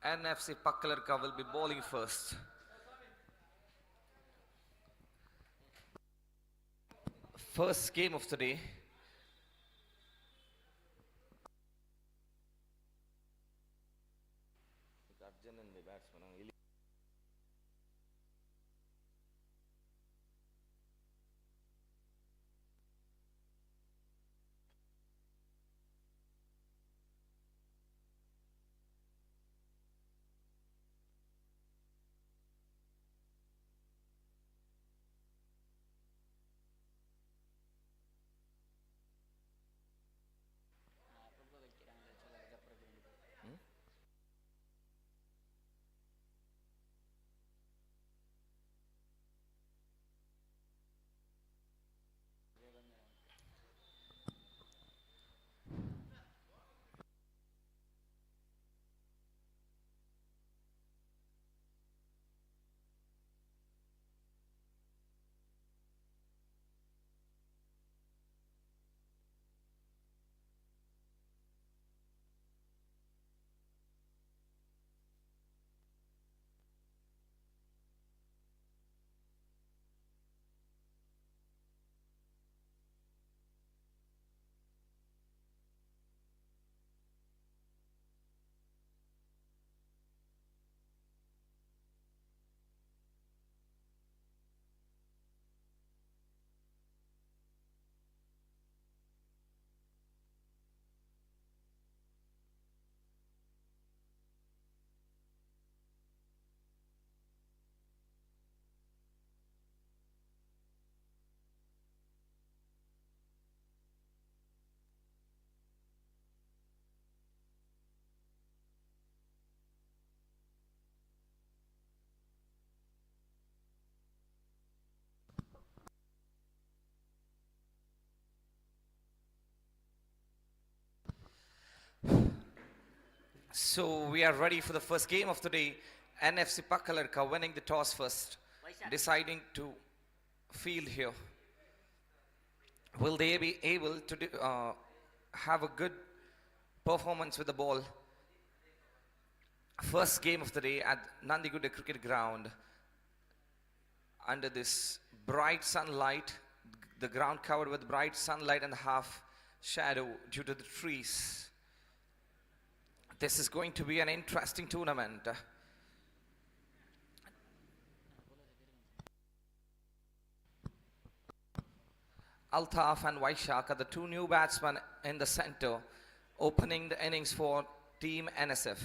NFC Pakala will be bowling first. First game of the day. So we are ready for the first game of the day. NFC Pakala winning the toss first, deciding to field here. Will they be able to have a good performance with the ball? First game of the day at Nandigudda Cricket Ground. Under this bright sunlight, the ground covered with bright sunlight and half shadow due to the trees. This is going to be an interesting tournament. Altaf and Vaishak are the two new batsmen in the center, opening the innings for Team NSF.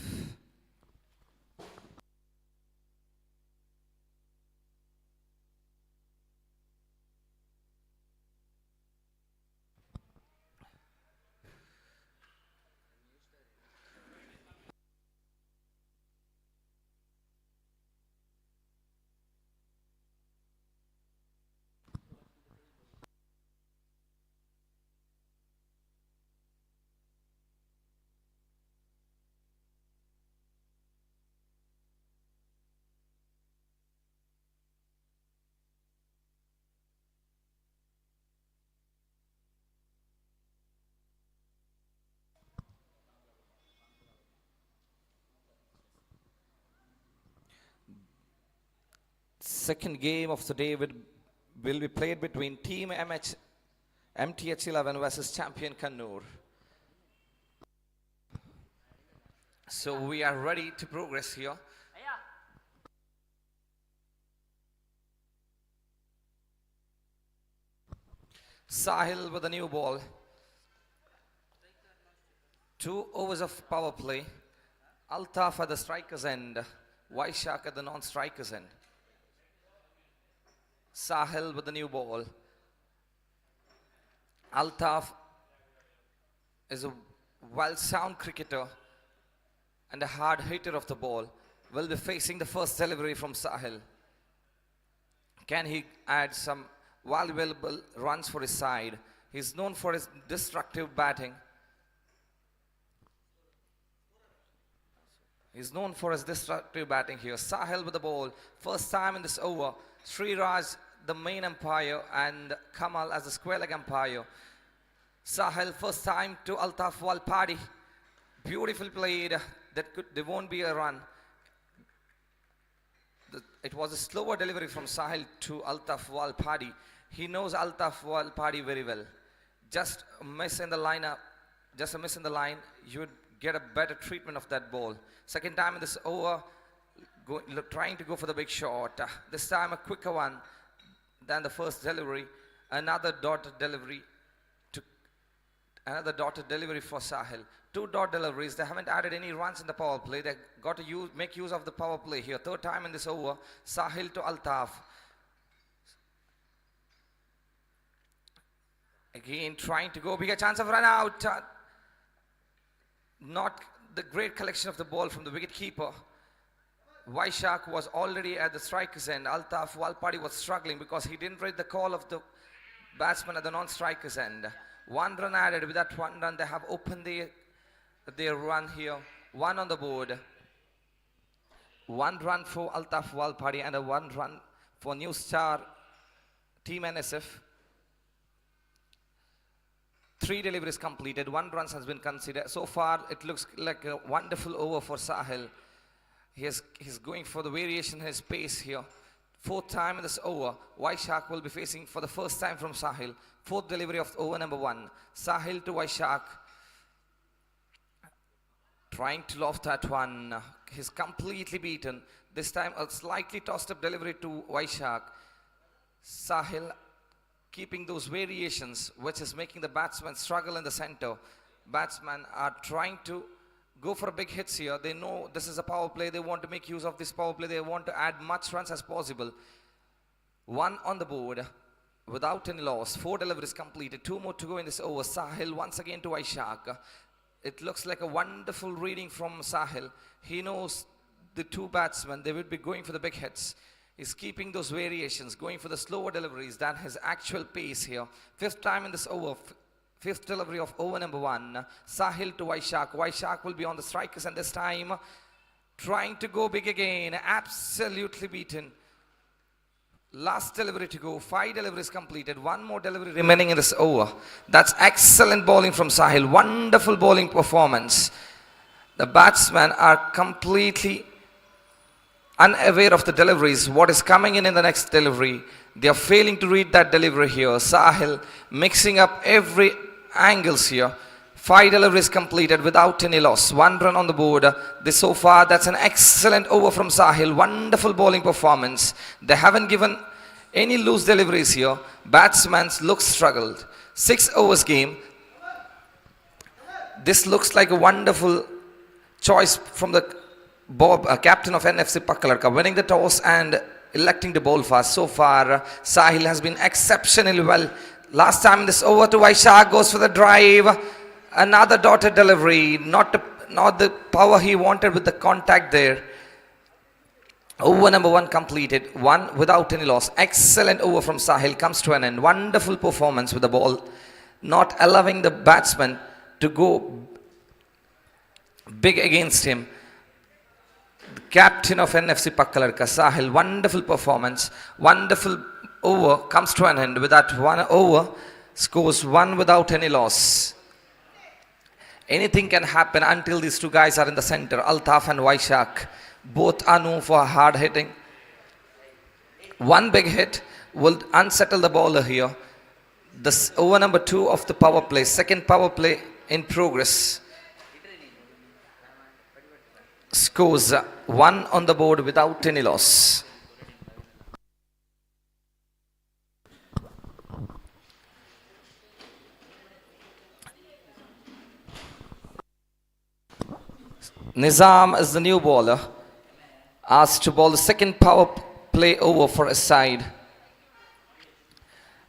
Second game of the day will be played between Team MTH11 versus champion Canor. So we are ready to progress here. Sahil with a new ball. 2 overs of power play. Altaf at the striker's end. Vaishak at the non-striker's end. Sahil with the new ball. Altaf is a well-sound cricketer and a hard hitter of the ball. Will be facing the first delivery from Sahil. Can he add some valuable runs for his side? He's known for his destructive batting. He's known for his destructive batting here. Sahil with the ball. First time in this over. Sriraj, the main umpire, and Kamal as the square leg umpire. Sahil first time to Altaf Walpadi. Beautiful played. There won't be a run. It was a slower delivery from Sahil to Altaf Walpadi. He knows Altaf Walpadi very well. Just a miss in the lineup, just a miss in the line, you would get a better treatment of that ball. Second time in this over, trying to go for the big shot. This time a quicker one than the first delivery. Another dotted delivery for Sahil. 2 dot deliveries. They haven't added any runs in the power play. They got to make use of the power play here. Third time in this over. Sahil to Altaf. Again trying to go. Bigger chance of run out. Not the great collection of the ball from the wicket keeper. Vaishak was already at the striker's end. Altaf Walpadi was struggling because he didn't read the call of the batsman at the non-striker's end. 1 run added. With that 1 run, they have opened their run here. 1 on the board. 1 run for Altaf Walpadi and a 1 run for New Star Team NSF. 3 deliveries completed. 1 run has been considered. So far, it looks like a wonderful over for Sahil. He's going for the variation in his pace here. 4th time in this over. Vaishak will be facing for the first time from Sahil. 4th delivery of over number 1. Sahil to Vaishak. Trying to loft that one. He's completely beaten. This time a slightly tossed up delivery to Vaishak. Sahil keeping those variations, which is making the batsmen struggle in the center. Batsmen are trying to go for big hits here. They know this is a power play. They want to make use of this power play. They want to add much runs as possible. 1 on the board without any loss. 4 deliveries completed. 2 more to go in this over. Sahil once again to Vaishak. It looks like a wonderful reading from Sahil. He knows the 2 batsmen. They would be going for the big hits. He's keeping those variations, going for the slower deliveries than his actual pace here. 5th time in this over. 5th delivery of over number 1. Sahil to Vaishak. Vaishak will be on the strikers and this time trying to go big again. Absolutely beaten. Last delivery to go. 5 deliveries completed. 1 more delivery remaining in this over. That's excellent bowling from Sahil. Wonderful bowling performance. The batsmen are completely unaware of the deliveries. What is coming in the next delivery. They are failing to read that delivery here. Sahil mixing up every angles here. 5 deliveries completed without any loss. 1 run on the board. So far, that's an excellent over from Sahil. Wonderful bowling performance. They haven't given any loose deliveries here. Batsmen look struggled. 6 overs game. This looks like a wonderful choice from the captain of NFC Pakala, winning the toss and electing to bowl fast. So far, Sahil has been exceptionally well. Last time this over to Vaishak, goes for the drive. Another dotted delivery. Not the power he wanted with the contact there. Over number 1 completed. 1 without any loss. Excellent over from Sahil. Comes to an end. Wonderful performance with the ball. Not allowing the batsman to go big against him. Captain of NFC Pakala, Sahil, wonderful performance, wonderful over, comes to an end. With that 1 over, scores 1 without any loss. Anything can happen until these 2 guys are in the center, Altaf and Vaishak. Both are known for hard hitting. 1 big hit will unsettle the bowler here. This over number 2 of the power play, second power play in progress. Scores 1 on the board without any loss. Nizam is the new bowler, asked to bowl the second power play over for a side.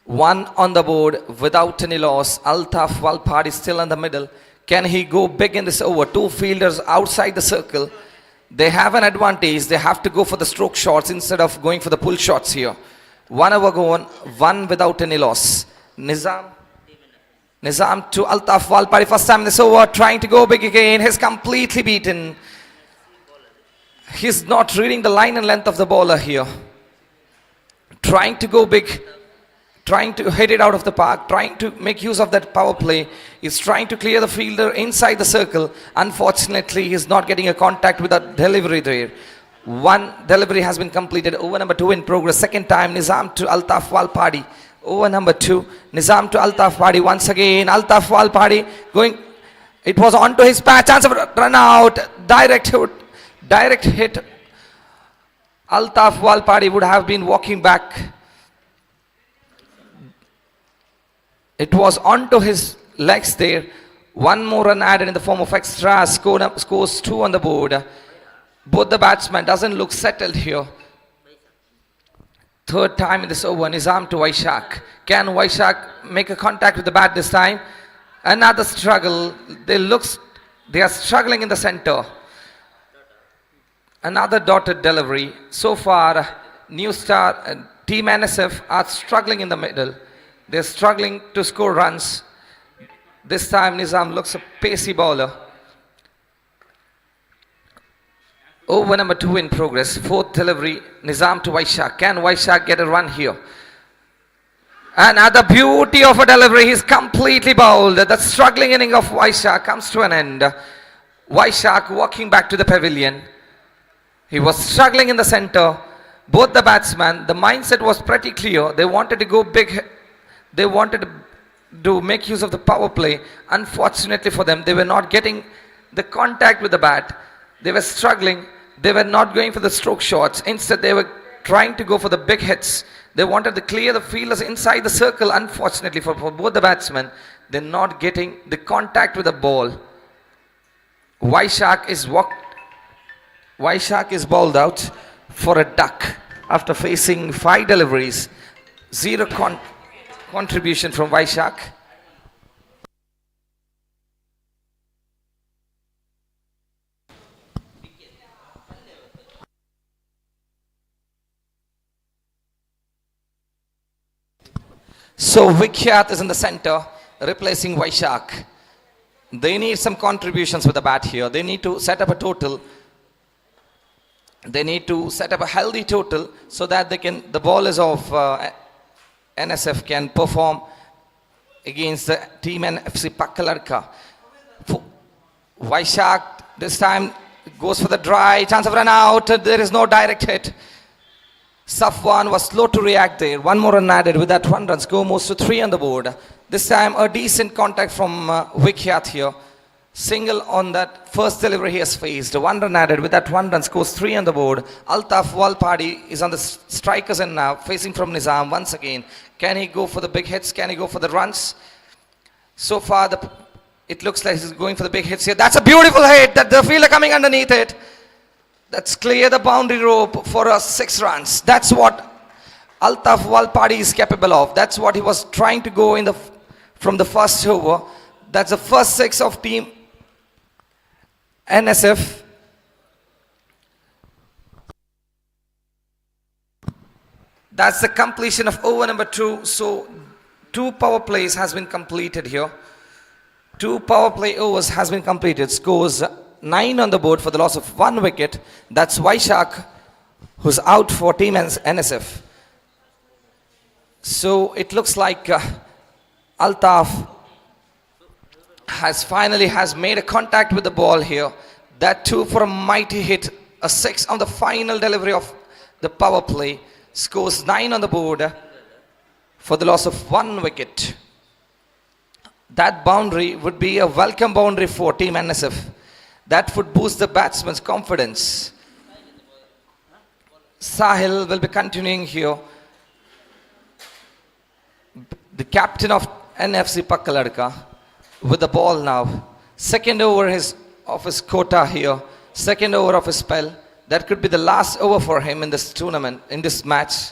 1 on the board without any loss. Altaf Walpadi still in the middle. Can he go big in this over? 2 fielders outside the circle. They have an advantage. They have to go for the stroke shots instead of going for the pull shots here. 1 over gone, 1 without any loss. Nizam to Altaf Walpadi. First time in this over, trying to go big again. He's completely beaten. He's not reading the line and length of the bowler here. Trying to go big trying to hit it out of the park, trying to make use of that power play. He's trying to clear the fielder inside the circle. Unfortunately, he's not getting a contact with that delivery there. One delivery has been completed. Over number 2 in progress. Second time, Nizam to Altaf Walpadi. Over number 2, Nizam to Altaf Padi. Once again, Altaf Walpadi going. It was onto his patch. Chance of run out. Direct hit. Altaf Walpadi would have been walking back. It was onto his legs there. One more run added in the form of extra. Scores 2 on the board. Both the batsmen doesn't look settled here. Third time in this over, Nizam to Vaishak. Can Vaishak make a contact with the bat this time? Another struggle. They are struggling in the center. Another dotted delivery. So far, New Star Team NSF are struggling in the middle. They're struggling to score runs. This time Nizam looks a pacey bowler. Over number 2 in progress. Fourth delivery, Nizam to Vaishak. Can Vaishak get a run here? Another beauty of a delivery. He's completely bowled. The struggling inning of Vaishak comes to an end. Vaishak walking back to the pavilion. He was struggling in the center. Both the batsmen, the mindset was pretty clear. They wanted to go big. They wanted to make use of the power play. Unfortunately for them, they were not getting the contact with the bat. They were struggling. They were not going for the stroke shots. Instead, they were trying to go for the big hits. They wanted to clear the fielders inside the circle. Unfortunately for both the batsmen, they're not getting the contact with the ball. Vaishak is bowled out for a duck after facing 5 deliveries. 0 contribution from Vaishak. So Vikhyat is in the center, replacing Vaishak. They need some contributions with the bat here. They need to set up a total. They need to set up a healthy total so that the bowlers of NSF can perform against the team NFC Pakala. Vaishak this time goes for the dry. Chance of run out. There is no direct hit. Safwan was slow to react there. One more run added. With that 1 run, score moves to 3 on the board. This time a decent contact from Vikhyat here. Single on that first delivery he has faced. 1 run added. With that 1 run, scores 3 on the board. Altaf Walpadi is on the strikers end now, facing from Nizam once again. Can he go for the big hits? Can he go for the runs? So far, it looks like he's going for the big hits here. That's a beautiful hit. That the fielder coming underneath it. That's clear the boundary rope for 6 runs. That's what Altaf Walpadi is capable of. That's what he was trying to go from the first over. That's the first 6 of team NSF. That's the completion of over number 2. So 2 power plays has been completed here. 2 power play overs has been completed. Scores 9 on the board for the loss of 1 wicket. That's Vaishak, who's out for team NSF. So it looks like Altaf has made a contact with the ball here. That too for a mighty hit. A 6 on the final delivery of the power play. Scores 9 on the board for the loss of 1 wicket. That boundary would be a welcome boundary for team NSF. That would boost the batsman's confidence. Sahil will be continuing here. The captain of NFC Pakala with the ball now. Second over of his quota here. Second over of his spell. That could be the last over for him in this tournament, in this match.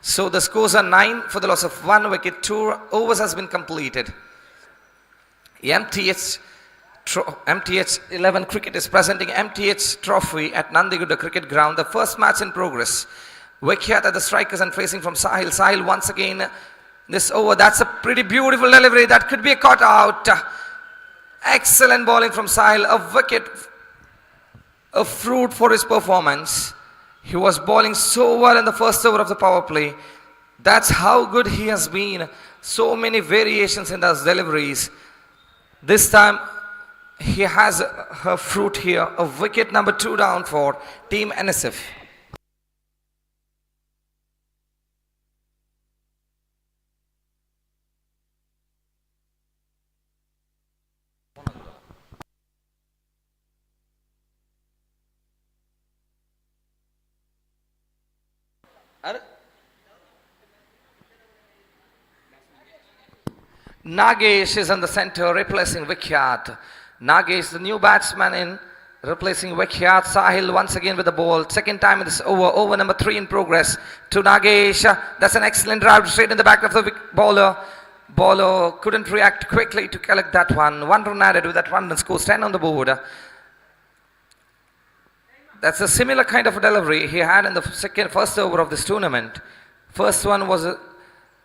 So the scores are 9 for the loss of 1 wicket. 2 overs has been completed. MTH 11 Cricket is presenting MTH Trophy at Nandigudda Cricket Ground. The first match in progress. Vikhyat at the strikers and facing from Sahil. Sahil once again this over. That's a pretty beautiful delivery. That could be a cut out. Excellent bowling from Sahil. A wicket, a fruit for his performance. He was bowling so well in the first over of the power play. That's how good he has been. So many variations in those deliveries. This time he has her fruit here. A wicket number 2 down for Team NSF. Nagesh is in the center replacing Vikyat. Nagesh, the new batsman in replacing Vikyat. Sahil once again with the ball. Second time in this over. Over number 3 in progress to Nagesh. That's an excellent drive straight in the back of the bowler. Bowler couldn't react quickly to collect that one. 1 run added with that 1 run scores 10 on the board. That's a similar kind of delivery he had in the first over of this tournament. First one was a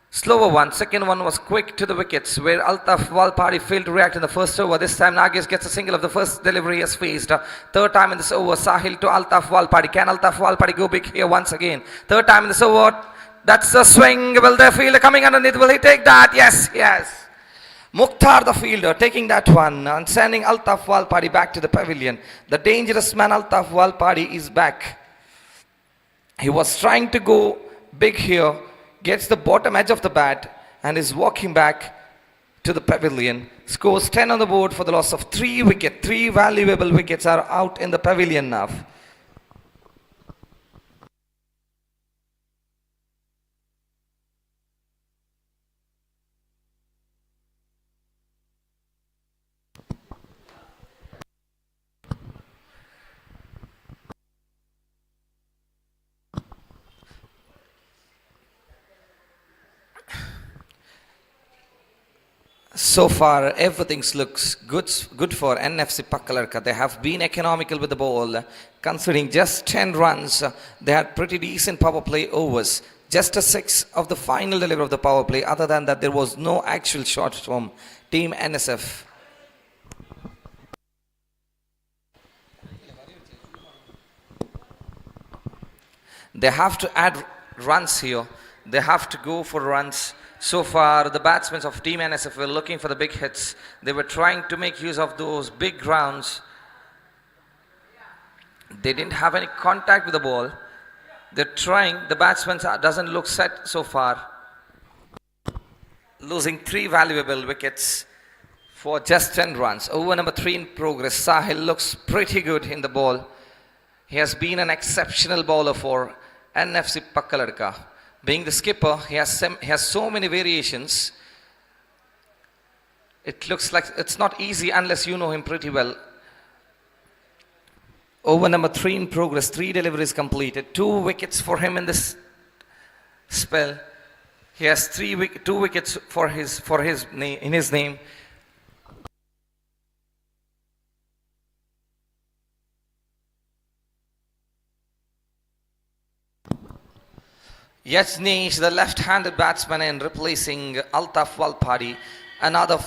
slower one. Second one was quick to the wickets where Altaf Walpadi failed to react in the first over. This time Nagesh gets a single of the first delivery he has faced. Third time in this over, Sahil to Altaf Walpadi. Can Altaf Walpadi go big here once again? Third time in this over. That's a swing. Will the fielder coming underneath? Will he take that? Yes, yes. Mukhtar the fielder taking that one and sending Altaf Walpadi back to the pavilion. The dangerous man Altaf Walpadi is back. He was trying to go big here, gets the bottom edge of the bat and is walking back to the pavilion. Scores 10 on the board for the loss of 3 wickets. 3 valuable wickets are out in the pavilion now. So far, everything looks good for NFC Pakala. They have been economical with the ball. Considering just 10 runs, they had pretty decent power play overs. Just a 6 of the final delivery of the power play. Other than that, there was no actual shot from Team NSF. They have to add runs here. They have to go for runs. So far, the batsmen of Team NSF were looking for the big hits. They were trying to make use of those big grounds. They didn't have any contact with the ball. They're trying. The batsman doesn't look set so far. Losing 3 valuable wickets for just 10 runs. Over number 3 in progress. Sahil looks pretty good in the ball. He has been an exceptional bowler for NFC Pakala. Being the skipper, he has so many variations. It looks like it's not easy unless you know him pretty well. Over number 3 in progress, 3 deliveries completed, 2 wickets for him in this spell. He has 2 wickets in his name. Yajneesh, the left-handed batsman, in replacing Altaf Walpadi, another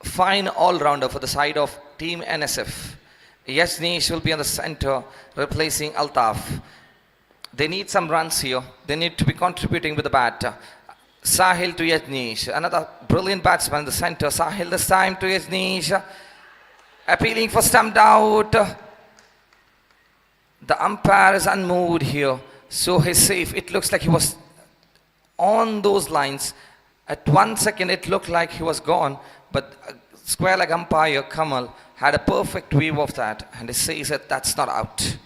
fine all-rounder for the side of Team NSF. Yajneesh will be on the center, replacing Altaf. They need some runs here. They need to be contributing with the bat. Sahil to Yajneesh, another brilliant batsman in the center. Sahil this time to Yajneesh, appealing for stumped out. The umpire is unmoved here. So he's safe. It looks like he was on those lines. At 1 second it looked like he was gone, but square leg umpire Kamal had a perfect view of that and he says that that's not out.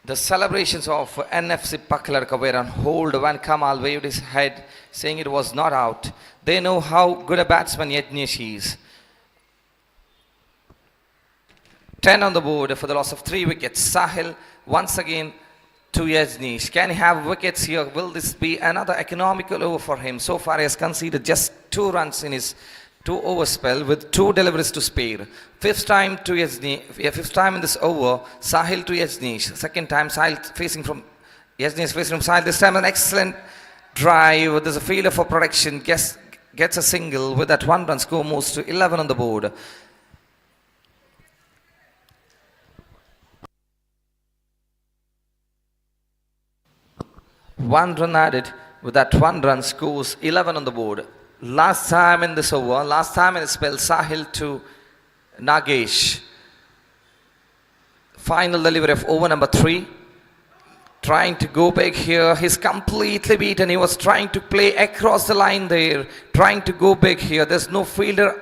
The celebrations of NFC Pakala were on hold when Kamal waved his head saying it was not out. They know how good a batsman Yajneesh is. 10 on the board for the loss of 3 wickets. Sahil once again to Yajneesh. Can he have wickets here? Will this be another economical over for him? So far he has conceded just 2 runs in his 2 over spell with 2 deliveries to spare. Fifth time to Yajneesh. Fifth time in this over. Sahil to Yajneesh. Second time Sahil facing from Yajneesh facing from Sahil. This time an excellent drive. There's a failure for protection. Gets a single with that 1 run score, moves to 11 on the board. One run added. With that one run, scores 11 on the board. Last time in this over, last time in the spell, Sahil to Nagesh. Final delivery of over number 3. Trying to go big here. He's completely beaten. He was trying to play across the line there. Trying to go big here. There's no fielder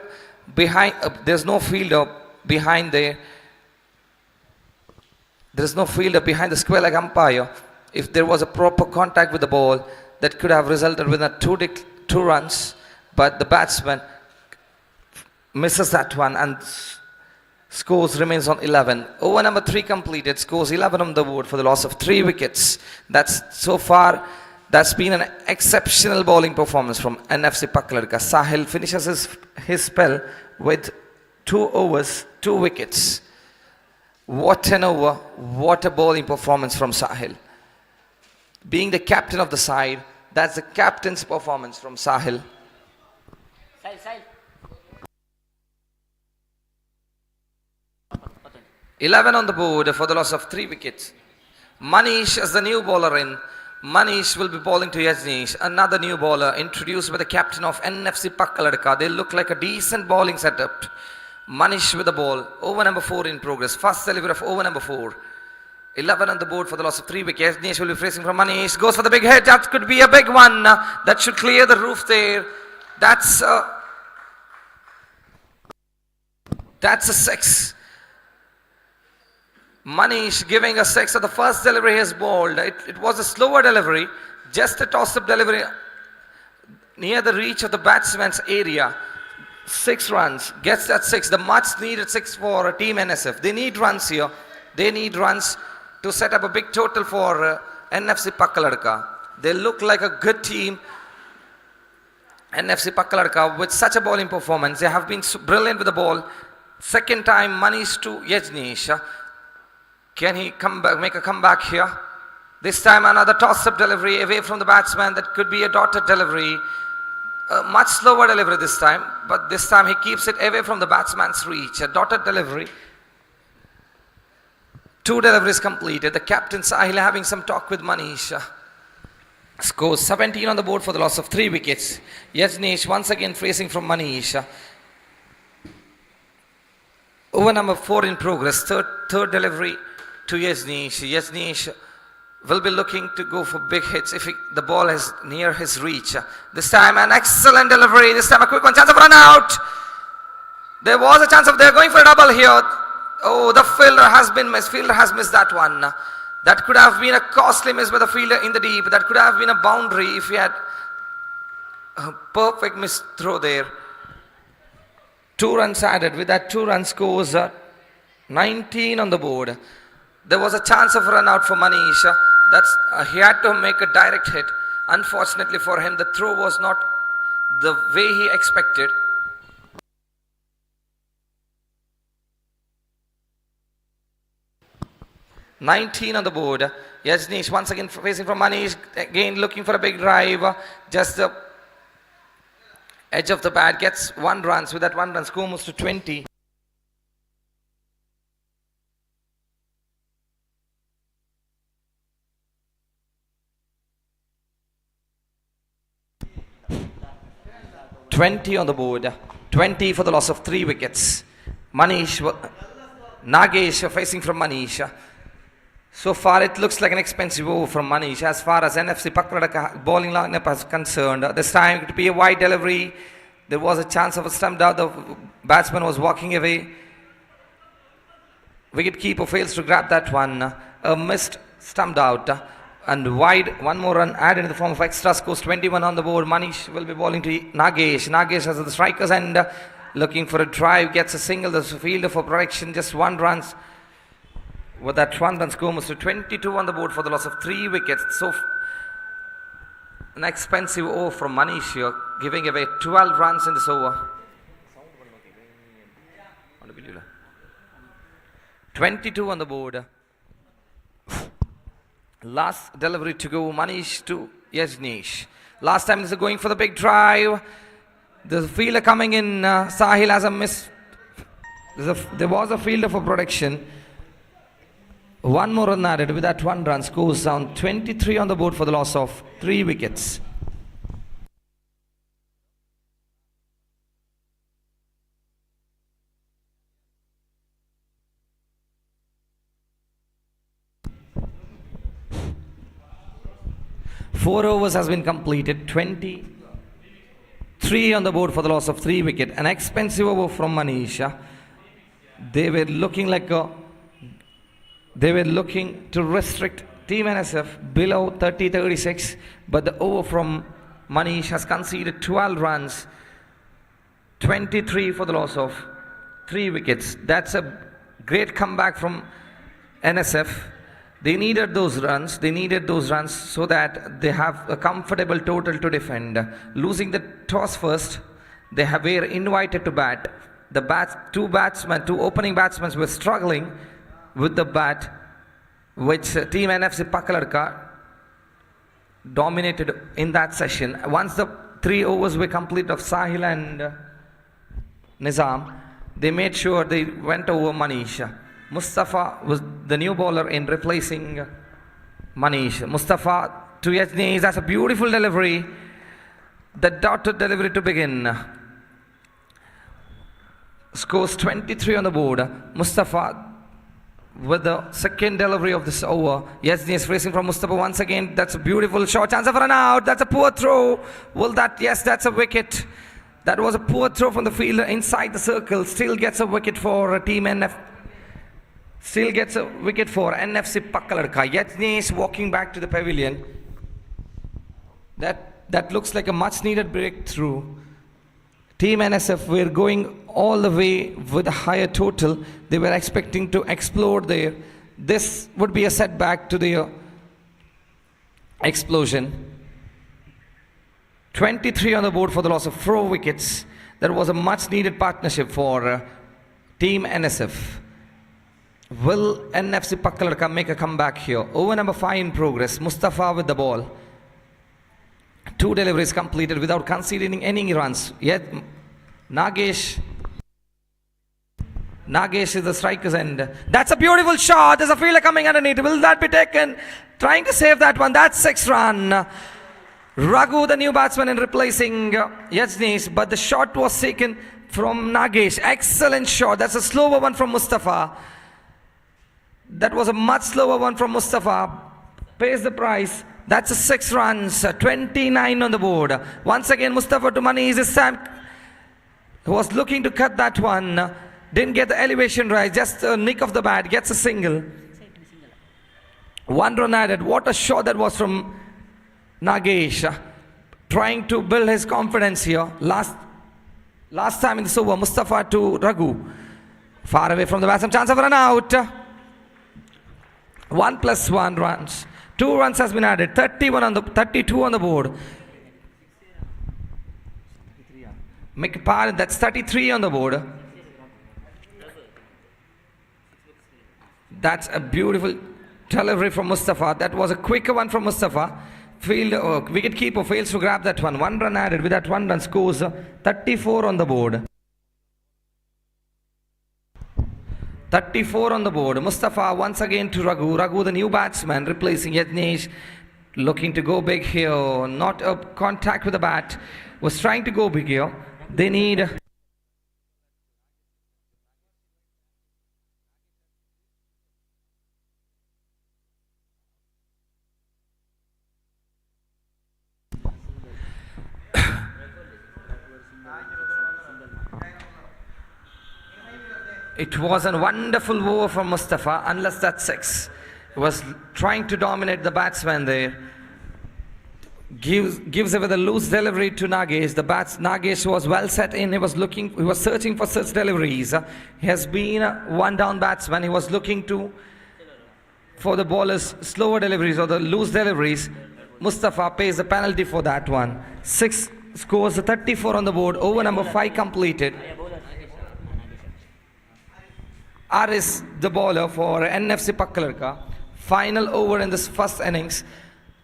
behind. There's no fielder behind there. There's no fielder behind the square leg umpire. If there was a proper contact with the ball, that could have resulted with a two runs. But the batsman misses that one and scores remains on 11. Over number 3 completed. Scores 11 on the board for the loss of 3 wickets. So far, that's been an exceptional bowling performance from NFC Pakala. Sahil finishes his spell with 2 overs, 2 wickets. What an over. What a bowling performance from Sahil. Being the captain of the side, that's the captain's performance from Sahil. 11 on the board for the loss of 3 wickets. Manish is the new bowler in. Manish will be bowling to Yajneesh, another new bowler introduced by the captain of NFC Pakala. They look like a decent bowling setup. Manish with the ball. Over number 4 in progress. First delivery of over number 4. 11 on the board for the loss of 3 wickets. Yajneesh will be facing from Manish. Goes for the big hit. That could be a big one. That should clear the roof there. That's a 6. Manish giving a 6 at the first delivery he has bowled. It was a slower delivery, just a toss-up delivery near the reach of the batsman's area. 6 runs, gets that 6, the much needed 6 for Team NSF. They need runs here. They need runs to set up a big total for NFC Pakala. They look like a good team. NFC Pakala with such a bowling performance. They have been brilliant with the ball. Second time, Manish to Yajneesh. Can he come back, make a comeback here? This time another toss-up delivery away from the batsman. That could be a dotted delivery. A much slower delivery this time. But this time he keeps it away from the batsman's reach. A dotted delivery. 2 deliveries completed. The captain Sahil having some talk with Manish. Scores 17 on the board for the loss of 3 wickets. Yajneesh once again facing from Manish. Over number 4 in progress. Third delivery to Yajneesh. Yajneesh will be looking to go for big hits if the ball is near his reach. This time an excellent delivery. This time a quick one. Chance of run out. There was a chance of they're going for a double here. Oh, the fielder has been missed. Fielder has missed that one. That could have been a costly miss by the fielder in the deep. That could have been a boundary if he had a perfect miss throw there. 2 runs added. With that 2 run scores 19 on the board. There was a chance of run out for Manish. He had to make a direct hit. Unfortunately for him, the throw was not the way he expected. $19 on the board. Yajneesh once again facing from Manish. Again looking for a big drive. Just the edge of the bat. Gets 1 run. With that 1 run, score moves to 20. $20 on the board. 20 for the loss of 3 wickets. Nagesh facing from Manish. So far it looks like an expensive over from Manish as far as NFC Pakala bowling lineup is concerned. This time it could be a wide delivery. There was a chance of a stumped out. The batsman was walking away. Wicketkeeper fails to grab that one. A missed stumped out. And wide, 1 more run added in the form of extra, scores 21 on the board. Manish will be bowling to Nagesh. Nagesh has the strikers and looking for a drive, gets a single. There's a fielder for protection, just 1 run. With that 1 run score moves to 22 on the board for the loss of 3 wickets. So an expensive over from Manish here, giving away 12 runs in this over. 22 on the board. Last delivery to go, Manish to Yajneesh. Last time this is going for the big drive. The fielder coming in, Sahil has a miss. There was a fielder for protection. One more run added. With that 1 run, scores down 23 on the board for the loss of 3 wickets. Four overs has been completed. 23 on the board for the loss of 3 wicket. An expensive over from Manisha. They were looking to restrict Team NSF below 30-36, but the over from Manish has conceded 12 runs, 23 for the loss of 3 wickets. That's a great comeback from NSF. They needed those runs so that they have a comfortable total to defend. Losing the toss first, they were invited to bat. The two opening batsmen were struggling with the bat, which Team NFC Pakala dominated in that session. Once the 3 overs were complete of Sahil and Nizam, they made sure they went over Manish. Mustafa was the new bowler in replacing Manish. Mustafa to Yajni, that's a beautiful delivery. The dotted delivery to begin. Scores 23 on the board. Mustafa with the second delivery of this over. Yajni is racing from Mustafa once again. That's a beautiful shot. Chance of a run out. That's a poor throw. Yes, that's a wicket. That was a poor throw from the fielder inside the circle. Still gets a wicket for Team NF. Still gets a wicket for NFC Pakala. Yajni is walking back to the pavilion. That looks like a much needed breakthrough. Team NSF were going all the way with a higher total. They were expecting to explode there. This would be a setback to their explosion. 23 on the board for the loss of 4 wickets. That was a much needed partnership for Team NSF. Will NFC Pakala make a comeback here? Over number 5 in progress. Mustafa with the ball. 2 deliveries completed without conceding any runs. Yet Nagesh is the striker's end. That's a beautiful shot. There's a fielder coming underneath. Will that be taken? Trying to save that one. That's 6 run. Raghu, the new batsman, in replacing Yajnis, but the shot was taken from Nagesh. Excellent shot. That's a slower one from Mustafa. That was a much slower one from Mustafa. Pays the price. That's a 6 runs, 29 on the board. Once again, Mustafa to Manish. This time he was looking to cut that one. Didn't get the elevation right. Just a nick of the bat. Gets a single. 1 run added. What a shot that was from Nagesh. Trying to build his confidence here. Last time in this over, Mustafa to Raghu. Far away from the batsman. Chance of run out. 1+1 runs. 2 runs has been added. 32 on the board. McParren, that's 33 on the board. That's a beautiful delivery from Mustafa. That was a quicker one from Mustafa. Wicket keeper fails to grab that one. 1 run added. With that 1 run, scores 34 on the board. 34 on the board. Mustafa once again to Raghu. Raghu, the new batsman, replacing Yajnesh. Looking to go big here. Not a contact with the bat. Was trying to go big here. They need... It was a wonderful over from Mustafa, unless that's 6. He was trying to dominate the batsman there. Gives away the loose delivery to Nagesh. Nagesh was well set in. He was searching for such deliveries. He has been a 1-down batsman. He was looking for the bowler's slower deliveries or the loose deliveries. Mustafa pays the penalty for that one. 6 scores 34 on the board. Over number 5 completed. Aris, the bowler for NFC Pakala. Final over in this first innings.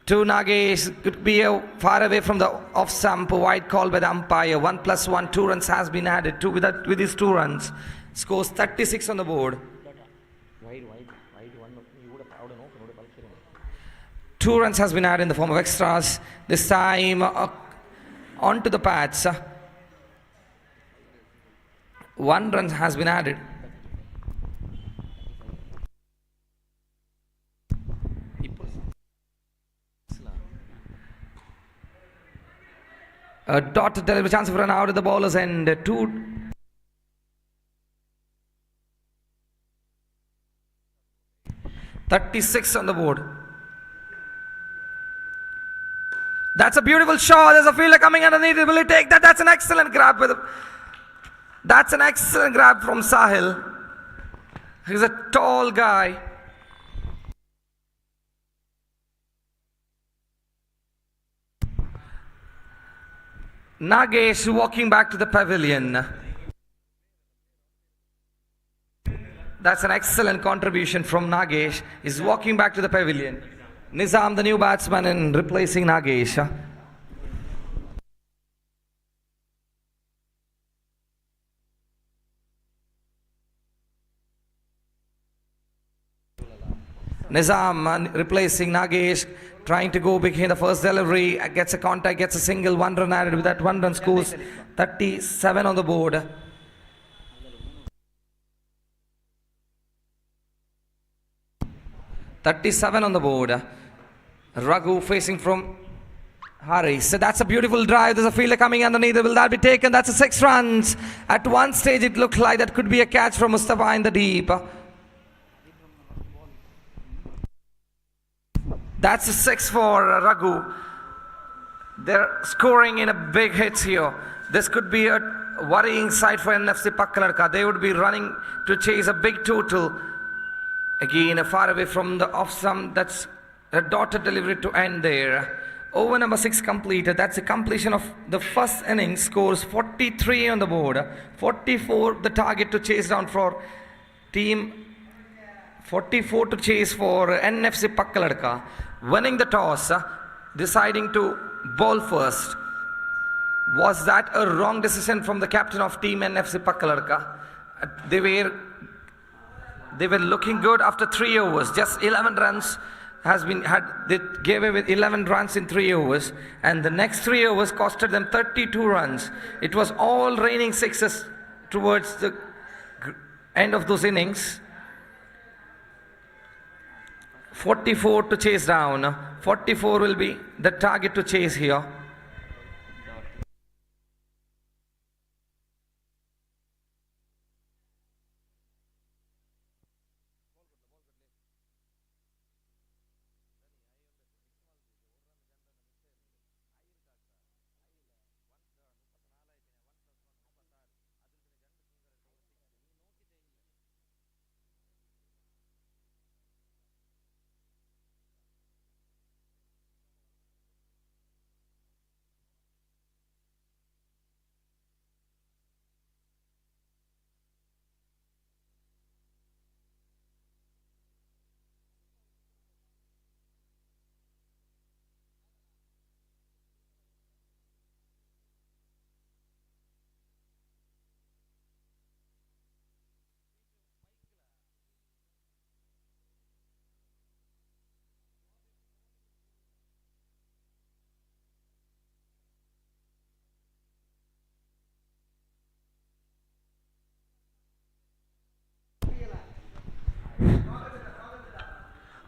To Nagesh, could be far away from the off-stump, wide call by the umpire. 1+1, 2 runs has been added. With these 2 runs, scores 36 on the board. 2 runs has been added in the form of extras. This time onto the pads. 1 run has been added. A dot delivery chance of run out of the bowler's end. 36 on the board. That's a beautiful shot. There's a fielder coming underneath. Will he take that? That's an excellent grab. That's an excellent grab from Sahil. He's a tall guy. Nagesh walking back to the pavilion. That's an excellent contribution from Nagesh. He's walking back to the pavilion. Nizam, the new batsman, and replacing Nagesh. Nizam replacing Nagesh, trying to go big in the first delivery, gets a contact, gets a single, 1 run added. With that 1 run scores 37 on the board. Raghu facing from Haris. So that's a beautiful drive. There's a fielder coming underneath. Will that be taken? That's a 6 runs. At one stage it looked like that could be a catch from Mustafa in the deep. That's a 6 for Raghu. They're scoring in a big hits here. This could be a worrying side for NFC Pakala. They would be running to chase a big total. Again, far away from the off stump. That's a dotted delivery to end there. Over number 6 completed. That's the completion of the first innings. Scores 43 on the board. 44 the target to chase down for team. 44 to chase for NFC Pakala. Winning the toss, deciding to bowl first. Was that a wrong decision from the captain of team NFC Pakala? They were looking good after 3 overs. Just 11 runs they gave away 11 runs in 3 overs, and the next 3 overs costed them 32 runs. It was all raining sixes towards the end of those innings. 44 to chase down. 44 will be the target to chase here.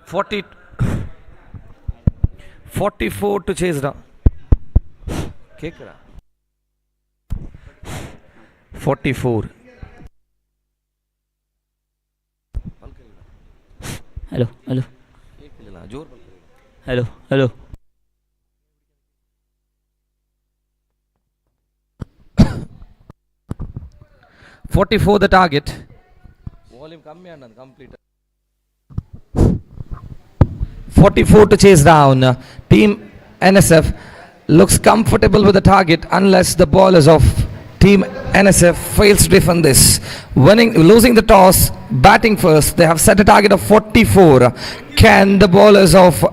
Forty 44 to chase down. 44. Hello. Hello. 44 the target. Volume complete. 44 to chase down. Team NSF looks comfortable with the target unless the bowlers of Team NSF fails to defend this. Losing the toss, batting first. They have set a target of 44. Can the bowlers of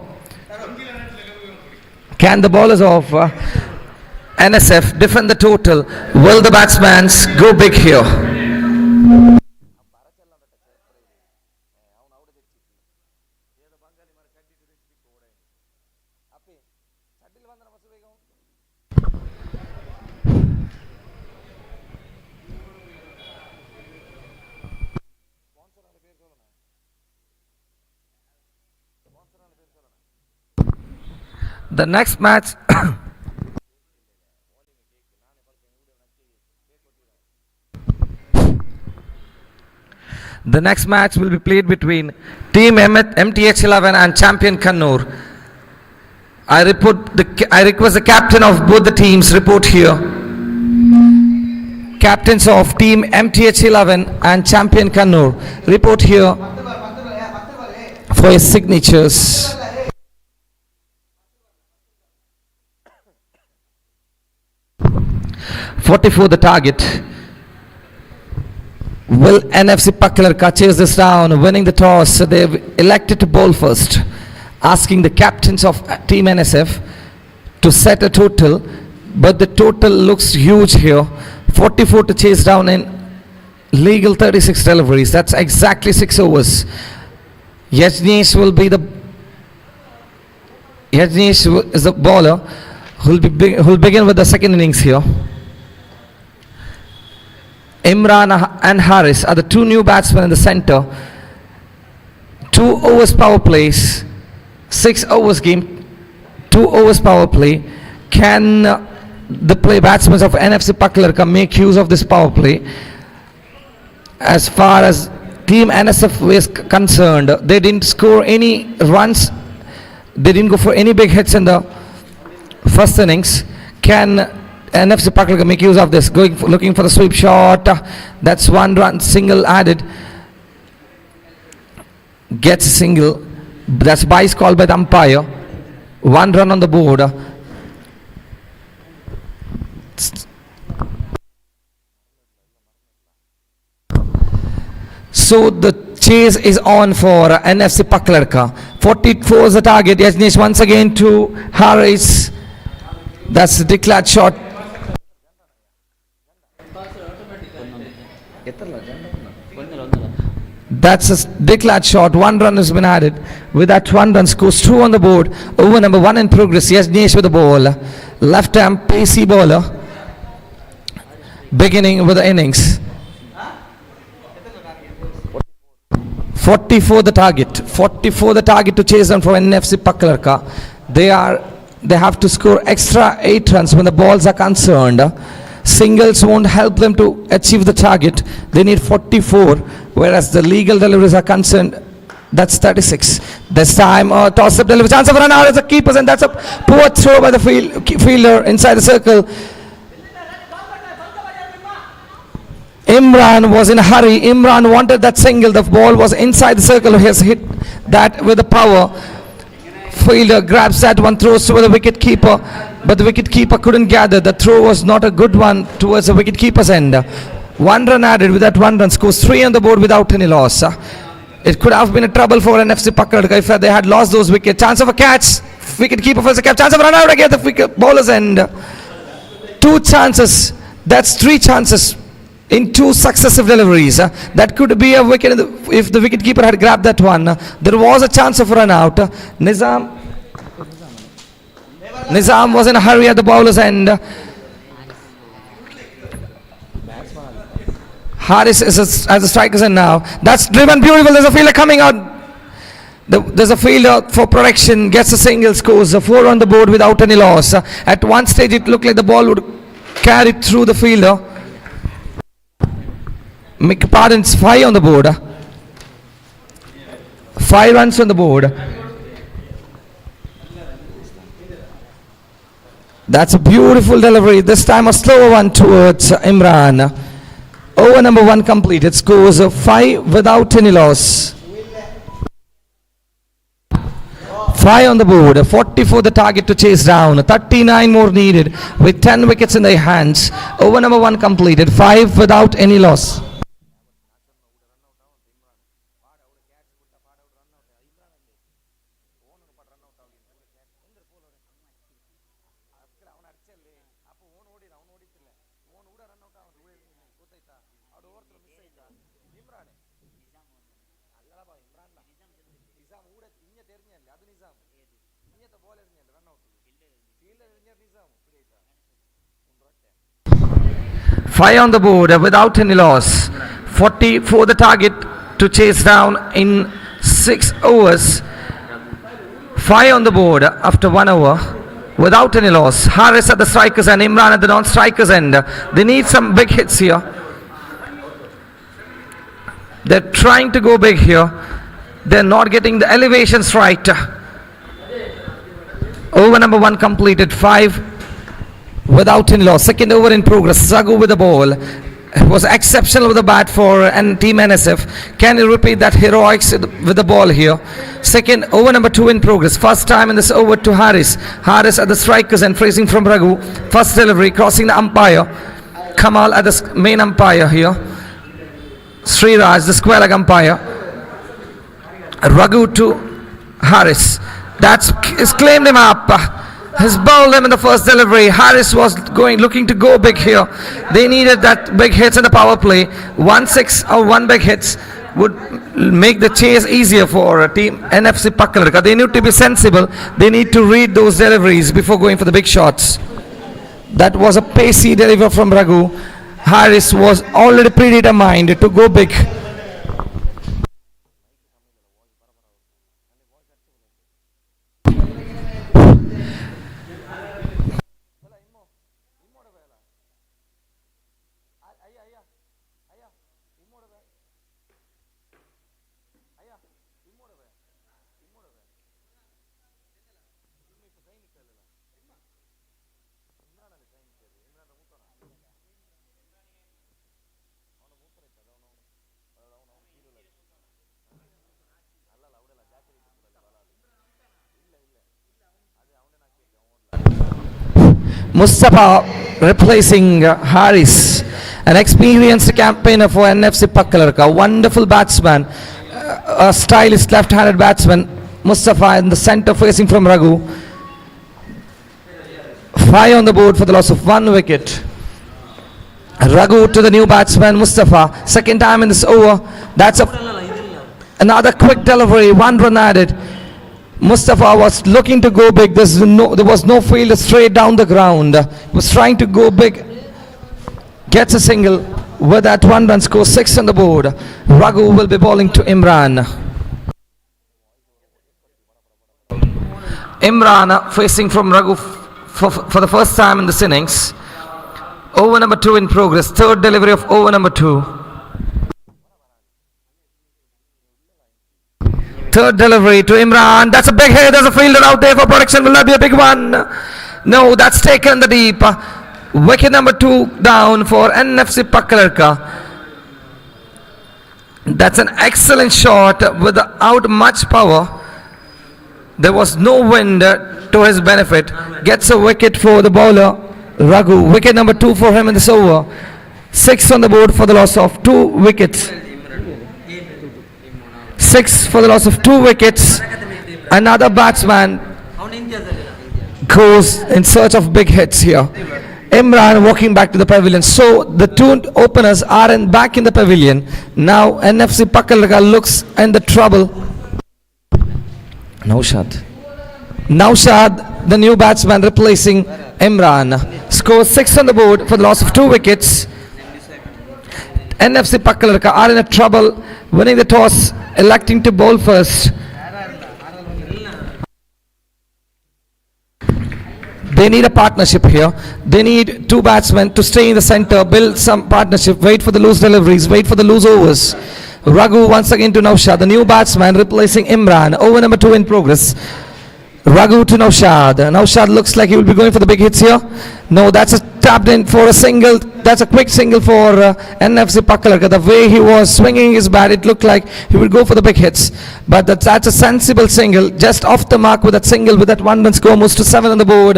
NSF defend the total? Will the batsmen go big here? The next match The next match will be played between Team MTH11 and Champion Canor. I request the captain of both the teams report here. Captains of Team MTH11 and Champion Canor report here for his signatures. .44 the target. Will NFC Pakala chase this down, winning the toss? So they've elected to bowl first, asking the captains of Team NSF to set a total, but the total looks huge here. 44 to chase down in legal 36 deliveries. That's exactly 6 overs. Yajnesh is the bowler who'll begin with the second innings here. Imran and Haris are the two new batsmen in the center. 2 overs power plays, 6 overs game, 2 overs power play. Can the batsmen of NFC Pakala make use of this power play? As far as Team NSF is concerned, they didn't score any runs, they didn't go for any big hits in the first innings. Can NFC Pakala make use of this? Looking for the sweep shot. That's 1 run, single added. Gets a single. That's bias called by the umpire. 1 run on the board. So the chase is on for NFC Pakala. 44 is the target. Yajnesh once again to Harris. That's the declared shot. That's a declared shot. 1 run has been added. With that 1 run, scores 2 on the board. Over number 1 in progress. Yajnesh with the ball. Left arm pacey bowler. Beginning with the innings. 44 the target. 44 the target to chase down for NFC Pakala. They have to score extra 8 runs when the balls are concerned. Singles won't help them to achieve the target. They need 44, whereas the legal deliveries are concerned. That's 36. This time, toss-up delivery. Chance of run out as the keepers, and that's a poor throw by the fielder inside the circle. Imran was in a hurry. Imran wanted that single. The ball was inside the circle. He has hit that with the power. Fielder grabs that one, throws to the wicket keeper, but the wicket keeper couldn't gather. The throw was not a good one towards the wicket keeper's end. 1 run added. With that 1 run, scores 3 on the board without any loss. It could have been a trouble for NFC Pakala if they had lost those wickets. Chance of a catch. Wicket keeper for the catch. Chance of run out again. The bowler's end. 2 chances. That's 3 chances in 2 successive deliveries. That could be a wicket if the wicket keeper had grabbed that one. There was a chance of run out. Nizam was in a hurry at the bowler's end. Haris is as the striker's end now. That's driven beautiful. There's a fielder coming out. There's a fielder for protection. Gets a single, scores a 4 on the board without any loss. At one stage it looked like the ball would carry through the fielder. Pardon's 5 on the board. 5 runs on the board. That's a beautiful delivery. This time a slower one towards Imran. Over number 1 completed. Scores 5 without any loss. 5 on the board. 44 the target to chase down. 39 more needed with 10 wickets in their hands. Over number 1 completed. 5 without any loss. Five on the board without any loss. 44 the target to chase down in 6 overs. 5 on the board after 1 over. without any loss. Harris at the strikers and Imran at the non-strikers end. They need some big hits here. They're trying to go big here. They're not getting the elevations right. Over number 1 completed, 5 without any loss. Second over in progress. Raghu with the ball. It was exceptional with the bat for Team NSF. Can you repeat that heroics with the ball here? Second over number 2 in progress. First time in this over to Harris. Harris at the strikers and phrasing from Raghu. First delivery crossing the umpire. Kamal at the main umpire here. Sriraj, the square leg umpire. Raghu to Harris. That's claimed him up. Has bowled him in the first delivery. Harris was looking to go big here. They needed that big hits in the power play. 1-6 or 1 big hits would make the chase easier for Team NFC Pakala. They need to be sensible. They need to read those deliveries before going for the big shots. That was a pacey delivery from Raghu. Harris was already predetermined to go big. Mustafa replacing Harris, an experienced campaigner for NFC Pakala, a wonderful batsman, a stylish left-handed batsman. Mustafa in the centre facing from Raghu. 5 on the board for the loss of 1 wicket. Raghu to the new batsman Mustafa. Second time in this over. That's another quick delivery. 1 run added. Mustafa was looking to go big. There was no field straight down the ground. He was trying to go big. Gets a single with that 1 run score. 6 on the board. Raghu will be bowling to Imran. Imran facing from Raghu for the first time in this innings. Over number 2 in progress. Third delivery of over number 2. Third delivery to Imran. That's a big hit. There's a fielder out there for protection. Will that be a big one? No, that's taken the deep. Wicket number 2 down for NFC Pakala. That's an excellent shot without much power. There was no wind to his benefit. Gets a wicket for the bowler Raghu. Wicket number 2 for him in this over. 6 on the board for the loss of 2 wickets. 6 for the loss of 2 wickets. Another batsman goes in search of big hits here. Imran walking back to the pavilion. So the 2 openers are back in the pavilion. Now NFC Pakala looks in the trouble. Naushad, the new batsman replacing Imran. Scores 6 on the board for the loss of 2 wickets. NFC Pakala are in a trouble, winning the toss, electing to bowl first. They need a partnership here. They need 2 batsmen to stay in the center, build some partnership, wait for the loose deliveries, wait for the loose overs. Raghu once again to Naushad, the new batsman replacing Imran. Over number 2 in progress. Raghu to Naushad. Naushad looks like he will be going for the big hits here. No, that's a tapped in for a single. That's a quick single for NFC Pakala. The way he was swinging his bat, it looked like he would go for the big hits. But that's a sensible single. Just off the mark with that single, with that 1 run score, moves to 7 on the board.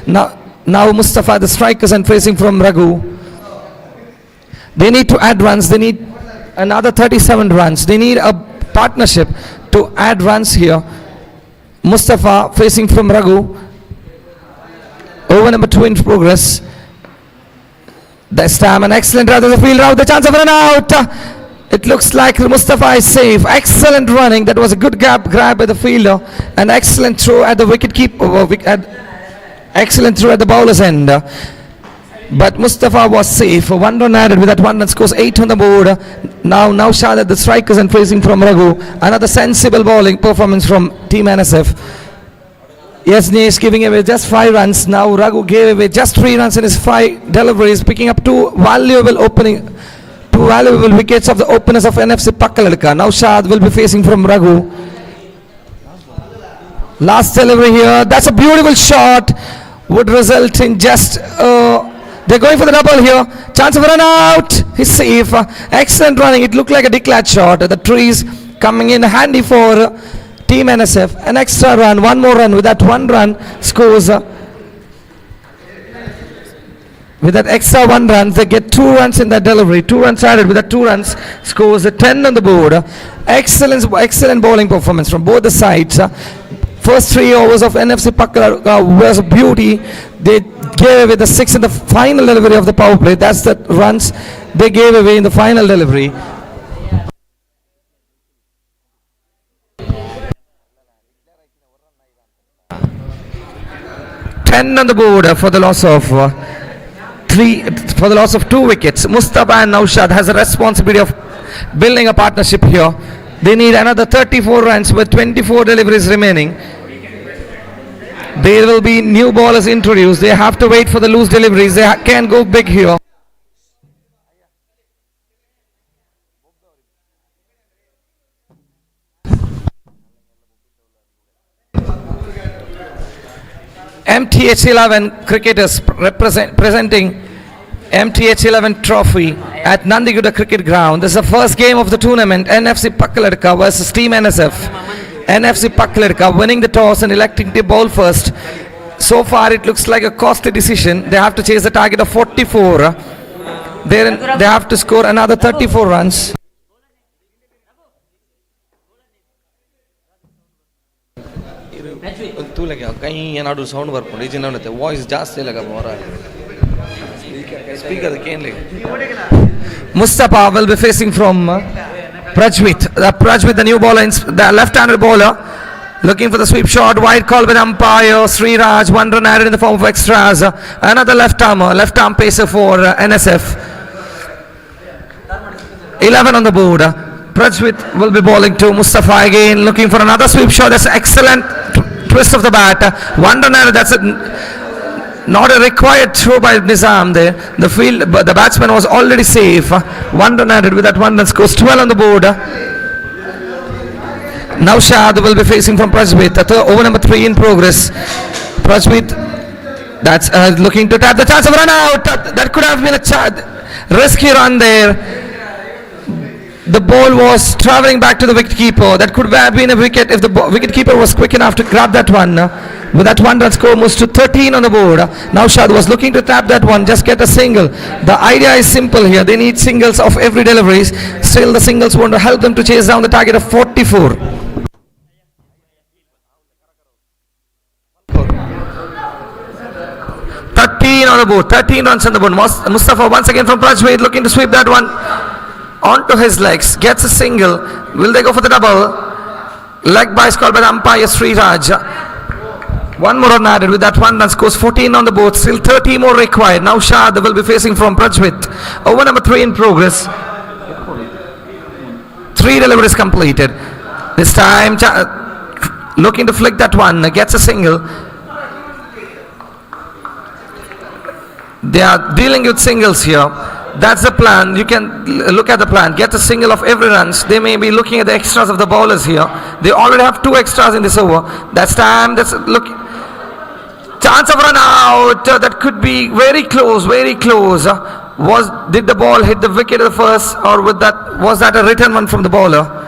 Now Mustafa, the strikers, and facing from Raghu. They need to add runs. They need another 37 runs. They need a partnership to add runs here. Mustafa facing from Raghu. Over number 2 in progress. This time an excellent run to the fielder out. The chance of an out. It looks like Mustafa is safe. Excellent running. That was a good grab by the fielder. An excellent throw at the wicket keeper. Excellent throw at the bowler's end. But Mustafa was safe. 1 run added with that 1 run scores 8 on the board. Now Naushad at the strikers and facing from Raghu. Another sensible bowling performance from Team NSF. Yasnesh giving away just 5 runs. Now Raghu gave away just 3 runs in his 5 deliveries, picking up 2 valuable wickets of the openers of NFC Pakala. Now Shad will be facing from Raghu. Last delivery here. That's a beautiful shot. Would result in just... they're going for the double here. Chance of a run out. He's safe. Excellent running. It looked like a declared shot. The trees coming in handy for Team NSF. An extra run. One more run. With that 1 run scores... with that extra 1 run, they get 2 runs in that delivery. 2 runs added. With that 2 runs, scores a 10 on the board. Excellent bowling performance from both the sides. First 3 overs of NFC Pakala was a beauty. They gave away the 6 in the final delivery of the power play. That's the runs they gave away in the final delivery. On the board for the loss of 2 wickets. Mustafa and Naushad has a responsibility of building a partnership here. They need another 34 runs with 24 deliveries remaining. There will be new bowlers introduced. They have to wait for the loose deliveries. They can go big here. MTH 11 cricketers presenting MTH 11 trophy at Nandiguda Cricket Ground. This is the first game of the tournament. NFC Pakala versus Team NSF. NFC Pakala winning the toss and electing to bowl first. So far it looks like a costly decision. They have to chase the target of 44. They have to score another 34 runs. Voice Mustafa will be facing from Prajwit. Prajwit, the new bowler, the left-handed bowler, looking for the sweep shot. Wide call with umpire Sriraj. 1 run added in the form of extras. Another left arm pacer for NSF. 11 on the board. Prajwit will be bowling to Mustafa again, looking for another sweep shot. That's an excellent twist of the bat. 1 run added. That's not a required throw by Nizam there. The batsman was already safe. 1 run added. With that 1 run scores 12 on the board. Now Shad will be facing from Prajwit. Over number 3 in progress. Prajwit, that's looking to tap the chance of run out. That could have been a risky run there. The ball was travelling back to the wicketkeeper. That could have been a wicket if the wicketkeeper was quick enough to grab that one. With that 1 run score moves to 13 on the board. Now Shad was looking to tap that one, just get a single. The idea is simple here. They need singles of every deliveries. Still the singles want to help them to chase down the target of 44. On the board, 13 runs on the board. Mustafa once again from Prajwit looking to sweep that one onto his legs, gets a single. Will they go for the double? Leg by called by the umpire Sriraj. 1 more run added. With that 1 run scores 14 on the board. Still 30 more required. Now Shad will be facing from Prajwit. Over number 3 in progress. 3 deliveries completed. This time looking to flick that one, gets a single. They are dealing with singles here. That's the plan. You can look at the plan. Get a single of every runs. They may be looking at the extras of the bowlers here. They already have 2 extras in this over. That's time. That's look. Chance of run out. That could be very close. Very close. Did the ball hit the wicket at the first, or was that a return one from the bowler?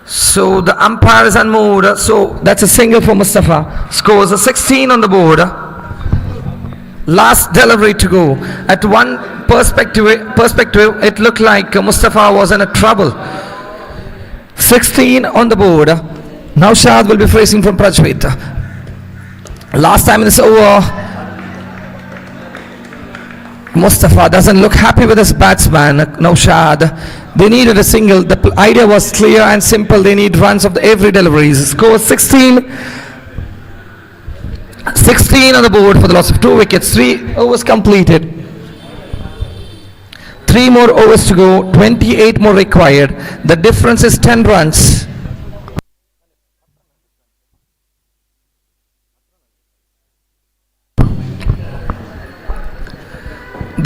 So the umpire is unmoved. So that's a single for Mustafa. Scores a 16 on the board. Last delivery to go. At one perspective, it looked like Mustafa was in a trouble. 16 on the board. Now Shad will be facing from Prajwit. Last time in this over, Mustafa doesn't look happy with his batsman. Now Shad. They needed a single. The idea was clear and simple. They need runs of every deliveries. Score 16. 16 on the board for the loss of 2 wickets. 3 overs completed. 3 more overs to go. 28 more required. The difference is 10 runs.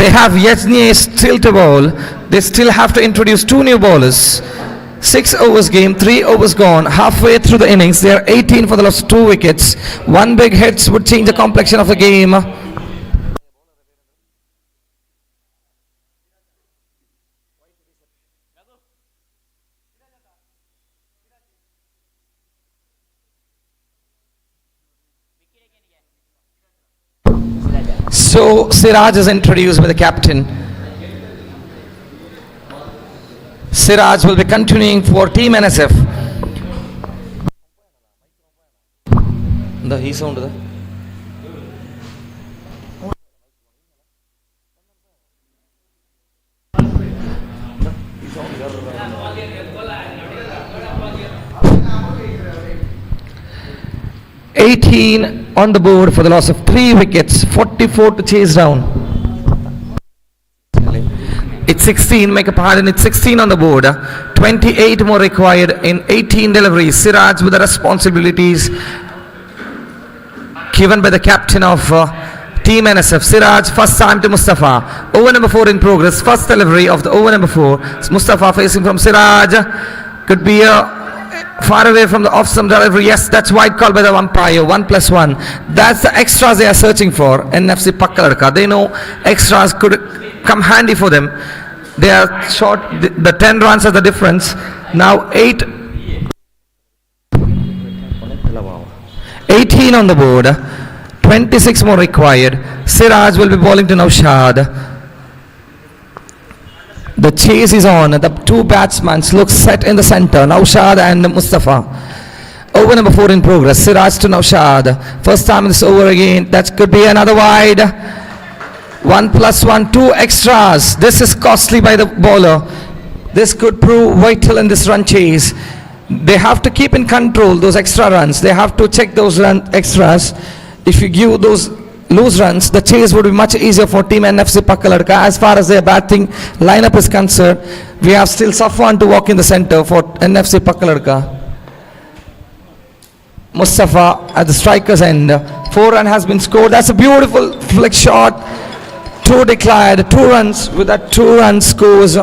They have Yajni still to bowl. They still have to introduce 2 new bowlers. 6 overs game, 3 overs gone. Halfway through the innings, they are 18 for the loss of 2 wickets. 1 big hit would change the complexion of the game. So Siraj is introduced by the captain. Siraj will be continuing for Team NSF. The he sound. "18 on the board for the loss of 3 wickets, 44 to chase down." It's 16, make a pardon, it's 16 on the board. 28 more required in 18 deliveries. Siraj with the responsibilities given by the captain of Team NSF. Siraj, first time to Mustafa. Over number 4 in progress. First delivery of the over number 4. Mustafa facing from Siraj. Could be far away from the off-stump delivery. Yes, that's wide call by the umpire. 1+1. That's the extras they are searching for. NFC Pakala. They know extras could come handy for them. They are short. The 10 runs are the difference. Now 18 on the board. 26 more required. Siraj will be bowling to Naushad. The chase is on. The 2 batsmen look set in the center. Naushad and Mustafa. Over number 4 in progress. Siraj to Naushad. First time it's over again. That could be another wide. 1+1, 2 extras. This is costly by the bowler. This could prove vital in this run chase. They have to keep in control those extra runs. They have to check those extras. If you give those loose runs, the chase would be much easier for Team NFC Pakala. As far as their batting lineup is concerned, we have still Safwan to walk in the center for NFC Pakala. Mustafa at the striker's end. 4 run has been scored. That's a beautiful flick shot. 2 declared, 2 runs with that 2 run scores.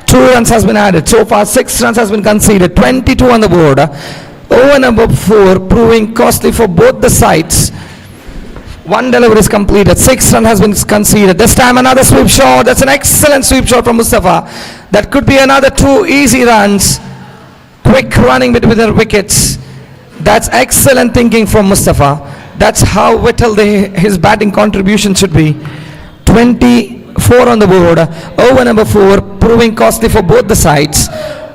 2 runs has been added. So far 6 runs has been conceded. 22 on the board. Over number 4 proving costly for both the sides. 1 delivery is completed. 6 runs has been conceded. This time another sweep shot. That's an excellent sweep shot from Mustafa. That could be another 2 easy runs. Quick running between the wickets. That's excellent thinking from Mustafa. That's how vital his batting contribution should be. 24 on the board. Over number 4 proving costly for both the sides.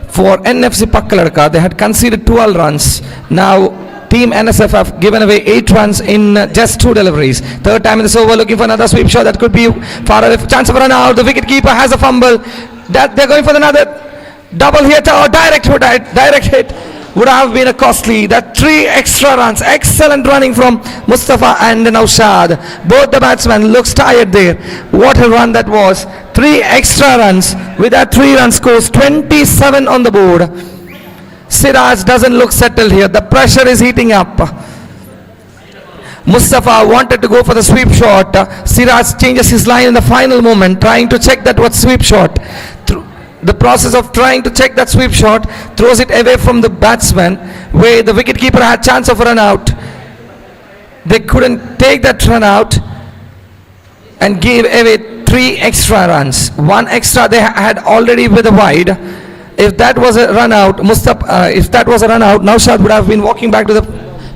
For NFC Pakala, they had conceded 12 runs. Now Team NSF have given away 8 runs in just 2 deliveries. Third time in this over, looking for another sweep shot. That could be far away. Chance of a run out. The wicket keeper has a fumble. That they're going for another double hit or direct hit. Would have been a costly. That 3 extra runs. Excellent running from Mustafa and Naushad. Both the batsmen looks tired there. What a run that was. 3 extra runs. With that 3 run scores, 27 on the board. Siraj doesn't look settled here. The pressure is heating up. Mustafa wanted to go for the sweep shot. Siraj changes his line in the final moment, trying to check that what sweep shot. The process of trying to check that sweep shot throws it away from the batsman, where the wicketkeeper had chance of run out. They couldn't take that run out and gave away 3 extra runs. 1 extra they had already with a wide. If that was a run out, Naushad would have been walking back to the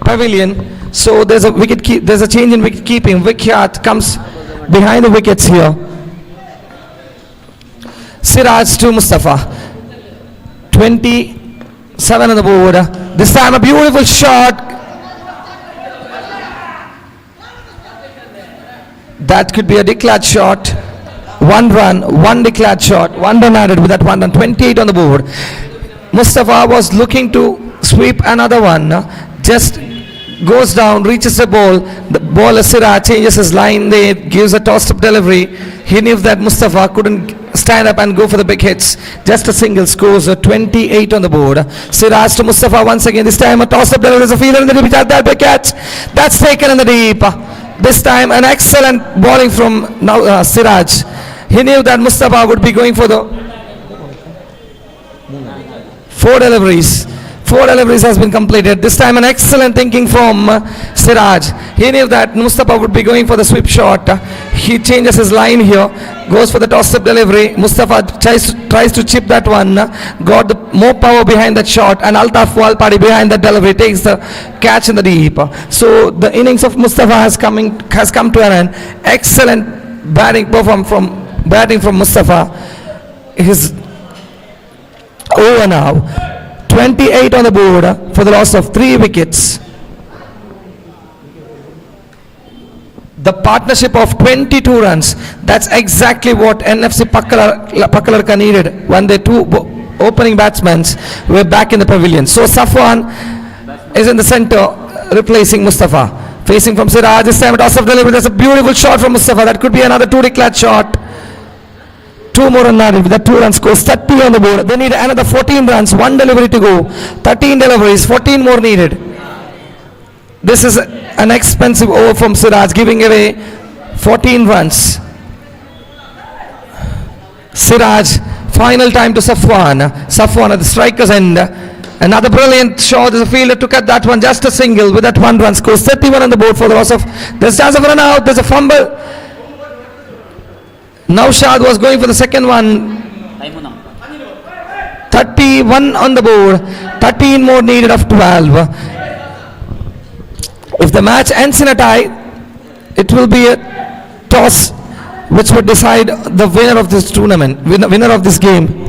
pavilion. So there's a change in wicket keeping. Vikyat comes behind the wickets here. Siraj to Mustafa. 27 on the board. This time a beautiful shot. That could be a declared shot. 1 run, 1 declared shot, 1 run added with that 1 run. 28 on the board. Mustafa was looking to sweep another one. Just goes down, reaches the ball. The bowler Siraj changes his line there, gives a tossed up delivery. He knew that Mustafa couldn't stand up and go for the big hits. Just a single scores 28 on the board. Siraj to Mustafa once again. This time a toss-up delivery. There's a fielder in the deep. That big catch. That's taken in the deep. This time an excellent bowling from now Siraj. He knew that Mustafa would be going for the four deliveries. Four deliveries has been completed. This time an excellent thinking from Siraj. He knew that Mustafa would be going for the sweep shot. He changes his line here. Goes for the toss-up delivery. Mustafa tries to chip that one. Got the more power behind that shot. And Altaf Walpadi behind that delivery takes the catch in the deep. So the innings of Mustafa has come to an end. Excellent batting from Mustafa. His over now. 28 on the board for the loss of 3 wickets. The partnership of 22 runs, that's exactly what NFC Pakala needed when the two opening batsmen were back in the pavilion. So Safwan is in the center replacing Mustafa. Facing from Siraj, this time a toss of delivery. That's a beautiful shot from Mustafa. That could be another 2 declared shot. 2 more on with that 2 run scores, 30 on the board. They need another 14 runs, 1 delivery to go. 13 deliveries, 14 more needed. This is an expensive over from Siraj, giving away 14 runs. Siraj, final time to Safwan. Safwan at the striker's end. Another brilliant shot. There's a fielder to cut that one, just a single with that 1 run scores. 31 on the board for the loss of. There's chance of run out. There's a fumble. Naushad was going for the second one. 31 on the board. 13 more needed of 12. If the match ends in a tie, it will be a toss which would decide the winner of this tournament, winner of this game.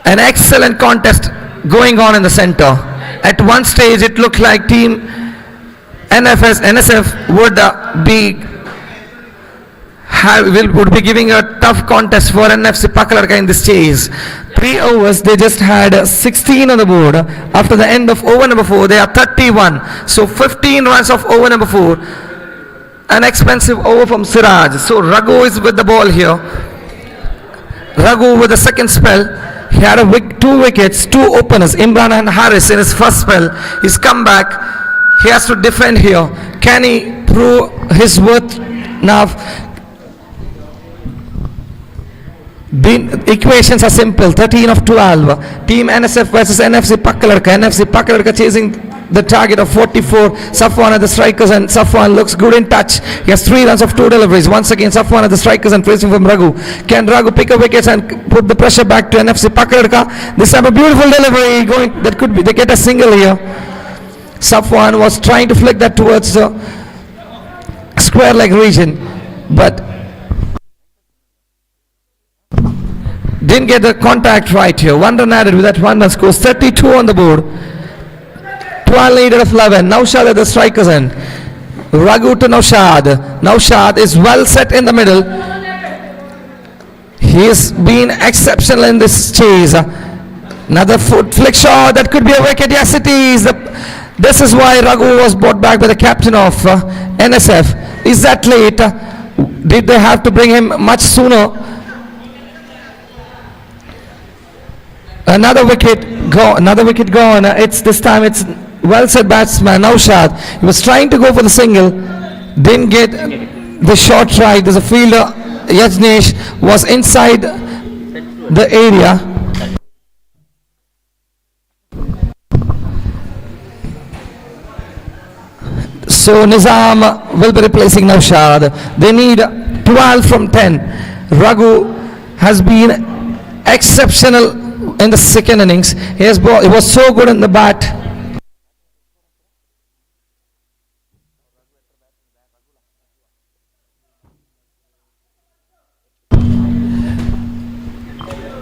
An excellent contest going on in the center. At one stage it looked like team NSF would be giving a tough contest for NFC Pakala in this chase. 3 overs, they just had 16 on the board. After the end of over number 4, they are 31. So 15 runs of over number 4. An expensive over from Siraj. So Raghu is with the ball here. Raghu with the second spell. He had 2 wickets, 2 openers, Imran and Harris in his first spell. He's come back. He has to defend here. Can he prove his worth now? The equations are simple. 13 of 12. Team NSF versus NFC Pakala. NFC Pakala chasing the target of 44. Safwan at the strikers, and Safwan looks good in touch. He has 3 runs of 2 deliveries. Once again Safwan at the strikers and facing from Raghu. Can Raghu pick up wickets and put the pressure back to NFC Pakala? This time a beautiful delivery going. That could be. They get a single here. Safwan was trying to flick that towards the square leg region, but didn't get the contact right here. 1 run added with that 1 run scores. 32 on the board. 12 needed of 11. Naushad at the strikers end. Raghu to Naushad. Naushad is well set in the middle. He's been exceptional in this chase. Another foot flick shot. That could be a wicket. Yes, it is. This is why Raghu was brought back by the captain of NSF. Is that late? Did they have to bring him much sooner? Another wicket gone. It's this time it's well set batsman Naushad. He was trying to go for the single, didn't get the shot right. There's a fielder, Yajnesh, was inside the area. So Nizam will be replacing Naushad. They need 12 from 10. Raghu has been exceptional in the second innings. He was so good in the bat.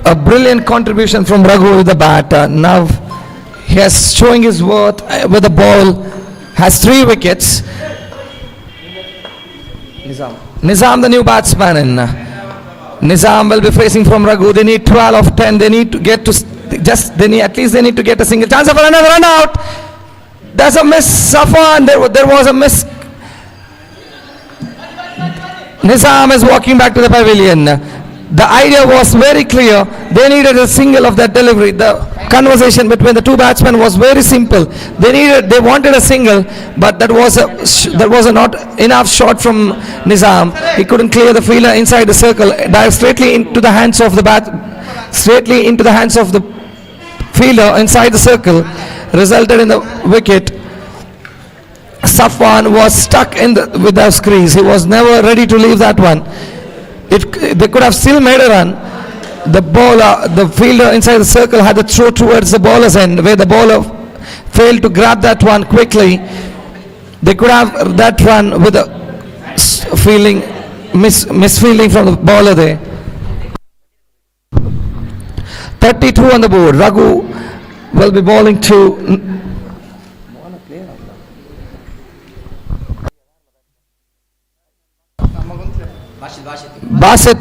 A brilliant contribution from Raghu with the bat. Now he is showing his worth with the ball. Has 3 wickets. Nizam the new batsman in. Nizam will be facing from Raghu. They need 12 of 10. They need to get to at least they need to get a single chance for another run out. There's a miss, Safwan. There was a miss. Nizam is walking back to the pavilion. The idea was very clear. They needed a single of that delivery. The conversation between the two batsmen was very simple. They wanted a single, but that was a not enough shot from Nizam. He couldn't clear the fielder inside the circle, dive straightly into the hands of the fielder inside the circle, resulted in the wicket. Safwan was stuck with the crease. He was never ready to leave that one. They could have still made a run. The fielder inside the circle had the throw towards the bowler's end, where the bowler failed to grab that one quickly. They could have that run with a misfielding from the bowler there. 32 on the board. Raghu will be bowling to Basit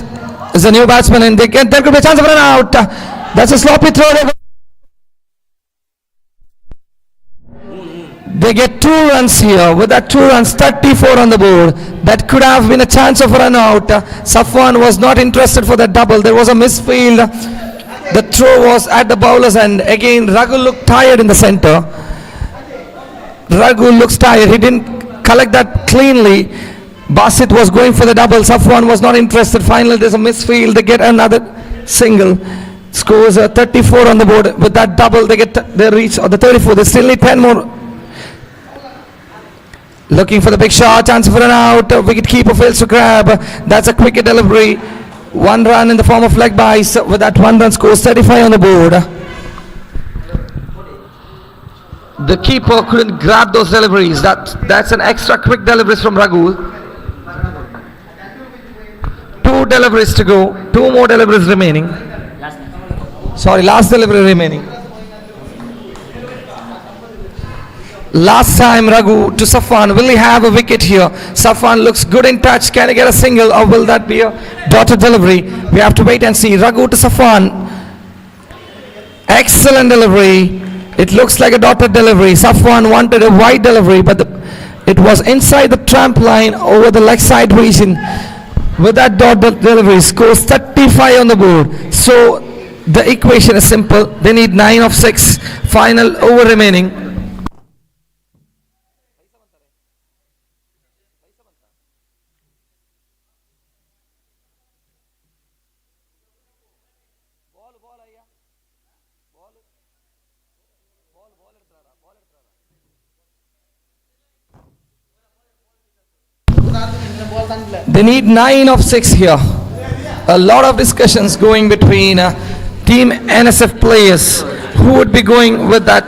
is a new batsman, and there could be a chance of run out. That's a sloppy throw. They get 2 runs here. With that 2 runs, 34 on the board. That could have been a chance of a run out. Safwan was not interested for that double. There was a misfield. The throw was at the bowler's end. Again, Raghu looked tired in the center. Raghu looks tired. He didn't collect that cleanly. Basit was going for the double. Safwan was not interested. Finally, there's a misfield. They get another single. Scores 34 on the board. With that double, they reach the 34. They still need 10 more. Looking for the big shot. Chance for an out. Wicket keeper fails to grab. That's a quick delivery. 1 run in the form of leg byes. With that 1 run, scores 35 on the board. The keeper couldn't grab those deliveries. That's an extra quick deliveries from Raghu. 2 deliveries to go. 2 more deliveries remaining. Last delivery remaining. Last time Raghu to Safwan. Will he have a wicket here? Safwan looks good in touch. Can he get a single, or will that be a dotted delivery? We have to wait and see. Raghu to Safwan. Excellent delivery. It looks like a dotted delivery. Safwan wanted a wide delivery, but it was inside the tramp line over the leg side region. With that dotted delivery, scores 35 on the board. So the equation is simple. They need 9 of 6. Final over remaining. They need 9 of 6 here. A lot of discussions going between team NSF players who would be going with that,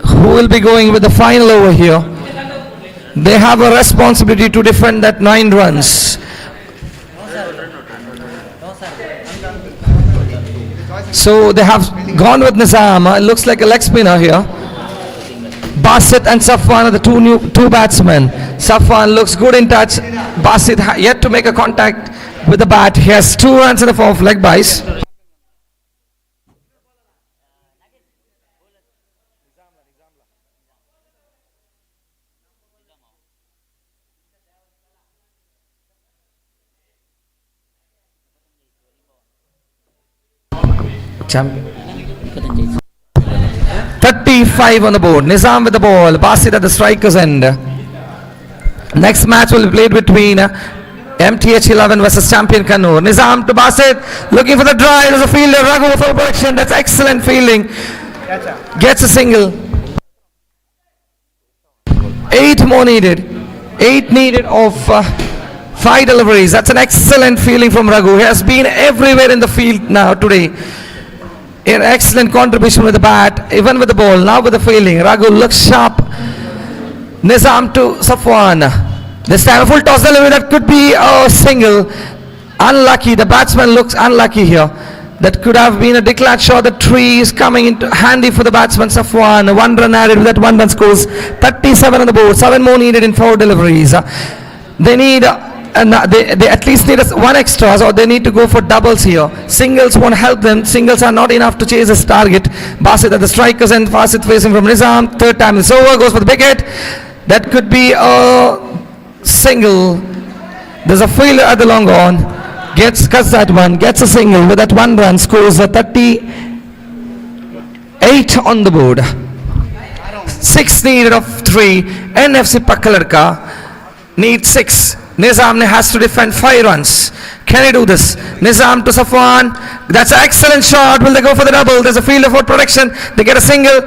who will be going with the final over here. They have a responsibility to defend that 9 runs. So they have gone with Nizam. It looks like a leg spinner here. Basit and Safwan are the two batsmen. Safwan looks good in touch. Basit yet to make a contact with the bat. He has 2 runs in the form of leg byes. Champion. 35 on the board. Nizam with the ball. Basit at the striker's end. Next match will be played between MTH 11 versus champion Canor. Nizam to Basit. Looking for the drive. There's a fielder. Raghu for protection. That's excellent fielding. Gets a single. 8 more needed. 8 needed of 5 deliveries. That's an excellent fielding from Raghu. He has been everywhere in the field now today. An excellent contribution with the bat, even with the ball. Now with the fielding, Raghu looks sharp. Nizam to Safwan. This time a full toss delivery. That could be a single. Unlucky. The batsman looks unlucky here. That could have been a declared shot. The tree is coming into handy for the batsman Safwan. 1 run added. With that 1 run scores 37 on the board. 7 more needed in 4 deliveries. They need and they at least need one extras, or they need to go for doubles here. Singles won't help them. Singles are not enough to chase this target. Basit at the strikers and Basit facing from Nizam. Third time it's over, goes for the big hit. That could be a single. There's a fielder at the long on. Cuts that one, gets a single with that one run, scores a 38 on the board. 6 needed of 3. NFC Pakala needs 6. Nizam has to defend 5 runs. Can he do this? Nizam to Safwan. That's an excellent shot. Will they go for the double? There's a fielder for protection. They get a single.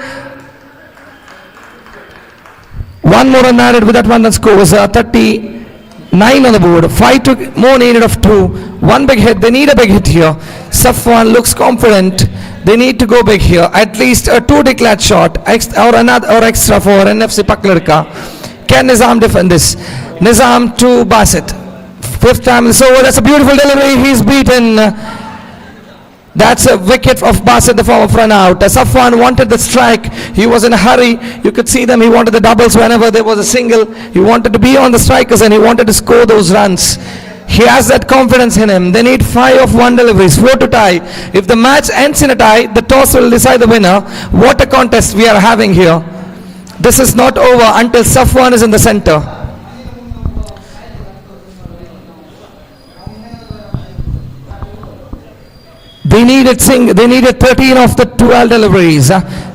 One more run added with that one that scores 39 on the board. 5 more needed of 2. One big hit. They need a big hit here. Safwan looks confident. They need to go big here. At least a 2 declared shot or another or extra for NFC Pakala. Can Nizam defend this? Nizam to Basit. 5th time it's over. That's a beautiful delivery. He's beaten. That's a wicket of Basit, the form of run out. Safwan wanted the strike. He was in a hurry. You could see them. He wanted the doubles whenever there was a single. He wanted to be on the strikers and he wanted to score those runs. He has that confidence in him. They need 5 of 1 deliveries, 4 to tie. If the match ends in a tie, the toss will decide the winner. What a contest we are having here. This is not over until Safwan is in the center. They needed 13 of the 12 deliveries.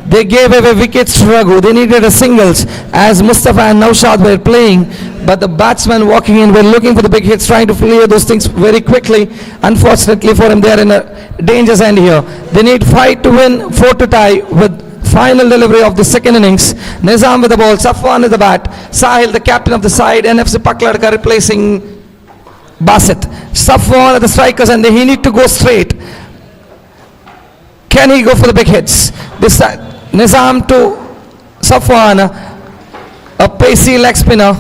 They gave away wickets to Raghu. They needed a singles as Mustafa and Naushad were playing. But the batsmen walking in were looking for the big hits, trying to clear those things very quickly. Unfortunately for him, they are in a dangerous end here. They need 5 to win, 4 to tie with final delivery of the second innings. Nizam with the ball, Safwan with the bat. Sahil, the captain of the side, NFC Pakala replacing Basit. Safwan at the strikers and he need to go straight. Can he go for the big hits? This side, Nizam to Safwan, a pacey leg spinner.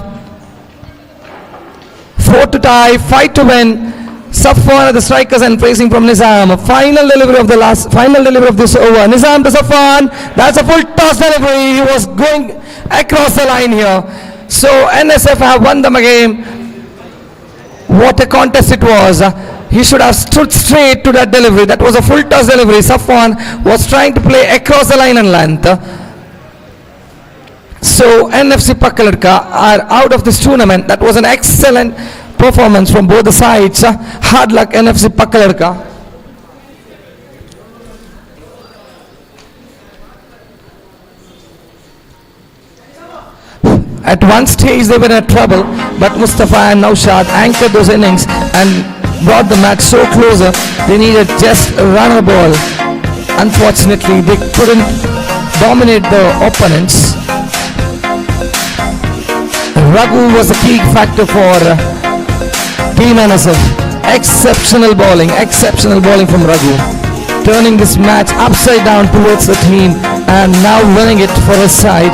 4 to tie, 5 to win. Safwan at the strikers and praising from Nizam. Final delivery of this over. Nizam to Safwan. That's a full toss delivery. He was going across the line here. So NSF have won the game. What a contest it was. He should have stood straight to that delivery. That was a full toss delivery. Safwan was trying to play across the line and length. So NFC Pakala are out of this tournament. That was an excellent performance from both the sides. Hard luck NFC Pakala. At one stage they were in trouble, but Mustafa and Naushad anchored those innings and brought the match so closer. They needed just a runner ball. Unfortunately, they couldn't dominate the opponents. Raghu was a key factor for Team NSF. Exceptional bowling from Raghu. Turning this match upside down towards the team and now winning it for his side.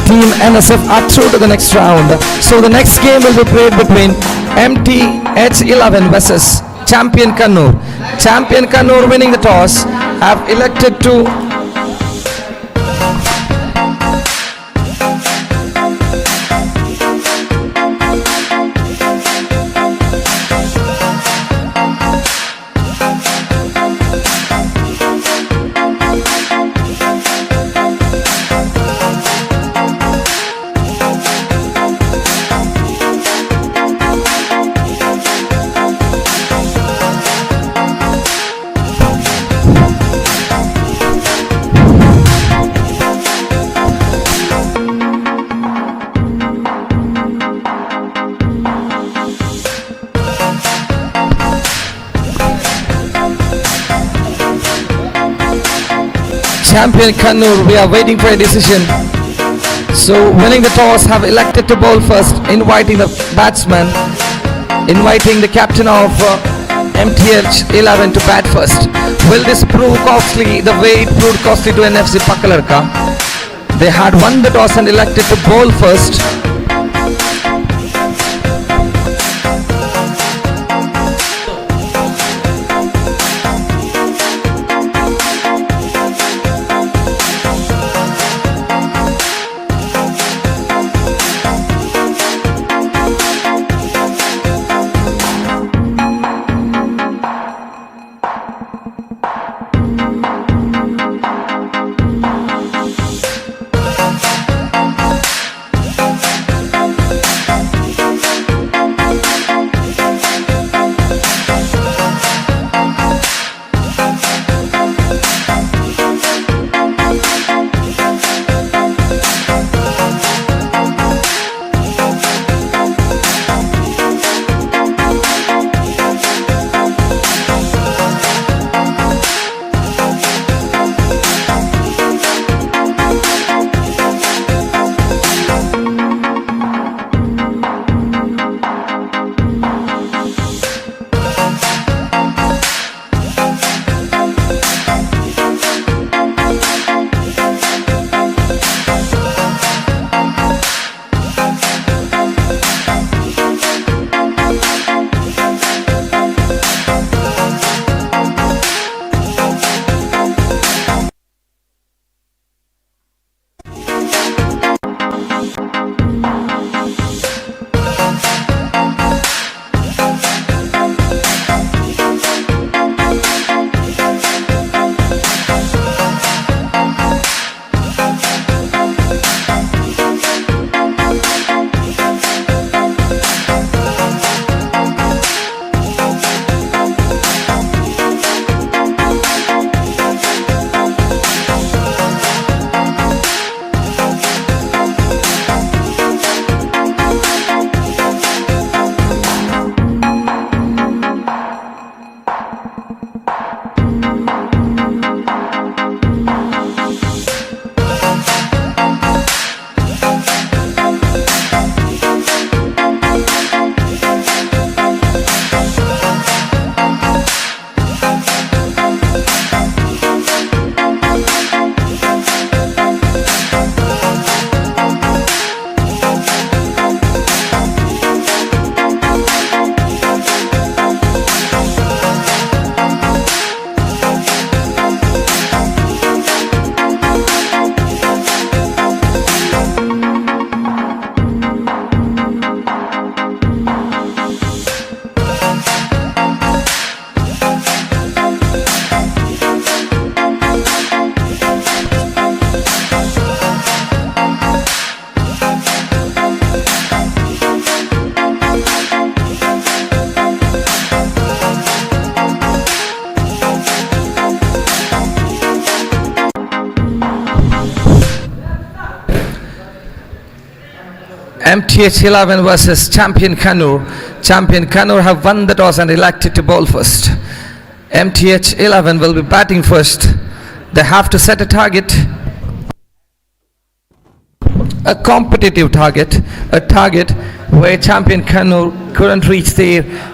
Team NSF are through to the next round. So the next game will be played between MTH11 versus Champion Canor. Champion Canor winning the toss have elected to Champion Canor, we are waiting for a decision. So winning the toss have elected to bowl first, inviting the batsman, inviting the captain of MTH11 to bat first. Will this prove costly the way it proved costly to NFC Pakala? They had won the toss and elected to bowl first. MTH 11 versus champion Canor. Champion Canor have won the toss and elected to bowl first. MTH 11 will be batting first. They have to set a target, a competitive target, a target where champion Canor couldn't reach there.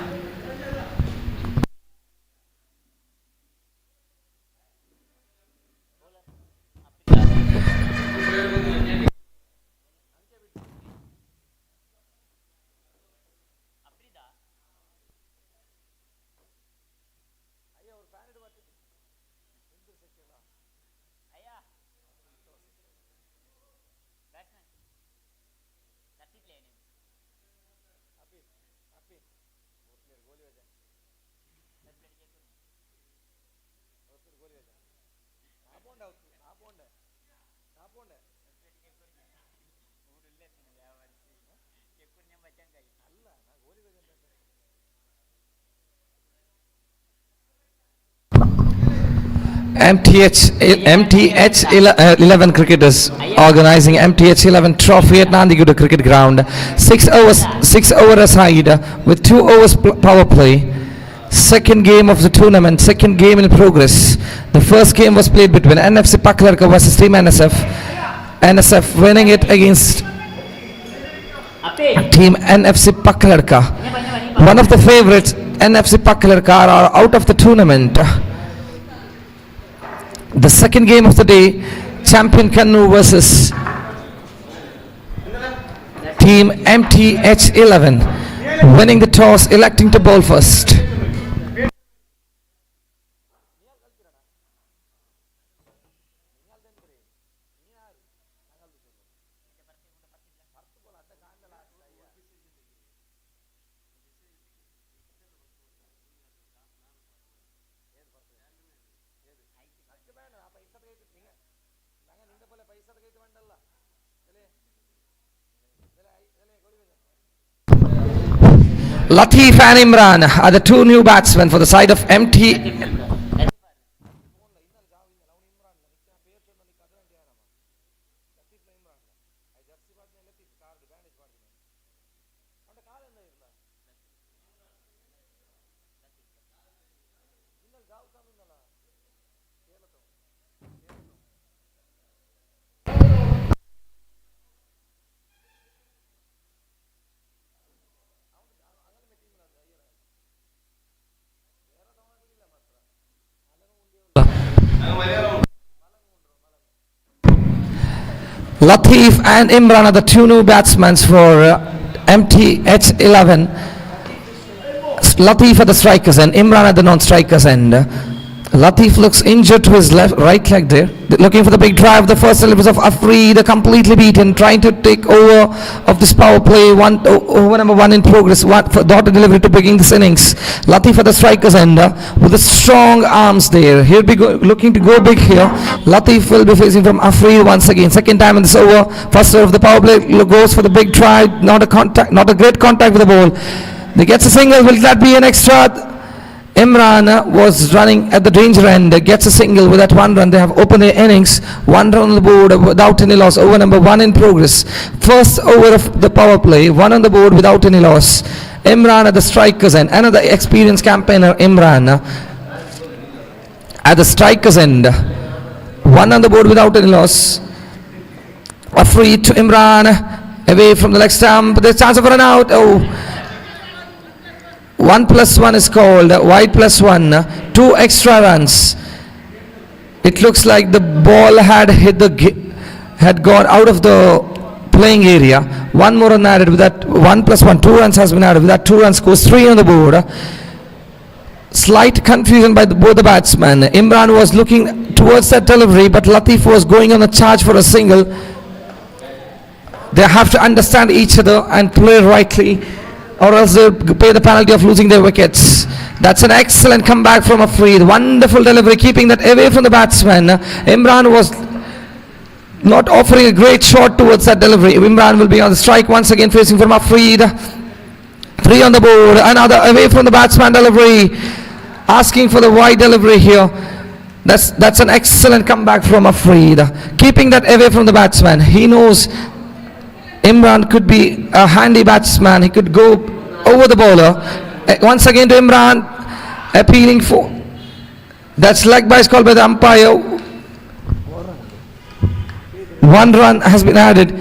MTH 11 cricketers organizing MTH 11 trophy at Nandiguda cricket ground. 6 over aside with 2 overs power play. Second game of the tournament, second game in progress. The first game was played between NFC Pakala versus Team NSF. NSF winning it against Team NFC Pakala. One of the favorites, NFC Pakala, are out of the tournament. The second game of the day, champion Canor versus Team MTH 11, winning the toss, electing to bowl first. Latif and Imran are the two new batsmen for the side of MT. Latif and Imran are the two new batsmen for MTH 11. Latif at the strikers end, Imran at the non-strikers end. Latif looks injured to his right leg there. Looking for the big drive. The first delivery of Afri, the completely beaten, trying to take over of this power play. Over number 1 in progress. For daughter delivery to begin this innings. Latif at the strikers end with the strong arms there. He'll be looking to go big here. Latif will be facing from Afri once again. Second time in this over. First over of the power play goes for the big try. Not a great contact with the ball. They gets a single. Will that be an extra? Imran was running at the danger end, gets a single with that 1 run. They have opened their innings, 1 run on the board without any loss. Over number 1 in progress. First over of the power play, 1 on the board without any loss. Imran at the strikers end, another experienced campaigner Imran at the strikers end, 1 on the board without any loss. A free to Imran, away from the leg stump. There's chance of a run out. 1+1 is called, wide +1, 2 extra runs. It looks like the ball had gone out of the playing area. 1 more run added with that 1+1, 2 runs has been added. With that 2 runs scores 3 on the board. Slight confusion by both the batsmen. Imran was looking towards that delivery, but Latif was going on a charge for a single. They have to understand each other and play rightly, or else they'll pay the penalty of losing their wickets. That's an excellent comeback from Afri. Wonderful delivery, keeping that away from the batsman. Imran was not offering a great shot towards that delivery. Imran will be on the strike once again, facing from Afri. 3 on the board. Another away from the batsman delivery, asking for the wide delivery here. That's an excellent comeback from Afri, keeping that away from the batsman. He knows Imran could be a handy batsman. He could go over the bowler. Once again to Imran, appealing for. That's leg by called by the umpire. 1 run has been added.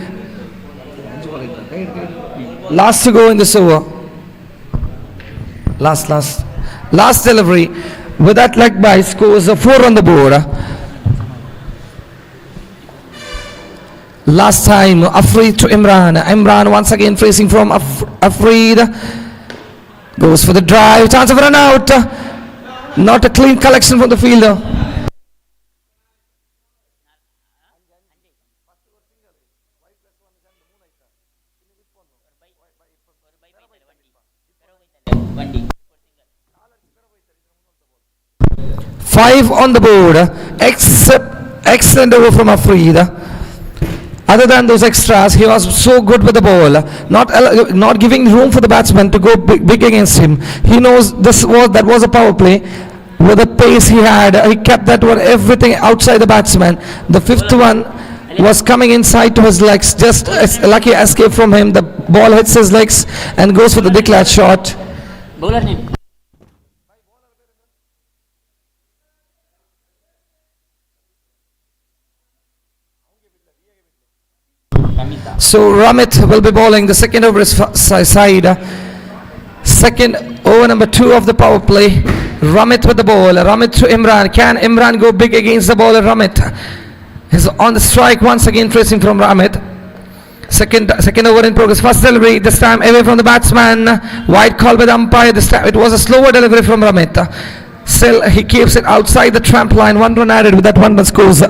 Last to go in this over. Last delivery. With that leg by scores a 4 on the board. Last time, Afreed to Imran. Imran once again facing from Afreed. Goes for the drive. Chance of run out. Not a clean collection from the fielder. Five on the board. Excellent over from Afreed. Other than those extras, he was so good with the ball, not giving room for the batsman to go big against him. He knows that was a power play. With the pace he had, he kept that one everything outside the batsman. The fifth one was coming inside to his legs, just a lucky escape from him. The ball hits his legs and goes for the declared shot. Bowler name. So Ramit will be bowling the second over his side. Second over number 2 of the power play. Ramit with the ball. Ramit to Imran. Can Imran go big against the bowler? Ramit is on the strike once again, tracing from Ramit. Second over in progress. First delivery, this time away from the batsman. Wide call by the umpire. This time it was a slower delivery from Ramit. Still he keeps it outside the tramp line. 1 run added. With that 1 run scores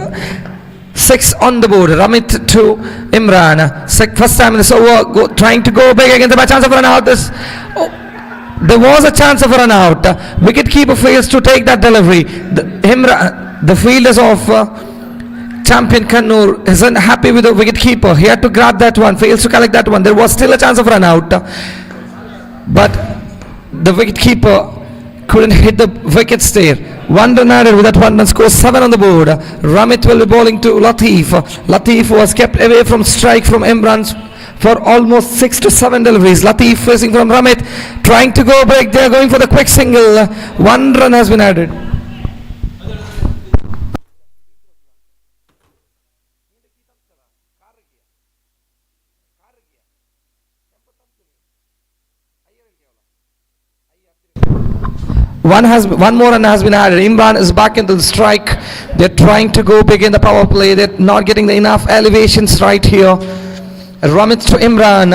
6 on the board. Ramit to Imran. First time in this over, trying to go big against the chance of run out. There was a chance of run out. Wicket keeper fails to take that delivery. The fielders of champion Canor isn't happy with the wicket keeper. He had to grab that one, fails to collect that one. There was still a chance of run out, but the wicket keeper couldn't hit the wickets there. 1 run added. With that 1 run scores 7 on the board. Ramit will be bowling to Latif. Latif was kept away from strike from Imran for almost 6 to 7 deliveries. Latif facing from Ramit, trying to go big. They are going for the quick single. 1 run has been added. One more run has been added. Imran is back into the strike. They're trying to go big in the power play. They're not getting enough elevations right here. Ramit to Imran.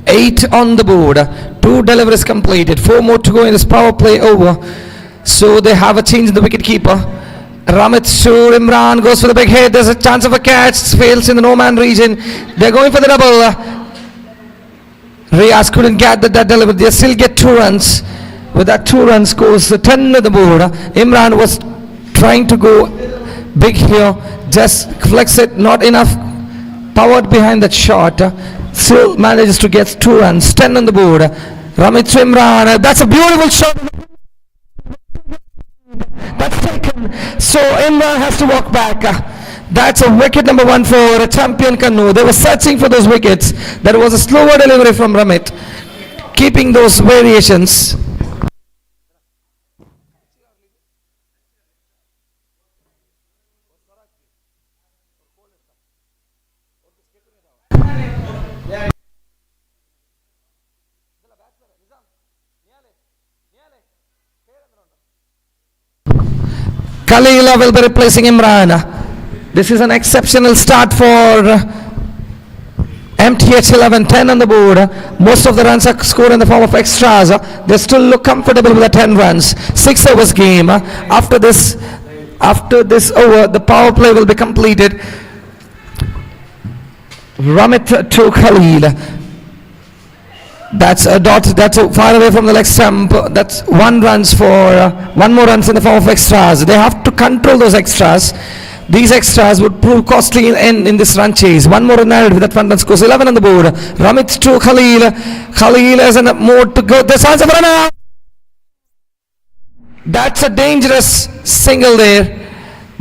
8 on the board. 2 deliveries completed. 4 more to go in this power play over. So they have a change in the wicket keeper. Ramit to Imran goes for the big hit. There's a chance of a catch. Fails in the no-man region. They're going for the double. Riaz couldn't get that delivery. They still get 2 runs. With that 2 runs scores 10 on the board. Imran was trying to go big here. Just flex it. Not enough power behind that shot. Still manages to get 2 runs. 10 on the board. Ramit to Imran. That's a beautiful shot. That's taken. So Imran has to walk back. That's a wicket number 1 for a champion Canor. They were searching for those wickets. There was a slower delivery from Ramit, keeping those variations. Khalila will be replacing Imran. This is an exceptional start for MTH 11, 10 on the board. Most of the runs are scored in the form of extras. They still look comfortable with the 10 runs. 6 overs game. After this over, the power play will be completed. Ramit to Khalil. That's a dot. That's far away from the leg stump. That's 1 runs for 1 more runs in the form of extras. They have to control those extras. These extras would prove costly in this run chase. 1 more run added with that 1 run scores 11 on the board. Ramit to Khalil. Khalil is in a mode to go. There's chance of run out. That's a dangerous single there.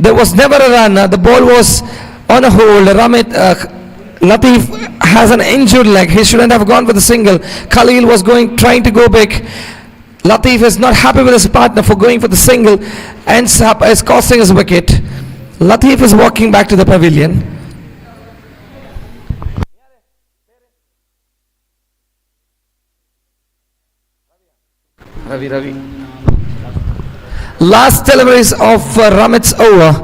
There was never a run. The ball was on a hold. Latif has an injured leg. He shouldn't have gone for the single. Khalil was trying to go big. Latif is not happy with his partner for going for the single, ends up as costing his wicket. Latif is walking back to the pavilion. Ravi. Last deliveries of Ramit's over.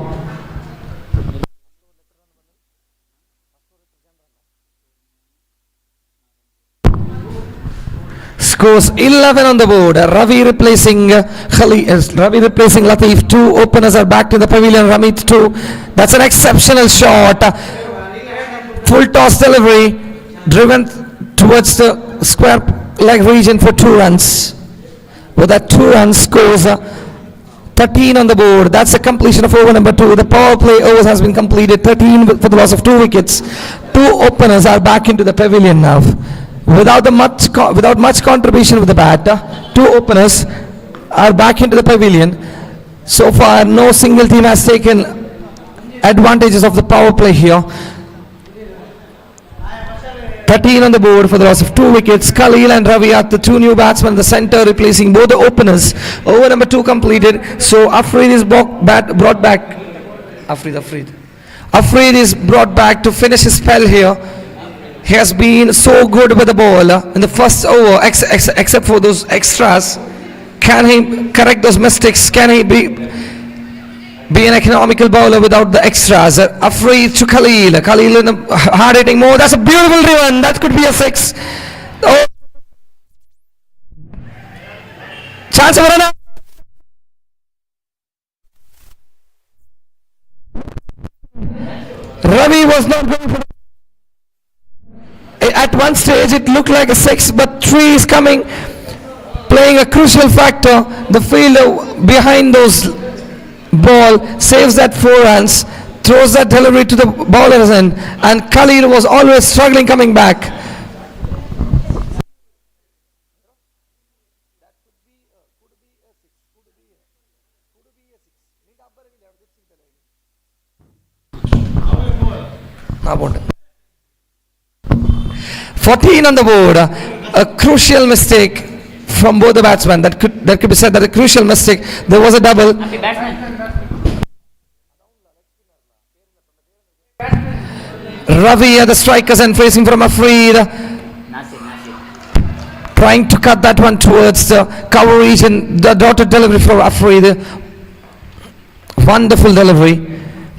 Scores 11 on the board. Ravi replacing Ravi replacing Latif. Two openers are back to the pavilion. Ramit 2. That's an exceptional shot. Full toss delivery, driven towards the square leg region for 2 runs. With that 2 runs, scores 13 on the board. That's a completion of over number 2. The power play overs has been completed. 13 for the loss of 2 wickets. 2 openers are back into the pavilion now. Without much contribution with the bat, 2 openers are back into the pavilion. So far, no single team has taken advantages of the power play here. 13 on the board for the loss of 2 wickets. Khalil and Ravi are the 2 new batsmen in the centre, replacing both the openers. Over number 2 completed. So Afreed is brought back. Afreed is brought back to finish his spell here. He has been so good with the ball in the first over, except for those extras. Can he correct those mistakes? Can he be an economical bowler without the extras? Afreed to Khalil. Khalil in a hard hitting mode. That's a beautiful run. That could be a 6. Oh. Chance of a run. Ravi was not going for. At one stage it looked like a 6, but 3 is coming, playing a crucial factor. The fielder behind those ball saves that 4 runs, throws that delivery to the bowler's end, and Khalil was always struggling coming back. I won't. 14 on the board. A crucial mistake from both the batsmen. That could be said that a crucial mistake. There was a double. Ravi at the strikers and facing from Afreed. Trying to cut that one towards the cover region. The dotted delivery for Afreed. Wonderful delivery.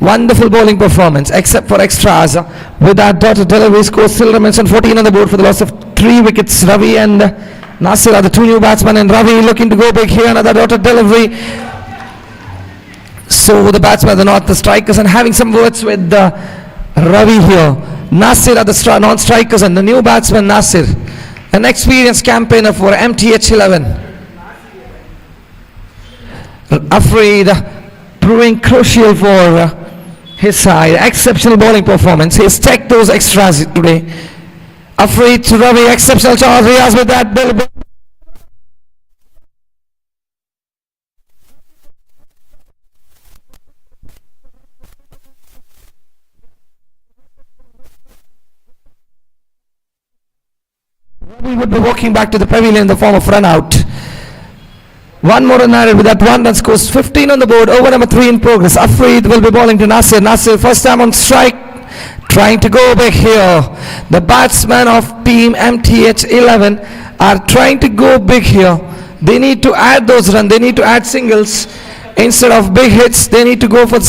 Wonderful bowling performance, except for extras. With that dotted delivery, score still remains on 14 on the board for the loss of 3 wickets. Ravi and Nasir are the 2 new batsmen, and Ravi looking to go big here. Another dotted delivery. So the batsmen are not the strikers, and having some words with Ravi here. Nasir are the non-strikers, and the new batsman Nasir, an experienced campaigner for MTH 11. Afraid proving crucial for his side. Exceptional bowling performance. He's checked those extras today. Afraid to Ravi, exceptional chance. Riyaz with that delivery. Ravi would be walking back to the pavilion in the form of run out. One more run added with that 1 run, scores 15 on the board. Over number 3 in progress. Afreed will be bowling to Nasir. Nasir first time on strike, trying to go back here. The batsmen of team MTH 11 are trying to go big here. They need to add those runs. They need to add singles instead of big hits. They need to go for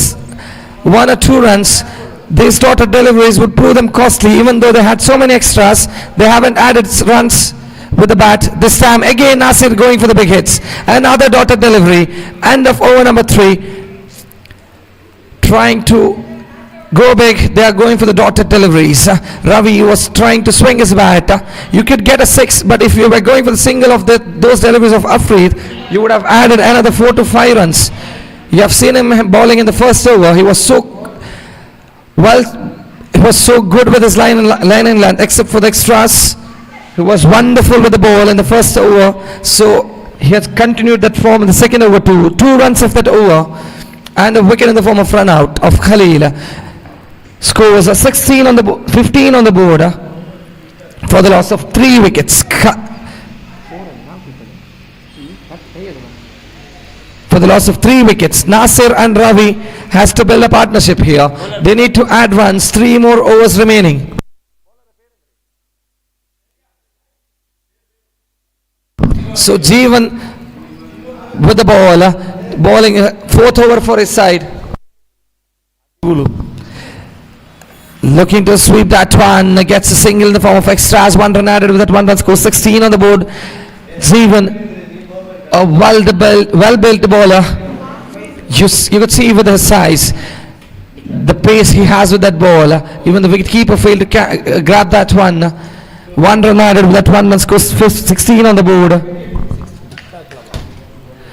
1 or 2 runs. These dotted deliveries would prove them costly. Even though they had so many extras, they haven't added runs with the bat. This time again Nasir going for the big hits. Another dotted delivery. End of over number 3. Trying to go big. They are going for the dotted deliveries. Ravi was trying to swing his bat. You could get a 6, but if you were going for the single of those deliveries of Afreed, you would have added another 4 to 5 runs. You have seen him bowling in the first over. He was so good with his line and length, except for the extras. He was wonderful with the ball in the first over, so he has continued that form in the second over too. 2 runs of that over, and a wicket in the form of run out of Khalil. Score was a 16 on the 15 on the board for the loss of 3 wickets. For the loss of 3 wickets, Nasir and Ravi has to build a partnership here. They need to add runs. 3 more overs remaining. So Jeevan with the ball, bowling 4th over for his side. Looking to sweep that one, gets a single in the form of extras. 1 run added with that 1 run score. 16 on the board. Jeevan, a well-built bowler. You could see with his size, the pace he has with that ball. Even the wicketkeeper failed to grab that one. 1 run added with that 1 run score. 16 on the board.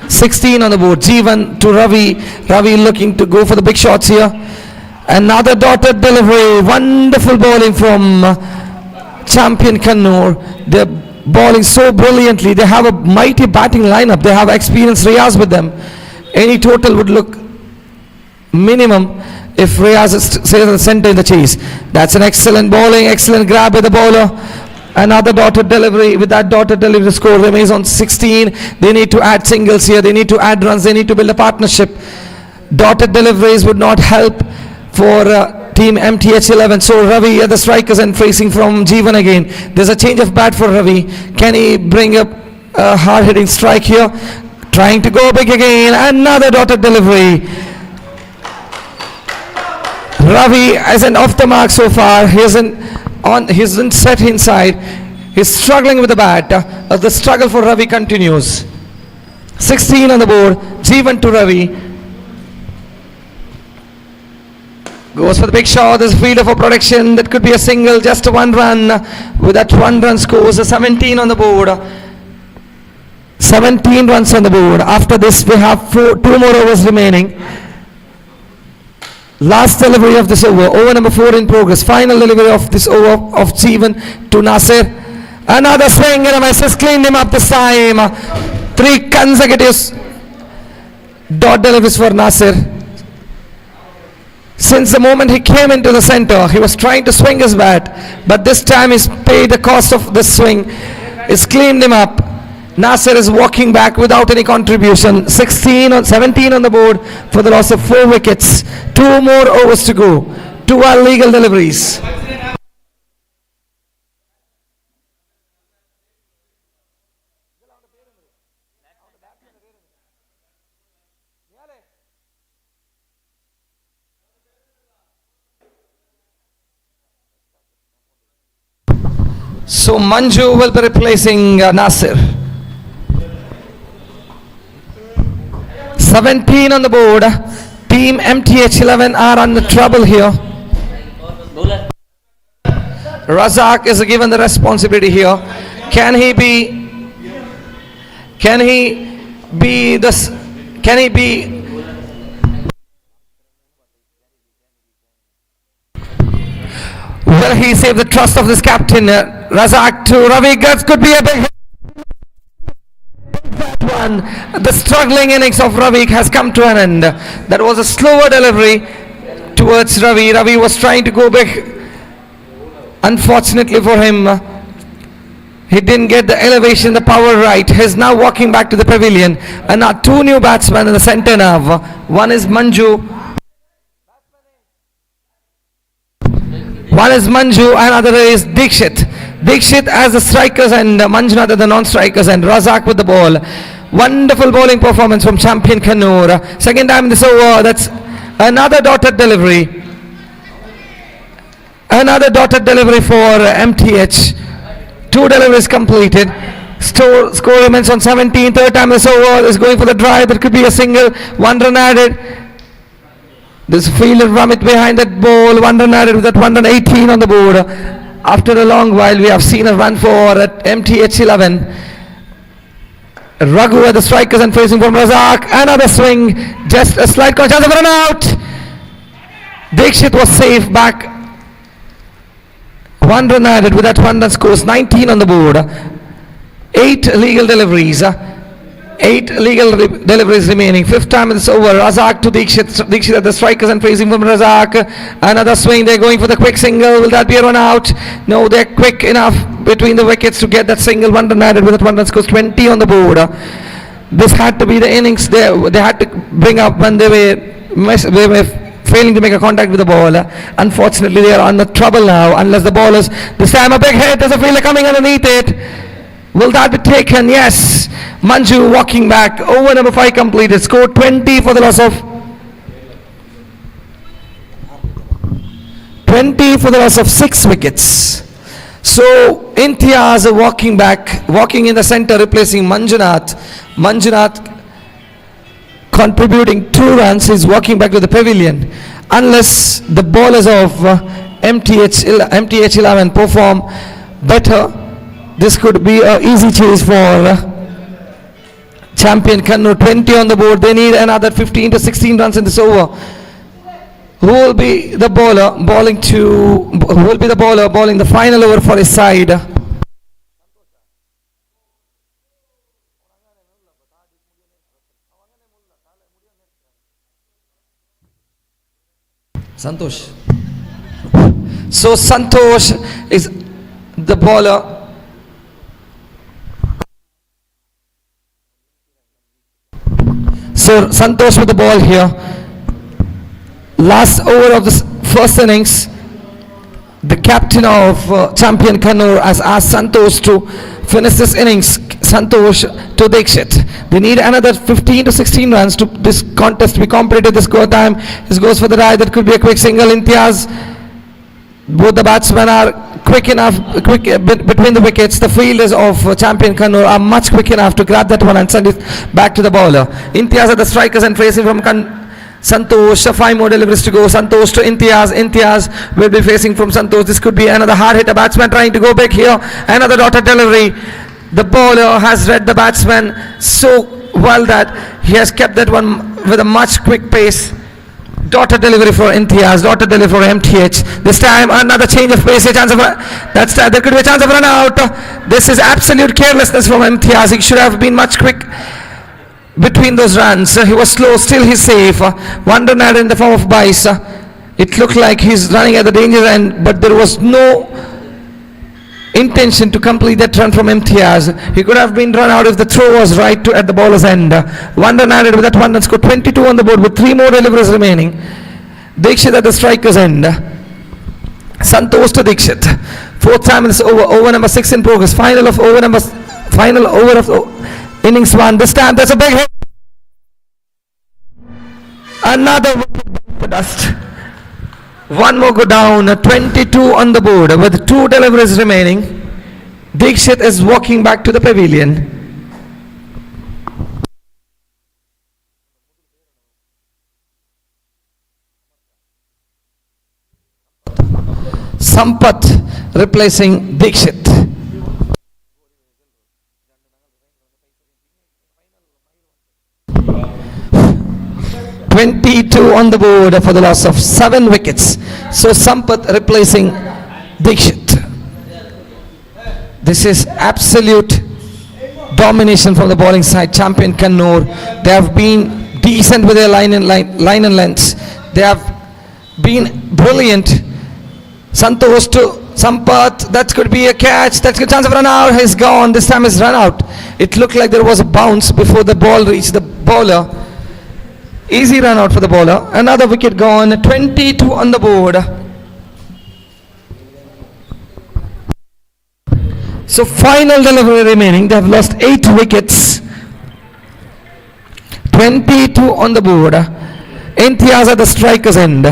16 on the board. Jeevan to Ravi. Ravi looking to go for the big shots here. Another dotted delivery. Wonderful bowling from champion Canor. They're bowling so brilliantly. They have a mighty batting lineup. They have experienced Riyaz with them. Any total would look minimum if Riyaz stays at the center in the chase. That's an excellent bowling. Excellent grab by the bowler. Another dotted delivery. With that dotted delivery, the score remains on 16. They need to add singles here. They need to add runs. They need to build a partnership. Dotted deliveries would not help for team MTH11. So Ravi at the strikers and facing from Jeevan again. There's a change of bat for Ravi. Can he bring up a hard-hitting strike here? Trying to go big again. Another dotted delivery. Ravi isn't off the mark so far. He isn't set inside. He's struggling with the bat. The struggle for Ravi continues. 16 on the board. Jeevan to Ravi. Goes for the big shot. There's a fielder for protection. That could be a single. Just a 1 run. With that 1 run scores a 17 on the board. 17 runs on the board. After this we have 2 more overs remaining. Last delivery of this over. Over number 4 in progress. Final delivery of this over of Jeevan to Nasir. Another swing and a miss. Has cleaned him up this time. 3 consecutive dot deliveries for Nasir. Since the moment he came into the center, he was trying to swing his bat, but this time he's paid the cost of the swing. It's cleaned him up. Nasir is walking back without any contribution. 17 on the board for the loss of 4 wickets. 2 more overs to go. 2 are legal deliveries. So Manju will be replacing Nasir. 17 on the board. Team MTH11 are under trouble here. Razak is given the responsibility here. Can he be will he save the trust of this captain? Razak to Ravi. That could be a big hit. That one. The struggling innings of Ravi has come to an end. That was a slower delivery towards Ravi. Ravi was trying to go back. Unfortunately for him, he didn't get the elevation, the power right. He's now walking back to the pavilion. And now 2 new batsmen in the centre now. One is Manju. One is Manju, another is Dikshit. Dikshit as the strikers and Manjunath as the non-strikers, and Razak with the ball. Wonderful bowling performance from champion Canor. Second time in this over. That's another dotted delivery. Another dotted delivery for MTH. 2 deliveries completed. Score remains on 17. Third time this over is going for the drive. That could be a single. 1 run added. This fielder Ramit behind that ball. 1 run added with that 1 run. 18 on the board. After a long while we have seen a run for at MTH11. Raghu at the strikers and facing from Razak. Another swing. Just a slight chance of a run out. Dikshit was safe back. 1 run added with that 1 run scores. 19 on the board. 8 legal deliveries. 8 legal deliveries remaining. Fifth time it's over. Razak to Dikshit. Dikshit at the strikers and facing from Razak. Another swing. They're going for the quick single. Will that be a run out? No, they're quick enough between the wickets to get that single. One run added with that one run scores 20 on the board. This had to be the innings they had to bring up when they were failing to make a contact with the ball. Unfortunately, they are under trouble now unless the ball is this time a big hit. There's a fielder coming underneath it. Will that be taken? Yes. Manju walking back. Over number 5 completed. Score 20 for the loss of 6 wickets. So Imtiaz walking back, walking in the center, replacing Manjunath. Manjunath contributing 2 runs. He's walking back to the pavilion. Unless the bowlers of MTH 11 perform better, this could be an easy chase for champion Canor. 20 on the board. They need another 15 to 16 runs in this over. Who will be the bowler bowling the final over for his side? Santosh. So Santosh is the bowler. So Santosh with the ball here. Last over of the first innings, the captain of champion Canor has asked Santosh to finish this innings. Santosh to Dikshit. They need another 15 to 16 runs to this contest to be competitive. The score time is goes for the right. That could be a quick single. Imtiaz. Both the batsmen are quick enough, between the wickets. The fielders of champion Canor are much quick enough to grab that one and send it back to the bowler. Imtiaz are the strikers and facing from Santosh. 5 more deliveries to go. Santosh to Imtiaz. Imtiaz will be facing from Santosh. This could be another hard hitter batsman trying to go big here. Another dotted delivery. The bowler has read the batsman so well that he has kept that one with a much quick pace. Dotted delivery for Imtiaz. Dotted delivery for MTH. This time another change of pace. There could be a chance of run out. This is absolute carelessness from Imtiaz. He should have been much quick between those runs. He was slow. Still he's safe. One run added in the form of Bice. It looked like he's running at the danger end, but there was no intention to complete that run from Imtiaz. He could have been run out if the throw was right at the bowler's end. One run added with that one run score 22 on the board with 3 more deliveries remaining. Dikshit at the striker's end. Santosh to Dikshit. 4th time in this over. Over number 6 in progress. Final over of innings 1. This time that's a big hit. Another wicket for dust. One more go down. 22 on the board with 2 deliveries remaining. Dikshit is walking back to the pavilion. Sampath replacing Dikshit. (22) on the board for the loss of 7 wickets. So Sampath replacing Dikshit. This is absolute domination from the bowling side. Champion Canor. They have been decent with their line and lengths. They have been brilliant. Santosh to Sampath. That could be a catch. That's a chance of run out. He's gone. This time it's run out. It looked like there was a bounce before the ball reached the bowler. Easy run out for the bowler. Another wicket gone. 22 on the board. So final delivery remaining. They have lost 8 wickets. 22 on the board. Imtiaz at the striker's end.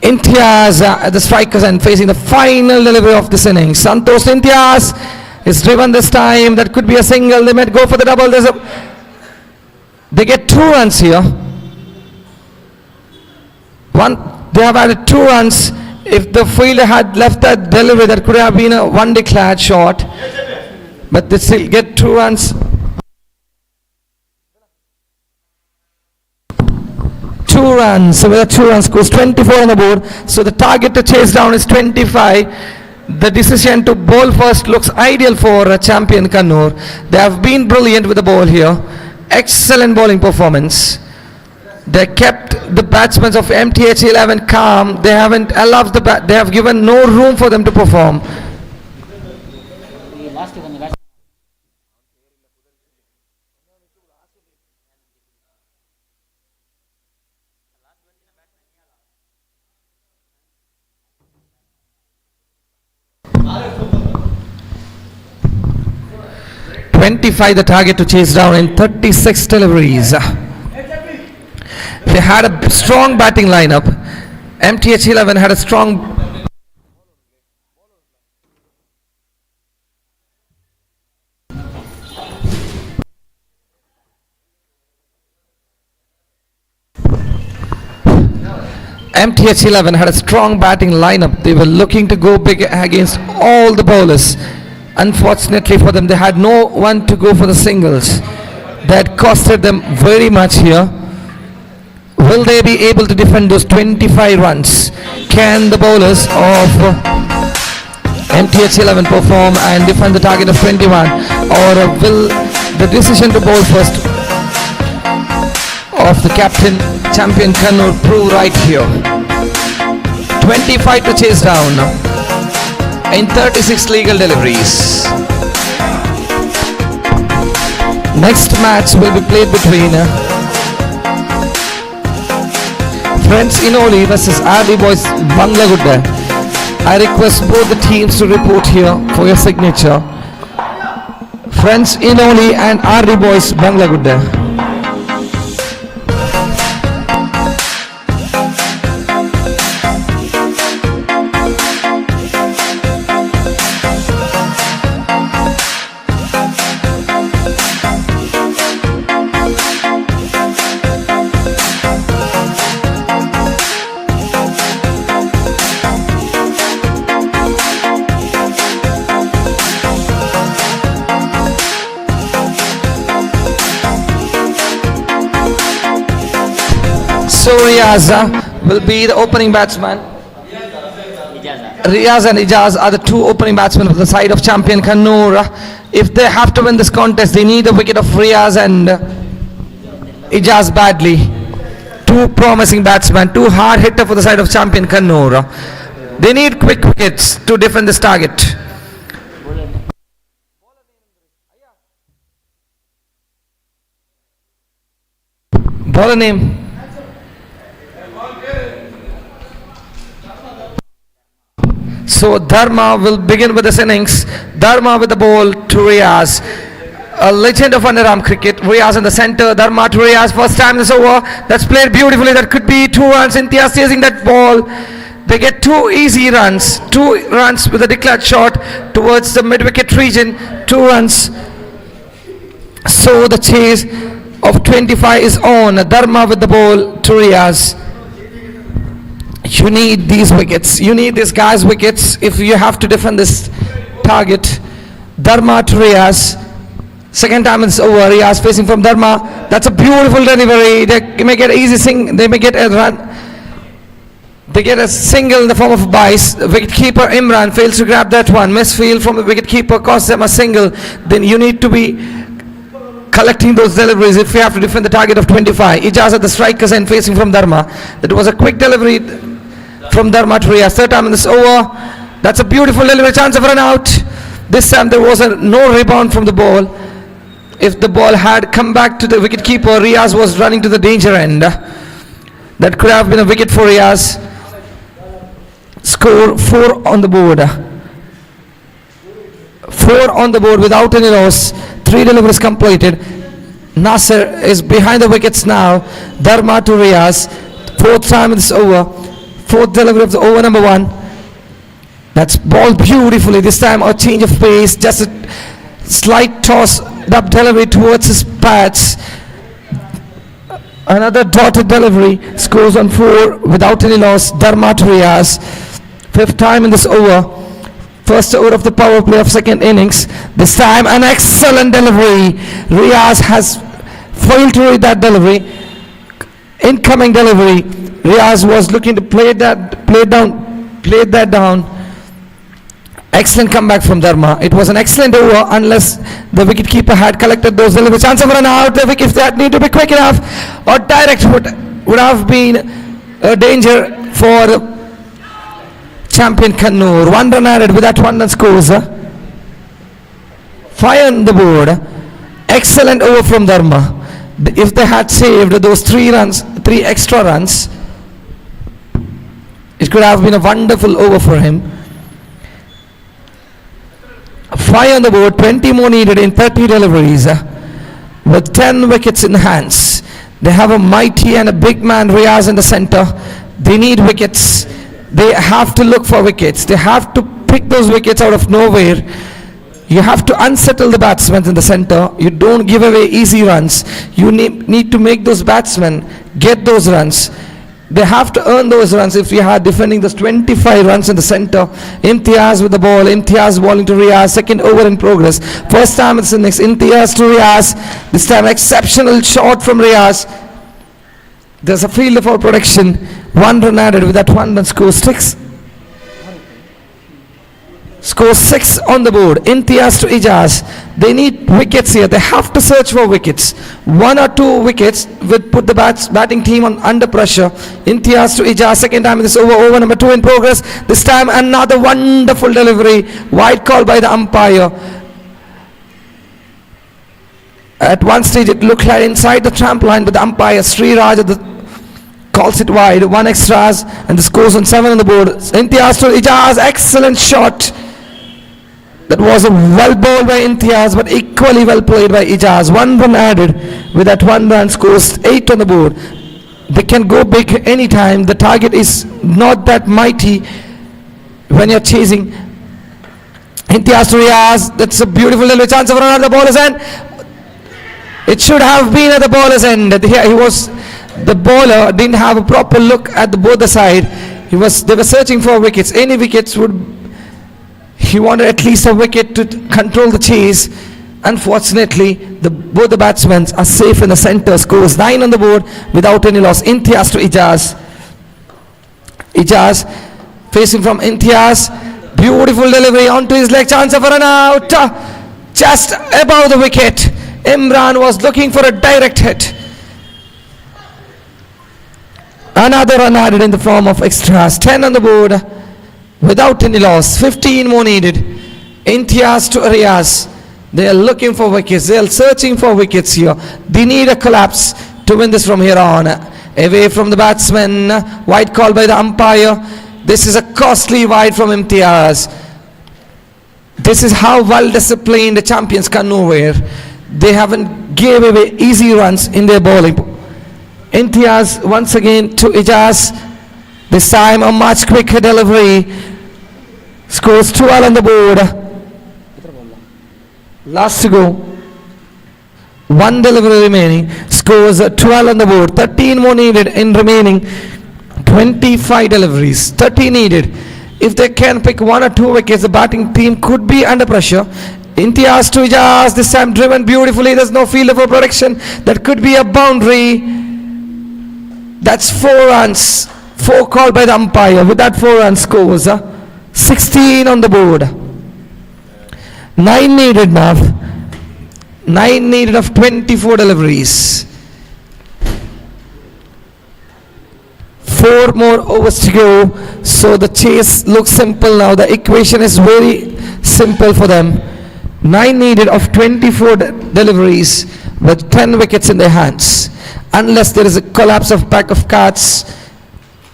Imtiaz at the strikers end facing the final delivery of this innings. Santosh Imtiaz is driven this time. That could be a single. They might go for the double. They get 2 runs here. They have added 2 runs. If the fielder had left that delivery, that could have been a one declared shot. But they still get 2 runs. 2 runs. So with a 2 runs scores 24 on the board. So the target to chase down is 25. The decision to bowl first looks ideal for champion Canor. They have been brilliant with the ball here. Excellent bowling performance. They kept the batsmen of MTH 11 calm. They haven't allowed they have given no room for them to perform. Last one, last. 25 the target to chase down in 36 deliveries. They had a strong batting lineup. MTH 11 had a strong MTH 11 had a strong batting lineup. They were looking to go big against all the bowlers. Unfortunately for them, they had no one to go for the singles. That costed them very much here. Will they be able to defend those 25 runs? Can the bowlers of MTH 11 perform and defend the target of 21? Or will the decision to bowl first of the captain, champion Canor, prove right here? 25 to chase down in 36 legal deliveries. Next match will be played between Friends Inoli versus RD Boys Bangalagudda. I request both the teams to report here for your signature. Friends Inoli and RD Boys Bangalagudda. So Riaz will be the opening batsman. Riaz and Ijaz are the two opening batsmen of the side of champion Canor. If they have to win this contest, they need a wicket of Riaz and Ijaz badly. Two promising batsmen, two hard hitter for the side of champion Canor. They need quick wickets to defend this target. Bowler name. So Dharma will begin with this innings. Dharma with the ball to Riaz. A legend of underarm cricket. Riaz in the center. Dharma to Riaz. First time this over. That's played beautifully. That could be 2 runs. Imtiaz chasing that ball. They get 2 easy runs. 2 runs with a declared shot towards the mid-wicket region. 2 runs. So the chase of 25 is on. Dharma with the ball to Riaz. You need these wickets. You need this guy's wickets if you have to defend this target. Dharma to Riaz. Second time it's over. Riaz facing from Dharma. That's a beautiful delivery. They may get they may get a run. They get a single in the form of a bice. Wicketkeeper Imran fails to grab that one. Misfield from the wicketkeeper costs them a single. Then you need to be collecting those deliveries if you have to defend the target of 25. Ijaz at the strikers end facing from Dharma. That was a quick delivery from Dharma to Riaz. Third time in this over. That's a beautiful delivery. Chance of run out. This time there was no rebound from the ball. If the ball had come back to the wicketkeeper, Riaz was running to the danger end. That could have been a wicket for Riaz. Score 4 on the board. 4 on the board without any loss. 3 deliveries completed. Nasser is behind the wickets now. Dharma to Riaz. 4th time in this over. 4th delivery of the over number 1. That's ball beautifully. This time a change of pace. Just a slight toss up delivery towards his pads. Another dotted delivery. Scores on 4 without any loss. Dharma to Riaz. 5th time in this over. First over of the power play of second innings. This time an excellent delivery. Riaz has failed to read that delivery. incoming delivery. Riaz was looking to play that down. Excellent comeback from Dharma. It was an excellent over unless the wicketkeeper had collected those deliveries. Chance of run out. The wickets that need to be quick enough or direct would have been a danger for the champion Canor. 1 run added with that 1 run scores. 5 on the board. Excellent over from Dharma. If they had saved those 3 extra runs, it could have been a wonderful over for him. 5 on the board, 20 more needed in 30 deliveries. With 10 wickets in hands. They have a mighty and a big man Riaz in the center. They need wickets. They have to look for wickets. They have to pick those wickets out of nowhere. You have to unsettle the batsmen in the center. You don't give away easy runs. You need to make those batsmen get those runs. They have to earn those runs. If we are defending those 25 runs in the center, Imtiaz with the ball, Imtiaz bowling to Riaz, second over in progress. First time it's Innings, Imtiaz to Riaz. This time exceptional shot from Riaz. There's a fielder for protection. 1 run added with that 1 run score 6. Score 6 on the board. Imtiaz to Ijaz. They need wickets here. They have to search for wickets. 1 or 2 wickets will put the batting team under pressure. Imtiaz to Ijaz. Second time in this over. Over number 2 in progress. This time another wonderful delivery. Wide call by the umpire. At one stage it looked like inside the tramp line, but the umpire Sri Raj calls it wide. 1 extras and the scores on 7 on the board. Imtiaz to Ijaz. Excellent shot. That was a well bowled by Imtiaz, but equally well played by Ijaz. 1 run added with that 1 run scores 8 on the board. They can go big anytime. The target is not that mighty when you're chasing. Imtiaz to Riaz. That's a beautiful little chance of run at the baller's end. It should have been at the baller's end. Here the bowler didn't have a proper look at both the side. They were searching for wickets. Any wickets he wanted at least a wicket to control the chase. Unfortunately, both the batsmen are safe in the center. Scores 9 on the board without any loss. Imtiaz to Ijaz. Ijaz facing from Imtiaz. Beautiful delivery onto his leg. Chance of a run out. Just above the wicket. Imran was looking for a direct hit. Another run added in the form of extras. 10 on the board without any loss. 15 more needed. Imtiaz to Riaz. They are looking for wickets. They are searching for wickets here. They need a collapse to win this from here on. Away from the batsman. Wide call by the umpire. This is a costly wide from Imtiaz. This is how well disciplined the champions Canor were. They haven't gave away easy runs in their bowling. Imtiaz once again to Ijaz. This time a much quicker delivery. Scores 12 on the board. Last to go. 1 delivery remaining. Scores 12 on the board. 13 more needed in remaining 25 deliveries. 30 needed. If they can pick 1 or 2 wickets, the batting team could be under pressure. Imtiaz to Ijaz. This time driven beautifully. There's no fielder for protection. That could be a boundary. That's 4 runs. 4 called by the umpire. With that 4 run scores 16 on the board. 9 needed now. 9 needed of 24 deliveries. 4 more overs to go. So the chase looks simple now. The equation is very simple for them. 9 needed of 24 deliveries with 10 wickets in their hands. Unless there is a collapse of pack of cards,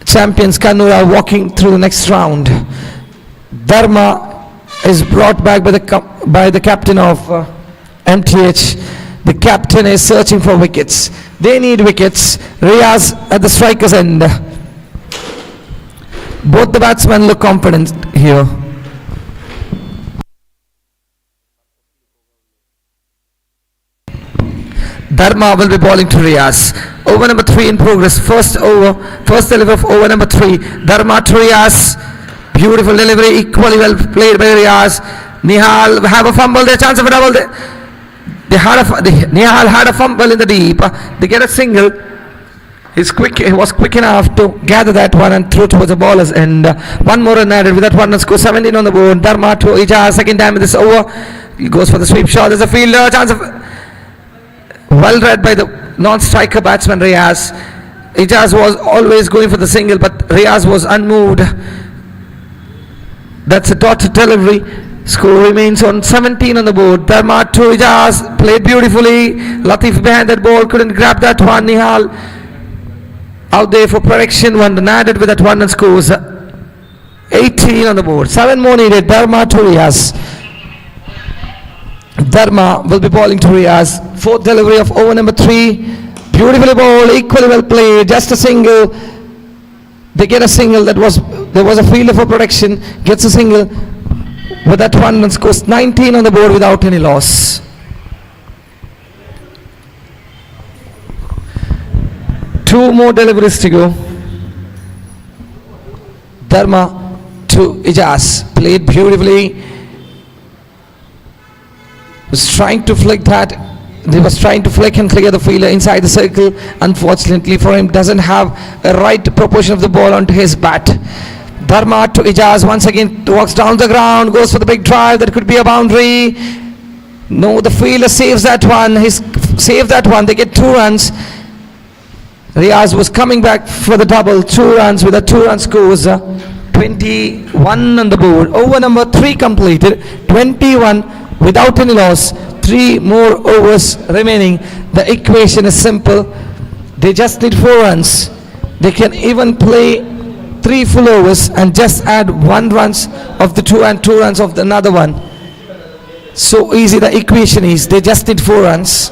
champions Canor are walking through the next round. Dharma is brought back by the captain of MTH. The captain is searching for wickets. They need wickets. Riaz at the striker's end. Both the batsmen look confident here. Dharma will be bowling to Riaz. Over number 3 in progress. First delivery of over number 3. Dharma to Riaz. Beautiful delivery, equally well played by Riaz. Nihal have a fumble. Their chance of a double. Nihal had a fumble in the deep. They get a single. He was quick enough to gather that one and throw towards the ballers. And one more run added with that one and score 17 on the board. Dharma to Ijaz, second time in this over. He goes for the sweep shot. There's a fielder. Chance of. Well read by the non-striker batsman Riaz. Ijaz was always going for the single, but Riaz was unmoved. That's a dotted delivery. Score remains on 17 on the board. Dharma to Ijaz. Played beautifully. Latif behind that ball. Couldn't grab that one. Nihal out there for protection. One run added with that one and scores 18 on the board. 7 more needed. Dharma to Riaz. Dharma will be bowling to Riaz. Fourth delivery of over number 3. Beautifully bowled. Equally well played. Just a single. They get a single. There was a fielder for protection. Gets a single with that one and scores 19 on the board without any loss. Two more deliveries to go. Dharma to Ijaz. Played beautifully. Was trying to flick that. He was trying to flick and clear the fielder inside the circle. Unfortunately for him, doesn't have a right proportion of the ball onto his bat. Dharma to Ijaz once again walks down the ground, goes for the big drive. That could be a boundary. No, the fielder saves that one. He's saved that one. They get 2 runs. Riaz was coming back for the double. 2 runs with a 2-run scores. 21 on the board. Over number 3 completed. 21 without any loss. 3 more overs remaining. The equation is simple. They just need 4 runs. They can even play 3 full overs and just add 1 runs of the 2 and 2 runs of the another one. So easy the equation is. They just need 4 runs.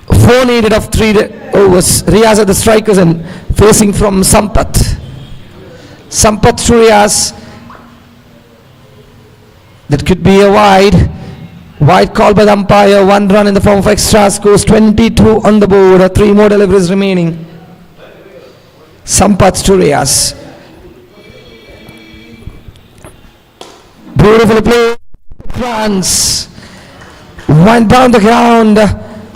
4 needed of 3 overs. Riaz are the strikers and facing from Sampath. Sampath to Riaz. That could be a wide. Wide call by the umpire. 1 run in the form of extra. Scores 22 on the board. 3 more deliveries remaining. Sampath to Riaz. Beautifully played. France. Went down the ground.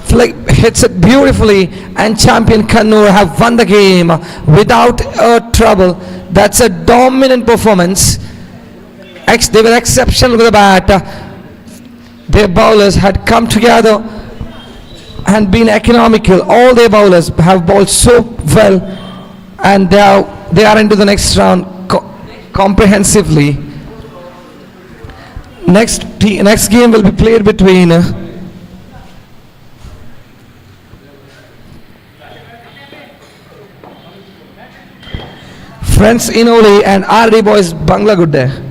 Flick hits it beautifully. And champion Canor have won the game without a trouble. That's a dominant performance. They were exceptional with the bat. Their bowlers had come together and been economical. All their bowlers have bowled so well, and they are into the next round comprehensively. Next game will be played between Friends Inoli and RD Boys Banglagude.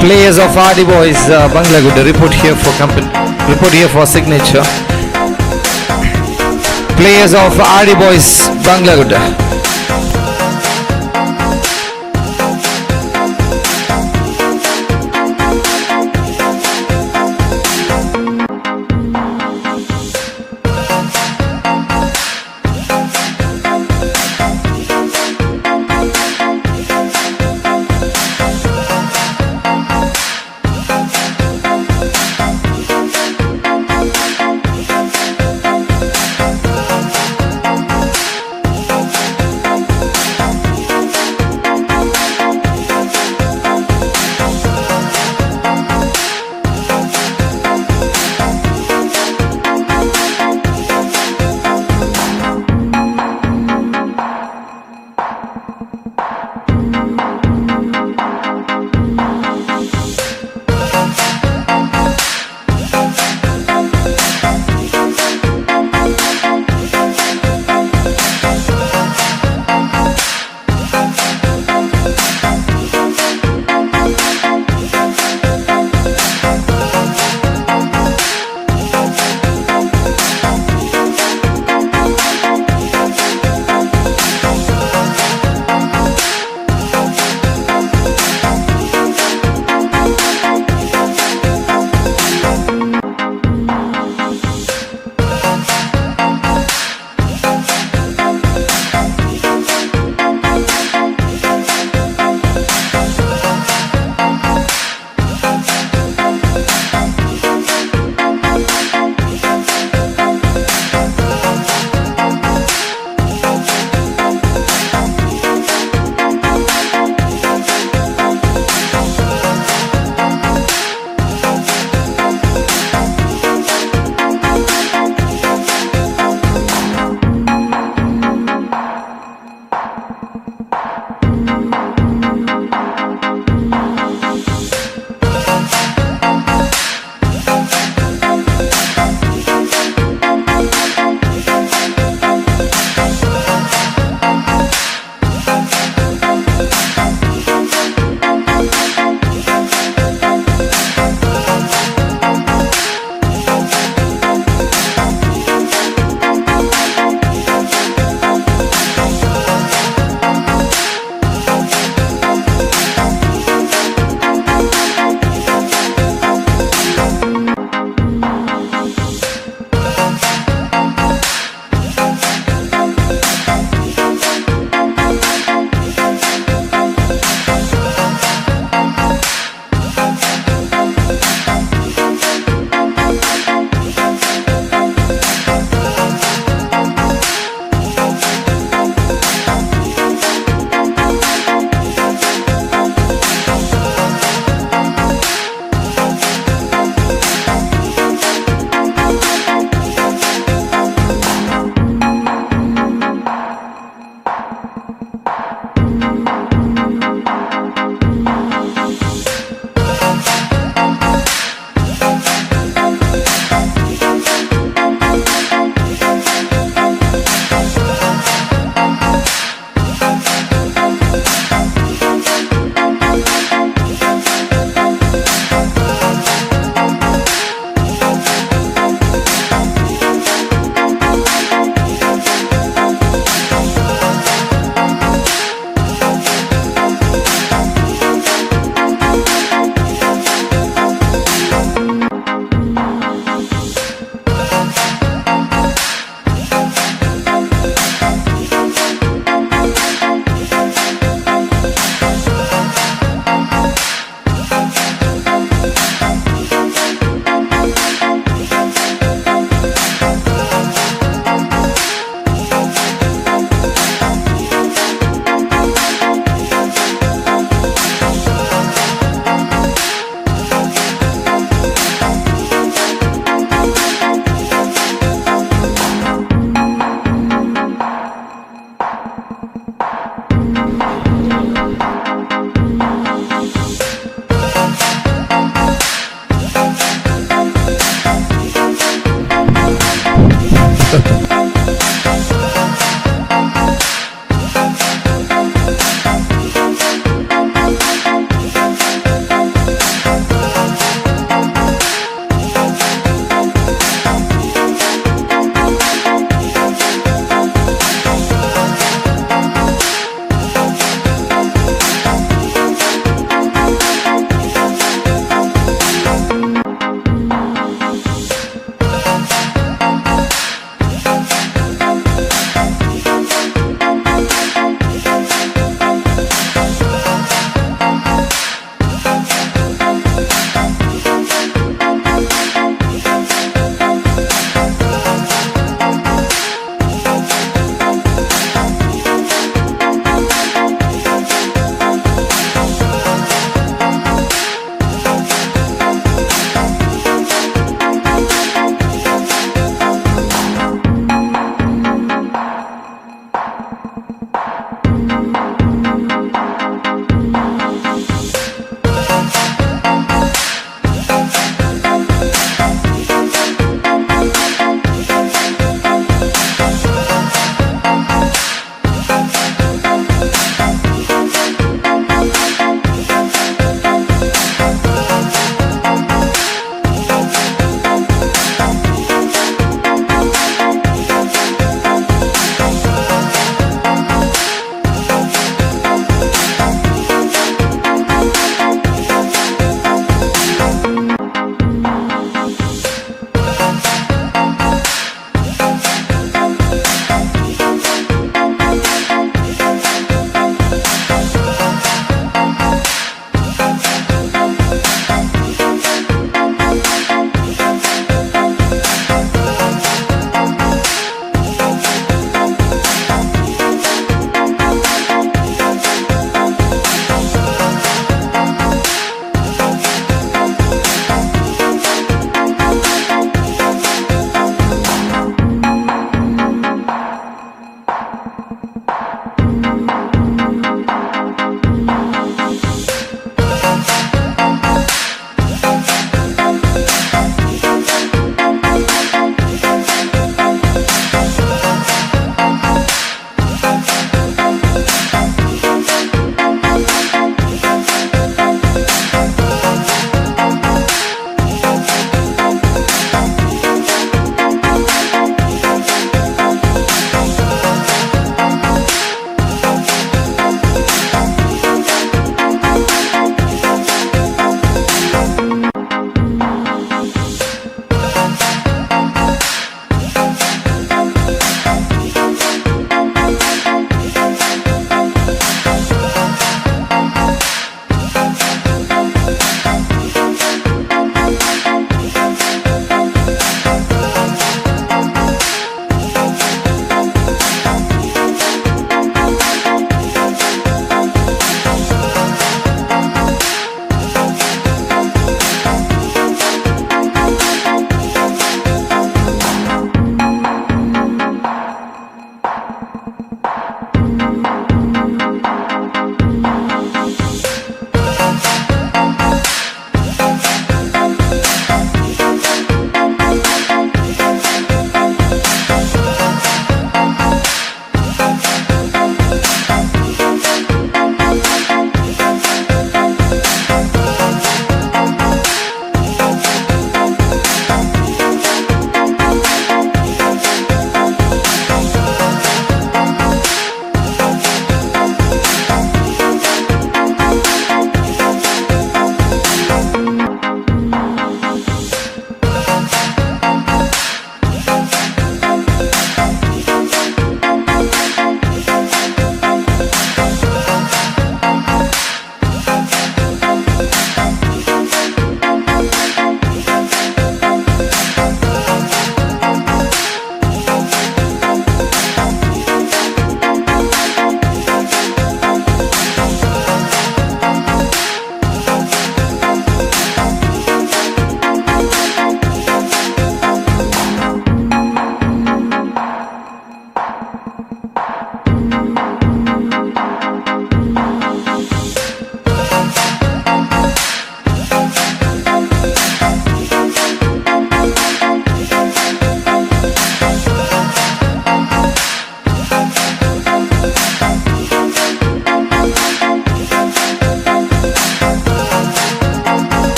Players of RD Boys, Bangladesh, report here for signature. Players of RD Boys, Bangladesh.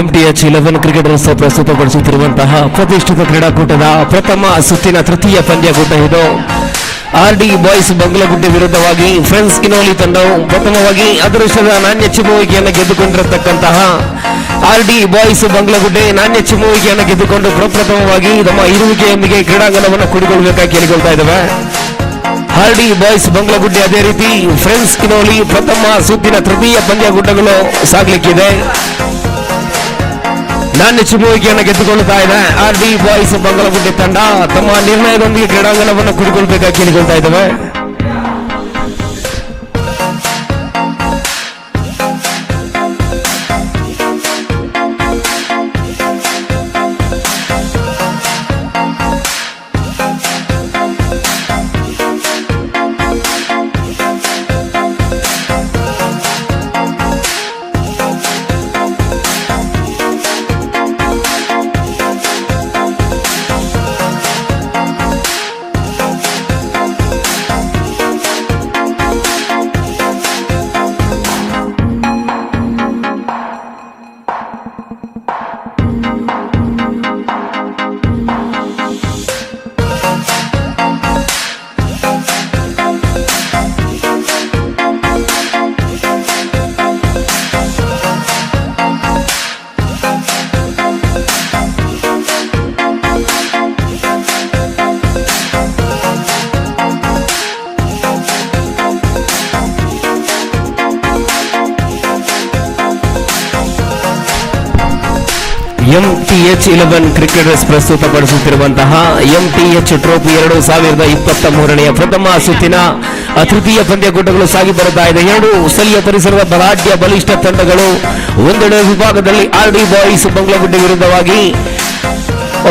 MTH 11 cricketers ಪ್ರಸ್ತುತಪಡಿಸುತ್ತಿರುವಂತಹ ಪ್ರತಿಷ್ಠಿತ ಕ್ರೀಡಾಕೂಟದ ಪ್ರಥಮ ಸುತ್ತಿನ ತೃತೀಯ ಪಂದ್ಯಕೂಟ ಇದು. RD boys ಬಂಗ್ಲಗುಡ್ಡೆ ವಿರುದ್ಧವಾಗಿ friends ಕಿನೋಲಿ ತಂಡವು ಪ್ರಥಮವಾಗಿ ಅದೃಷ್ಟದ ನಾಣ್ಯ ಚಿಮ್ಮುವಿಕೆಯನ್ನು ಗೆದ್ದುಕೊಂಡಿರತಕ್ಕಂತಹ RD ಬಾಯ್ಸ್ ಬಂಗ್ಲಗುಡ್ಡೆ ನಾಣ್ಯ ಚಿಮ್ಮುವಿಕೆಯನ್ನು ಗೆದ್ದುಕೊಂಡು ಪ್ರಪ್ರಥಮವಾಗಿ ತಮ್ಮ ಇರುವಿಕೆಯೊಂದಿಗೆ ಕ್ರೀಡಾಂಗಣವನ್ನು ಕೂಡಿಕೊಳ್ಳಬೇಕಾಗಿ ಕೇಳಿಕೊಳ್ತಾ ಇದ್ದಾವೆ. RD ಬಾಯ್ಸ್ ಬಂಗ್ಲಗುಡ್ಡೆ ಅದೇ ರೀತಿ ಫ್ರೆಂಡ್ಸ್ ಕಿನೋಲಿ ಪ್ರಥಮ ಸುತ್ತಿನ ತೃತೀಯ ಪಂದ್ಯಕೂಟಗಳು ಸಾಗಲಿಕ್ಕಿದೆ. ನಾಣ್ಯ ಚಿಮ್ಮುವಿಕೆಯನ್ನು ಗೆದ್ದುಕೊಳ್ಳುತ್ತಾ ಇದೆ RD ಬಾಯ್ಸ್ ಬಂಗ್ಲಗುಡ್ಡೆ ತಂಡ. ತಮ್ಮ ನಿರ್ಣಯದೊಂದಿಗೆ ಕ್ರೀಡಾಂಗಣವನ್ನು ಕೂಡಿಕೊಳ್ಳಬೇಕಾಗಿ ಕೇಳಿಕೊಳ್ತಾ ಇದ್ದಾವೆ. MTH 11 ಕ್ರಿಕೆಟರ್ಸ್ ಪ್ರಸ್ತುತಪಡಿಸುತ್ತಿರುವಂತಹ MTH ಟ್ರೋಫಿ 2023ನೇ ಪ್ರಥಮ ಸುತ್ತಿನ ತೃತೀಯ ಪಂದ್ಯಕೂಟಗಳು ಸಾಗಿ ಬರುತ್ತಾ ಇದೆ. ಎರಡು ಸ್ಥಳೀಯ ಪರಿಸರದ ಬಲಾಢ್ಯ ಬಲಿಷ್ಠ ತಂಡಗಳು ಒಂದೆಡೆ ವಿಭಾಗದಲ್ಲಿ RD ಬಾಯ್ಸ್ ಬಂಗ್ಲಗುಡ್ಡೆ ವಿರುದ್ಧವಾಗಿ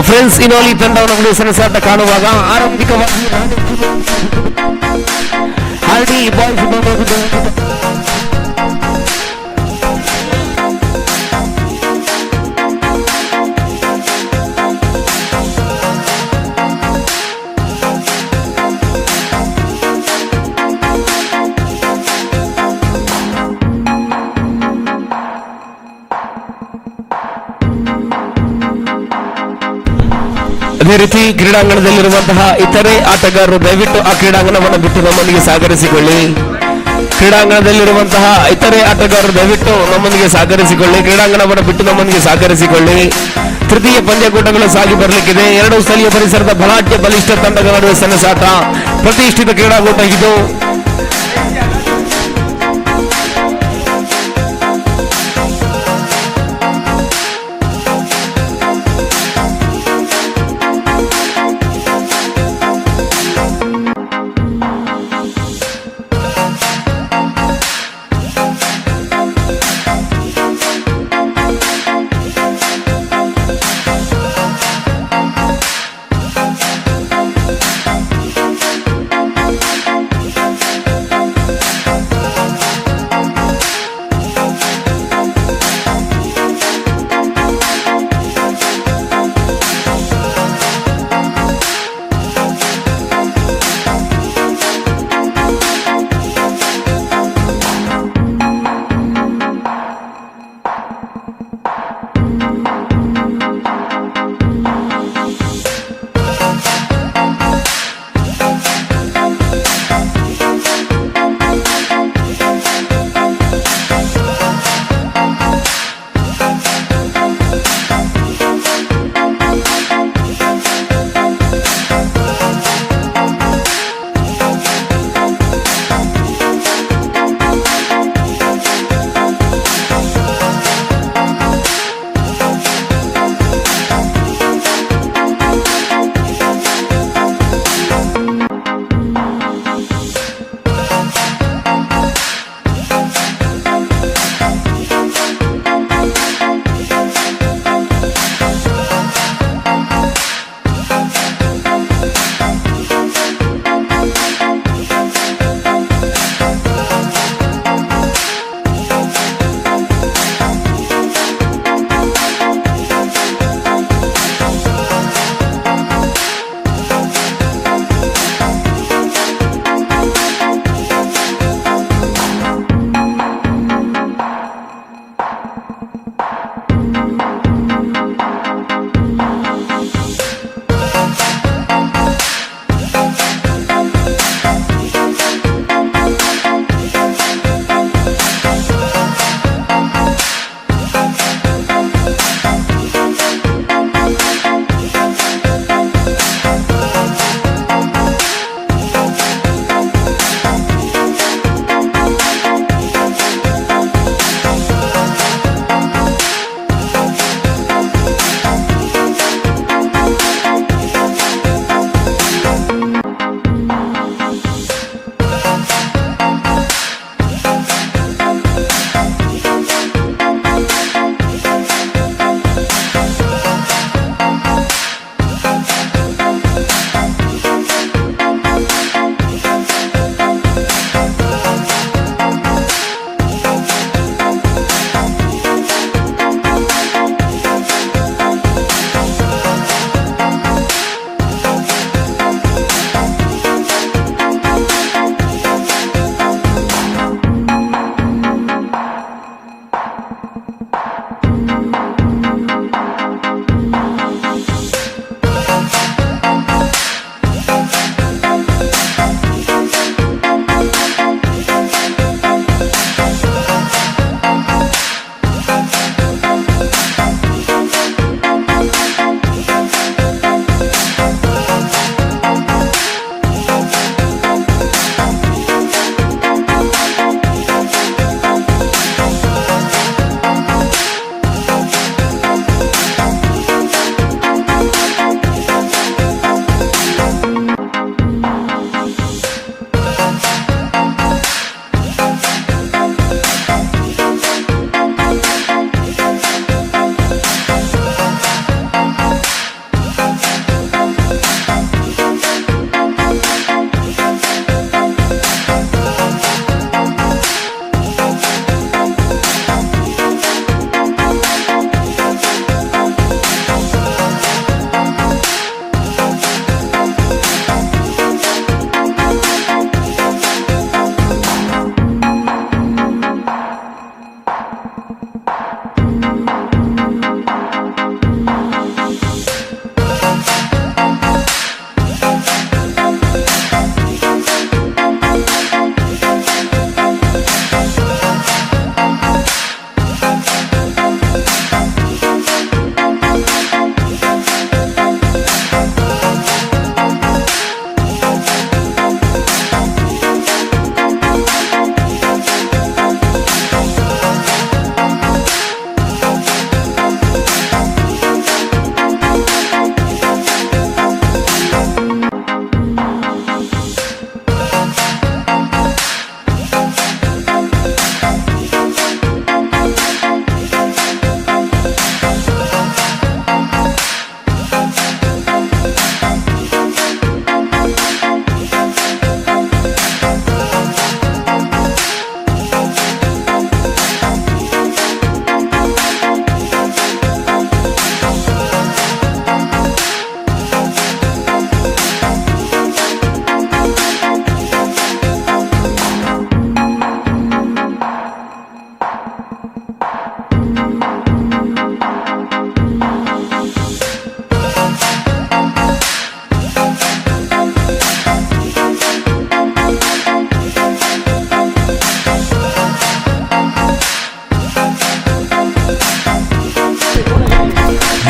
ಫ್ರೆಂಡ್ಸ್ ಇನೋಲಿ ತಂಡವನ್ನು ಸೆಣಸಾಟ ಕಾಣುವಾಗ ಆರಂಭಿಕವಾಗಿ RD ಬಾಯ್ಸ್ ಬಂಗ್ಲಗುಡ್ಡೆ ಅದೇ ರೀತಿ ಕ್ರೀಡಾಂಗಣದಲ್ಲಿರುವಂತಹ ಇತರೆ ಆಟಗಾರರು ದಯವಿಟ್ಟು ಆ ಕ್ರೀಡಾಂಗಣವನ್ನು ಬಿಟ್ಟು ನಮ್ಮೊಂದಿಗೆ ಸಹಕರಿಸಿಕೊಳ್ಳಿ. ಕ್ರೀಡಾಂಗಣದಲ್ಲಿರುವಂತಹ ಇತರೆ ಆಟಗಾರರು ದಯವಿಟ್ಟು ನಮ್ಮೊಂದಿಗೆ ಸಹಕರಿಸಿಕೊಳ್ಳಿ. ಕ್ರೀಡಾಂಗಣವನ್ನು ಬಿಟ್ಟು ನಮ್ಮೊಂದಿಗೆ ಸಹಕರಿಸಿಕೊಳ್ಳಿ. ತೃತೀಯ ಪಂದ್ಯಕೂಟಗಳು ಸಾಗಿ ಬರಲಿಕ್ಕಿದೆ. ಎರಡು ಸ್ಥಳೀಯ ಪರಿಸರದ ಬಲಾಢ್ಯ ಬಲಿಷ್ಠ ತಂಡಗಳ ನಡುವೆ ಸೆಣಸಾಟ. ಪ್ರತಿಷ್ಠಿತ ಕ್ರೀಡಾಕೂಟ ಇದು.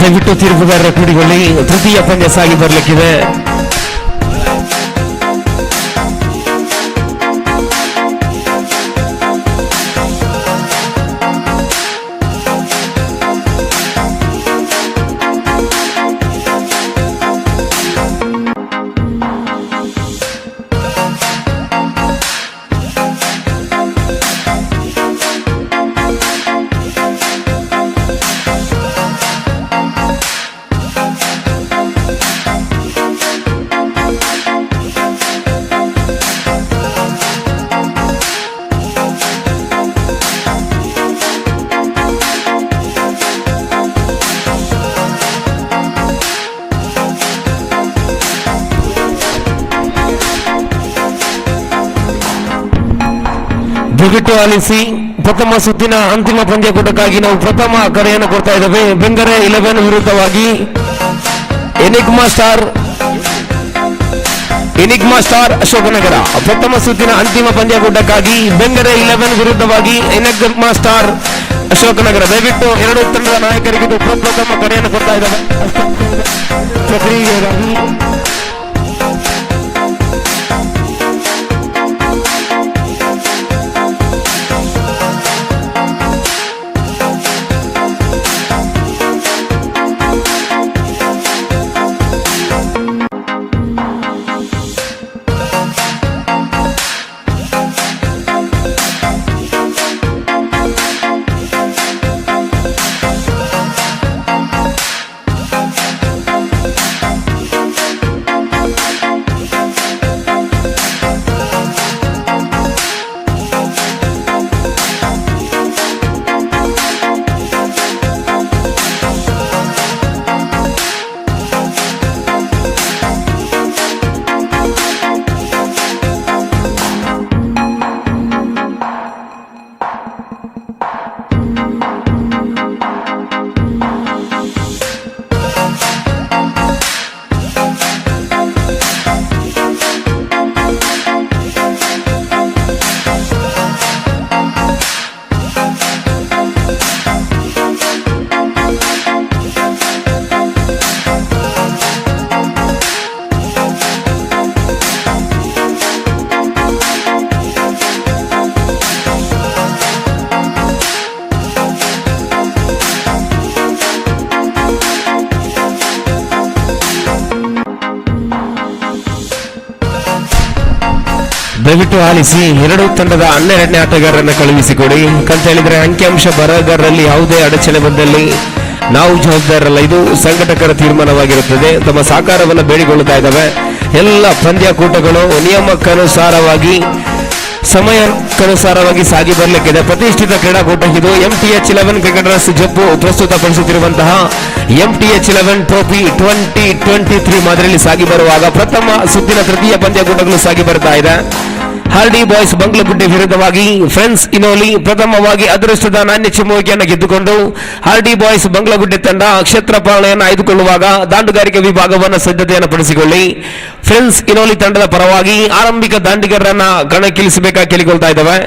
ದಯವಿಟ್ಟು ತೀರ್ಪುಗಾರರ ಕೂಡಿಕೊಳ್ಳಿ, ತೃತೀಯ ಪಂದ್ಯ ಸಾಗಿ ಬರಲಿಕ್ಕಿದೆ. ದಯವಿಟ್ಟು ಆಲಿಸಿ, ಪ್ರಥಮ ಸುತ್ತಿನ ಅಂತಿಮ ಪಂದ್ಯಕೂಟಕ್ಕಾಗಿ ನಾವು ಪ್ರಥಮ ಕರೆಯನ್ನು ಕೊಡ್ತಾ ಇದ್ದೇವೆ. ಬೆಂಗರೆ 11 ವಿರುದ್ಧವಾಗಿ ಎನಿಗ್ಮಾ ಸ್ಟಾರ್ ಅಶೋಕನಗರ. ಪ್ರಥಮ ಸುತ್ತಿನ ಅಂತಿಮ ಪಂದ್ಯಕೂಟಕ್ಕಾಗಿ ಬೆಂಗರೆ 11 ವಿರುದ್ಧವಾಗಿ ಎನಿಗ್ಮಾ ಸ್ಟಾರ್ ಅಶೋಕನಗರ. ದಯವಿಟ್ಟು ಎರಡು ತಂಡದ ನಾಯಕರಿಗೆ ಪ್ರಥಮ ಕರೆಯನ್ನು ಕೊಡ್ತಾ ಇದ್ದೇವೆ ಪ್ರಕ್ರಿಯೆಗಾಗಿ. ದಯವಿಟ್ಟು ಆಲಿಸಿ, ಎರಡು ತಂಡದ 12ನೇ ಆಟಗಾರರನ್ನು ಕಳುಹಿಸಿಕೊಡಿ. ಅಂತ ಹೇಳಿದ್ರೆ ಅಂಕಿಅಂಶ ಬರಹಗಾರರಲ್ಲಿ ಯಾವುದೇ ಅಡಚಣೆ ಬಂದಲ್ಲಿ ನಾವು ಜವಾಬ್ದಾರರಲ್ಲ, ಇದು ಸಂಘಟಕರ ತೀರ್ಮಾನವಾಗಿರುತ್ತದೆ. ತಮ್ಮ ಸಹಕಾರವನ್ನು ಬೇಡಿಕೊಳ್ಳುತ್ತಾ ಇದ್ದಾವೆ. ಎಲ್ಲ ಪಂದ್ಯಕೂಟಗಳು ನಿಯಮಕ್ಕನುಸಾರವಾಗಿ ಸಮಯಕ್ಕನುಸಾರವಾಗಿ ಸಾಗಿ ಬರಲಿಕ್ಕಿದೆ. ಪ್ರತಿಷ್ಠಿತ ಕ್ರೀಡಾಕೂಟ ಇದು. MTH 11 ಕ್ರಿಕೆಟರ್ಸ್ ಜಪ್ಪು ಪ್ರಸ್ತುತಪಡಿಸುತ್ತಿರುವಂತಹ MTH 11 ಟ್ರೋಫಿ 2023 ಮಾದರಿಯಲ್ಲಿ ಸಾಗಿ ಬರುವಾಗ ಪ್ರಥಮ ಸುತ್ತಿನ ತೃತೀಯ ಪಂದ್ಯಕೂಟಗಳು ಸಾಗಿ ಬರ್ತಾ ಇದೆ. ಹಾರ್ಡಿ ಬಾಯ್ಸ್ ಬಂಗ್ಲಗುಡ್ಡೆ ವಿರುದ್ಧವಾಗಿ ಫ್ರೆಂಡ್ಸ್ ಇನೋಲಿ ಪ್ರಥಮವಾಗಿ ಅದೃಷ್ಟದ ನಾಣ್ಯ ಚಿಮ್ಮುವಿಕೆಯನ್ನು ಗೆದ್ದುಕೊಂಡು ಹಾರ್ಡಿ ಬಾಯ್ಸ್ ಬಂಗ್ಲಗುಡ್ಡೆ ತಂಡ ಕ್ಷೇತ್ರಪಾಲನೆಯನ್ನು ಆಯ್ದುಕೊಳ್ಳುವಾಗ ದಾಂಡುಗಾರಿಕೆ ವಿಭಾಗವನ್ನು ಸಿದ್ಧತೆಯನ್ನು ಪಡಿಸಿಕೊಳ್ಳಿ. ಫ್ರೆಂಡ್ಸ್ ಇನೋಲಿ ತಂಡದ ಪರವಾಗಿ ಆರಂಭಿಕ ದಾಂಡಿಗರನ್ನ ಕಣಕ್ಕಿಳಿಸಬೇಕಾಗಿ ಕೇಳಿಕೊಳ್ತಾ ಇದ್ದಾವೆ.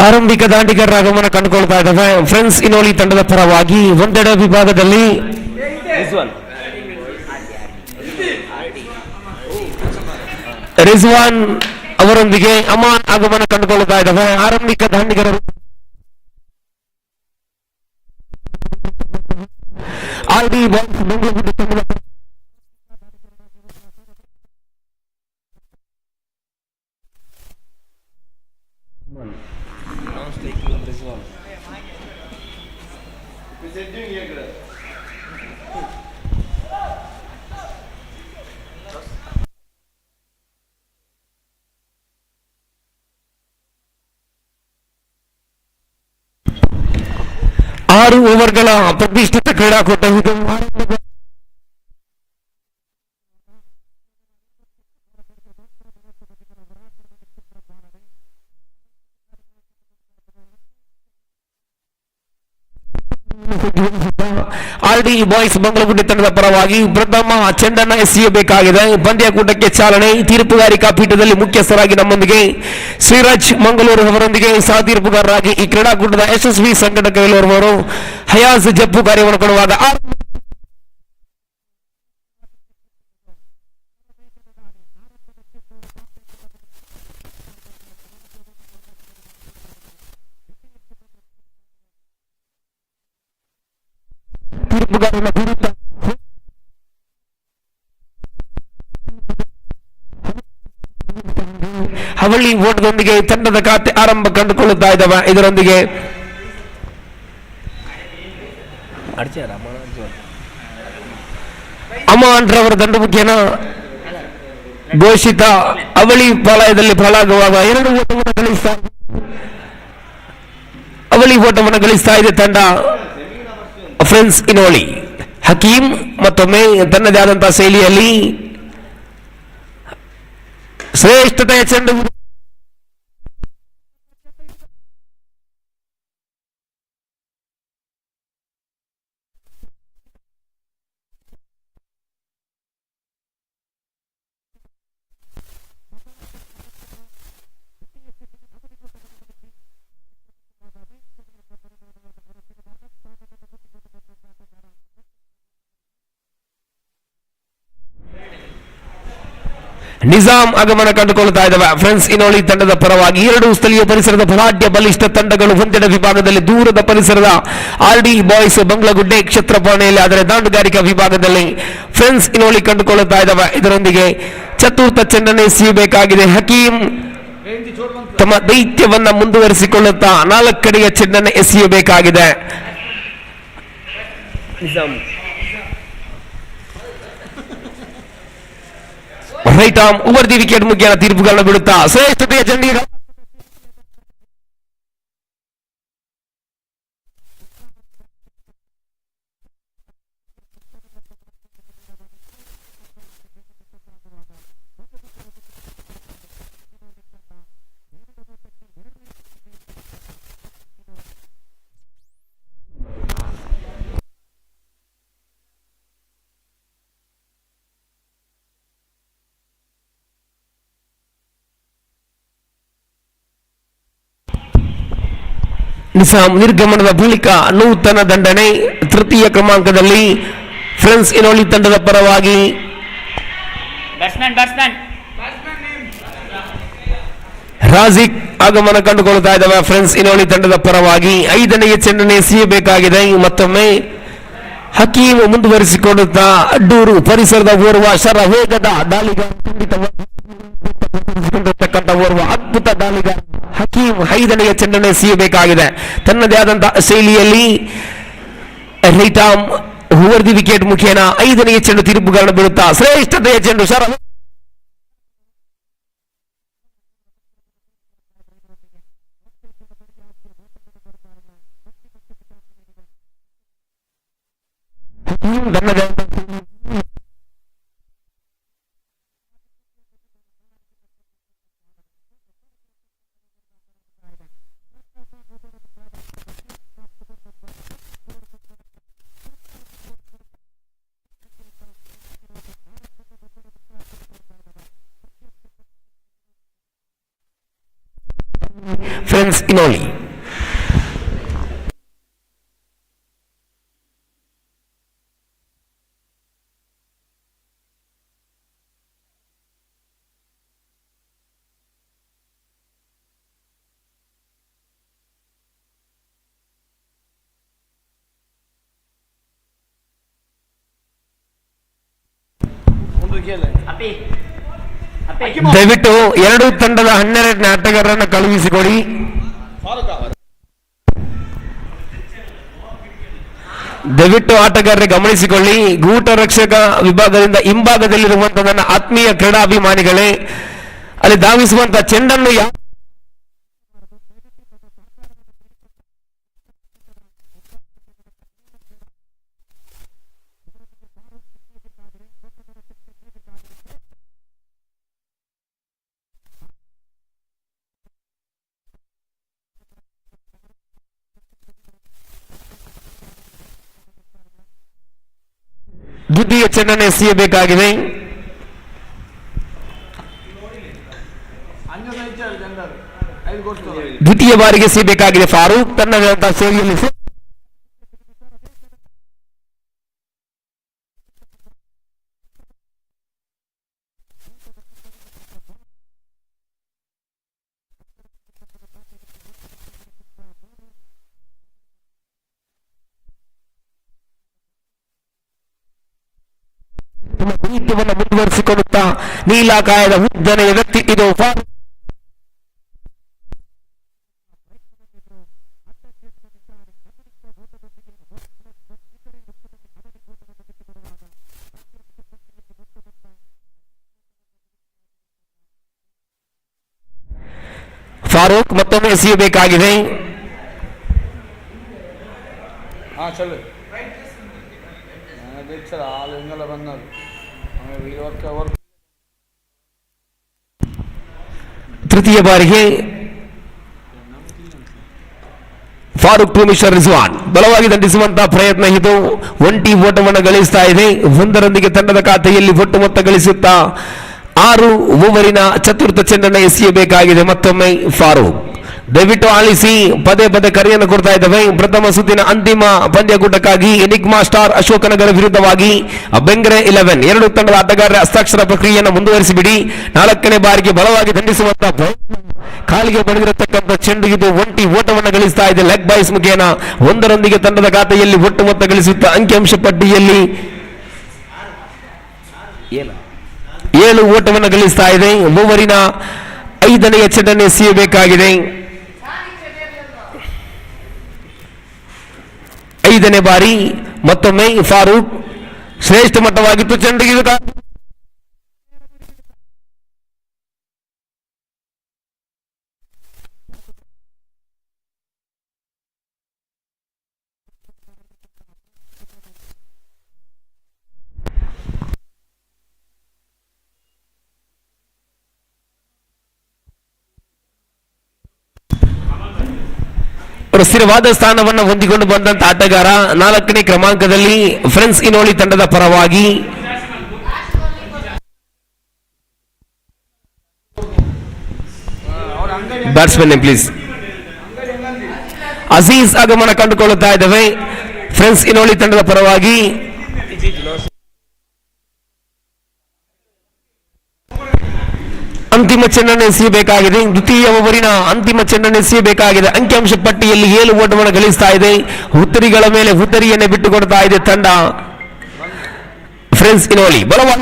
ಆರಂಭಿಕ ದಾಂಡಿಗರ ಆಗಮನ ಕಂಡುಕೊಳ್ತಾ ಇದ್ದಾವೆ. ಫ್ರೆಂಡ್ಸ್ ಇನೋಲಿ ತಂಡದ ಪರವಾಗಿ ಒಂದೆಡೆ ವಿಭಾಗದಲ್ಲಿ ರಿಜ್ವಾನ್ ಅವರೊಂದಿಗೆ ಅಮಾನ್ ಆಗಮನ ಕಂಡುಕೊಳ್ತಾ ಇದ್ದಾವೆ. ಆರಂಭಿಕ ದಾಂಡಿಗರರು ಆರ್ಡಿ ಬಾಯ್ಸ್ ಬೆಂಗಳೂರು ತಂಡದ 6 ಓವರ್ಗಳ ಪ್ರತಿಷ್ಠಿತ ಕ್ರೀಡಾಕೂಟ ಇದು. ಆರ್ಡಿ ಬಾಯ್ಸ್ ಬಂಗಳಗುಡ್ಡೆ ತಂಡದ ಪರವಾಗಿ ಪ್ರಥಮ ಚೆಂಡನ್ನು ಎಸೆಯಬೇಕಾಗಿದೆ. ಪಂದ್ಯಕೂಟಕ್ಕೆ ಚಾಲನೆ. ತೀರ್ಪುಗಾರಿಕಾ ಪೀಠದಲ್ಲಿ ಮುಖ್ಯಸ್ಥರಾಗಿ ನಮ್ಮೊಂದಿಗೆ ಶ್ರೀರಾಜ್ ಮಂಗಳೂರು ಅವರೊಂದಿಗೆ ಸಹ ತೀರ್ಪುಗಾರರಾಗಿ ಈ ಕ್ರೀಡಾಕೂಟದ ಯಶಸ್ವಿ ಸಂಘಟಕರು ಹಯಾಜ್ ಜಪ್ಪು ಕಾರ್ಯವನ್ನು ಕೊಡುವಾಗ ತೀರ್ಪುಗಾರನ ವಿರುದ್ಧ ಹವಳಿ ಓಟದೊಂದಿಗೆ ತಂಡದ ಖಾತೆ ಆರಂಭ ಕಂಡುಕೊಳ್ಳುತ್ತಾ ಇದ್ದಾವೆ. ಇದರೊಂದಿಗೆ ಅಮಾನ್ ರವರ ದಂಡು ಮುಖ್ಯನ ಘೋಷಿತ ಅವಳಿ ಪಾಳಯದಲ್ಲಿ ಫಲಾಗುವಾಗ 2 ಓಟವನ್ನು ಗಳಿಸ್ತಾ ಇದೆ ತಂಡ ಫ್ರೆಂಡ್ಸ್ ಇನೋಳಿ. ಹಕೀಮ್ ಮತ್ತೊಮ್ಮೆ ತನ್ನದೇ ಆದಂತಹ ಶೈಲಿಯಲ್ಲಿ ಶ್ರೇಷ್ಠತೆಯ ಚೆಂಡು ನಿಜಾಮ್ ಆಗಮನ ಕಂಡುಕೊಳ್ಳುತ್ತಾ ಇದ್ದಾವೆ. ಫ್ರೆಂಡ್ಸ್ ಇನೋಳಿ ತಂಡದ ಪರವಾಗಿ 2 ಸ್ಥಳೀಯ ಪರಿಸರದ ಬಲಾಢ್ಯ ಬಲಿಷ್ಠ ತಂಡಗಳು ಒಂದೆಡೆ ವಿಭಾಗದಲ್ಲಿ ದೂರದ ಪರಿಸರದ ಆರ್ಡಿ ಬಾಯ್ಸ್ ಬಂಗ್ಲಗುಡ್ಡೆ ಕ್ಷೇತ್ರಪಾಣೆಯಲ್ಲಿ ಆದರೆ ದಾಂಡುಗಾರಿಕಾ ವಿಭಾಗದಲ್ಲಿ ಫ್ರೆಂಡ್ಸ್ ಇನೋಳಿ ಕಂಡುಕೊಳ್ಳುತ್ತಾ ಇದ್ದಾವೆ. ಇದರೊಂದಿಗೆ ಚತುರ್ಥ ಚೆಂಡನ್ನು ಎಸೆಯಬೇಕಾಗಿದೆ. ಹಕೀಂ ತಮ್ಮ ದೈತ್ಯವನ್ನ ಮುಂದುವರಿಸಿಕೊಳ್ಳುತ್ತಾ 4 ಕಡೆಯ ಚೆಂಡನ್ನು ಎಸೆಯಬೇಕಾಗಿದೆ. Right arm over the wicket ಮುಖ್ಯ ತೀರ್ಪುಗಳನ್ನು ಬಿಡುತ್ತಾ ಶ್ರೇಷ್ಠತೆಯ ಚೆಂಡಿಗೆ ನಿಸಾಮ್ ನಿರ್ಗಮನದ ಬಳಿಕ ನೂತನ ದಂಡನೆ. ತೃತೀಯ ಕ್ರಮಾಂಕದಲ್ಲಿ ಫ್ರೆಂಡ್ಸ್ ಇನೋಳಿ ತಂಡದ ಪರವಾಗಿ ರಾಜಿಕ್ ಆಗಮನ ಕಂಡುಕೊಳ್ಳುತ್ತಾ ಇದ್ದಾವೆ. ಫ್ರೆಂಡ್ಸ್ ಇನೋಳಿ ತಂಡದ ಪರವಾಗಿ 5ನೇ ಚೆಂಡನ್ನು ಎಸೆಯಬೇಕಾಗಿದೆ. ಮತ್ತೊಮ್ಮೆ ಹಕೀಮ್ ಮುಂದುವರಿಸಿಕೊಳ್ಳುತ್ತಾ ಅಡ್ಡೂರು ಪರಿಸರದ ಓರ್ವ ಶರವೇಗದ ದಾಳಿಗಾರ ಓರ್ವ ಅದ್ಭುತ ದಾಳಿಗಾರ ಹಕೀಮ್ 5ನೇ ಚೆಂಡನ್ನು ಎಸೆಯಬೇಕಾಗಿದೆ. ತನ್ನದೇ ಆದಂತಹ ಶೈಲಿಯಲ್ಲಿ right arm over the wicket ಮುಖೇನ 5ನೇ ಚೆಂಡು ತೀರ್ಪುಗಳನ್ನು ಬಿಡುತ್ತಾ ಶ್ರೇಷ್ಠತೆಯ ಚೆಂಡು ಫ್ರೆಂಡ್ಸ್ ಇನೋಳಿ. ದಯವಿಟ್ಟು 2 ತಂಡದ 12 ಆಟಗಾರರನ್ನು ಕಳುಹಿಸಿಕೊಡಿ. ದಯವಿಟ್ಟು ಆಟಗಾರರೇ ಗಮನಿಸಿಕೊಳ್ಳಿ, ಗೂಟ ರಕ್ಷಕ ವಿಭಾಗದಿಂದ ಹಿಂಭಾಗದಲ್ಲಿರುವಂತಹ ನನ್ನ ಆತ್ಮೀಯ ಕ್ರೀಡಾಭಿಮಾನಿಗಳೇ, ಅಲ್ಲಿ ಧಾವಿಸುವಂತಹ ಚೆಂಡನ್ನು ದ್ವಿತೀಯ ಚೆಂಡನ್ನು ಎಸೆಯಬೇಕಾಗಿದೆ. ದ್ವಿತೀಯ ಬಾರಿಗೆ ಎಸೆಯಬೇಕಾಗಿದೆ. ಫಾರೂಕ್ ತನ್ನ ಸೇವೆಯಲ್ಲಿ ಸಾಹಿತ್ಯವನ್ನು ಮುಂದುವರಿಸಿಕೊಳ್ಳುತ್ತಾ ನೀಲಾಕಾಯದ ಉದ್ದನೆಯ ವ್ಯಕ್ತಿ ಇದು. ಫಾರೂಕ್ ಮತ್ತೊಮ್ಮೆ ಎಸೆಯಬೇಕಾಗಿದೆ. ತೃತೀಯ ಬಾರಿಗೆ ಫಾರೂಕ್ ಟು ಮಿಸ್ಟರ್ ರಿಜ್ವಾನ್ ಬಲವಾಗಿ ದಂಡಿಸುವಂತಹ ಪ್ರಯತ್ನ ಇದು. ಒಂಟಿ ಓಟವನ್ನು ಗಳಿಸ್ತಾ ಇದೆ. ಒಂದರೊಂದಿಗೆ ತಂಡದ ಖಾತೆಯಲ್ಲಿ ಒಟ್ಟು ಮೊತ್ತ ಗಳಿಸುತ್ತಾ 6 ಓವರಿನ ಚತುರ್ಥ ಚೆಂಡನ್ನು ಎಸೆಯಬೇಕಾಗಿದೆ. ಮತ್ತೊಮ್ಮೆ ಫಾರೂಕ್ ದಯವಿಟ್ಟು ಆಲಿಸಿ, ಪದೇ ಪದೇ ಕರೆಯನ್ನು ಕೊಡ್ತಾ ಇದ್ದಾವೆ. ಪ್ರಥಮ ಸುತ್ತಿನ ಅಂತಿಮ ಪಂದ್ಯಕೂಟಕ್ಕಾಗಿ ಎನಿಗ್ಮಾ ಸ್ಟಾರ್ ಅಶೋಕನಗರ ವಿರುದ್ಧವಾಗಿ ಬೆಂಗ್ರೆ 11 ಎರಡು ತಂಡದ ಆಟಗಾರರ ಹಸ್ತಾಕ್ಷರ ಪ್ರಕ್ರಿಯೆಯನ್ನು ಮುಂದುವರಿಸಿಬಿಡಿ. 4ನೇ ಬಾರಿಗೆ ಬಲವಾಗಿ ದಂಡಿಸುವಂತಹ ಕಾಲಿಗೆ ಬಡಿದಿರತಕ್ಕಂಥ ಚೆಂಡು ಇದು. ಒಂಟಿ ಓಟವನ್ನು ಗಳಿಸ್ತಾ ಇದೆ ಲೆಗ್ ಬಾಯ್ಸ್ ಮುಖೇನ. ಒಂದರೊಂದಿಗೆ ತಂಡದ ಖಾತೆಯಲ್ಲಿ ಒಟ್ಟು ಮೊತ್ತ ಗಳಿಸುತ್ತಾ ಅಂಕಿಅಂಶ ಪಟ್ಟಿಯಲ್ಲಿ 7 ಓಟವನ್ನು ಗಳಿಸ್ತಾ ಇದೆ. ಓವರಿನ 5ನೇ ಚೆಂಡನ್ನು ಎಸೆಯಬೇಕಾಗಿದೆ. 5ನೇ ಬಾರಿ ಮತ್ತೊಮ್ಮೆ ಫಾರೂಕ್ ಶ್ರೇಷ್ಠ ಮಟ್ಟವಾಗಿತ್ತು ಚೆಂಡಿಗೆ. ಸ್ಥಿರವಾದ ಸ್ಥಾನವನ್ನು ಹೊಂದಿಕೊಂಡು ಬಂದಂತ ಆಟಗಾರ 4ನೇ ಕ್ರಮಾಂಕದಲ್ಲಿ ಫ್ರೆಂಡ್ಸ್ ಇನೋಳಿ ತಂಡದ ಪರವಾಗಿ ಬ್ಯಾಟ್ಸ್ಮನ್ ಪ್ಲೀಸ್ ಅಜೀಜ್ ಆಗಮನ ಕಂಡುಕೊಳ್ಳುತ್ತಾ ಇದ್ದಾವೆ. ಫ್ರೆಂಡ್ಸ್ ಇನೋಳಿ ತಂಡದ ಪರವಾಗಿ ಅಂತಿಮ ಚೆಂಡನ್ನು ಎಸೆಯಬೇಕಾಗಿದೆ. ದ್ವಿತೀಯ ಓವರಿನ ಅಂತಿಮ ಚೆಂಡನ್ನು ಎಸೆಯಬೇಕಾಗಿದೆ. ಅಂಕಿಅಂಶ ಪಟ್ಟಿಯಲ್ಲಿ 7 ಓಟವನ್ನು ಗಳಿಸ್ತಾ ಇದೆ. ಹುತ್ತರಿಗಳ ಮೇಲೆ ಹುತ್ತರಿಯನ್ನೇ ಬಿಟ್ಟುಕೊಡ್ತಾ ಇದೆ ತಂಡ ಫ್ರೆಂಡ್ಸ್ ಇನೋಳಿ. ಬಲವಾದ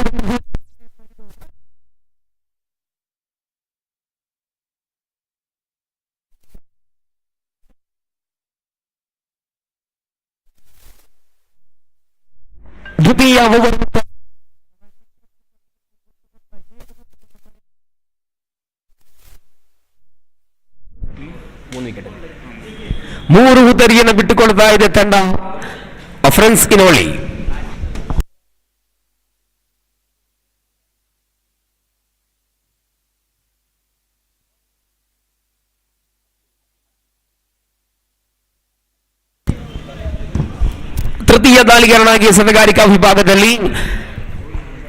ದ್ವಿತೀಯ ಓವರ್ 3 ಹುತ್ತರಿಯನ್ನು ಬಿಟ್ಟುಕೊಳ್ತಾ ಇದೆ ತಂಡ ಫ್ರೆಂಡ್ಸ್ ಇನೋಳಿ. ತೃತೀಯ ದಾಳಿಗಾರನಾಗಿ ಸದಗಾರಿಕಾ ವಿಭಾಗದಲ್ಲಿ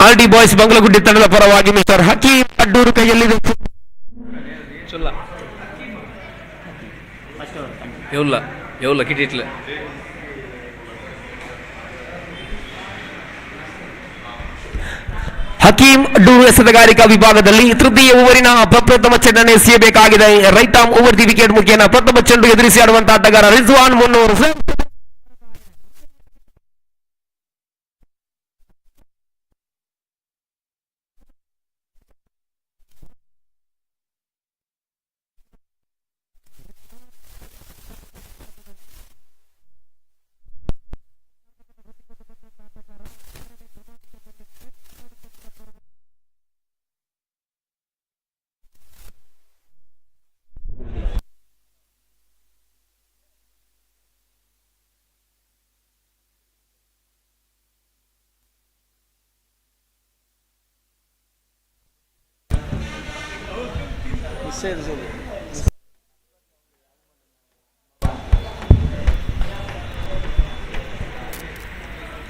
ಆರ್ಡಿ ಬಾಯ್ಸ್ ಬಂಗ್ಲಗುಡ್ಡಿ ತಂಡದ ಪರವಾಗಿ ಮಿಸ್ಟರ್ ಹಕೀಂ ಅಡ್ಡೂರು ಕೈಯಲ್ಲಿದೆ. ಹಕೀಂ ಅಡ್ಡೂರು ಎಸೆತಗಾರಿಕಾ ವಿಭಾಗದಲ್ಲಿ ತೃತೀಯ ಓವರಿನ ಪ್ರಪ್ರಥಮ ಚೆಂಡನ್ನು ಎಸೆಯಬೇಕಾಗಿದೆ. Right arm over the wicket ಮುಖೇನ ಪ್ರಥಮ ಚೆಂಡು ಎದುರಿಸಿ ಆಡುವಂತಹ ಆಟಗಾರ ರಿಜ್ವಾನ್ ಮುನ್ನೂರು.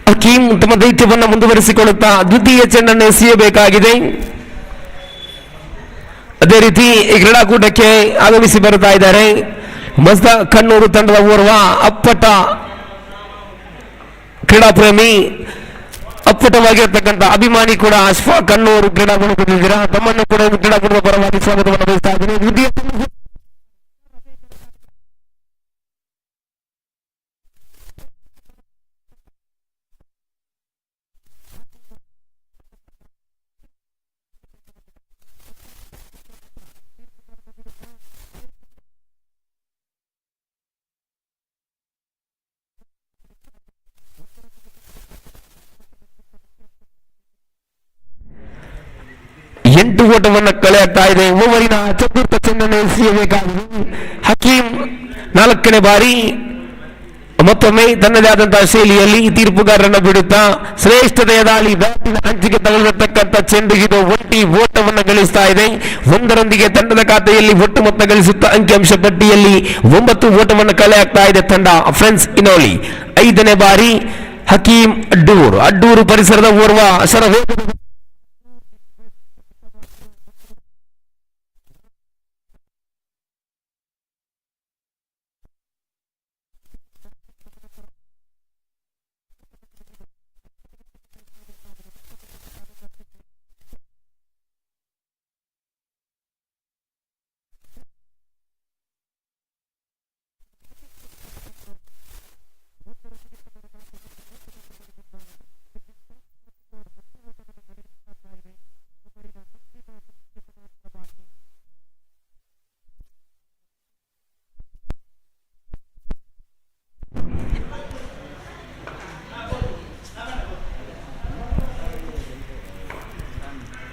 ಹಕೀಂ ತಮ್ಮ ದೈತ್ಯವನ್ನು ಮುಂದುವರಿಸಿಕೊಳ್ಳುತ್ತಾ ದ್ವಿತೀಯ ಚೆಂಡನ್ನು ಎಸೆಯಬೇಕಾಗಿದೆ. ಅದೇ ರೀತಿ ಈ ಕ್ರೀಡಾಕೂಟಕ್ಕೆ ಆಗಮಿಸಿ ಬರುತ್ತಾ ಇದ್ದಾರೆ ಮಸ್ದ ಕಣ್ಣೂರು ತಂಡದ ಓರ್ವ ಅಪ್ಪಟ ಕ್ರೀಡಾಪ್ರೇಮಿ, ಅಪ್ಪಟವಾಗಿರತಕ್ಕಂಥ ಅಭಿಮಾನಿ ಕೂಡ ಅಶ್ಫಾಕ್ ಕಣ್ಣೂರು ಕ್ರೀಡಾಕೂಟ ಬಂದಿದ್ದೀರಾ. ತಮ್ಮನ್ನು ಕೂಡ ಕ್ರೀಡಾಕೂಟದ ಪರವಾಗಿ ಸ್ವಾಗತವನ್ನು ಬಯಸ್ತಾ ಇದ್ದೀನಿ. ದ್ವಿತೀಯ ಎಂಟು ಓಟವನ್ನು ಕಳೆ ಆಗ್ತಾ ಇದೆ. ಓವರಿನ ಚತುರ್ಥ ಚೆಂಡನ್ನು ಎಸೆಯಬೇಕಾಗಿದೆ. ಹಕೀಂ ನಾಲ್ಕನೇ ಬಾರಿ ಮತ್ತೊಮ್ಮೆ ತನ್ನದೇ ಆದಂತಹ ಶೈಲಿಯಲ್ಲಿ ತೀರ್ಪುಗಾರರನ್ನು ಬಿಡುತ್ತಾ ಶ್ರೇಷ್ಠತೆಯ ದಾಳಿ, ಬ್ಯಾಟಿನ ಅಂಚಿಗೆ ತಗಲಿರತಕ್ಕಂಥ ಚೆಂಡು ಇದು ಒಂಟಿ ಓಟವನ್ನು ಗಳಿಸ್ತಾ ಇದೆ. ಒಂದರೊಂದಿಗೆ ತಂಡದ ಖಾತೆಯಲ್ಲಿ ಒಟ್ಟು ಮೊತ್ತ ಗಳಿಸುತ್ತಾ ಅಂಕಿಅಂಶ ಪಟ್ಟಿಯಲ್ಲಿ 9 ಓಟವನ್ನು ಕಲೆ ಆಗ್ತಾ ಇದೆ ತಂಡ ಫ್ರೆಂಡ್ಸ್ ಇನೋಲಿ. 5ನೇ ಬಾರಿ ಹಕೀಂ ಅಡ್ಡೂರು ಪರಿಸರದ ಓರ್ವ ಶರವೇಗದ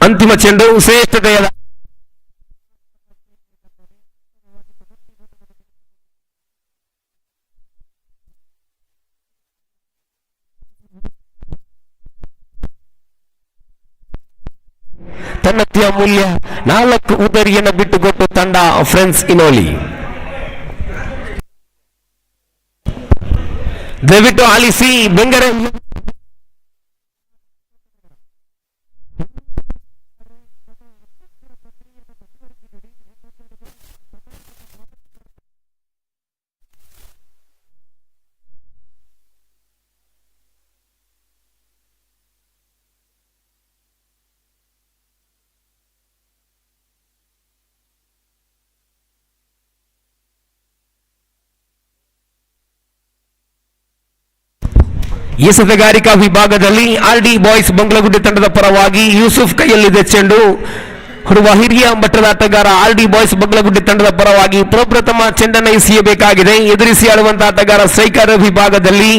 ಅಂತಿಮ ಚೆಂಡು ಶ್ರೇಷ್ಠತೆಯ ತನ್ನತ್ಯ ಮೂಲ್ಯ 4 ಉದರಿಯನ್ನು ಬಿಟ್ಟುಕೊಟ್ಟು ತಂಡ ಫ್ರೆಂಡ್ಸ್ ಇನೋಲಿ. ದಯವಿಟ್ಟು ಆಲಿಸಿ ಬೆಂಗರೆ ಎಸೆತಗಾರಿಕಾ ವಿಭಾಗದಲ್ಲಿ ಆರ್ಡಿ ಬಾಯ್ಸ್ ಬಂಗ್ಲಗುಡ್ಡೆ ತಂಡದ ಪರವಾಗಿ ಯೂಸುಫ್ ಕೈಯಲ್ಲಿದೆ ಚೆಂಡು. ಹುಡುಗ ಹಿರಿಯ ಮಟ್ಟದ ಆಟಗಾರ ಆರ್ಡಿ ಬಾಯ್ಸ್ ಬಂಗ್ಲಗುಡ್ಡೆ ತಂಡದ ಪರವಾಗಿ ಪ್ರಪ್ರಥಮ ಚೆಂಡನ್ನು ಎಸೆಯಬೇಕಾಗಿದೆ. ಎದುರಿಸಿ ಆಡುವಂತಹ ಆಟಗಾರ ಸ್ಟ್ರೈಕರ್ ವಿಭಾಗದಲ್ಲಿ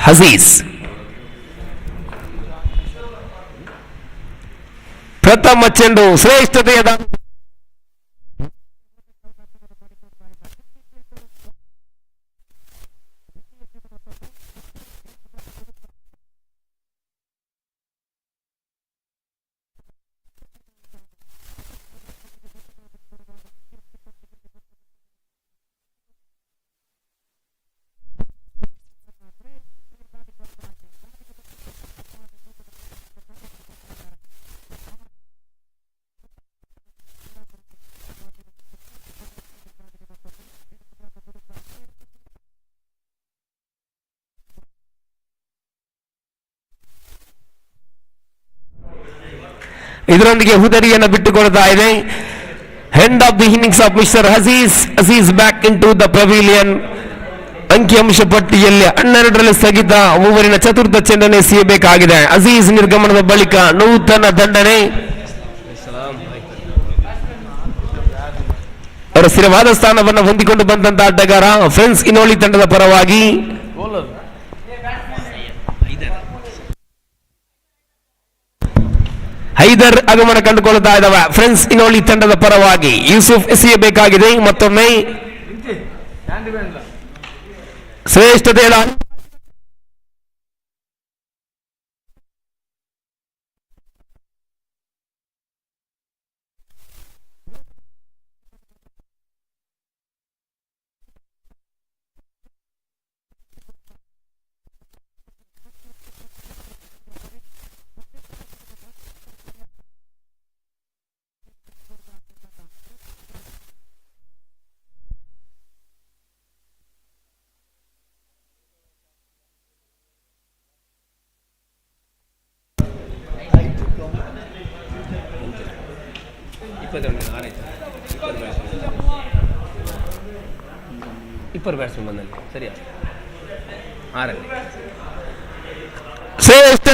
ಹಜೀಸ್. ಪ್ರಥಮ ಚೆಂಡು ಶ್ರೇಷ್ಠತೆಯ ಇದರೊಂದಿಗೆ ಹುದರಿಯನ್ನು ಬಿಟ್ಟುಕೊಳ್ತಾ ಇದೆ. End of the innings of mister Aziz back in to the pavilion. ಅಂಕಿಅಂಶ ಪಟ್ಟಿಯಲ್ಲಿ 12ರಲ್ಲಿ ಸ್ಥಗಿತ. ಓವರಿನ ಚತುರ್ಥ ಚೆಂಡನ್ನು ಎಸೆಯಬೇಕಾಗಿದೆ. ಅಜೀಸ್ ನಿರ್ಗಮನದ ಬಳಿಕ ನೂತನ ದಂಡನೆ. ಅವರ ಸ್ಥಿರವಾದ ಸ್ಥಾನವನ್ನು ಹೊಂದಿಕೊಂಡು ಬಂದಂತಹ ಆಟಗಾರ ಫ್ರೆಂಡ್ಸ್ ಇನೋಲಿ ತಂಡದ ಪರವಾಗಿ ಹೈದರ್ ಆಗಮನ ಕಂಡುಕೊಳ್ಳುತ್ತಾ ಇದ್ದಾವೆ. ಫ್ರೆಂಡ್ಸ್ ಇನೋಲಿ ತಂಡದ ಪರವಾಗಿ ಯೂಸುಫ್ ಎಸೆಯಬೇಕಾಗಿದೆ. ಮತ್ತೊಮ್ಮೆ ಶ್ರೇಷ್ಠತೆಯ ಸೂಪರ್ ಬ್ಯಾಟ್ಸ್ಮನ್ ಬಂದಲ್ಲಿ ಸರಿಯಾ 6ರಲ್ಲಿ ಶ್ರೇಷ್ಠ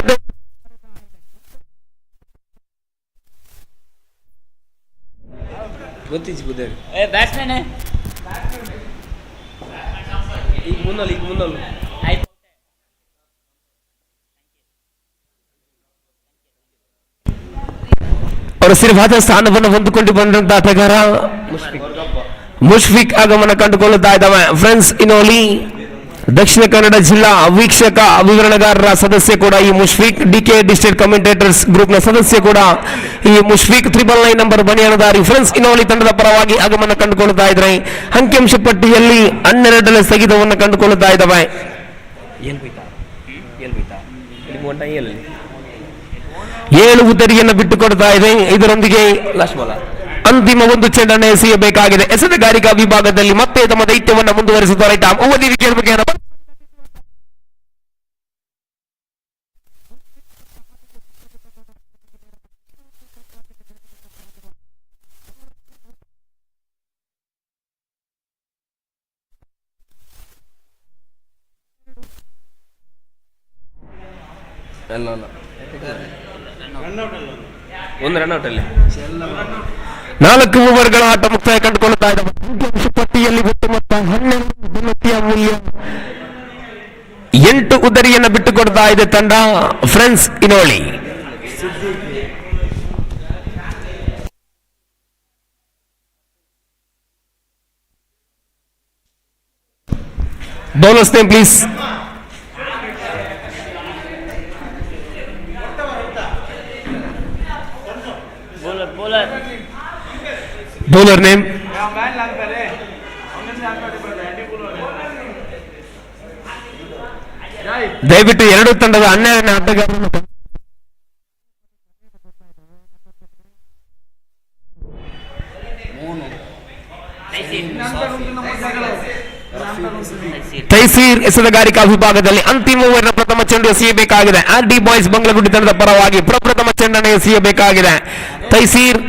ಗೊತ್ತಿಚ್ಚು ಬುದ್ಧಿ ಬ್ಯಾಟ್ಸ್ಮನ್ ಈಗ ಮುನ್ನೋಲು ಆಯ್ತು. ಅವರ ಸ್ಥಿರವಾದ ಸ್ಥಾನವನ್ನು ಹೊಂದಿಕೊಂಡು ಬಂದಂತ ಆಟಗಾರ ಮುಷ್ಫಿಕ್ ಆಗಮನ ಕಂಡುಕೊಳ್ಳುತ್ತಾ ಇದ್ದಾವೆ. ಫ್ರೆಂಡ್ಸ್ ಇನೋಲಿ ದಕ್ಷಿಣ ಕನ್ನಡ ಜಿಲ್ಲಾ ವೀಕ್ಷಕ ವಿವರಣೆಗಾರರ ಸದಸ್ಯ ಕೂಡ ಈ ಮುಷ್ಫಿಕ್, ಡಿಕೆ ಡಿಸ್ಟ್ರಿಕ್ಟ್ ಕಮೆಂಟೇಟರ್ಸ್ ಗ್ರೂಪ್ ನ ಸದಸ್ಯ ಕೂಡ ಈ ಮುಷ್ಫಿಕ್ 999 ನಂಬರ್ ಬನಿಯಾಣದಾರಿ ಫ್ರೆಂಡ್ಸ್ ಇನೋಲಿ ತಂಡದ ಪರವಾಗಿ ಆಗಮನ ಕಂಡುಕೊಳ್ಳುತ್ತಾ ಇದ್ರೆ ಅಂಕಿಅಂಶ ಪಟ್ಟಿಯಲ್ಲಿ 12ನೇ ಸ್ಥಗಿತವನ್ನು ಕಂಡುಕೊಳ್ಳುತ್ತಾ ಇದ್ದಾವೆ. ಏಳು ಉತ್ತರಿಯನ್ನು ಬಿಟ್ಟುಕೊಡ್ತಾ ಇದೆ. ಇದರೊಂದಿಗೆ ಅಂತಿಮ ಒಂದು ಚೆಂಡನ್ನು ಎಸೆಯಬೇಕಾಗಿದೆ. ಎಸೆತಗಾರಿಕಾ ವಿಭಾಗದಲ್ಲಿ ಮತ್ತೆ ತಮ್ಮ ದೈತ್ಯವನ್ನು ಮುಂದುವರಿಸುತ್ತಾರೆ. ಒಂದು ರನ್ಔಟ್ ಅಲ್ಲಿ 4 ಓವರ್ಗಳ ಆಟ ಮುಕ್ತಾಯ ಕಂಡುಕೊಳ್ಳುತ್ತಾ ಇದ್ದಾವೆ. ಅಂಕಿಅಂಶ ಪಟ್ಟಿಯಲ್ಲಿ ಒಟ್ಟು ಮೊತ್ತ 12 ಘನತೆಯ ಮೂಲ್ಯ 8 ಉದರಿಯನ್ನು ಬಿಟ್ಟುಕೊಡ್ತಾ ಇದೆ ತಂಡ friends Innoli. Bowlers name please. Bowler name ದಯವಿಟ್ಟು ಎರಡು ತಂಡದ 12ನೇ ಆಟಗಾರರನ್ನು ತೈಸೀರ್ ಎಸೆತಗಾರಿಕಾ ವಿಭಾಗದಲ್ಲಿ ಅಂತಿಮ ಓವರ್ನ ಪ್ರಥಮ ಚೆಂಡು ಎಸೆಯಬೇಕಾಗಿದೆ. ಆರ್ಡಿ ಬಾಯ್ಸ್ ಬಂಗ್ಲಗುಡ್ಡಿ ತಂಡದ ಪರವಾಗಿ ಪ್ರಪ್ರಥಮ ಚೆಂಡನ್ನು ಎಸೆಯಬೇಕಾಗಿದೆ. ತೈಸೀರ್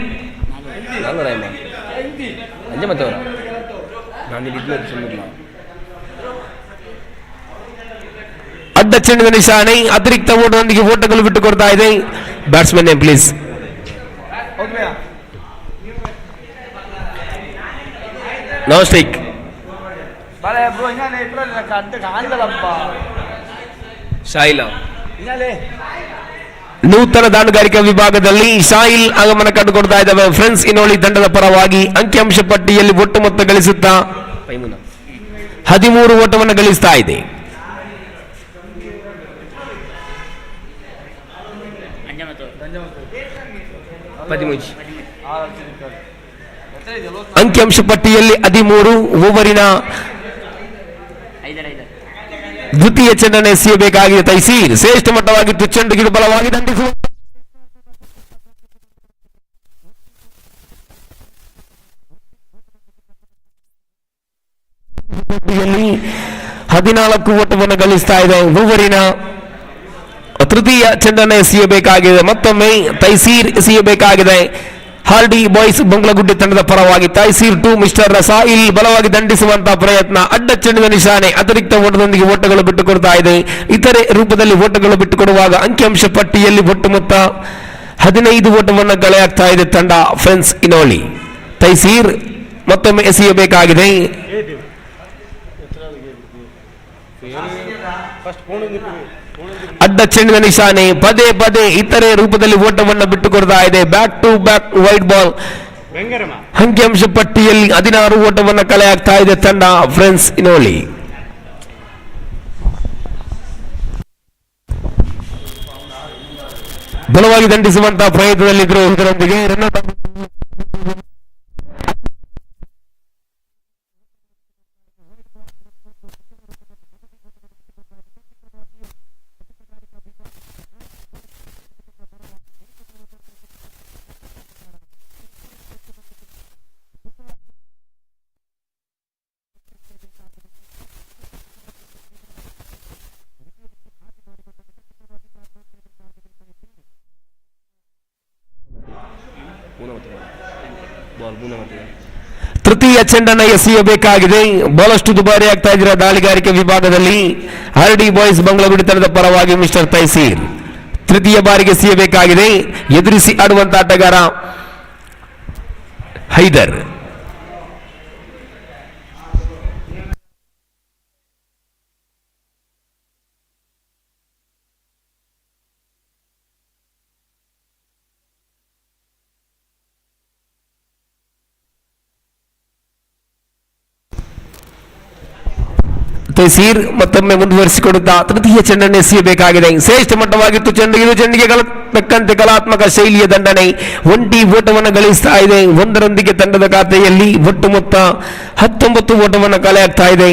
ಅಡ್ಡ ಚೆಂಡಿನ ನಿಶಾನೆ ಅತಿರಿಕ್ತ ಓಟದೊಂದಿಗೆ ಓಟಗಳು ಬಿಟ್ಟುಕೊಡ್ತಾ ಇದೆ. Batsman name please. No strike. Shail ನೂತನ ದಾನುಗಾರಿಕಾ ವಿಭಾಗದಲ್ಲಿ ಶಾಯಿಲ್ ಆಗಮನ ಕಂಡುಕೊಡ್ತಾ ಇದ್ದಾವೆ. ಫ್ರೆಂಡ್ಸ್ ಇನೋಳಿ ತಂಡದ ಪರವಾಗಿ ಅಂಕಿಅಂಶ ಪಟ್ಟಿಯಲ್ಲಿ ಒಟ್ಟು ಮೊತ್ತ ಗಳಿಸುತ್ತಾ 13 ಓಟವನ್ನು ಗಳಿಸ್ತಾ ಇದೆ. ಅಂಕಿಅಂಶ ಪಟ್ಟಿಯಲ್ಲಿ 13 ಓವರಿನ ದ್ವಿತೀಯ ಚೆಂಡನ್ನು ಎಸೆಯಬೇಕಾಗಿದೆ. ತೈಸೀರ್ ಶ್ರೇಷ್ಠ ಮಟ್ಟವಾಗಿತ್ತು. ಚೆಂಡುಗಿಡು ಬಲವಾಗಿ ದಂಡಿಸುವ 14 ಓಟವನ್ನು ಗಳಿಸ್ತಾ ಇದೆ. ಓವರಿನ ತೃತೀಯ ಚೆಂಡನ್ನು ಎಸೆಯಬೇಕಾಗಿದೆ. ಮತ್ತೊಮ್ಮೆ ತೈಸೀರ್ ಎಸೆಯಬೇಕಾಗಿದೆ. ಹಾರ್ಡಿ ಬಾಯ್ಸ್ ಬಂಗ್ಲಗುಡ್ಡೆ ತಂಡದ ಪರವಾಗಿ ತೈಸೀರ್ 2 ಮಿಸ್ಟರ್ ರಸಾಯಿಲ್ ಬಲವಾಗಿ ದಂಡಿಸುವಂತಹ ಪ್ರಯತ್ನ. ಅಡ್ಡ ಚೆಂಡಿನ ನಿಶಾನೆ ಅತಿರಿಕ್ತ ಓಟದೊಂದಿಗೆ ಓಟಗಳು ಬಿಟ್ಟುಕೊಡ್ತಾ ಇದೆ. ಇತರೆ ರೂಪದಲ್ಲಿ ಓಟಗಳು ಬಿಟ್ಟುಕೊಡುವಾಗ ಅಂಕಿಅಂಶ ಪಟ್ಟಿಯಲ್ಲಿ ಒಟ್ಟು ಮೊತ್ತ 15 ಓಟವನ್ನು ಗಳಾಗ್ತಾ ಇದೆ ತಂಡ ಫ್ರೆಂಡ್ಸ್ ಇನೋಳಿ. ತೈಸೀರ್ ಮತ್ತೊಮ್ಮೆ ಎಸೆಯಬೇಕಾಗಿದೆ. ಅಡ್ಡ ಚೆಂಡಿನ ನಿಶಾನೆ ಪದೇ ಪದೇ ಇತರೆ ರೂಪದಲ್ಲಿ ಓಟವನ್ನು ಬಿಟ್ಟುಕೊಡ್ತಾ ಇದೆ. Back to back wide ball. ಅಂಕಿಅಂಶ ಪಟ್ಟಿಯಲ್ಲಿ 16 ಓಟವನ್ನು ಕಳೆಯಾಗ್ತಾ ಇದೆ ತಂಡ ಫ್ರೆಂಡ್ಸ್ ಇನೋಳಿ. ಬಲವಾಗಿ ದಂಡಿಸುವಂತಹ ಪ್ರಯತ್ನದಲ್ಲಿದ್ದರು. ಇದರೊಂದಿಗೆ ತೃತೀಯ ಚೆಂಡನ್ನು ಎಸೆಯಬೇಕಾಗಿದೆ. ಬಹಳಷ್ಟು ದುಬಾರಿ ಆಗ್ತಾ ಇದ್ದೀರಾ ದಾಳಿಗಾರಿಕೆ ವಿಭಾಗದಲ್ಲಿ. ಆರ್ಡಿ ಬಾಯ್ಸ್ ಬಂಗ್ಲಗುಡಿ ತಂಡದ ಪರವಾಗಿ ಮಿಸ್ಟರ್ ತೈಸೀರ್ ತೃತೀಯ ಬಾರಿಗೆ ಎಸೆಯಬೇಕಾಗಿದೆ. ಎದುರಿಸಿ ಆಡುವಂತ ಆಟಗಾರ ಹೈದರ್. ತೈಸೀರ್ ಮತ್ತೊಮ್ಮೆ ಮುಂದುವರಿಸಿಕೊಡುತ್ತಾ ತೃತೀಯ ಚೆಂಡನ್ನು ಎಸೆಯಬೇಕಾಗಿದೆ. ಶ್ರೇಷ್ಠ ಮಟ್ಟವಾಗಿತ್ತು ಚೆಂಡು. ಇದು ಚೆಂಡಿಗೆ ತಕ್ಕಂತೆ ಕಲಾತ್ಮಕ ಶೈಲಿಯ ದಂಡನೆ. ಒಂಟಿ ಓಟವನ್ನು ಗಳಿಸ್ತಾ ಇದೆ. ಒಂದರೊಂದಿಗೆ ತಂಡದ ಖಾತೆಯಲ್ಲಿ ಒಟ್ಟು ಮೊತ್ತ 19 ಓಟವನ್ನು ಕಲೆ ಆಗ್ತಾ ಇದೆ.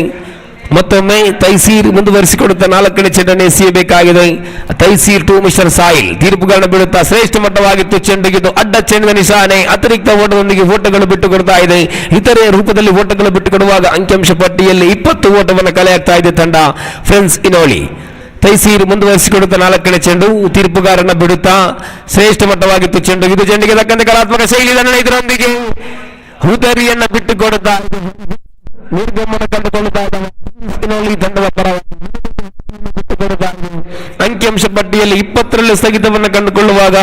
ಮತ್ತೊಮ್ಮೆ ತೈಸೀರ್ ಮುಂದುವರಿಸಿಕೊಡುತ್ತಾ 4ನೇ ಚೆಂಡನ್ನು ಎಸೆಯಬೇಕಾಗಿದೆ. ತೈಸೀರ್ ಟು ಮಿಸ್ಟರ್ ಸಾಯಿಲ್ ತೀರ್ಪುಗಳನ್ನು ಬಿಡುತ್ತಾ ಶ್ರೇಷ್ಠ ಮಟ್ಟವಾಗಿತ್ತು ಚೆಂಡಿಗಿದ್ದು ಅಡ್ಡ ಚೆಂಡಿನ ನಿಶಾನೆ. ಅತಿರಿಕ್ತ ಓಟದೊಂದಿಗೆ ಓಟಗಳು ಬಿಟ್ಟುಕೊಡ್ತಾ ಇದೆ. ಇತರೆ ರೂಪದಲ್ಲಿ ಓಟಗಳು ಬಿಟ್ಟುಕೊಡುವಾಗ ಅಂಕಿಅಂಶ ಪಟ್ಟಿಯಲ್ಲಿ 20 ಓಟವನ್ನು ಕಲೆ ಆಗ್ತಾ ಇದೆ ತಂಡ ಫ್ರೆಂಡ್ಸ್ ಇನೋಳಿ. ತೈಸೀರ್ ಮುಂದುವರಿಸಿಕೊಡುತ್ತಾ 4ನೇ ಚೆಂಡು ತೀರ್ಪುಗಾರನ ಬಿಡುತ್ತಾ ಶ್ರೇಷ್ಠ ಮಟ್ಟವಾಗಿತ್ತು ಚೆಂಡು. ಇದು ಚೆಂಡಿಗೆ ತಕ್ಕಂತೆ ಕಲಾತ್ಮಕ ಶೈಲಿ ದಂಡನೆ. ಇದರೊಂದಿಗೆ ಹುದರಿಯನ್ನ ಬಿಟ್ಟುಕೊಡುತ್ತಾ ನಿರ್ಗಮನ ಕಂಡುಕೊಳ್ಳುತ್ತಾ ಇದ್ದಾನೆ ತಂಡದ ಪರವಾಗಿ. ಅಂಕಿಅಂಶ ಪಟ್ಟಿಯಲ್ಲಿ 20ರಲ್ಲಿ ಸ್ಥಗಿತವನ್ನು ಕಂಡುಕೊಳ್ಳುವಾಗ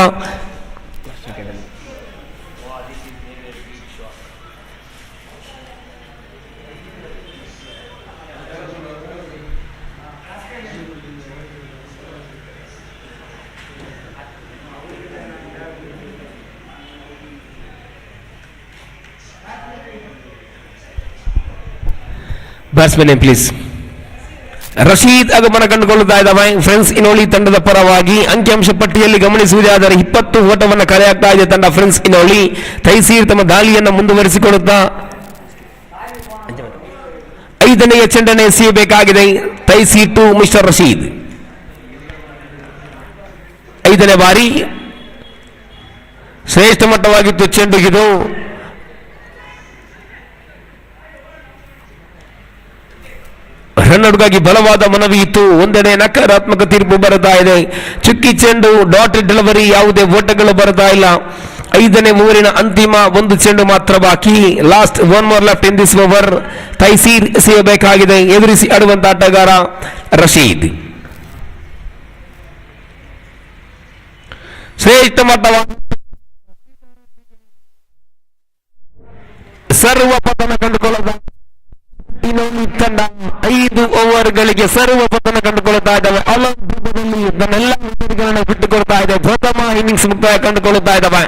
ಬ್ಯಾಟ್ಸ್ಮನ್ ಪ್ಲೀಸ್. ರಶೀದ್ ಆಗಮನ ಕಂಡುಕೊಳ್ಳುತ್ತಾ ಇದ್ದಾವೆ ಫ್ರೆಂಡ್ಸ್ ಇನೋಳಿ ತಂಡದ ಪರವಾಗಿ. ಅಂಕಿಅಂಶ ಪಟ್ಟಿಯಲ್ಲಿ ಗಮನಿಸುವುದಾದರೆ 20 ಓಟವನ್ನು ಕಲೆ ಆಗ್ತಾ ಇದೆ ತಂಡ ಫ್ರೆಂಡ್ಸ್ ಇನೋಳಿ. ತೈಸೀರ್ ತಮ್ಮ ದಾಳಿಯನ್ನು ಮುಂದುವರಿಸಿಕೊಡುತ್ತಾ 5ನೇ ಚೆಂಡನ್ನು ಎಸೆಯಬೇಕಾಗಿದೆ. ತೈಸೀರ್ ಟು ಮಿಸ್ಟರ್ ರಶೀದ್ 5ನೇ ಬಾರಿ. ಶ್ರೇಷ್ಠ ಮಟ್ಟವಾಗಿತ್ತು ಚೆಂಡುಗಿದು. ರನ್ನೌಟ್ಗಾಗಿ ಬಲವಾದ ಮನವಿ ಇತ್ತು. ಒಂದೆಡೆ ನಕಾರಾತ್ಮಕ ತೀರ್ಪು ಬರುತ್ತಾ ಇದೆ. ಚುಕ್ಕಿ ಚೆಂಡು, ಡಾಟ್ ಡೆಲಿವರಿ, ಯಾವುದೇ ಓಟಗಳು ಬರ್ತಾ ಇಲ್ಲ. 5ನೇ ಓವರಿನ ಅಂತಿಮ 1 ಚೆಂಡು ಮಾತ್ರ ಬಾಕಿ. Last 1 more left in this over. Taiseer ಎಸೆಯಬೇಕಾಗಿದೆ. ಎದುರಿಸಿ ಆಡುವಂತ ಆಟಗಾರ ರಶೀದ್. ಶ್ರೇಷ್ಠ ಮಟ್ಟವಾದ ಸರ್ವ ಪತನ ಕಂಡುಕೊಳ್ಳದ ತಂಡ 5 ಓವರ್ಗಳಿಗೆ ಸರ್ವ ಪತನ ಕಂಡುಕೊಳ್ಳುತ್ತಾ ಇದ್ದಾವೆ. ಅಲಂಕೃತದಲ್ಲಿ ತನ್ನೆಲ್ಲ ವಿಕೆಟ್ಗಳನ್ನು ಬಿಟ್ಟುಕೊಡ್ತಾ ಇದೆ. ಪ್ರಥಮ ಇನ್ನಿಂಗ್ಸ್ ಮುಕ್ತಾಯ ಕಂಡುಕೊಳ್ಳುತ್ತಾ ಇದ್ದಾವೆ.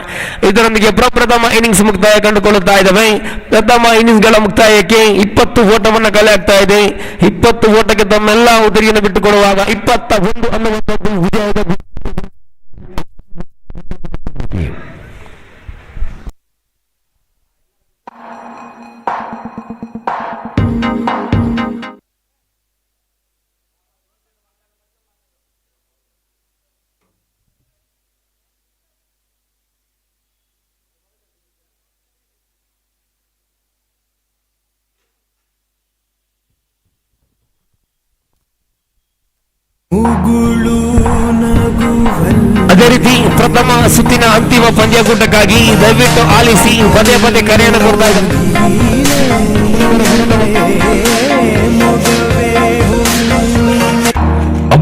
ಇದರೊಂದಿಗೆ ಪ್ರಪ್ರಥಮ ಇನ್ನಿಂಗ್ಸ್ ಮುಕ್ತಾಯ ಕಂಡುಕೊಳ್ಳುತ್ತಾ ಇದ್ದಾವೆ. ಪ್ರಥಮ ಇನ್ನಿಂಗ್ಸ್ಗಳ ಮುಕ್ತಾಯಕ್ಕೆ 20 ಓಟವನ್ನು ಕಲೆ ಆಗ್ತಾ ಇದೆ. 20 ಓಟಕ್ಕೆ ತಮ್ಮೆಲ್ಲ ಉದರಿಯನ್ನು ಬಿಟ್ಟುಕೊಡುವಾಗ 21 ಅನ್ನುವಂಥದ್ದು ವಿಜಯದ ಅದೇ ರೀತಿ ಪ್ರಥಮ ಸುತ್ತಿನ ಅಂತಿಮ ಪಂದ್ಯಕೂಟಕ್ಕಾಗಿ ದಯವಿಟ್ಟು ಆಲಿಸಿ. ಪದೇ ಪದೇ ಕರೆಯನ್ನು ಕೊಡ್ತಾ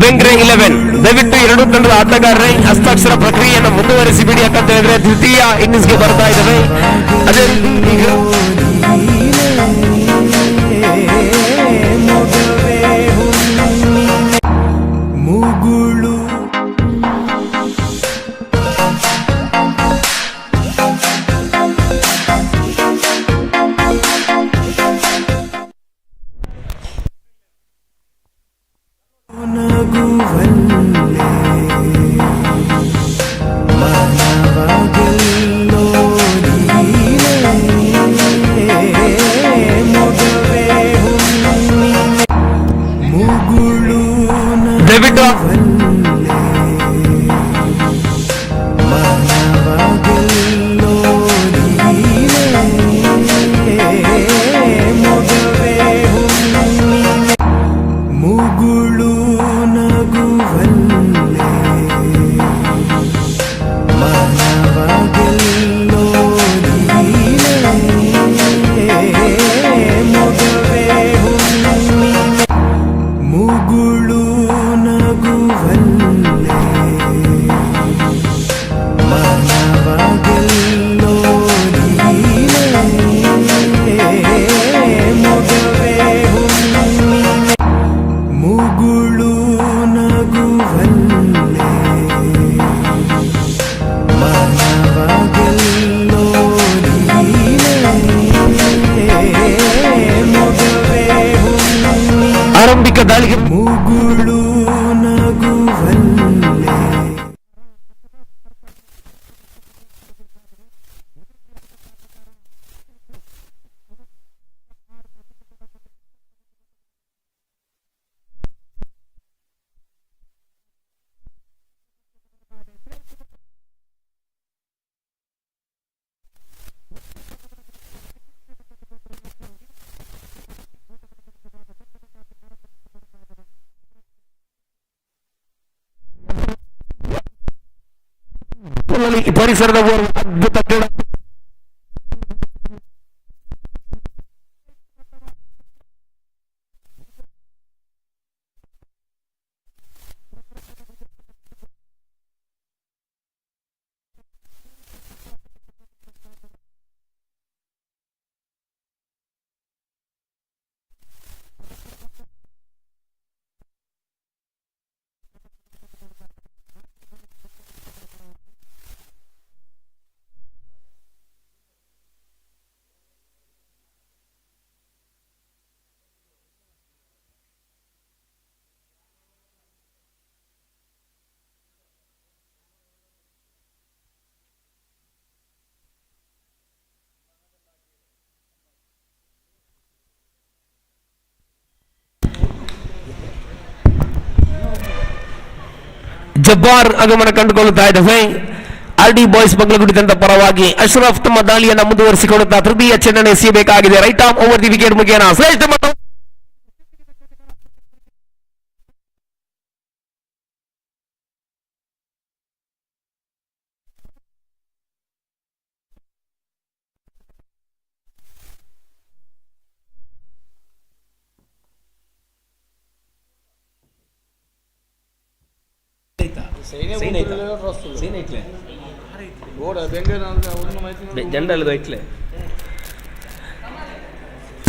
ಬೆಂಗ್ರೆ 11 ದಯವಿಟ್ಟು 2 ತಂಡದ ಆಟಗಾರರೇ ಹಸ್ತಾಕ್ಷರ ಪ್ರಕ್ರಿಯೆಯನ್ನು ಮುಂದುವರಿಸಿ ಬಿಡಿ. ಯಾಕಂತ ಹೇಳಿದ್ರೆ ದ್ವಿತೀಯ ಇನ್ನಿಂಗ್ಸ್ಗೆ ಬರ್ತಾ ಇದ್ದಾವೆ. ಅದೇ ರೀತಿ ಆರಂಭಿಕ ದಾಳಿಗೆ ಮುಗುಳು ನಗುವಲ್ಲೇ ಪರಿಸರದ ಅದ್ಭುತ ಕ್ರೀಡಾ ಜಬ್ಬಾರ್ ಆಗಮನ ಕಂಡುಕೊಳ್ಳುತ್ತಾ ಇದ್ದಾವೆ. ಆರ್ಡಿ ಬಾಯ್ಸ್ ಬಂಗ್ಲಗುಡಿ ತಂಡದ ಪರವಾಗಿ ಅಶ್ರಫ್ ತಮ್ಮ ದಾಳಿಯನ್ನು ಮುಂದುವರಿಸಿಕೊಳ್ಳುತ್ತಾ ತೃತೀಯ ಚೆಂಡನ್ನು ಎಸೆಯಬೇಕಾಗಿದೆ. Right arm over the wicket ಮುಖೇನ ಶ್ರೇಷ್ಠ ಮಟ್ಟ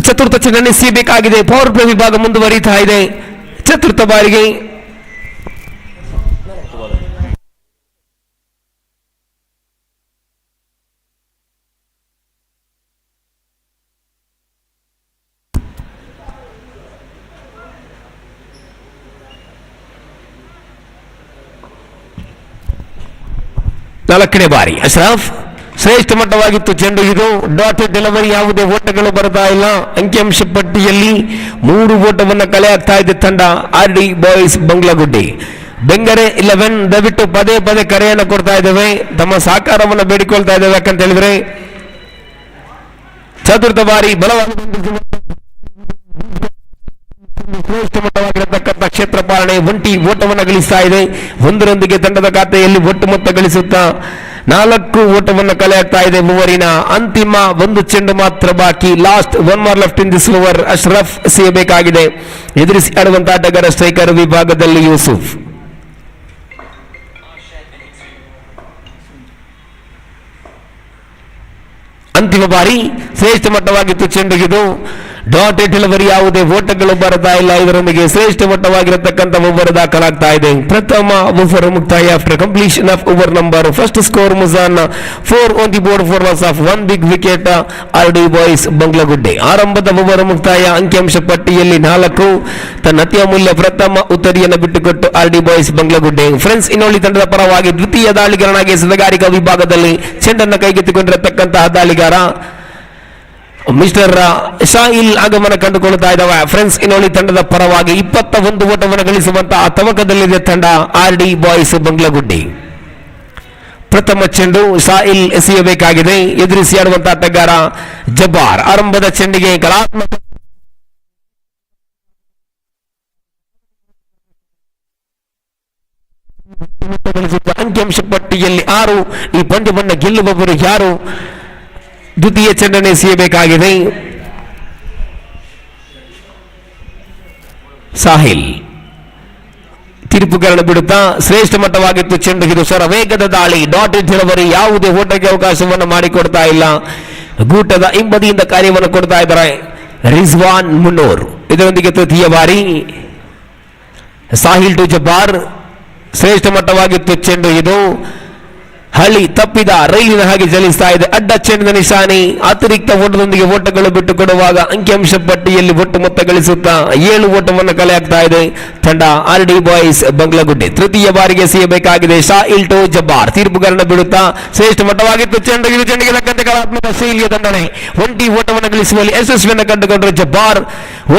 ಚತುರ್ಥ ಚೆಂಡನ್ನು ಎಸೆಯಬೇಕಾಗಿದೆ. ಪವರ್ ಪ್ಲೇ ವಿಭಾಗ ಮುಂದುವರಿತಾ ಇದೆ. ಚತುರ್ಥ ಬಾರಿಗೆ ನಾಲ್ಕನೇ ಬಾರಿ ಅಶ್ರಫ್ ಶ್ರೇಷ್ಠ ಮಟ್ಟವಾಗಿತ್ತು ಚೆಂಡು. ಇದು ಡಾಟೆಡ್ ಡೆಲಿವರಿ, ಯಾವುದೇ ಓಟಗಳು ಬರ್ತಾ ಇಲ್ಲ. ಅಂಕಿಅಂಶ ಪಟ್ಟಿಯಲ್ಲಿ 3 ಓಟವನ್ನು ಕಲೆ ಆಗ್ತಾ ಇದೆ ತಂಡ ಆರ್ಡಿ ಬಾಯ್ಸ್ ಬಂಗ್ಲಗುಡ್ಡಿ. ಬೆಂಗರೆ 11 ದಯವಿಟ್ಟು ಪದೇ ಪದೇ ಕರೆಯನ್ನು ಕೊಡ್ತಾ ಇದ್ದೇವೆ, ತಮ್ಮ ಸಹಕಾರವನ್ನು ಬೇಡಿಕೊಳ್ತಾ ಇದ್ದೇವೆ. ಯಾಕಂತ ಹೇಳಿದ್ರೆ ಚತುರ್ಥ ಬಾರಿ ಬಲವಾಗಿ ಶ್ರೇಷ್ಠ ಮಟ್ಟವಾಗಿರತಕ್ಕಂಥ ಕ್ಷೇತ್ರ ಪಾಲನೆ ಒಂಟಿ ಓಟವನ್ನು ಗಳಿಸ್ತಾ ಇದೆ. ಒಂದರೊಂದಿಗೆ ತಂಡದ ಖಾತೆಯಲ್ಲಿ ಒಟ್ಟು ಮೊತ್ತ ಗಳಿಸುತ್ತಾ 4 ಓಟವನ್ನು ಕಲೆ ಆಗ್ತಾ ಇದೆ. ಮೂವರಿನ ಅಂತಿಮ 1 ಚೆಂಡು ಮಾತ್ರ ಬಾಕಿ. Last 1 more left in this over. Ashraf ಎಸೆಯಬೇಕಾಗಿದೆ. ಎದುರಿಸಿ ಆಡುವಂತ ಆಟಗಾರ ಸ್ಟ್ರೈಕರ್ ವಿಭಾಗದಲ್ಲಿ ಯೂಸುಫ್. ಅಂತಿಮ ಬಾರಿ ಶ್ರೇಷ್ಠ ಮಟ್ಟವಾಗಿತ್ತು ಚೆಂಡು. ಇದು ಡಾಟೆಡ್ ಡೆಲಿವರಿ, ಯಾವುದೇ ಓಟಗಳು ಬರ್ತಾ ಇಲ್ಲ. ಇದರೊಂದಿಗೆ ಶ್ರೇಷ್ಠ ಮಟ್ಟವಾಗಿರತಕ್ಕಂಥ ಓವರ್ ದಾಖಲಾಗ್ತಾ ಇದೆ. ಪ್ರಥಮ ಓವರ್ ಮುಕ್ತಾಯ after completion of over number. First score Mujan 4 on the board for loss of 1 big wicket. RD boys Banglagudde. ಆರಂಭದ ಓವರ್ ಮುಕ್ತಾಯ. ಅಂಕಿಅಂಶ ಪಟ್ಟಿಯಲ್ಲಿ 4. ತನ್ನ ಅತಿ ಅಮೂಲ್ಯ ಪ್ರಥಮ ಉತ್ತರಿಯನ್ನು ಬಿಟ್ಟುಕೊಟ್ಟು ಆರ್ಡಿ ಬಾಯ್ಸ್ ಬಂಗ್ಲಗುಡ್ಡೆ. ಫ್ರೆಂಡ್ಸ್ ಇನ್ನೋಳಿ ತಂಡದ ಪರವಾಗಿ ದ್ವಿತೀಯ ದಾಳಿಗಾರನಾಗಿ ಸದಗಾರಿಕಾ ವಿಭಾಗದಲ್ಲಿ ಚೆಂಡನ್ನು ಕೈಗೆತ್ತಿಕೊಂಡಿರತಕ್ಕಂತಹ ದಾಳಿಗಾರ ಮಿಸ್ಟರ್ ಸಾಹಿಲ್ ಆಗಮನ ಕಂಡುಕೊಳ್ಳುತ್ತಾ ಇದ್ದಾವೆ. ಫ್ರೆಂಡ್ಸ್ ಇನ್ನೋಳಿ ತಂಡದ ಪರವಾಗಿ 21 ಓಟವನ್ನು ಗಳಿಸುವಂತಹ ತವಕದಲ್ಲಿದೆ ತಂಡ ಆರ್ಡಿ ಬಾಯ್ಸ್ ಬಂಗ್ಲಗುಡ್ಡಿ. ಪ್ರಥಮ ಚೆಂಡು ಸಾಹಿಲ್ ಎಸೆಯಬೇಕಾಗಿದೆ. ಎದುರಿಸಿ ಆಡುವಂತಹ ಆಟಗಾರ ಜಬ್ಬಾರ್. ಆರಂಭದ ಚೆಂಡಿಗೆ ಕಲಾತ್ಮಕ ಅಂಕಿಅಂಶ ಪಟ್ಟಿಯಲ್ಲಿ 6. ಈ ಪಂದ್ಯವನ್ನು ಗೆಲ್ಲುವವರು ಯಾರು? ದ್ವಿತೀಯ ಚೆಂಡನ್ನು ಎಸೆಯಬೇಕಾಗಿದೆ. ಸಾಹಿಲ್ ತೀರ್ಪುಗಳನ್ನು ಬಿಡುತ್ತಾ ಶ್ರೇಷ್ಠ ಮಟ್ಟವಾಗಿತ್ತು ಚೆಂಡು. ಇದು ಸರ ವೇಗದ ದಾಳಿ. ಡಾಟೆಡ್ ಡೆಲಿವರಿ, ಯಾವುದೇ ಓಟಕ್ಕೆ ಅವಕಾಶವನ್ನು ಮಾಡಿಕೊಡ್ತಾ ಇಲ್ಲ. ಗೂಟದ ಹಿಂಬದಿಯಿಂದ ಕಾರ್ಯವನ್ನು ಕೊಡ್ತಾ ಇದ್ದಾರೆ ರಿಜ್ವಾನ್ ಮುನ್ನೂರ್. ಇದರೊಂದಿಗೆ ತೃತೀಯ ಬಾರಿ ಸಾಹಿಲ್ ಟು ಜಬ್ಬಾರ್. ಶ್ರೇಷ್ಠ ಮಟ್ಟವಾಗಿತ್ತು ಚೆಂಡು. ಇದು ಹಳಿ ತಪ್ಪಿದ ರೈಲಿನ ಹಾಗೆ ಚಲಿಸ್ತಾ ಇದೆ. ಅಡ್ಡ ಚೆಂಡಿನ ನಿಶಾನೆ. ಅತಿರಿಕ್ತ ಓಟದೊಂದಿಗೆ ಓಟಗಳು ಬಿಟ್ಟು ಕೊಡುವಾಗ ಅಂಕಿಅಂಶ ಪಟ್ಟಿಯಲ್ಲಿ ಒಟ್ಟು ಮೊತ್ತ ಗಳಿಸುತ್ತಾ 7 ಓಟವನ್ನು ಕಲೆ ಹಾಕ್ತಾ ಇದೆ ತಂಡ RD ಬಾಯ್ಸ್ ಬಂಗ್ಲಗುಡ್ಡೆ. ತೃತೀಯ ಬಾರಿಗೆ ಎಸೆಯಬೇಕಾಗಿದೆ ಶಾಹಿಲ್ ಟು ಜಬ್ಬಾರ್. ತೀರ್ಪುಗಾರನ ಬಿಡುತ್ತಾ ಶ್ರೇಷ್ಠ ಮಟ್ಟವಾಗಿತ್ತು ಚೆಂಡು. ಇದು ಚೆಂಡಿಗೆ ತಕ್ಕಂತೆ ಕಲಾತ್ಮಕ ಶೈಲಿಯ ದಂಡನೆ. ಒಂಟಿ ಓಟವನ್ನು ಗಳಿಸುವಲ್ಲಿ ಯಶಸ್ವಿಯನ್ನು ಕಂಡುಕೊಂಡರು ಜಬ್ಬಾರ್.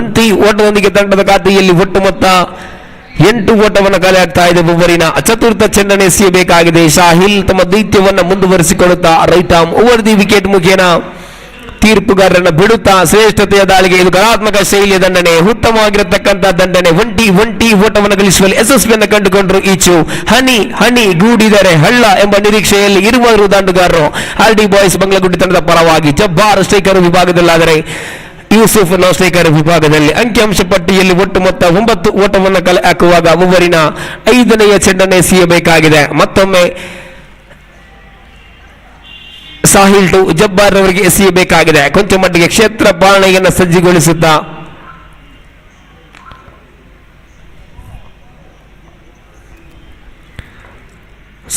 ಒಂಟಿ ಓಟದೊಂದಿಗೆ ತಂಡದ ಖಾತೆಯಲ್ಲಿ ಒಟ್ಟು ಮೊತ್ತ 8 ಓಟವನ್ನು ಕಲೆ ಹಾಕ್ತಾ ಇದೆ. ಬೊಬ್ಬರಿನ ಚತುರ್ಥ ಚೆಂಡನ್ನು ಎಸೆಯಬೇಕಾಗಿದೆ ಶಾಹಿಲ್. ತಮ್ಮ ದೈತ್ಯವನ್ನು ಮುಂದುವರಿಸಿಕೊಳ್ಳುತ್ತಾ right arm over the wicket ಮುಖೇನ ತೀರ್ಪುಗಾರರನ್ನು ಬಿಡುತ್ತಾ ಶ್ರೇಷ್ಠತೆಯ ದಾಳಿಗೆ. ಇದು ಕಲಾತ್ಮಕ ಶೈಲಿಯ ದಂಡನೆ, ಉತ್ತಮವಾಗಿರತಕ್ಕಂಥ ದಂಡನೆ. ಒಂಟಿ ಓಟವನ್ನು ಗಳಿಸುವಲ್ಲಿ ಯಶಸ್ವಿಯನ್ನು ಕಂಡುಕೊಂಡರು ಈಚು. ಹನಿ ಗೂಡಿದರೆ ಹಳ್ಳ ಎಂಬ ನಿರೀಕ್ಷೆಯಲ್ಲಿ ಇರುವರು ದಾಂಡುಗಾರರು RD ಬಾಯ್ಸ್ ಬಂಗ್ಲಗುಡ್ಡೆ ತಂಡದ ಪರವಾಗಿ. ಜಬ್ಬಾರ್ ಸ್ಟ್ರೈಕರ್ ವಿಭಾಗದಲ್ಲಾದರೆ ಯೂಸುಫ್ ಸ್ಟ್ರೈಕರ್ ವಿಭಾಗದಲ್ಲಿ. ಅಂಕಿಅಂಶ ಪಟ್ಟಿಯಲ್ಲಿ ಒಟ್ಟು ಮೊತ್ತ 9 ಓಟವನ್ನು ಕಲೆ ಹಾಕುವಾಗ ಒಬ್ಬರಿನ 5ನೆಯ ಚೆಂಡನ್ನು ಎಸೆಯಬೇಕಾಗಿದೆ. ಮತ್ತೊಮ್ಮೆ ಸಾಹಿಲ್ ಟು ಜಬ್ಬಾರ್ ಅವರಿಗೆ ಎಸೆಯಬೇಕಾಗಿದೆ. ಕೊಂಚ ಮಟ್ಟಿಗೆ ಕ್ಷೇತ್ರ ಪಾಲನೆಯನ್ನು ಸಜ್ಜುಗೊಳಿಸುತ್ತಾ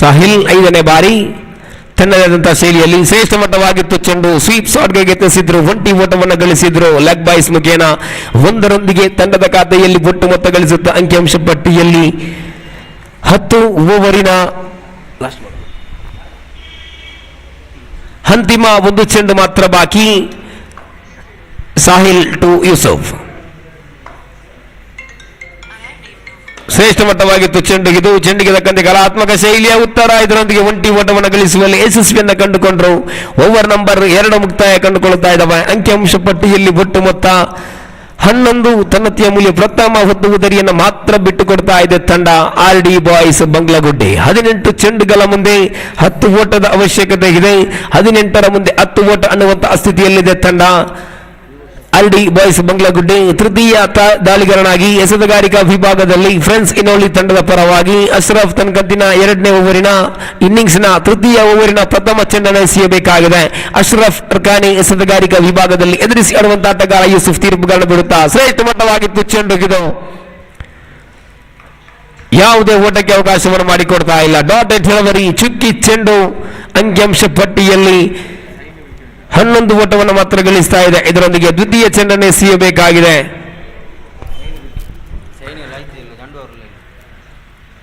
ಸಾಹಿಲ್ 5ನೇ ಬಾರಿ ತನ್ನದಾದಂತಹ ಶೈಲಿಯಲ್ಲಿ ಶ್ರೇಷ್ಠ ಮಟ್ಟವಾಗಿತ್ತು ಚೆಂಡು. ಸ್ವೀಪ್ ಶಾಟ್ಗೆ ಯತ್ನಿಸಿದ್ರು. ಒಂಟಿ ಓಟವನ್ನು ಗಳಿಸಿದ್ರು ಲೆಗ್ ಬಾಯ್ಸ್ ಮುಖೇನ. 1ರೊಂದಿಗೆ ತಂಡದ ಖಾತೆಯಲ್ಲಿ ಒಟ್ಟು ಮೊತ್ತ ಗಳಿಸುತ್ತಾ ಅಂಕಿಅಂಶ ಪಟ್ಟಿಯಲ್ಲಿ 10 ಓವರಿನ ಅಂತಿಮ 1 ಚೆಂಡು ಮಾತ್ರ ಬಾಕಿ. ಸಾಹಿಲ್ ಟು ಯೂಸುಫ್. ಶ್ರೇಷ್ಠ ಮಟ್ಟವಾಗಿತ್ತು ಚೆಂಡು. ಇದು ಚೆಂಡಿಗೆ ತಕ್ಕಂತೆ ಕಲಾತ್ಮಕ ಶೈಲಿಯ ಉತ್ತರ. ಇದರೊಂದಿಗೆ ಒಂಟಿ ಓಟವನ್ನು ಗಳಿಸುವಲ್ಲಿ ಯಶಸ್ವಿಯನ್ನು ಕಂಡುಕೊಂಡರು. ಓವರ್ ನಂಬರ್ 2 ಮುಕ್ತಾಯ ಕಂಡುಕೊಳ್ಳುತ್ತಾ ಇದ್ದಾವೆ. ಅಂಕಿಅಂಶ ಪಟ್ಟಿಯಲ್ಲಿ ಒಟ್ಟು ಮೊತ್ತ 11. ತನ್ನತಿಯ ಮೂಲ್ಯ ಪ್ರಥಮ ಉದರಿಯನ್ನು ಮಾತ್ರ ಬಿಟ್ಟು ಕೊಡ್ತಾ ಇದೆ ತಂಡ RD ಬಾಯ್ಸ್ ಬಂಗ್ಲಗುಡ್ಡೆ. 18 ಚೆಂಡುಗಳ ಮುಂದೆ 10 ಓಟದ ಅವಶ್ಯಕತೆ ಇದೆ. 18ರ ಮುಂದೆ 10 ಓಟ ಅನ್ನುವಂತಹ ಸ್ಥಿತಿಯಲ್ಲಿದೆ ತಂಡ RD ಬಾಯ್ಸ್ ಬಂಗ್ಲಗುಡ್ಡೆ. ತೃತೀಯ ದಾಳಿಗಾರನಾಗಿ ಎಸೆತಗಾರಿಕಾ ವಿಭಾಗದಲ್ಲಿ ಫ್ರೆಂಡ್ಸ್ ಇನೋಲಿ ತಂಡದ ಪರವಾಗಿ ಅಶ್ರಫ್ ತನ್ಕಂತಿನ 2ನೇ ಓವರಿನ ಇನ್ನಿಂಗ್ಸ್ನ ತೃತೀಯ ಓವರಿನ ಪ್ರಥಮ ಚೆಂಡನ್ನು ಎಸೆಯಬೇಕಾಗಿದೆ. ಅಶ್ರಫ್ ಅರ್ಕಾನಿ ಎಸೆತಗಾರಿಕಾ ವಿಭಾಗದಲ್ಲಿ ಎದುರಿಸಿ ಆಡುವಂತಹ ಆಟಗಾರ ಯೂಸುಫ್ ತೀರ್ಪುಗಳನ್ನು ಬಿಡುತ್ತಾ ಶ್ರೇಷ್ಠ ಮಟ್ಟವಾಗಿತ್ತು ಚೆಂಡು. ಇದು ಯಾವುದೇ ಓಟಕ್ಕೆ ಅವಕಾಶವನ್ನು ಮಾಡಿಕೊಡ್ತಾ ಇಲ್ಲ. ಡಾಟೆಡ್ ಡೆಲಿವರಿ ಚುಕ್ಕಿ ಚೆಂಡು. ಅಂಕಿಅಂಶ ಪಟ್ಟಿಯಲ್ಲಿ 11 ಓಟವನ್ನು ಮಾತ್ರ ಗಳಿಸ್ತಾ ಇದೆ. ಇದರೊಂದಿಗೆ ದ್ವಿತೀಯ ಚೆಂಡನ್ನು ಎಸೆಯಬೇಕಾಗಿದೆ.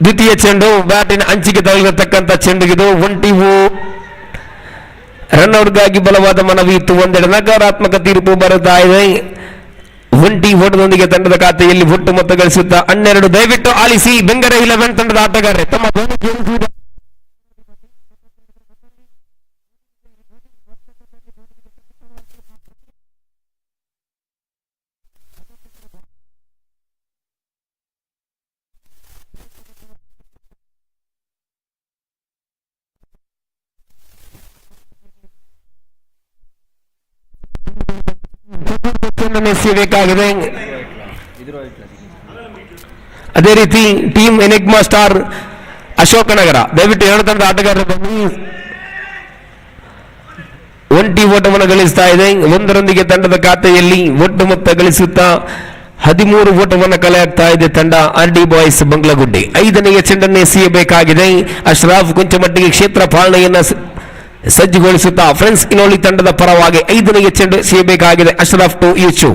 ದ್ವಿತೀಯ ಚೆಂಡು ಬ್ಯಾಟಿನ ಅಂಚಿಗೆ ತಗಲಿರತಕ್ಕಂಥ ಚೆಂಡುಗಿದು. ಒಂಟಿ ರನ್ಔಟ್ಗಾಗಿ ಬಲವಾದ ಮನವಿ ಇತ್ತು. ಒಂದೆಡೆ ನಕಾರಾತ್ಮಕ ತೀರ್ಪು ಬರುತ್ತಾ ಇದೆ. ಒಂಟಿ ಓಟದೊಂದಿಗೆ ತಂಡದ ಖಾತೆಯಲ್ಲಿ ಒಟ್ಟು ಮೊತ್ತ ಗಳಿಸುತ್ತಾ 12. ದಯವಿಟ್ಟು ಆಲಿಸಿ ಬೆಂಗರೆ 11 ತಂಡದ ಆಟಗಾರರೇ ತಮ್ಮ ಎಸೆಯಬೇಕಾಗಿದೆ. ಅದೇ ರೀತಿ ಟೀಮ್ ಎನಿಗ್ಮಾ ಸ್ಟಾರ್ ಅಶೋಕನಗರ ದಯವಿಟ್ಟು 2 ತಂಡದ ಆಟಗಾರರು ಬನ್ನಿ. ಒಂಟಿ ಓಟವನ್ನು ಗಳಿಸ್ತಾ ಇದೆ. 1ರೊಂದಿಗೆ ತಂಡದ ಖಾತೆಯಲ್ಲಿ ಒಟ್ಟು ಮೊತ್ತ ಗಳಿಸುತ್ತಾ 13 ಓಟವನ್ನು ಕಲೆ ಹಾಕ್ತಾ ಇದೆ ತಂಡ RD ಬಾಯ್ಸ್ ಬಂಗ್ಲಗುಡ್ಡೆ. 5ನೆಯ ಚೆಂಡನ್ನು ಎಸೆಯಬೇಕಾಗಿದೆ. ಅಶ್ರಾಫ್ ಕೊಂಚ ಮಟ್ಟಿಗೆ ಕ್ಷೇತ್ರ ಪಾಲನೆಯನ್ನು ಸಜ್ಜುಗೊಳಿಸುತ್ತಾ ಫ್ರೆಂಡ್ಸ್ ಇನೋಲಿ ತಂಡದ ಪರವಾಗಿ 5ನೆಯ ಚೆಂಡು ಎಸೆಯಬೇಕಾಗಿದೆ. ಅಶ್ರಫ್ ಟು ಯೂಚು.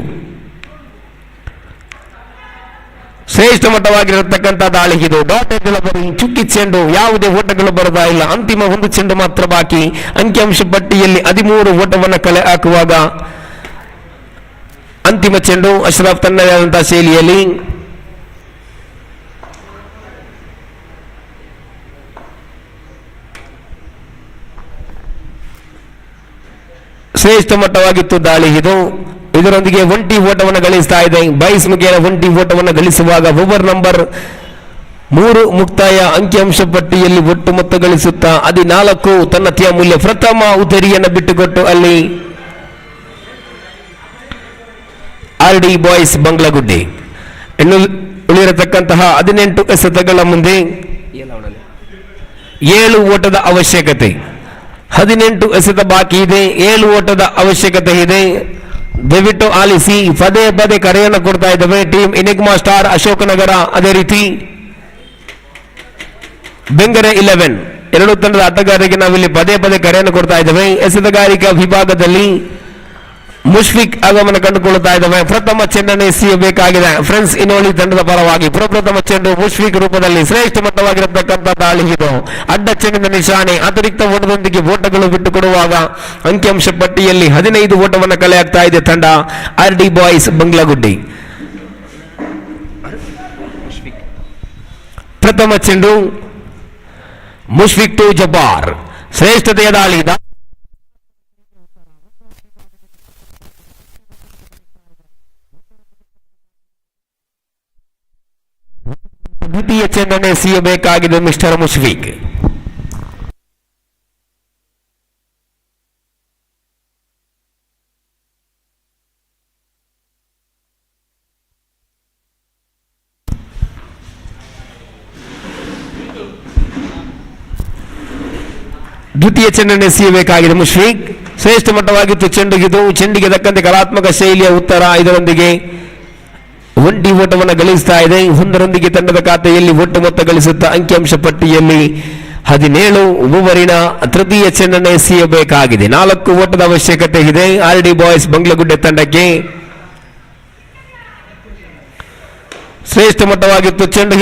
ಶ್ರೇಷ್ಠ ಮಟ್ಟವಾಗಿರತಕ್ಕಂಥ ದಾಳಿ ಇದು. ಡಾಟೆಡ್ ಡೆಲಿವರಿ ಚುಕ್ಕಿ ಚೆಂಡು. ಯಾವುದೇ ಓಟಗಳು ಬರತಾ ಇಲ್ಲ. ಅಂತಿಮ 1 ಚೆಂಡು ಮಾತ್ರ ಬಾಕಿ. ಅಂಕಿಅಂಶ ಪಟ್ಟಿಯಲ್ಲಿ 13 ಓಟವನ್ನು ಕಲೆ ಹಾಕುವಾಗ ಅಂತಿಮ ಚೆಂಡು. ಅಶ್ರಫ್ ತನ್ನದೇ ಆದಂತಹ ಶೈಲಿಯಲ್ಲಿ ಶ್ರೇಷ್ಠ ಮಟ್ಟವಾಗಿತ್ತು ದಾಳಿ ಇದು. ಇದರೊಂದಿಗೆ ಒಂಟಿ ಓಟವನ್ನು ಗಳಿಸ್ತಾ ಇದೆ. ಬಾಯ್ಸ್ ಮುಖೇನ ಒಂಟಿ ಓಟವನ್ನು ಗಳಿಸುವಾಗ ಓವರ್ ನಂಬರ್ 3 ಮುಕ್ತಾಯ. ಅಂಕಿಅಂಶ ಪಟ್ಟಿಯಲ್ಲಿ ಒಟ್ಟು ಮೊತ್ತ ಗಳಿಸುತ್ತಾ 14. ತನ್ನತಿಯ ಮೂಲ್ಯ ಪ್ರಥಮ ಉದರಿಯನ್ನು ಬಿಟ್ಟುಕೊಟ್ಟು ಅಲ್ಲಿ RD ಬಾಯ್ಸ್ ಬಂಗ್ಲಗುಡ್ಡೆ. ಇನ್ನು ಉಳಿರತಕ್ಕಂತಹ 18 ಎಸೆತಗಳ ಮುಂದೆ 7 ಓಟದ ಅವಶ್ಯಕತೆ. 18 ಎಸೆತ ಬಾಕಿ ಇದೆ. 7 ಓಟದ ಅವಶ್ಯಕತೆ ಇದೆ. ದಯವಿಟ್ಟು ಆಲಿಸಿ. ಪದೇ ಪದೇ ಕರೆಯನ್ನು ಕೊಡ್ತಾ ಇದ್ದಾವೆ ಟೀಮ್ ಎನಿಗ್ಮಾ ಸ್ಟಾರ್ ಅಶೋಕನಗರ. ಅದೇ ರೀತಿ ಬೆಂಗರೆ 11 ಎರಡು ತಂಡದ ಆಟಗಾರರಿಗೆ ನಾವಿಲ್ಲಿ ಪದೇ ಪದೇ ಕರೆಯನ್ನು ಕೊಡ್ತಾ ಇದ್ದೇವೆ. ಎಸೆತಗಾರಿಕಾ ವಿಭಾಗದಲ್ಲಿ ಮುಷ್ಫಿಕ್ ಆಗಮನ ಕಂಡುಕೊಳ್ಳುತ್ತಾ ಇದ್ದಾವೆ. ಪ್ರಥಮ ಚೆಂಡನ್ನು ಎಸೆಯಬೇಕಾಗಿದೆ ಫ್ರೆಂಡ್ಸ್ ಇನೋಲಿ ತಂಡದ ಪರವಾಗಿ. ಪ್ರಥಮ ಚೆಂಡು ಮುಷ್ಫಿಕ್ ರೂಪದಲ್ಲಿ ಶ್ರೇಷ್ಠ ಮಟ್ಟವಾಗಿರತಕ್ಕಂಥ ದಾಳಿ ಇದು. ಅಡ್ಡ ಚೆಂಡಿನ ನಿಶಾನೆ ಅತಿರಿಕ್ತ ಓಟದೊಂದಿಗೆ ಓಟಗಳು ಬಿಟ್ಟುಕೊಡುವಾಗ ಅಂಕಿಅಂಶ ಪಟ್ಟಿಯಲ್ಲಿ 15 ಓಟವನ್ನು ಕಲೆ ಆಗ್ತಾ ಇದೆ ತಂಡ RD ಬಾಯ್ಸ್ ಬಂಗ್ಲಾಗುಡ್ಡಿ. ಪ್ರಥಮ ಚೆಂಡು ಮುಷ್ಫಿಕ್ ಟು ಜಬ್ಬಾರ್. ಶ್ರೇಷ್ಠತೆಯ ದಾಳಿ. ದ್ವಿತೀಯ ಚೆಂಡನ್ನು ಎಸೆಯಬೇಕಾಗಿದೆ ಮಿಸ್ಟರ್ ಮುಷ್ಫಿಕ್. ದ್ವಿತೀಯ ಚೆಂಡನ್ನು ಎಸೆಯಬೇಕಾಗಿದೆ ಮುಷ್ಫಿಕ್. ಶ್ರೇಷ್ಠ ಮಟ್ಟವಾಗಿತ್ತು ಚೆಂಡುಗಿದು. ಚೆಂಡಿಗೆ ತಕ್ಕಂತೆ ಕಲಾತ್ಮಕ ಶೈಲಿಯ ಉತ್ತರ. ಇದರೊಂದಿಗೆ ಒಂಟಿ ಓಟವನ್ನು ಗಳಿಸ್ತಾ ಇದೆ. ಒಂದರೊಂದಿಗೆ ತಂಡದ ಖಾತೆಯಲ್ಲಿ ಒಟ್ಟು ಮೊತ್ತ ಗಳಿಸುತ್ತಾ ಅಂಕಿಅಂಶ ಪಟ್ಟಿಯಲ್ಲಿ 17 ಓವರಿನ ತೃತೀಯ ಚೆಂಡನ್ನು ಎಸೆಯಬೇಕಾಗಿದೆ. 4 ಓಟದ ಅವಶ್ಯಕತೆ ಇದೆ RD ಬಾಯ್ಸ್ ಬಂಗ್ಲಗುಡ್ಡೆ ತಂಡಕ್ಕೆ. ಶ್ರೇಷ್ಠ ಮಟ್ಟವಾಗಿತ್ತು ಚೆಂಡು.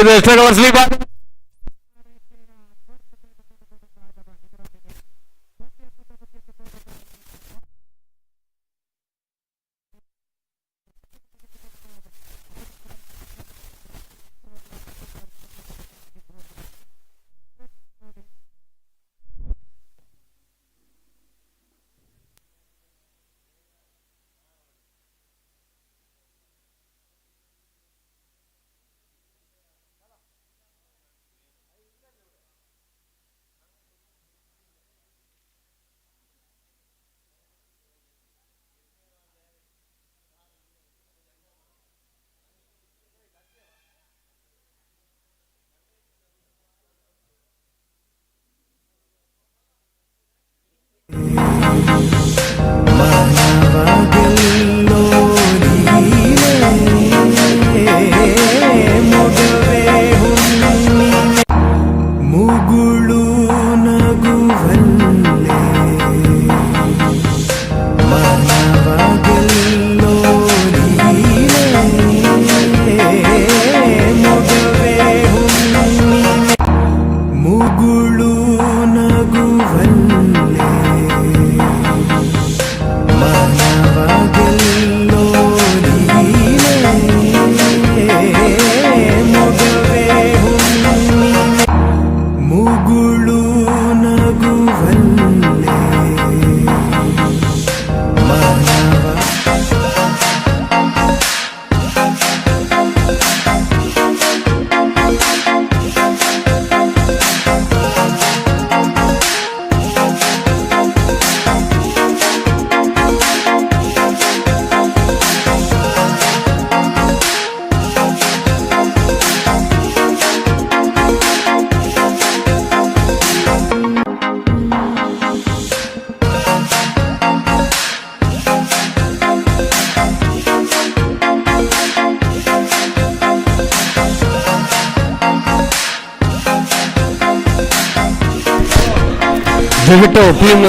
ದಯವಿಟ್ಟು ಟೀಮ್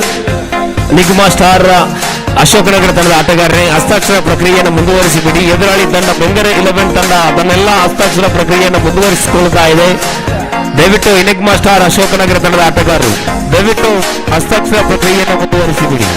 ಎನಿಗ್ಮಾ ಸ್ಟಾರ್ ಅಶೋಕನಗರ ತಂಡದ ಆಟಗಾರರೇ ಹಸ್ತಾಕ್ಷರ ಪ್ರಕ್ರಿಯೆಯನ್ನು ಮುಂದುವರಿಸಿಬಿಡಿ. ಎದುರಾಳಿ ತಂಡ ಬೆಂಗರೆ 11 ತಂಡ ತನ್ನೆಲ್ಲ ಹಸ್ತಾಕ್ಷರ ಪ್ರಕ್ರಿಯೆಯನ್ನು ಮುಂದುವರಿಸಿಕೊಳ್ತಾ ಇದೆ. ದಯವಿಟ್ಟು ಎನಿಗ್ಮಾ ಸ್ಟಾರ್ ಅಶೋಕನಗರ ತಂಡದ ಆಟಗಾರರು ದಯವಿಟ್ಟು ಹಸ್ತಾಕ್ಷರ ಪ್ರಕ್ರಿಯೆಯನ್ನು ಮುಂದುವರಿಸಿಬಿಡಿ.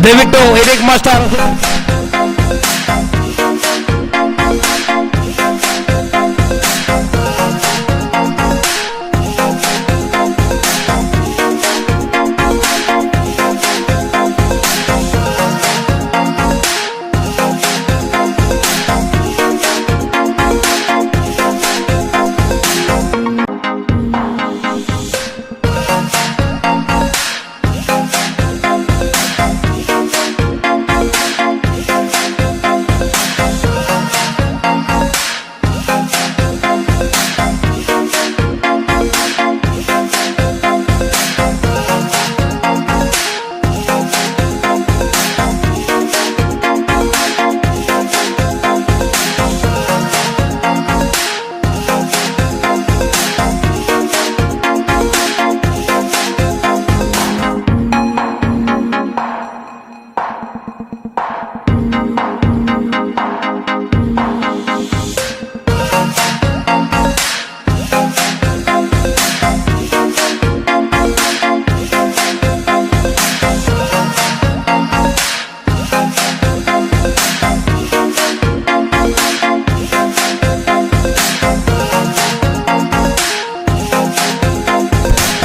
ದಯವಿಟ್ಟು enigma star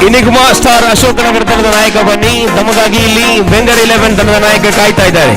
enigma star Ashok Nagar ತಂಡದ ನಾಯಕ ಬನ್ನಿ. ತಮಗಾಗಿ ಇಲ್ಲಿ ಬೆಂಗರ್ 11 ತಂಡದ ನಾಯಕ ಕಾಯ್ತಾ ಇದ್ದಾರೆ.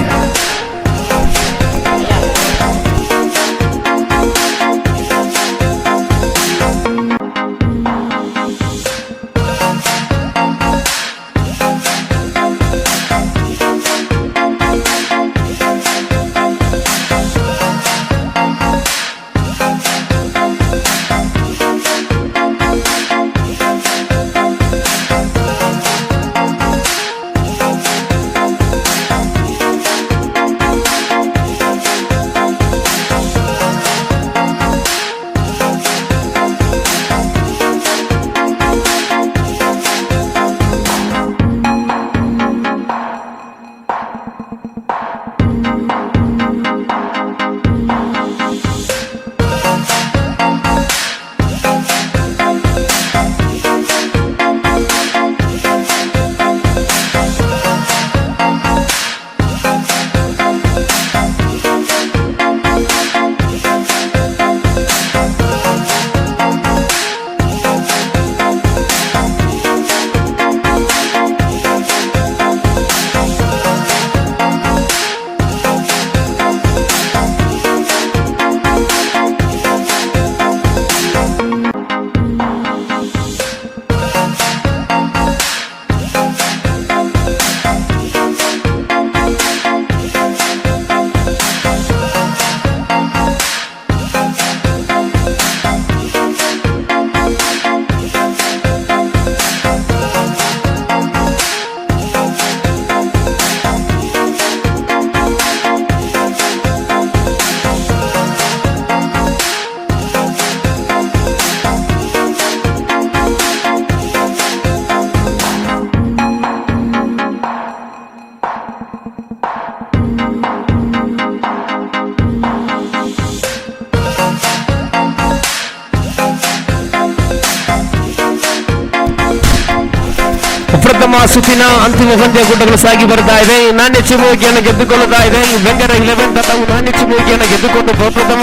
ಪ್ರಥಮ ಸುತ್ತಿನ ಅಂತಿಮ ಪಂದ್ಯಕೂಟಗಳು ಸಾಗಿ ಬರ್ತಾ ಇದೆ. ನಾಣ್ಯ ಚಿಮ್ಮುವಿಕೆಯನ್ನು ಗೆದ್ದುಕೊಳ್ಳುತ್ತಾ ಇದೆ ಬೆಂಗರ 11 ತಂಡವು ನಾಣ್ಯ ಚಿಮ್ಮುವಿಕೆಯನ್ನು ಗೆದ್ದುಕೊಂಡು ಪ್ರಥಮ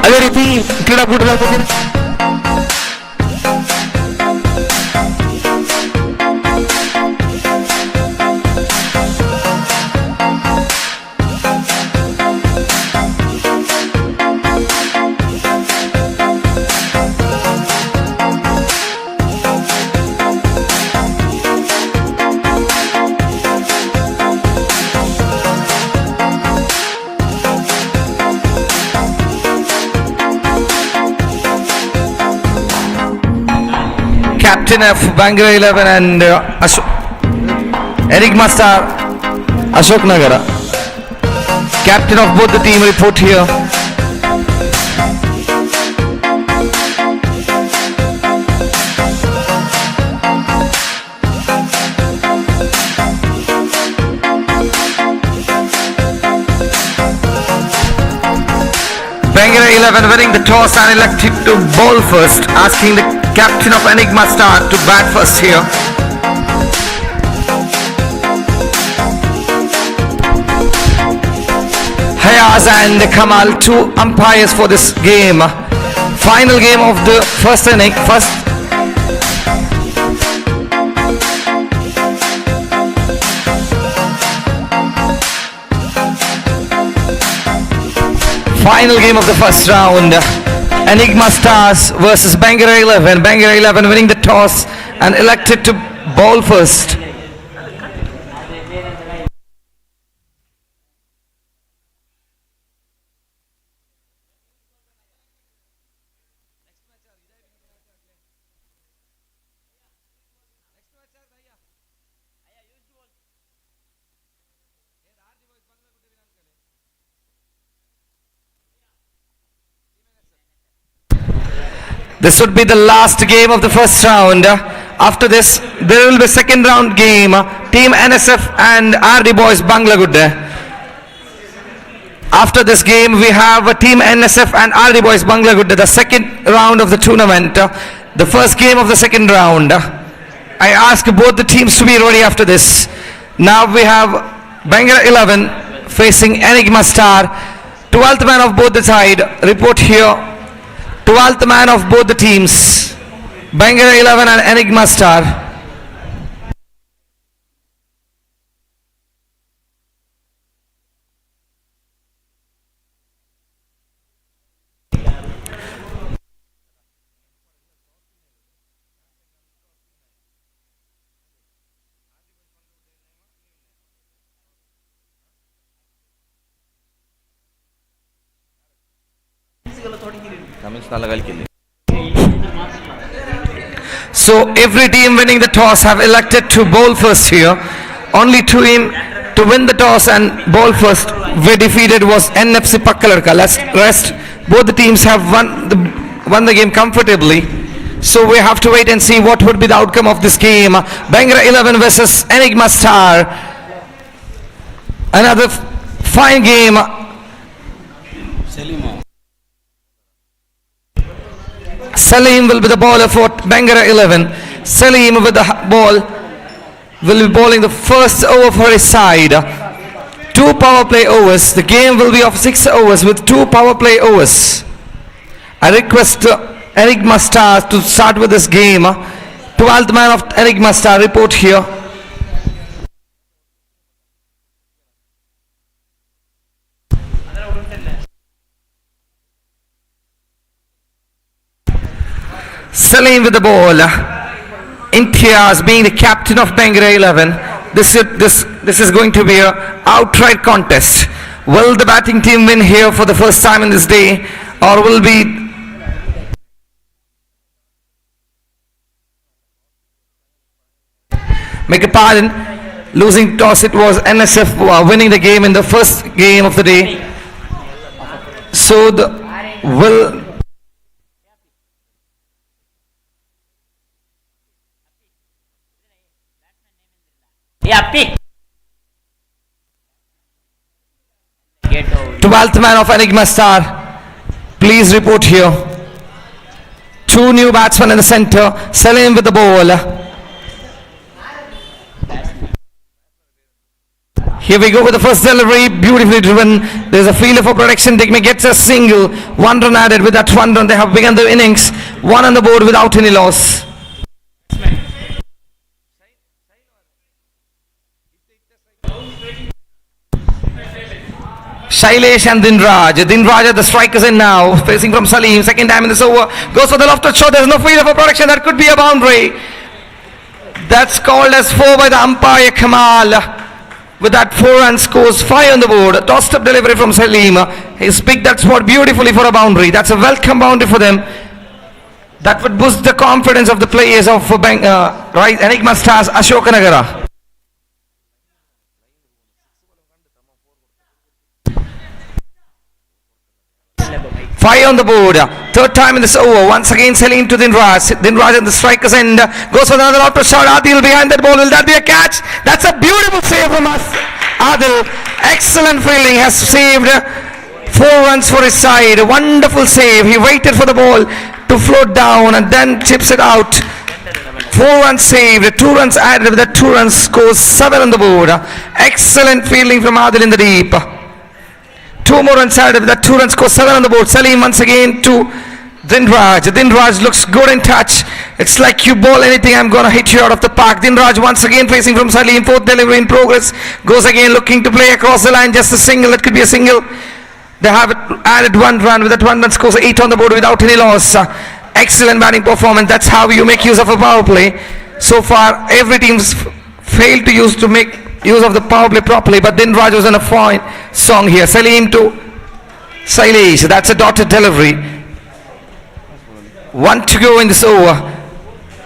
ಅದೇ ರೀತಿ ಕ್ರೀಡಾಕೂಟದ Captain of Bangalore 11 and Enigma star Ashok Nagara. Captain of both the team report here. Bangara 11 winning the toss and elected to bowl first, asking the captain of Enigma Star to bat first here. Hayaz and Kamal, two umpires for this game. Final game of the first inning. Final game of the first round. Enigma Stars versus Bangara 11. Bangara 11 winning the toss and elected to bowl first. This would be the last game of the first round. After this, there will be a second round game. Team NSF and RD Boys Banglagude. After this game, we have a Team NSF and RD Boys Banglagude, the second round of the tournament. The first game of the second round. I ask both the teams to be ready after this. Now we have Bangara 11 facing Enigma Star. 12th man of both the side. Report here. 12th man of both the teams, Bangara 11 and Enigma Star. So every team winning the toss have elected to bowl first here. Only two team to win the toss and bowl first were defeated was NFC Pakala. Rest both the teams have won the game comfortably. So we have to wait and see what would be the outcome of this game. Bangara 11 versus Enigma Star. Another fine game. Salim will be the bowler for Bangara 11. Salim with the ball will be bowling the first over for his side. 2 power play overs. The game will be of 6 overs with 2 power play overs. I request Enigma Star to start with this game. 12th man of Enigma Star report here. Salim with the ball. Imtiaz being the captain of Bangara 11. This is going to be a outright contest. Will the batting team win here for the first time in this day, or will be make a pardon, losing toss? It was NSF winning the game in the first game of the day. So the will Yappi. 12th man of Enigma Star, please report here. 2 new batsmen in the center. Salim with the ball. Here we go with the first delivery, beautifully driven. There's a fielder for protection. Digme gets a single. 1 run added. With that 1 run, they have begun the innings. 1 on the board without any loss. Shailesh and Dinraj. Dinraj at the strikers in now, facing from Salim. Second time in this over. Goes for the lofted shot. There's no fielder for protection. That could be a boundary. That's called as 4 by the umpire Kamal. With that 4 runs, scores 5 on the board. Tossed up delivery from Salim. He's picked that spot beautifully for a boundary. That's a welcome boundary for them. That would boost the confidence of the players of Enigma Stars Ashokanagara. 5 on the board. 3rd time in this over. Once again Salim to Dinraj. Dinraj at the striker's end. Goes for another out shot. Adil behind that ball. Will that be a catch? That's a beautiful save from us. Adil, excellent fielding, has saved 4 runs for his side. A wonderful save. He waited for the ball to float down and then chips it out. 4 runs saved. 2 runs added. With that 2 runs scores 7 on the board. Excellent fielding from Adil in the deep. 2 more runs added. With that 2 runs scores 7 on the board. Salim once again to Dinraj. Dinraj looks good in touch. It's like you ball anything, I'm gonna hit you out of the park. Dinraj once again facing from Salim. 4th delivery in progress. Goes again looking to play across the line. Just a single. That could be a single. They have added 1 run. With that 1 run scores 8 on the board without any loss. Excellent batting performance. That's how you make use of a power play. So far, every team's failed to make use of the power play properly. But Dinraj was on a fine song here. Salim to Sailesh. That's a dotted delivery. 1 to go in this over.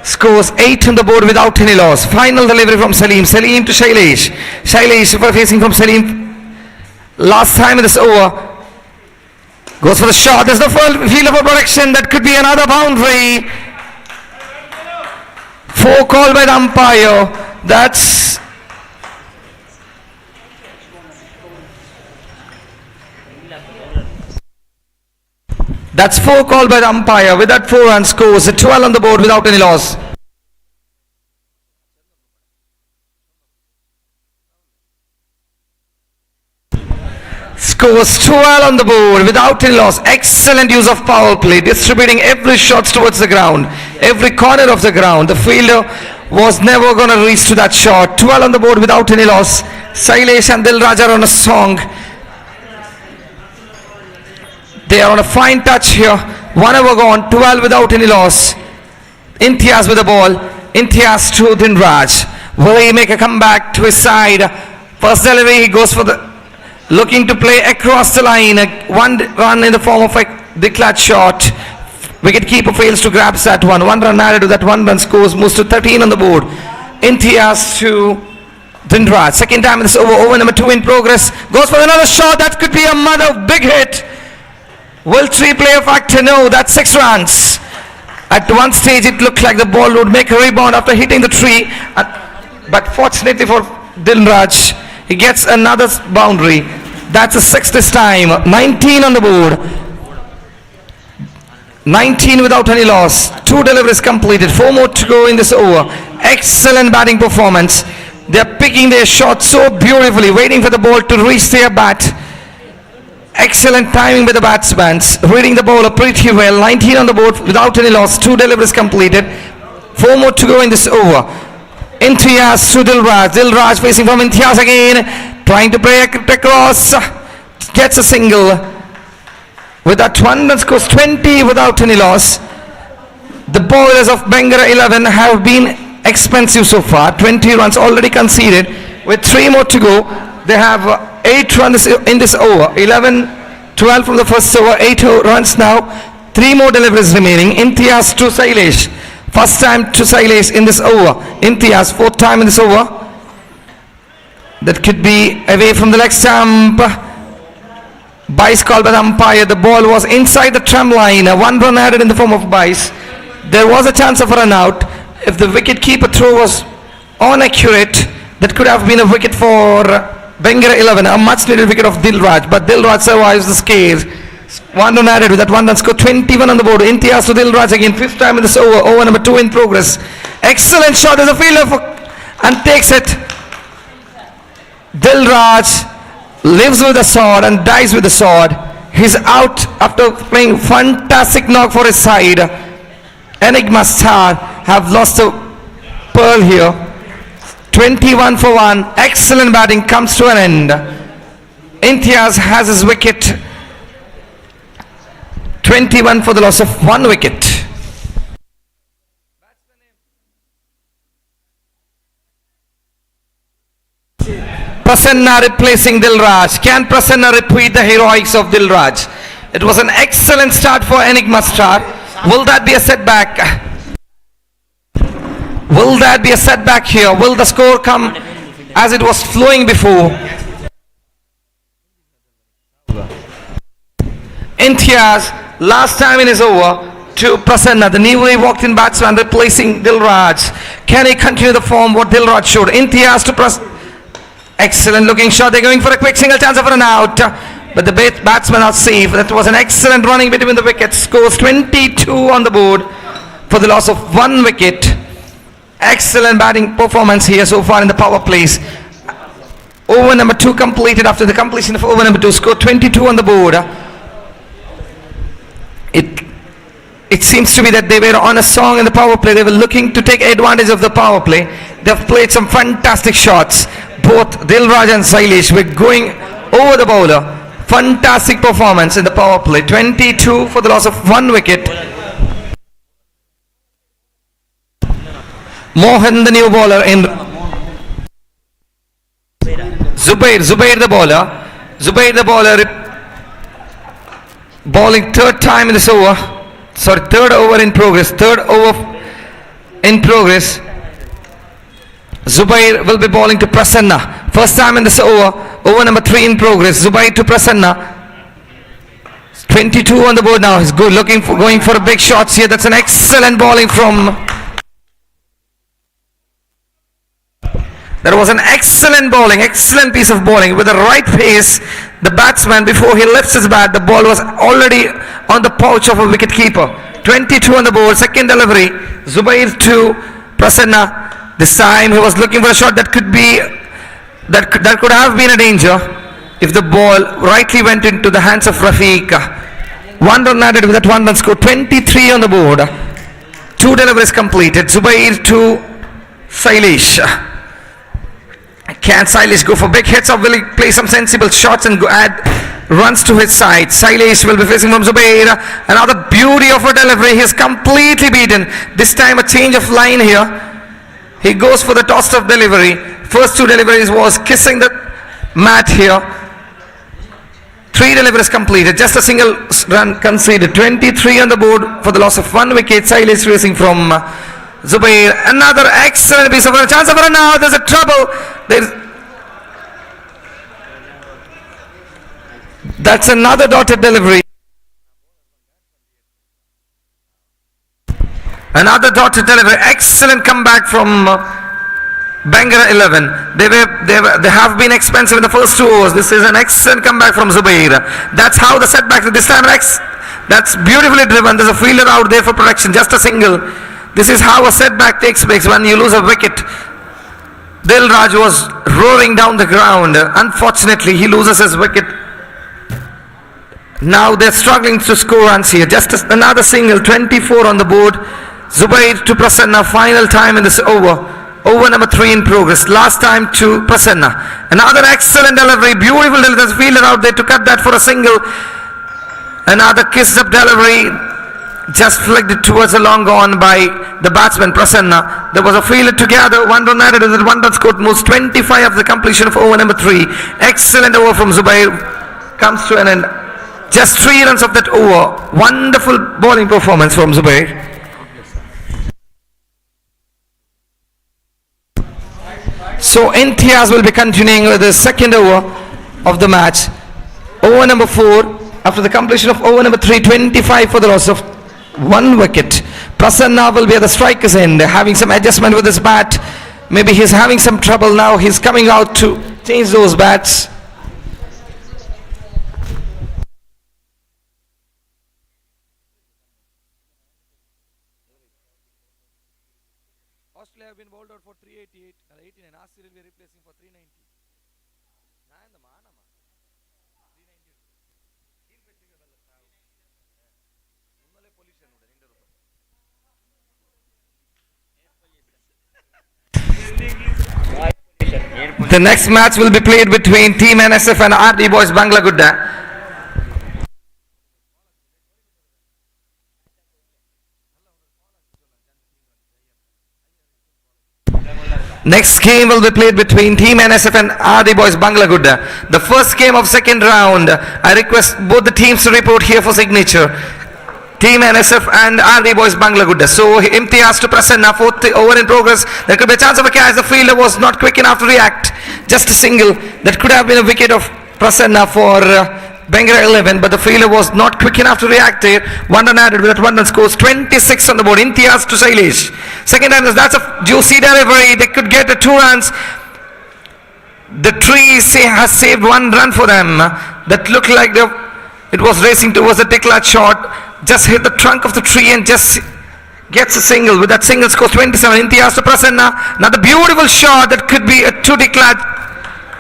Scores 8 on the board without any loss. Final delivery from Salim. Salim to Shailesh. Shailesh facing from Salim. Last time in this over. Goes for the shot. There's the full field of protection. That could be another boundary. 4 called by the umpire. That's 4 called by the umpire. With that 4 run scores 12 on the board without any loss. Scores 12 on the board without any loss. Excellent use of power play. Distributing every shot towards the ground. Every corner of the ground. The fielder was never going to reach to that shot. 12 on the board without any loss. Sailesh and Dilraj are on a song. They are on a fine touch here. 1 over gone. 12 without any loss. Imtiaz with the ball. Imtiaz to Dinraj. Will he make a comeback to his side? First delivery, he goes for the looking to play across the line. 1 run in the form of a declared shot. Wicketkeeper fails to grab that one. 1 run added to that 1 run scores. Moves to 13 on the board. Imtiaz to Dinraj. Second time in this over. Over number 2 in progress. Goes for another shot. That could be a mother big hit. Will 3 play a factor? No, that's 6 runs. At one stage it looked like the ball would make a rebound after hitting the tree. But fortunately for Dinraj, he gets another boundary. That's a 6th this time. 19 on the board. 19 without any loss. 2 deliveries completed. 4 more to go in this over. Excellent batting performance. They're picking their shot so beautifully, waiting for the ball to reach their bat. Excellent timing by the batsmen. Reading the bowler pretty well. 19 on the board without any loss. 2 deliveries completed. 4 more to go in this over. Imtiaz to Dilraj. Dilraj facing from Imtiaz again. Trying to play across. Gets a single. With that 1 run scores 20 without any loss. The bowlers of Bengara 11 have been expensive so far. 20 runs already conceded. With 3 more to go, they have 8 runs in this over. 11, 12 from the first over. 8 runs now. 3 more deliveries remaining. Imtiaz to Sailesh. First time to Sailesh in this over. Imtiaz, 4th time in this over. That could be away from the leg stump. Bice called by the umpire. The ball was inside the tram line. 1 run added in the form of Bice. There was a chance of a run out. If the wicket keeper throw was inaccurate, that could have been a wicket for Bengara 11. A much needed wicket of Dilraj. But Dilraj survives the scare. 1 run added with that 1 run score. 21 on the board. Imtiaz to Dilraj again. 5th time in this over. Over number 2 in progress. Excellent shot as a fielder and takes it. Dilraj lives with the sword and dies with the sword. He's out after playing fantastic knock for his side. Enigma star have lost a pearl here. 21 for 1. Excellent batting comes to an end. Imtiaz has his wicket. 21 for the loss of 1 wicket. Prasanna replacing Dilraj. Can Prasanna repeat the heroics of Dilraj? It was an excellent start for Enigma star. Will that be a setback? Will that be a setback here? Will the score come as it was flowing before? Imtiaz, last time in his over to Prasanna, the newly walked in batsman replacing Dilraj. Can he continue the form what Dilraj showed? Imtiaz to Prasanna. Excellent looking shot. They're going for a quick single chance of a run out. but the batsmen are safe. That was an excellent running between the wickets. Scores 22 on the board for the loss of 1 wicket. Excellent batting performance here so far in the power plays. Over number 2 completed after the completion of over number 2. Score 22 on the board. It seems to be that they were on a song in the power play. They were looking to take advantage of the power play. They've played some fantastic shots. Both Dilraj and Sailesh were going over the bowler. Fantastic performance in the power play. 22 for the loss of 1 wicket. Mohan, the new bowler, in Zubair the bowler. Zubair the bowler bowling third time in this over. Sorry, third over in progress. Third over in progress. Zubair will be bowling to Prasanna. First time in this over. Over number 3 in progress. Zubair to Prasanna. 22 on the board now. He's good, going for a big shots here. That's an excellent bowling from. That was an excellent bowling, excellent piece of bowling with the right pace. The batsman, before he lifts his bat, the ball was already on the pouch of a wicket keeper. 22 on the board, second delivery. Zubair to Prasanna. This time he was looking for a shot that could have been a danger if the ball rightly went into the hands of Rafiq. 1 run added with that 1 run score. 23 on the board. 2 deliveries completed. Zubair to Sailesh. Can Sailesh go for big hits, or will he play some sensible shots and add runs to his side? Sailesh will be facing from Zubair. Another beauty of a delivery. He's completely beaten. This time a change of line here. He goes for the tossed up delivery. First 2 deliveries was kissing the mat here. 3 deliveries completed. Just a single run conceded. 23 on the board for the loss of 1 wicket. Sailesh racing from Zubair. Another excellent piece of a chance of a run now. There's a trouble. That's another dotted delivery. Another dotted delivery. Excellent comeback from Bangara 11. They have been expensive in the first 2 overs. This is an excellent comeback from Zubair. That's how the setback this time. That's beautifully driven. There's a fielder out there for protection. Just a single. This is how a setback takes place when you lose a wicket. Dilraj was roaring down the ground. Unfortunately, he loses his wicket. Now they're struggling to score runs here. Just another single. 24 on the board. Zubair to Prasanna. Final time in this over. Over number 3 in progress. Last time to Prasanna. Another excellent delivery. Beautiful delivery. There's a fielder out there to cut that for a single. Another kissed up delivery. Just flicked it towards the long on by the batsman Prasanna. There was a fielder together. 1 run added with 1 run scored. Moves 25 of the completion of over number 3. Excellent over from Zubair. Comes to an end. Just 3 runs of that over. Wonderful bowling performance from Zubair. So Imtiaz will be continuing with the second over of the match. Over number 4. After the completion of over number 3, 25 for the loss of 1 wicket. Prasanna will be at the striker's end, having some adjustment with his bat. Maybe he's having some trouble now. He's coming out to change those bats. Australia have been bowled out for 388 and 18, and Asir will be replacing for 390. The next match will be played between Team NSF and RD Boys Bangalagudda. Next game will be played between Team NSF and RD Boys Bangalagudda. The first game of second round. I request both the teams to report here for signature. Team NSF and RD Boys Bangalagudda. So Imtiaz to Prasanna, 4th over in progress. There could be a chance of a catch. The fielder was not quick enough to react. Just a single. That could have been a wicket of Prasanna for Bangara 11, but the fielder was not quick enough to react there. 1 run added with that 1 run scores. 26 on the board. Imtiaz to Sailesh. Second time, that's a juicy delivery. They could get the 2 runs. The tree has saved one run for them. That looked like it was racing towards the declared shot. Just hit the trunk of the tree and just gets a single. With that single scores 27. Imtiaz to Prasanna. Another beautiful shot that could be a two declared.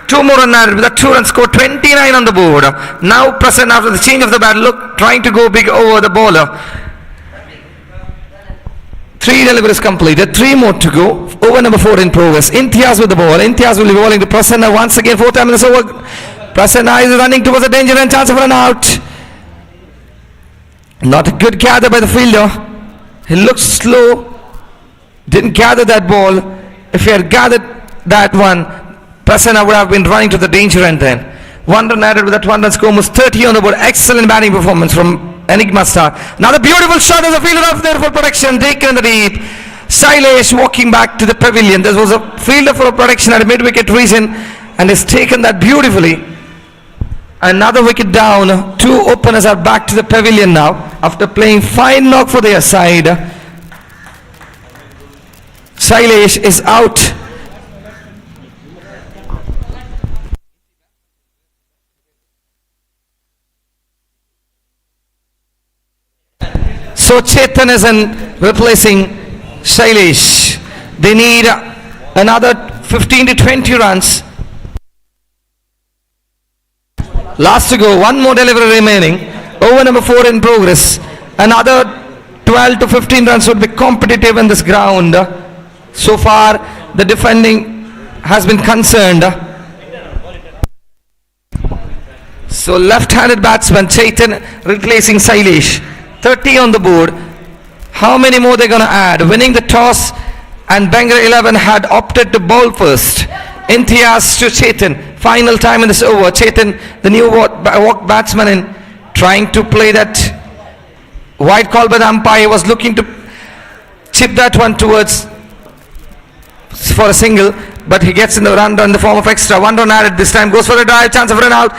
Two more on that with a 2-run score, 29 on the board. Now Prasanna after the change of the bat, trying to go big over the bowler. 3 deliveries completed, 3 more to go. Over number 4 in progress. Imtiaz with the ball. Imtiaz will be bowling to Prasanna once again. 4 minutes over. Prasanna is running towards the danger and chance of run out. Not a good gather by the fielder. He looks slow. Didn't gather that ball. If he had gathered that one, Prasanna would have been running to the danger end then. 1 run added with that 1-run score, almost 30 on the board. Excellent batting performance from Enigma star. Another beautiful shot as a fielder up there for protection. Taken in the deep. Shailesh walking back to the pavilion. This was a fielder for protection at a mid-wicket region and has taken that beautifully. Another wicket down. 2 openers are back to the pavilion now after playing fine knock for their side. Shailesh is out. So Chetan is replacing Shailesh. They need another 15 to 20 runs. Last to go, 1 more delivery remaining. Over number 4 in progress. Another 12 to 15 runs would be competitive in this ground. So far, the defending has been concerned. So left-handed batsman Chetan replacing Shailesh. 30 on the board. How many more they're going to add? Winning the toss, and Bengal 11 had opted to bowl first. Imtiaz to Chetan. Final time in this over. Chetan, the new walk batsman, in trying to play that wide call by the umpire, was looking to chip that one towards for a single, but he gets in the run in the form of extra. 1 run added this time. Goes for a drive. Chance of run out.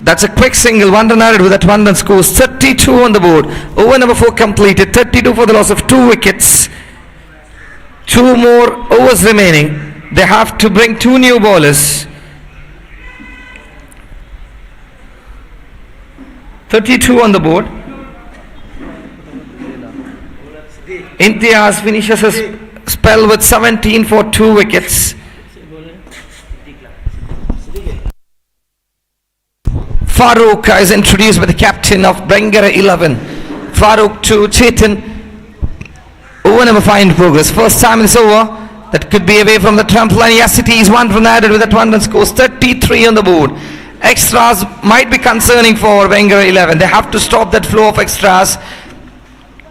That's a quick single. 1 run added with that 1-run scores. 32 on the board. Over number 4 completed. 32 for the loss of 2 wickets. 2 more overs remaining. They have to bring 2 new bowlers. 32 on the board. Imtiaz finishes his spell with 17 for 2 wickets. Farooq is introduced by the captain of Bengal 11. Farooq to Chetan. Over number 5 in progress. First time it's over. That could be away from the trampoline. Yes, it is. 1 run added with that 1-run scores. 33 on the board. Extras might be concerning for Bengal 11. They have to stop that flow of extras.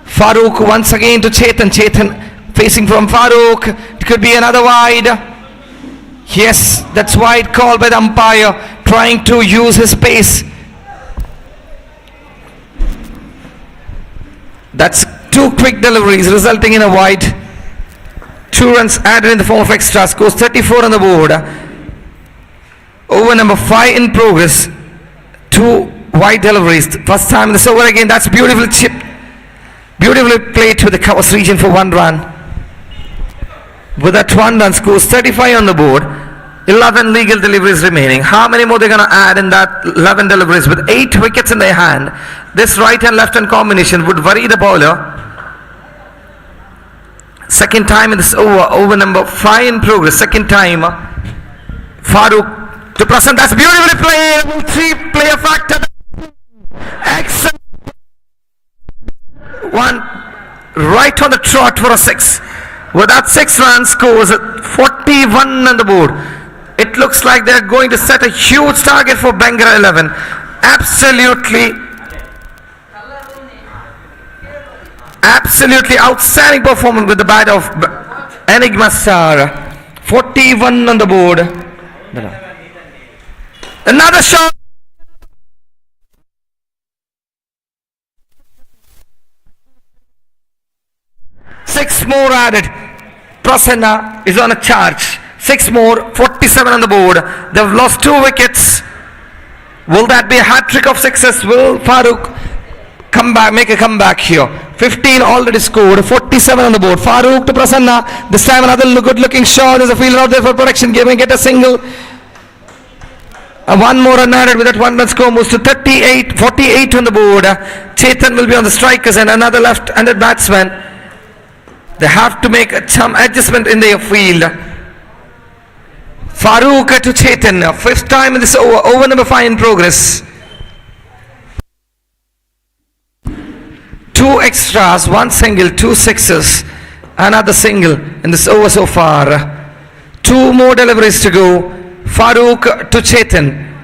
Farooq once again to Chetan. Chetan facing from Farooq. It could be another wide. Yes, that's wide call by the umpire. Trying to use his pace. That's 2 quick deliveries resulting in a wide. 2 runs added in the form of extra. Scores 34 on the board. Over number 5 in progress. 2 wide deliveries. First time in this over again. That's beautiful chip. Beautifully played to the covers region for 1 run. With that 1-run scores 35 on the board. 11 legal deliveries remaining. How many more they're going to add in that 11 deliveries? With 8 wickets in their hand, this right and left hand combination would worry the bowler. Second time in this over number 5 in progress. Second time, Farooq to Prasanna. That's beautifully played. 3 player factor. Excellent. 1 right on the trot for a 6. With that 6 runs scores 41 on the board. It looks like they're going to set a huge target for Bengal 11. Absolutely outstanding performance with the bat of Enigma star. 41 on the board. Another shot. Six more added. Prasanna is on a charge. 6 more, 47 on the board. They've lost 2 wickets. Will that be a hat trick of success? Will Farooq come back, make a comeback here? 15 already scored, 47 on the board. Farooq to Prasanna. This time another good looking shot. There's a fielder out there for protection. Get a single. One more run added with that one run score moves to 38, 48 on the board. Chetan will be on the strikers and another left-handed batsman. They have to make some adjustment in their field. Farooq to Chetan, fifth time in this over number 5 in progress. 2 extras, 1 single, 2 sixes, another single in this over so far. 2 more deliveries to go. Farooq to Chetan.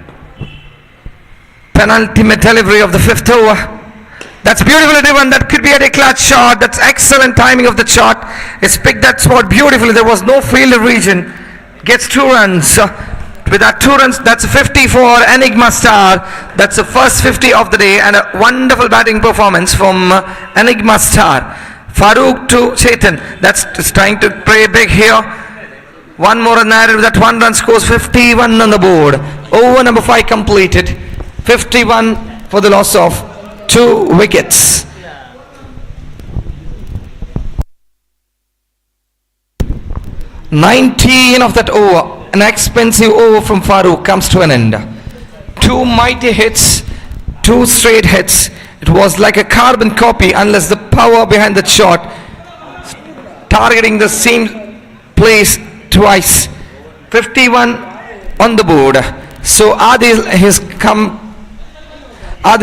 Penultimate delivery of the 5th over. That's beautifully driven. That could be a clutch shot. That's excellent timing of the shot. It's picked that spot beautifully. There was no fielder region. Gets 2 runs. With that 2 runs, that's a 50 for Enigma star. That's the first 50 of the day and a wonderful batting performance from Enigma star. Farooq to Chetan. That's trying to play big here. One more run added with that 1 run scores 51 on the board. Over number 5 completed. 51 for the loss of 2 wickets. "19 of that over, an expensive over from Farooq comes to an end. 2 mighty hits, 2 straight hits. It was like a carbon copy unless the power behind that shot targeting the same place twice. 51 on the board. So Adil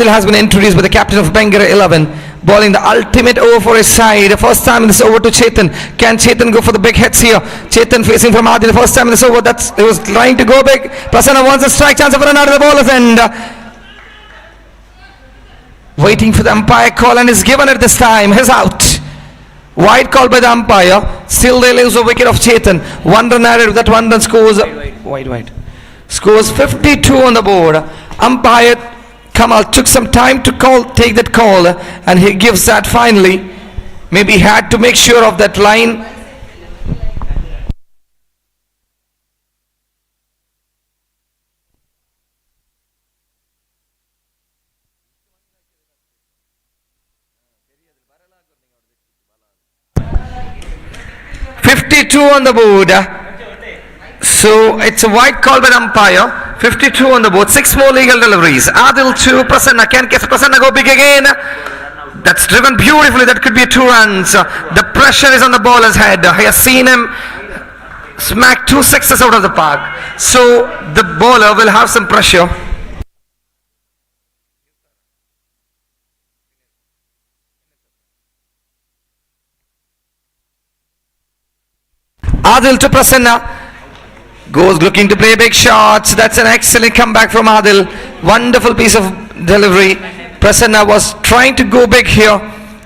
has been introduced by the captain of Bengal 11, bowling the ultimate over for his side. First time in this over to Chetan. Can Chetan go for the big hits here? Chetan facing from Adil. First time in this over. He was trying to go big. Prasanna wants a strike chance of an out of the bowler's end. Waiting for the umpire call and is given it this time. He's out. Wide call by the umpire. Still they lose a wicket of Chetan. 1 run added. That 1 run scores wide. Scores 52 on the board. Umpire Kamal took some time to take that call, and he gives that finally. Maybe he had to make sure of that line. "52 on the board." So it's a wide call by the umpire. 52 on the board. 6 more legal deliveries. Adil to Prasanna. Can Prasanna go big again? That's driven beautifully. That could be 2 runs. The pressure is on the bowler's head. I have seen him smack 2 sixes out of the park. So the bowler will have some pressure. Adil to Prasanna. Goes looking to play big shots. That's an excellent comeback from Adil. Wonderful piece of delivery. Prasanna was trying to go big here.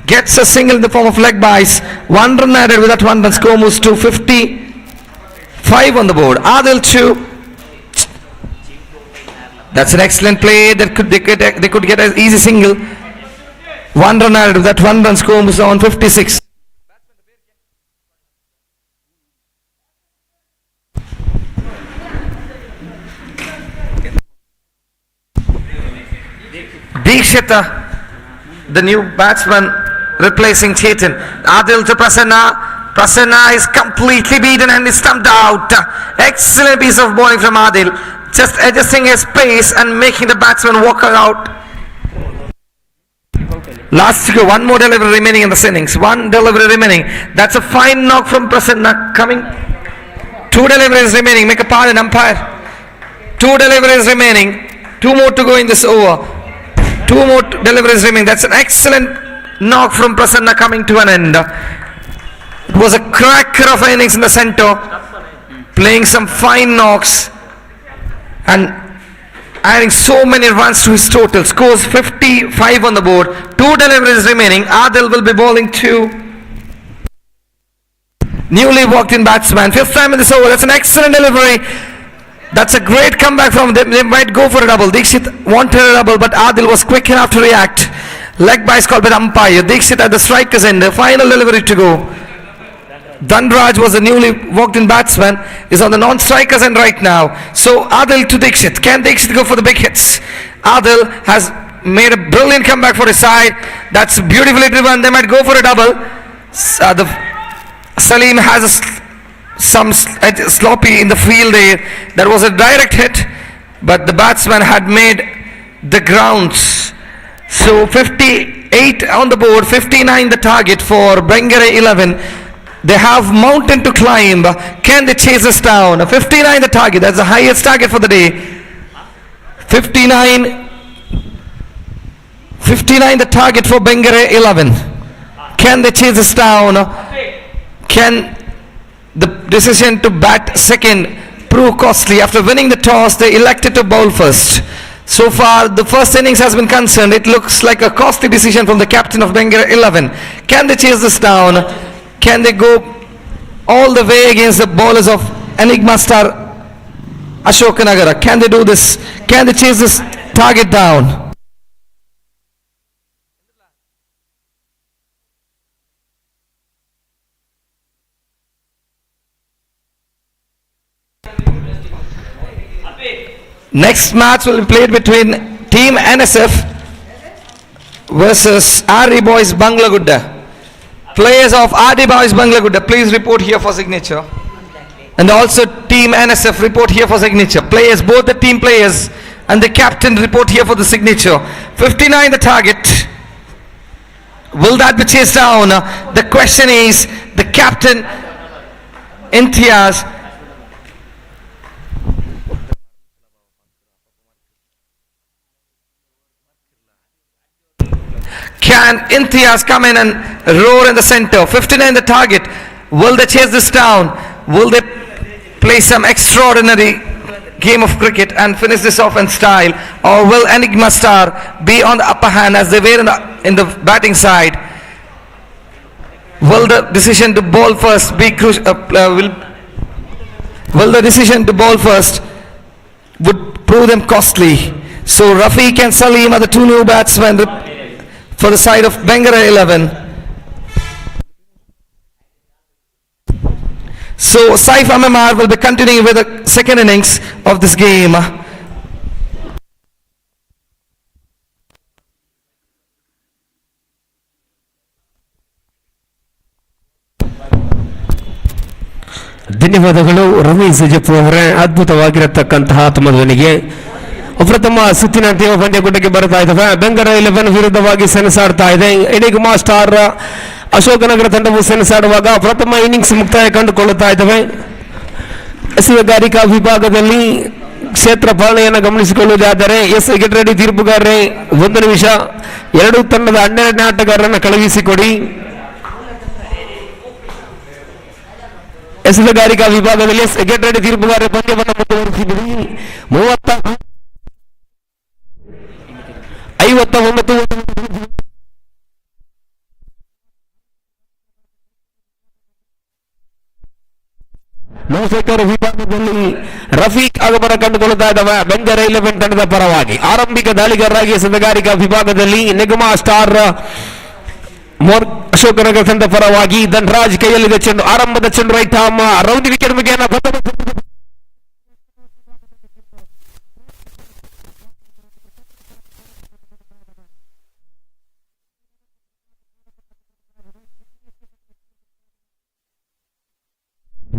Gets a single in the form of leg byes. 1 run added with that 1 run score moves to 55 on the board. Adil to. That's an excellent play. They could get an easy single. 1 run added with that 1 run score moves on 56. Dikshita, the new batsman replacing Chetan. Adil to Prasanna. Prasanna is completely beaten and is stumped out. Excellent piece of bowling from Adil. Just adjusting his pace and making the batsman walk out. Last to go. 1 more delivery remaining in this innings. 1 delivery remaining. That's a fine knock from Prasanna coming. 2 deliveries remaining. Make a pardon, umpire. 2 deliveries remaining. 2 more to go in this over. 2 more deliveries remaining. That's an excellent knock from Prasanna coming to an end. It was a cracker of innings in the centre, playing some fine knocks and adding so many runs to his total. Scores 55 on the board. 2 deliveries remaining. Adil will be bowling to newly walked in batsman. 5th time in this over. That's an excellent delivery. That's a great comeback from them. They might go for a double. Dikshit wanted a double, but Adil was quick enough to react. Leg byes called by the umpire. Dikshit at the striker's end. The final delivery to go. Dhanraj was a newly walked in batsman. Is on the non-striker's end right now. So Adil to Dikshit. Can Dikshit go for the big hits? Adil has made a brilliant comeback for his side. That's beautifully driven. They might go for a double. Salim has some sloppy in the field there. That was a direct hit, but the batsman had made the grounds. So 58 on the board, 59 the target for Bengare 11. They have mountain to climb. Can they chase us down? 59 the target. That's the highest target for the day. 59 the target for Bengare 11. Can they chase us down? Can the decision to bat second prove costly? After winning the toss, they elected to bowl first. So far, the first innings has been concerned. It looks like a costly decision from the captain of Bengare 11. Can they chase this down? Can they go all the way against the bowlers of Enigma star Ashokanagara? Can they do this? Can they chase this target down? Next match will be played between Team NSF versus RD Boys Bangalagudda. Players of RD Boys Bangalagudda, please report here for signature. And also Team NSF, report here for signature. Players, both the team players and the captain, report here for the signature. 59 the target. Will that be chased down? The question is, the captain Imtiaz can Imtiaz come in and roar in the center? 59 the target. Will they chase this down? Will they play some extraordinary game of cricket and finish this off in style? Or will Enigma star be on the upper hand as they were in the batting side? Will the decision to bowl first be crucial? Will the decision to bowl first would prove them costly? So Rafiq and Salim are the two new batsmen for the side of Bengare 11. So Saif Amamar will be continuing with the second innings of this game. ಧನ್ಯವಾದಗಳು ರಮೇಶ್ ಜಪ್ಪು ಅವರೇ, ಅದ್ಭುತವಾಗಿರತಕ್ಕಂತಹ ತಮ್ಮ ಧ್ವನಿಗೆ. ಪ್ರಥಮ ಸುತ್ತಿನ ಅಂತಿಮ ಪಂದ್ಯಕೂಟಕ್ಕೆ ಬರ್ತಾ ಇದ್ದಾವೆ. ಬೆಂಗಳೂರು 11 ವಿರುದ್ಧವಾಗಿ ಸೆಣಸಾಡ್ತಾ ಇದೆ. ಎನಿಗ್ಮಾ ಸ್ಟಾರ್ ಅಶೋಕನಗರ ತಂಡವು ಸೆಣಸಾಡುವಾಗ ಪ್ರಥಮ ಇನ್ನಿಂಗ್ಸ್ ಮುಕ್ತಾಯ ಕಂಡುಕೊಳ್ಳುತ್ತಾ ಇದ್ದಾವೆ. ಎಸೆಗಾರಿಕಾ ವಿಭಾಗದಲ್ಲಿ ಕ್ಷೇತ್ರ ಪಾಲನೆಯನ್ನು ಗಮನಿಸಿಕೊಳ್ಳುವುದಾದರೆ ಗೆಟ್ ರೆಡಿ ತೀರ್ಪುಗಾರರೇ 1 ನಿಮಿಷ, ಎರಡೂ ತಂಡದ 12 ಆಟಗಾರರನ್ನು ಕಳುಹಿಸಿಕೊಡಿ. ಎಸೆಗಾರಿಕಾ ವಿಭಾಗದಲ್ಲಿ ಗೆಟ್ ರೆಡಿ ತೀರ್ಪುಗಾರರೇ ಪಂದ್ಯವನ್ನು ಮುಂದುವರಿಸಿಬಿಡಿ. 59 ನೌಸೇಕರ್ ವಿಭಾಗದಲ್ಲಿ ರಫೀಕ್ ಆಗಮನ ಕಂಡುಕೊಳ್ಳುತ್ತಾ ಇದ್ದಾವೆ ಬೆಂಗಳೂರು 11 ತಂಡದ ಪರವಾಗಿ. ಆರಂಭಿಕ ದಾಳಿಗಾರರಾಗಿ ಎಸೆಗಾರಿಕಾ ವಿಭಾಗದಲ್ಲಿ ನಿಗಮ ಸ್ಟಾರ್ ಅಶೋಕನಗರ ತಂಡ ಪರವಾಗಿ ಧನ್ರಾಜ್ ಕೈಯಲ್ಲಿದೆ ಚೆಂಡು. ಆರಂಭದ ಚೆಂಡು ರೈಟ್ ಆರ್ಮ್ ರೌಂಡ್ ವಿಕೆಟ್ ಮುಖೇನ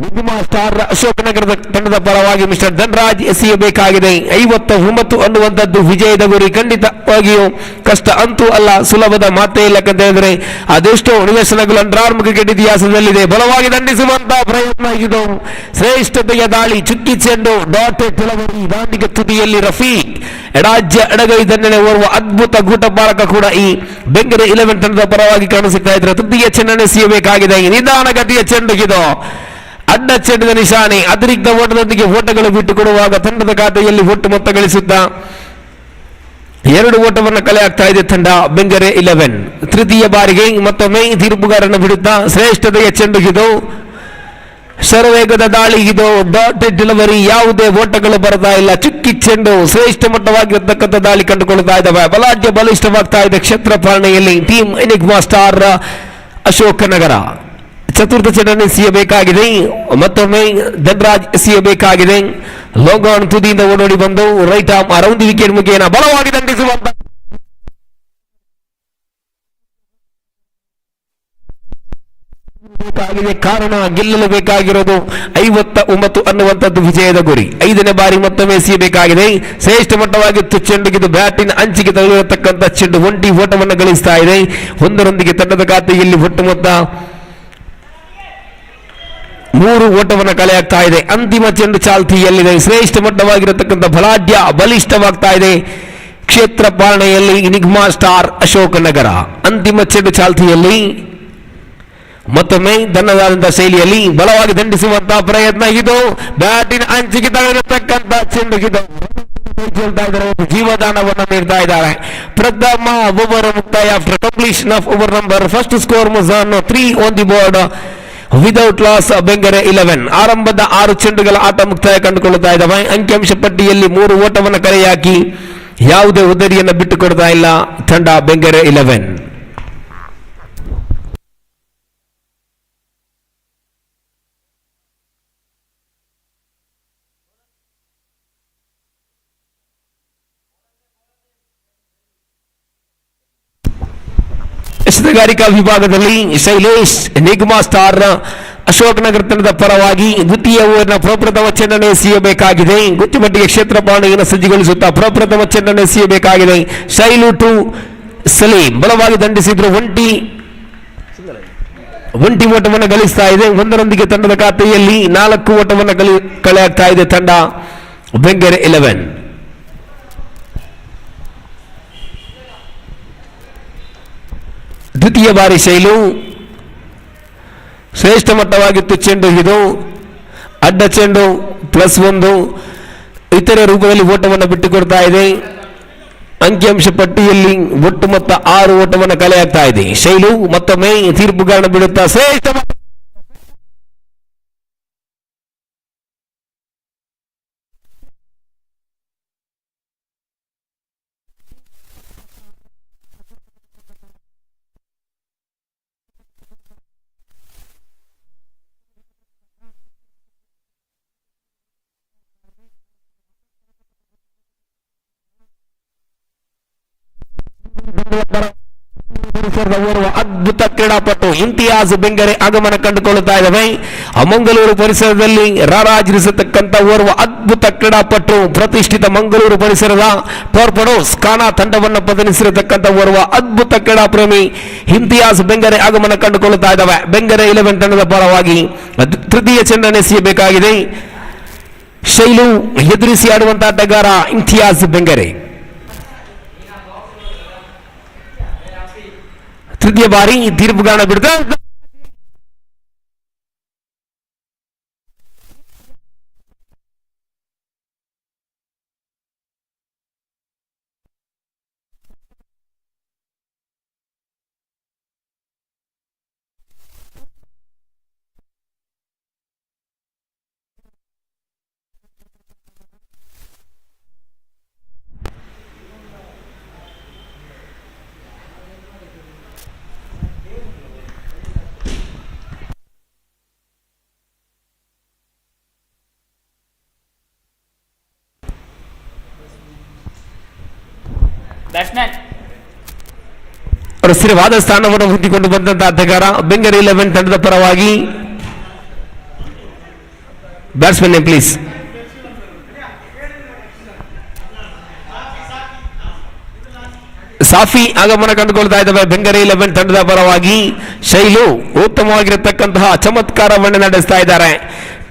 ನಿಗಮ ಸ್ಟಾರ್ ಅಶೋಕನಗರದ ತಂಡದ ಪರವಾಗಿ ಮಿಸ್ಟರ್ ಧನ್ರಾಜ್ ಎಸೆಯಬೇಕಾಗಿದೆ. 59 ಅನ್ನುವಂಥದ್ದು ವಿಜಯದ ಗುರಿ. ಖಂಡಿತವಾಗಿಯೂ ಕಷ್ಟ ಅಂತೂ ಅಲ್ಲ, ಸುಲಭದ ಮಾತೇ ಇಲ್ಲ ಅಂತ ಹೇಳಿದ್ರೆ ಅದೆಷ್ಟೋ ನಿದರ್ಶನಗಳು ಅಂಡರ್ ಕ್ರಿಕೆಟ್ ಇತಿಹಾಸದಲ್ಲಿದೆ. ಬಲವಾಗಿ ದಂಡಿಸುವಂತಹ ಪ್ರಯತ್ನ ಇದು. ಶ್ರೇಷ್ಠತೆಯ ದಾಳಿ, ಚುಕ್ಕಿ ಚೆಂಡು, ಡಾಟೆಡ್ ಡೆಲಿವರಿ, ದಾಂಡಿಗೆ ತುದಿಯಲ್ಲಿ ರಫೀಕ್ ಎಡಾಜ್ಯ ಎಡಗೈ ದಂಡನೆ ಓರ್ವ ಅದ್ಭುತ ಗೂಟಪಾಲಕ ಕೂಡ ಈ ಬೆಂಗಳೂರು 11 ತಂಡದ ಪರವಾಗಿ ಕಾಣಿಸುತ್ತಾ ಇದ್ರೆ ತುದಿಯ ಚೆಂಡನ್ನು ಎಸೆಯಬೇಕಾಗಿದೆ. ನಿಧಾನಗತಿಯ ಚೆಂಡು ಇದು. ಅಡ್ಡ ಚೆಂಡಿನ ನಿಶಾನೆ. ಅತಿರಿಕ್ತ ಓಟದೊಂದಿಗೆ ಓಟಗಳು ಬಿಟ್ಟುಕೊಡುವಾಗ ತಂಡದ ಖಾತೆಯಲ್ಲಿ ಒಟ್ಟು ಮೊತ್ತ ಗಳಿಸುತ್ತಾ 2 ಓಟವನ್ನು ಕಲೆ ಆಗ್ತಾ ಇದೆ ತಂಡ ಬೆಂಗಳೂರು 11. ತೃತೀಯ ಬಾರಿಗೆ ಮತ್ತೊಮ್ಮೆ ತೀರ್ಪುಗಾರನ ಬಿಡುತ್ತಾ ಶ್ರೇಷ್ಠತೆಯ ಚೆಂಡು ಇದು. ಶರವೇಗದ ದಾಳಿ ಇದು. ಡಾಟೆಡ್ ಡೆಲಿವರಿ, ಯಾವುದೇ ಓಟಗಳು ಬರ್ತಾ ಇಲ್ಲ. ಚುಕ್ಕಿ ಚೆಂಡು, ಶ್ರೇಷ್ಠ ಮಟ್ಟವಾಗಿರತಕ್ಕಂಥ ದಾಳಿ ಕಂಡುಕೊಳ್ತಾ ಇದ್ದಾವೆ. ಬಲಿಷ್ಠವಾಗ್ತಾ ಇದೆ ಕ್ಷೇತ್ರ ಪಾಲನೆಯಲ್ಲಿ ಟೀಮ್ ಎನಿಗ್ಮಾ ಸ್ಟಾರ್ ಅಶೋಕನಗರ. ಚತುರ್ಥ ಚೆಂಡನ್ನು ಎಸೆಯಬೇಕಾಗಿದೆ. ಮತ್ತೊಮ್ಮೆ ಧನ್ರಾಜ್ ಎಸೆಯಬೇಕಾಗಿದೆ. ಲಾಂಗ್ ಆನ್ ತುದಿಯಿಂದ ಓಡೋಡಿ ಬಂದು ರೈಟ್ ಆರ್ಮ್ ಅರೌಂಡ್ ವಿಕೆಟ್ ಮುಖೇನ ಬಲವಾಗಿ ದಂಡಿಸುವಂತ ಆಗಿದೆ. ಕಾರಣ ಗೆಲ್ಲಲು ಬೇಕಾಗಿರೋದು 59 ಅನ್ನುವಂಥದ್ದು ವಿಜಯದ ಗುರಿ. 5ನೇ ಬಾರಿ ಮತ್ತೊಮ್ಮೆ ಎಸೆಯಬೇಕಾಗಿದೆ. ಶ್ರೇಷ್ಠ ಮಟ್ಟವಾಗಿತ್ತು ಚೆಂಡುಗಿದು ಬ್ಯಾಟಿನ ಅಂಚಿಗೆ ತಗುಲಿರತಕ್ಕಂಥ ಚೆಂಡು ಒಂಟಿ ಓಟವನ್ನು ಗಳಿಸ್ತಾ ಇದೆ. ಒಂದರೊಂದಿಗೆ ತಂಡದ ಖಾತೆಯಲ್ಲಿ ಒಟ್ಟು ಮೊತ್ತ 3 ಓಟವನ್ನು ಕಲೆ ಆಗ್ತಾ ಇದೆ. ಅಂತಿಮ ಚೆಂಡು ಚಾಲ್ತಿಯಲ್ಲಿದೆ. ಶ್ರೇಷ್ಠ ಮಟ್ಟವಾಗಿರತಕ್ಕಂಥ ಬಲಾಢ್ಯ ಬಲಿಷ್ಠವಾಗ್ತಾ ಇದೆ ಕ್ಷೇತ್ರ ಪಾಲನೆಯಲ್ಲಿ ಇನಿಗ್ಮಾ ಸ್ಟಾರ್ ಅಶೋಕ್ ನಗರ. ಅಂತಿಮ ಚೆಂಡು ಚಾಲ್ತಿಯಲ್ಲಿ ಮತ್ತೊಮ್ಮೆ ತನ್ನದಾದಂತಹ ಶೈಲಿಯಲ್ಲಿ ಬಲವಾಗಿ ದಂಡಿಸುವಂತಹ ಪ್ರಯತ್ನ ಇದು. ಬ್ಯಾಟಿನ ಅಂಚಿಗೆ ತಗುಲಿರತಕ್ಕಂಥ ಚೆಂಡು ಇದು ಜೀವದಾನವನ್ನು ನೀಡ್ತಾ ಇದ್ದಾರೆ. ಪ್ರಥಮ ಓವರ್ ಮುಕ್ತಾಯ after completion of over number first score Mujan 3 on the board without loss Bengare 11. ಆರಂಭದ 6 ಚೆಂಡುಗಳ ಆಟ ಮುಕ್ತಾಯ ಕಂಡುಕೊಳ್ಳುತ್ತಾ ಇದ್ದಾವೆ. ಅಂಕಿಅಂಶ ಪಟ್ಟಿಯಲ್ಲಿ 3 ಓಟವನ್ನು ಕಲೆಯಾಕಿ ಯಾವುದೇ ಉದರಿಯನ್ನು ಬಿಟ್ಟು ಕೊಡ್ತಾ ಇಲ್ಲ ತಂಡ ಬೆಂಗರೆ 11. ಎಸೆತಗಾರಿಕಾ ವಿಭಾಗದಲ್ಲಿ ಶೈಲೇಶ್ ಎನಿಗ್ಮಾ ಸ್ಟಾರ್ ಅಶೋಕ್ ನಗರ ತಂಡದ ಪರವಾಗಿ ದ್ವಿತೀಯ ಓವರ್ನ ಪ್ರಪ್ರಥಮ ಚೆಂಡನ್ನು ಎಸೆಯಬೇಕಾಗಿದೆ. ಗುತ್ತಿಮಟ್ಟಿಗೆ ಕ್ಷೇತ್ರ ಪಾಲನೆಯನ್ನು ಸಜ್ಜುಗೊಳಿಸುತ್ತಾ ಪ್ರಪ್ರಥಮ ಚೆಂಡನ್ನು ಎಸೆಯಬೇಕಾಗಿದೆ. ಶೈಲು ಟು ಸಲೀಂ ಬಲವಾಗಿ ದಂಡಿಸಿದ್ರು. ಒಂಟಿ ಓಟವನ್ನು ಗಳಿಸ್ತಾ ಇದೆ. ಒಂದರೊಂದಿಗೆ ತಂಡದ ಖಾತೆಯಲ್ಲಿ 4 ಓಟವನ್ನು ಕಳೆ ಆಗ್ತಾ ಇದೆ ತಂಡ ಬೆಂಗರೆ 11. ದ್ವಿತೀಯ ಬಾರಿ ಶೈಲು ಶ್ರೇಷ್ಠ ಮಟ್ಟವಾಗಿತ್ತು ಚೆಂಡು ಇದು. ಅಡ್ಡ ಚೆಂಡು +1 ಇತರೆ ರೂಪದಲ್ಲಿ ಓಟವನ್ನು ಬಿಟ್ಟುಕೊಡ್ತಾ ಇದೆ. ಅಂಕಿಅಂಶ ಪಟ್ಟಿಯಲ್ಲಿ ಒಟ್ಟು ಮೊತ್ತ 6 ಓಟವನ್ನು ಕಲೆ ಆಗ್ತಾ ಇದೆ. ಶೈಲು ಮತ್ತೊಮ್ಮೆ ತೀರ್ಪುಗಾರನ ಬಿಡುತ್ತಾ ಶ್ರೇಷ್ಠ ಓರ್ವ ಅದ್ಭುತ ಕ್ರೀಡಾಪಟು ಇಂತಿಯಾಜ್ ಬೆಂಗರೆ ಆಗಮನ ಕಂಡುಕೊಳ್ಳುತ್ತಾ ಇದ್ದಾವೆ. ಮಂಗಳೂರು ಪರಿಸರದಲ್ಲಿ ರಾರಾಜಿಸತಕ್ಕಂಥ ಓರ್ವ ಅದ್ಭುತ ಕ್ರೀಡಾಪಟು ಪ್ರತಿಷ್ಠಿತ ಮಂಗಳೂರು ಪರಿಸರದ ಟೋರ್ಪಡೋಸ್ ಕಾನಾ ತಂಡವನ್ನು ಪ್ರತಿನಿಧಿಸಿರತಕ್ಕಂಥ ಓರ್ವ ಅದ್ಭುತ ಕ್ರೀಡಾಪ್ರೇಮಿ ಇಂತಿಯಾಜ್ ಬೆಂಗರೆ ಆಗಮನ ಕಂಡುಕೊಳ್ಳುತ್ತಾ ಇದ್ದಾವೆ. ಬೆಂಗರೆ 11 ತಂಡದ ಪರವಾಗಿ ತೃತೀಯ ಚೆಂಡನ್ನು ಎಸೆಯಬೇಕಾಗಿದೆ. ಶೈಲು ಎದುರಿಸಿ ಆಡುವಂತಹ ಆಟಗಾರ ಇಂತಿಯಾಜ್ ಬೆಂಗರೆ. ತೃತೀಯ ಬಾರಿ ತೀರ್ಪುಗಾರನ ಬಿಡುತ್ತ ಬ್ಯಾಟ್ಸ್ಮನ್ ಅವರು ಸ್ಥಿರವಾದ ಸ್ಥಾನವನ್ನು ಹೊಂದಿಕೊಂಡು ಬಂದಂತಹ ಆಟಗಾರ ಬೆಂಗರೆ 11 ತಂಡದ ಪರವಾಗಿ. Batsman name please. ಸಾಫಿ ಆಗಮನ ಕಂಡುಕೊಳ್ತಾ ಇದ್ದಾವೆ ಬೆಂಗರೆ 11 ತಂಡದ ಪರವಾಗಿ. ಶೈಲು ಉತ್ತಮವಾಗಿರತಕ್ಕಂತಹ ಚಮತ್ಕಾರವನ್ನು ನಡೆಸ್ತಾ ಇದ್ದಾರೆ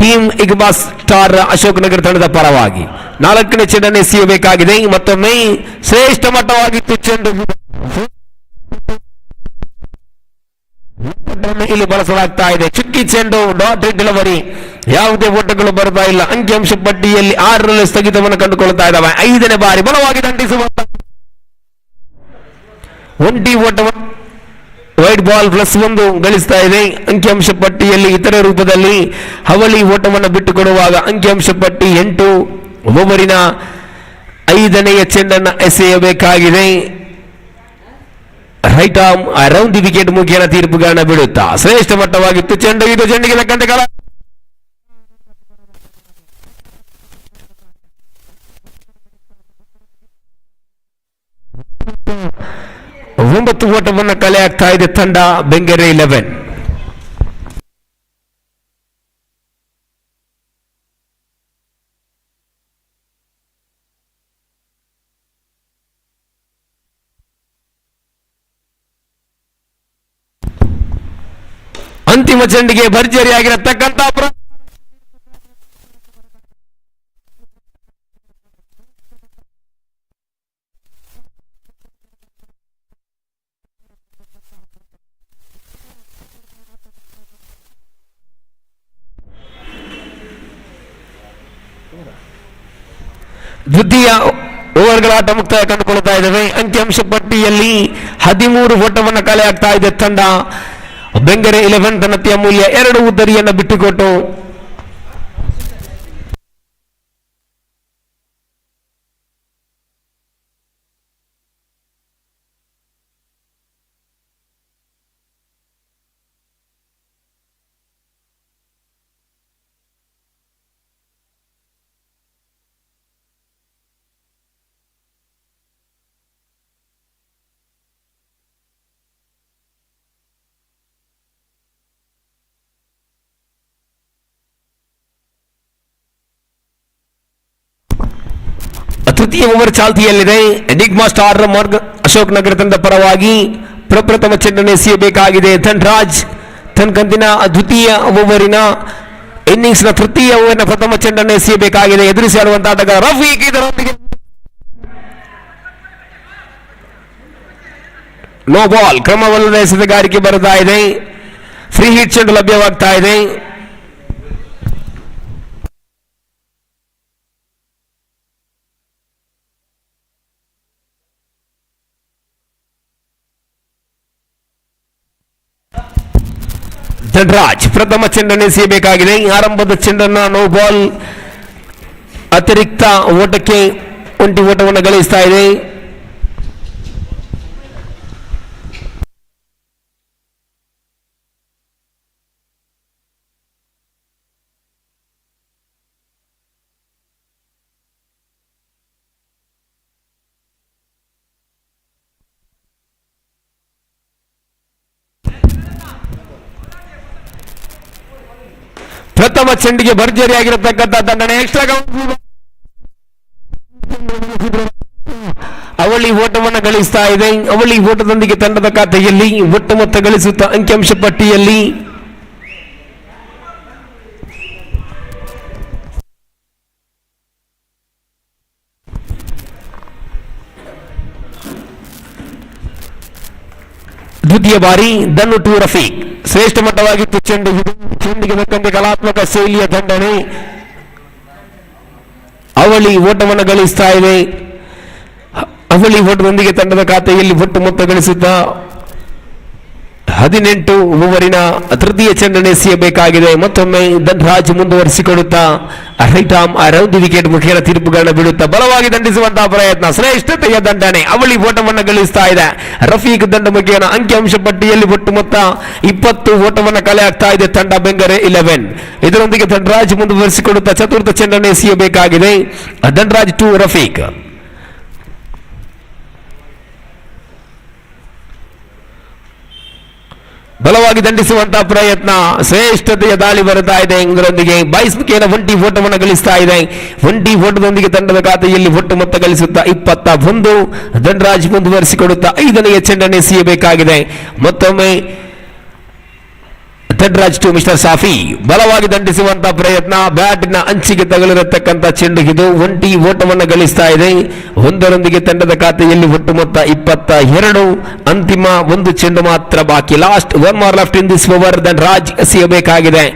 ಟೀಮ್ ಇಗ್ಮಾ ಸ್ಟಾರ್ ಅಶೋಕ್ ನಗರ ತಂಡದ ಪರವಾಗಿ. 4ನೇ ಚೆಂಡನ್ನು ಎಸೆಯಬೇಕಾಗಿದೆ. ಮತ್ತೊಮ್ಮೆ ಶ್ರೇಷ್ಠ ಮಟ್ಟವಾಗಿತ್ತು ಚೆಂಡು ಇಲ್ಲಿ ಬಳಸಲಾಗ್ತಾ ಇದೆ. ಚುಕ್ಕಿ ಚೆಂಡು ಡಾಟ್ ಡೆಲಿವರಿ, ಯಾವುದೇ ಓಟಗಳು ಬರ್ತಾ ಇಲ್ಲ. ಅಂಕಿಅಂಶ ಪಟ್ಟಿಯಲ್ಲಿ 6 ರನ್ ಸ್ಥಗಿತವನ್ನು ಕಂಡುಕೊಳ್ತಾ ಇದ್ದಾವೆ. 5ನೇ ಬಾರಿ ಬಲವಾಗಿ ದಂಡಿಸುವಂತ ಒಂಟಿ ಓಟವನ್ನು ವೈಟ್ ಬಾಲ್ +1 ಗಳಿಸ್ತಾ ಇದೆ. ಅಂಕಿಅಂಶ ಪಟ್ಟಿಯಲ್ಲಿ ಇತರೆ ರೂಪದಲ್ಲಿ ಹವಳಿ ಓಟವನ್ನು ಬಿಟ್ಟುಕೊಡುವಾಗ ಅಂಕಿಅಂಶ ಪಟ್ಟಿ 8. ಓವರಿನ 5ನೆಯ ಚೆಂಡನ್ನು ಎಸೆಯಬೇಕಾಗಿದೆ. Right arm around the wicket ಮುಖೇನ ತೀರ್ಪುಗಾರನ ಬಿಡುತ್ತಾ ಶ್ರೇಷ್ಠ ಮಟ್ಟವಾಗಿತ್ತು ಚೆಂಡು ಇದು. ಚೆಂಡಿಗೆ ತಕ್ಕಂತೆ ಕಾಲ 9 ಓಟವನ್ನು ಕಲೆ ಆಗ್ತಾ ಇದೆ ತಂಡ ಬೆಂಗರೆ 11. ಅಂತಿಮ ಚೆಂಡಿಗೆ ಭರ್ಜರಿಯಾಗಿರತಕ್ಕಂತ ದ್ವಿತೀಯ ಓವರ್ಗಳ ಆಟ ಮುಕ್ತಾಯ ಕಂಡುಕೊಳ್ತಾ ಇದ್ದೇವೆ. ಅಂಕಿಅಂಶ ಪಟ್ಟಿಯಲ್ಲಿ 13 ಓಟವನ್ನು ಕಲೆ ಆಗ್ತಾ ಇದೆ ತಂಡ. ಬೆಂಗರೆ 11 ತನ್ನ ಅತಿ ಅಮೂಲ್ಯ 2 ಉದ್ದರಿಯನ್ನು ಬಿಟ್ಟುಕೊಟ್ಟು ತೃತೀಯ ಓವರ್ ಚಾಲ್ತಿಯಲ್ಲಿದೆ. ಎನಿಗ್ಮಾ ಸ್ಟಾರ್ ಮಾರ್ಗ್ ಅಶೋಕ್ ನಗರ ತಂಡದ ಪರವಾಗಿ ಪ್ರಪ್ರಥಮ ಚೆಂಡನ್ನು ಎಸೆಯಬೇಕಾಗಿದೆ ಧನ್ರಾಜ್. ತನ್ನ ಕಂದಿನ ದ್ವಿತೀಯ ಓವರಿನ ಇನ್ನಿಂಗ್ಸ್ನ ತೃತೀಯ ಓವರ್ನ ಪ್ರಥಮ ಚೆಂಡನ್ನು ಎಸೆಯಬೇಕಾಗಿದೆ. ಎದುರಿಸಿ ಆಡುವಂತಹ ಆಟಗಾರ ರಫೀಕ್. ಇದರೊಂದಿಗೆ ನೋ ಬಾಲ್ ಕ್ರಮವಲ್ಲದ ಎಸೆತಗಾರಿಕೆ ಬರ್ತಾ ಇದೆ. ಫ್ರೀ ಹಿಟ್ ಚೆಂಡು ಲಭ್ಯವಾಗ್ತಾ ಇದೆ. ಧನ್ರಾಜ್ ಪ್ರಥಮ ಚೆಂಡನ್ನು ಎಸೆಯಬೇಕಾಗಿದೆ. ಆರಂಭದ ಚೆಂಡನ್ನು ನೋ ಬಾಲ್ ಅತಿರಿಕ್ತ ಓಟಕ್ಕೆ ಒಂಟಿ ಓಟವನ್ನು ಗಳಿಸ್ತಾ ಇದೆ. ಪ್ರಥಮ ಚೆಂಡಿಗೆ ಭರ್ಜರಿಯಾಗಿರತಕ್ಕಂಥ ದಂಡನೆ. ಎಕ್ಸ್ಟ್ರಾ ಅವಳಿ ಓಟವನ್ನು ಗಳಿಸ್ತಾ ಇದೆ. ಅವಳಿ ಓಟದೊಂದಿಗೆ ತಂಡದ ಖಾತೆಯಲ್ಲಿ ಒಟ್ಟು ಮೊತ್ತ ಗಳಿಸುತ್ತಾ ಅಂಕಿಅಂಶ ಪಟ್ಟಿಯಲ್ಲಿ ದ್ವಿತೀಯ ಬಾರಿ ದನ್ನು ಟು ರಫೀಕ್. ಶ್ರೇಷ್ಠ ಮಟ್ಟವಾಗಿತ್ತು ಚೆಂಡಿಗೆ ತಕ್ಕಂತೆ ಕಲಾತ್ಮಕ ಶೈಲಿಯ ದಂಡನೆ. ಅವಳಿ ಓಟವನ್ನು ಗಳಿಸ್ತಾ ಇದೆ. ಅವಳಿ ಓಟದೊಂದಿಗೆ ತಂಡದ ಖಾತೆಯಲ್ಲಿ ಒಟ್ಟು ಮೊತ್ತ ಗಳಿಸುತ್ತಾ 18 ಓವರಿನ ತೃತೀಯ ಚೆಂಡನ್ನು ಎಸೆಯಬೇಕಾಗಿದೆ. ಮತ್ತೊಮ್ಮೆ ಧನ್ರಾಜ್ ಮುಂದುವರಿಸಿಕೊಳ್ಳುತ್ತಾ ರೈಟ್ ಆರ್ಮ್ ಅರೌಂಡ್ ವಿಕೆಟ್ ಮುಖೇನ ತೀರ್ಪುಗಳನ್ನು ಬಿಡುತ್ತಾ ಬಲವಾಗಿ ದಂಡಿಸುವಂತಹ ಪ್ರಯತ್ನ. ಶ್ರೇಷ್ಠತೆಯ ದಂಡನೆ. ಅವಳಿ ಓಟವನ್ನು ಗಳಿಸ್ತಾ ಇದೆ. ರಫೀಕ್ ದಂಡ ಮುಖೇನ ಅಂಕಿಅಂಶ ಪಟ್ಟಿಯಲ್ಲಿ ಒಟ್ಟು ಮೊತ್ತ 20 ಓಟವನ್ನು ಕಲೆ ಆಗ್ತಾ ಇದೆ ತಂಡ ಬೆಂಗರೆ 11. ಇದರೊಂದಿಗೆ ಧನ್ರಾಜ್ ಮುಂದುವರಿಸಿಕೊಳ್ಳುತ್ತಾ ಚತುರ್ಥ ಚೆಂಡನ್ನು ಎಸೆಯಬೇಕಾಗಿದೆ. ಧನ್ರಾಜ್ ಟು ರಫೀಕ್. ಬಲವಾಗಿ ದಂಡಿಸುವಂತಹ ಪ್ರಯತ್ನ. ಶ್ರೇಷ್ಠತೆಯ ದಾಳಿ ಬರುತ್ತಾ ಇದೆ. ಇದರೊಂದಿಗೆ ಬಾಯ್ಸ್ ಮುಖೇನ ಒಂಟಿ ಓಟವನ್ನು ಗಳಿಸ್ತಾ ಇದೆ. ಒಂಟಿ ಓಟದೊಂದಿಗೆ ತಂಡದ ಖಾತೆಯಲ್ಲಿ ಒಟ್ಟು ಮೊತ್ತ ಗಳಿಸುತ್ತಾ 21. ಧನ್ರಾಜ್ ಮುಂದುವರಿಸಿಕೊಡುತ್ತಾ 5ನೇ ಚೆಂಡನ್ನು ಎಸೆಯಬೇಕಾಗಿದೆ. ಮತ್ತೊಮ್ಮೆ ಧನ್ರಾಜ್ ಟು ಮಿಸ್ಟರ್ ಸಾಫಿ. ಬಲವಾಗಿ ದಂಡಿಸುವಂತಹ ಪ್ರಯತ್ನ. ಬ್ಯಾಟಿನ ಅಂಚಿಗೆ ತಗಲಿರತಕ್ಕಂಥ ಚೆಂಡು ಇದು. ಒಂಟಿ ಓಟವನ್ನು ಗಳಿಸ್ತಾ ಇದೆ. ಒಂದರೊಂದಿಗೆ ತಂಡದ ಖಾತೆಯಲ್ಲಿ ಒಟ್ಟು ಮೊತ್ತ 22. ಅಂತಿಮ ಒಂದು ಚೆಂಡು ಮಾತ್ರ ಬಾಕಿ. Last one more left in this over. Dhanraj ಎಸೆಯಬೇಕಾಗಿದೆ.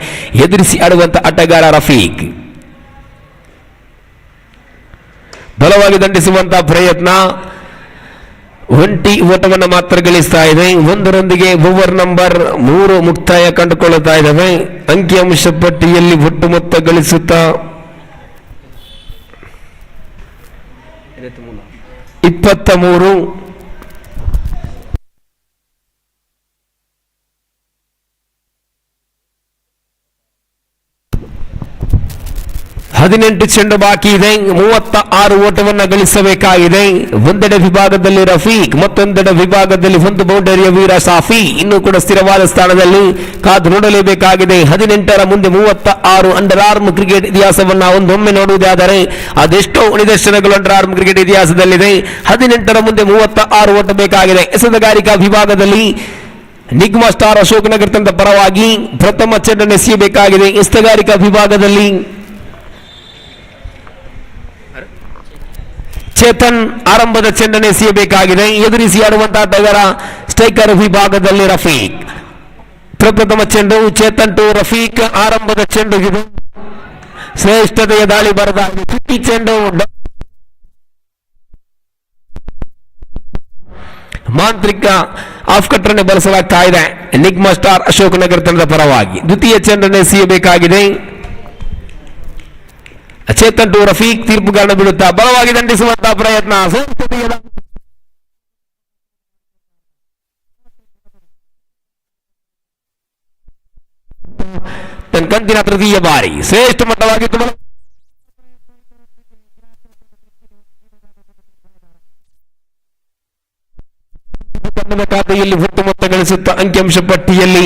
ಎದುರಿಸಿ ಆಡುವಂತ ಆಟಗಾರ ರಫೀಕ್. ಬಲವಾಗಿ ದಂಡಿಸುವಂತಹ ಪ್ರಯತ್ನ. ಒಂಟಿ ಓಟವನ್ನು ಮಾತ್ರ ಗಳಿಸ್ತಾ ಇದೆ. ಒಂದರೊಂದಿಗೆ ಓವರ್ ನಂಬರ್ 3 ಮುಕ್ತಾಯ ಕಂಡುಕೊಳ್ಳುತ್ತಾ ಇದ್ದಾವೆ. ಅಂಕಿಅಂಶ ಪಟ್ಟಿಯಲ್ಲಿ ಒಟ್ಟು ಮೊತ್ತ ಗಳಿಸುತ್ತಾ 23. 18 ಚೆಂಡು ಬಾಕಿ ಇದೆ. 36 ಓಟವನ್ನು ಗಳಿಸಬೇಕಾಗಿದೆ. ಒಂದೆಡೆ ವಿಭಾಗದಲ್ಲಿ ರಫೀಕ್, ಮತ್ತೊಂದೆಡೆ ವಿಭಾಗದಲ್ಲಿ ಒಂದು ಬೌಂಡರಿಯ ವೀರ ಸಾಫಿ ಇನ್ನೂ ಕೂಡ ಸ್ಥಿರವಾದ ಸ್ಥಾನದಲ್ಲಿ ಕಾದು ನೋಡಲೇಬೇಕಾಗಿದೆ. 18ರ ಮುಂದೆ 36 ಅಂಡರ್ ಆರ್ಮ್ ಕ್ರಿಕೆಟ್ ಇತಿಹಾಸವನ್ನ ಒಂದೊಮ್ಮೆ ನೋಡುವುದಾದರೆ ಅದೆಷ್ಟೋ ನಿದರ್ಶನಗಳು ಅಂಡರ್ ಆರ್ಮ್ ಕ್ರಿಕೆಟ್ ಇತಿಹಾಸದಲ್ಲಿದೆ. 18ರ ಮುಂದೆ 36 ಓಟ ಬೇಕಾಗಿದೆ. ಎಸೆತಗಾರಿಕಾ ವಿಭಾಗದಲ್ಲಿ ನಿಗ್ಮಾ ಸ್ಟಾರ್ ಅಶೋಕ್ ನಗರ ತಂಡದ ಪರವಾಗಿ ಪ್ರಥಮ ಚೆಂಡನ್ನು ಎಸೆಯಬೇಕಾಗಿದೆ. ಎಸ್ತಗಾರಿಕಾ ವಿಭಾಗದಲ್ಲಿ ಚೇತನ್ ಆರಂಭದ ಚೆಂಡನ್ನು ಎಸೆಯಬೇಕಾಗಿದೆ. ಎದುರಿಸಿ ಆಡುವಂತಹ ಆಟಗಾರ ಸ್ಟ್ರೈಕರ್ ವಿಭಾಗದಲ್ಲಿ ರಫೀಕ್. ಪ್ರಪ್ರಥಮ ಚೆಂಡು ಚೇತನ್ ಟು ರಫೀಕ್. ಆರಂಭದ ಚೆಂಡು ಇದು ಶ್ರೇಷ್ಠತೆಯ ದಾಳಿ ಬರದ ಚುಕ್ಕಿ ಚೆಂಡು ಮಾಂತ್ರಿಕ ಆಫ್ ಕಟ್ಟರ್ ಬಳಸಲಾಗ್ತಾ ಇದೆ ಎನಿಗ್ಮಾ ಸ್ಟಾರ್ ಅಶೋಕ್ ನಗರ ತಂಡದ ಪರವಾಗಿ. ದ್ವಿತೀಯ ಚೆಂಡನ್ನು ಎಸೆಯಬೇಕಾಗಿದೆ. ಚೇತನ್ ಟು ರಫೀಕ್. ತೀರ್ಪುಗಾರನ ಬಿಡುತ್ತಾ ಬಲವಾಗಿ ದಂಡಿಸುವಂತಹ ಪ್ರಯತ್ನ. ಕಂತಿನ ತೃತೀಯ ಬಾರಿ ಶ್ರೇಷ್ಠ ಮಟ್ಟವಾಗಿತ್ತು. ತಂಡದ ಖಾತೆಯಲ್ಲಿ ಒಟ್ಟು ಮೊತ್ತ ಗಳಿಸುತ್ತಾ ಅಂಕಿಅಂಶ ಪಟ್ಟಿಯಲ್ಲಿ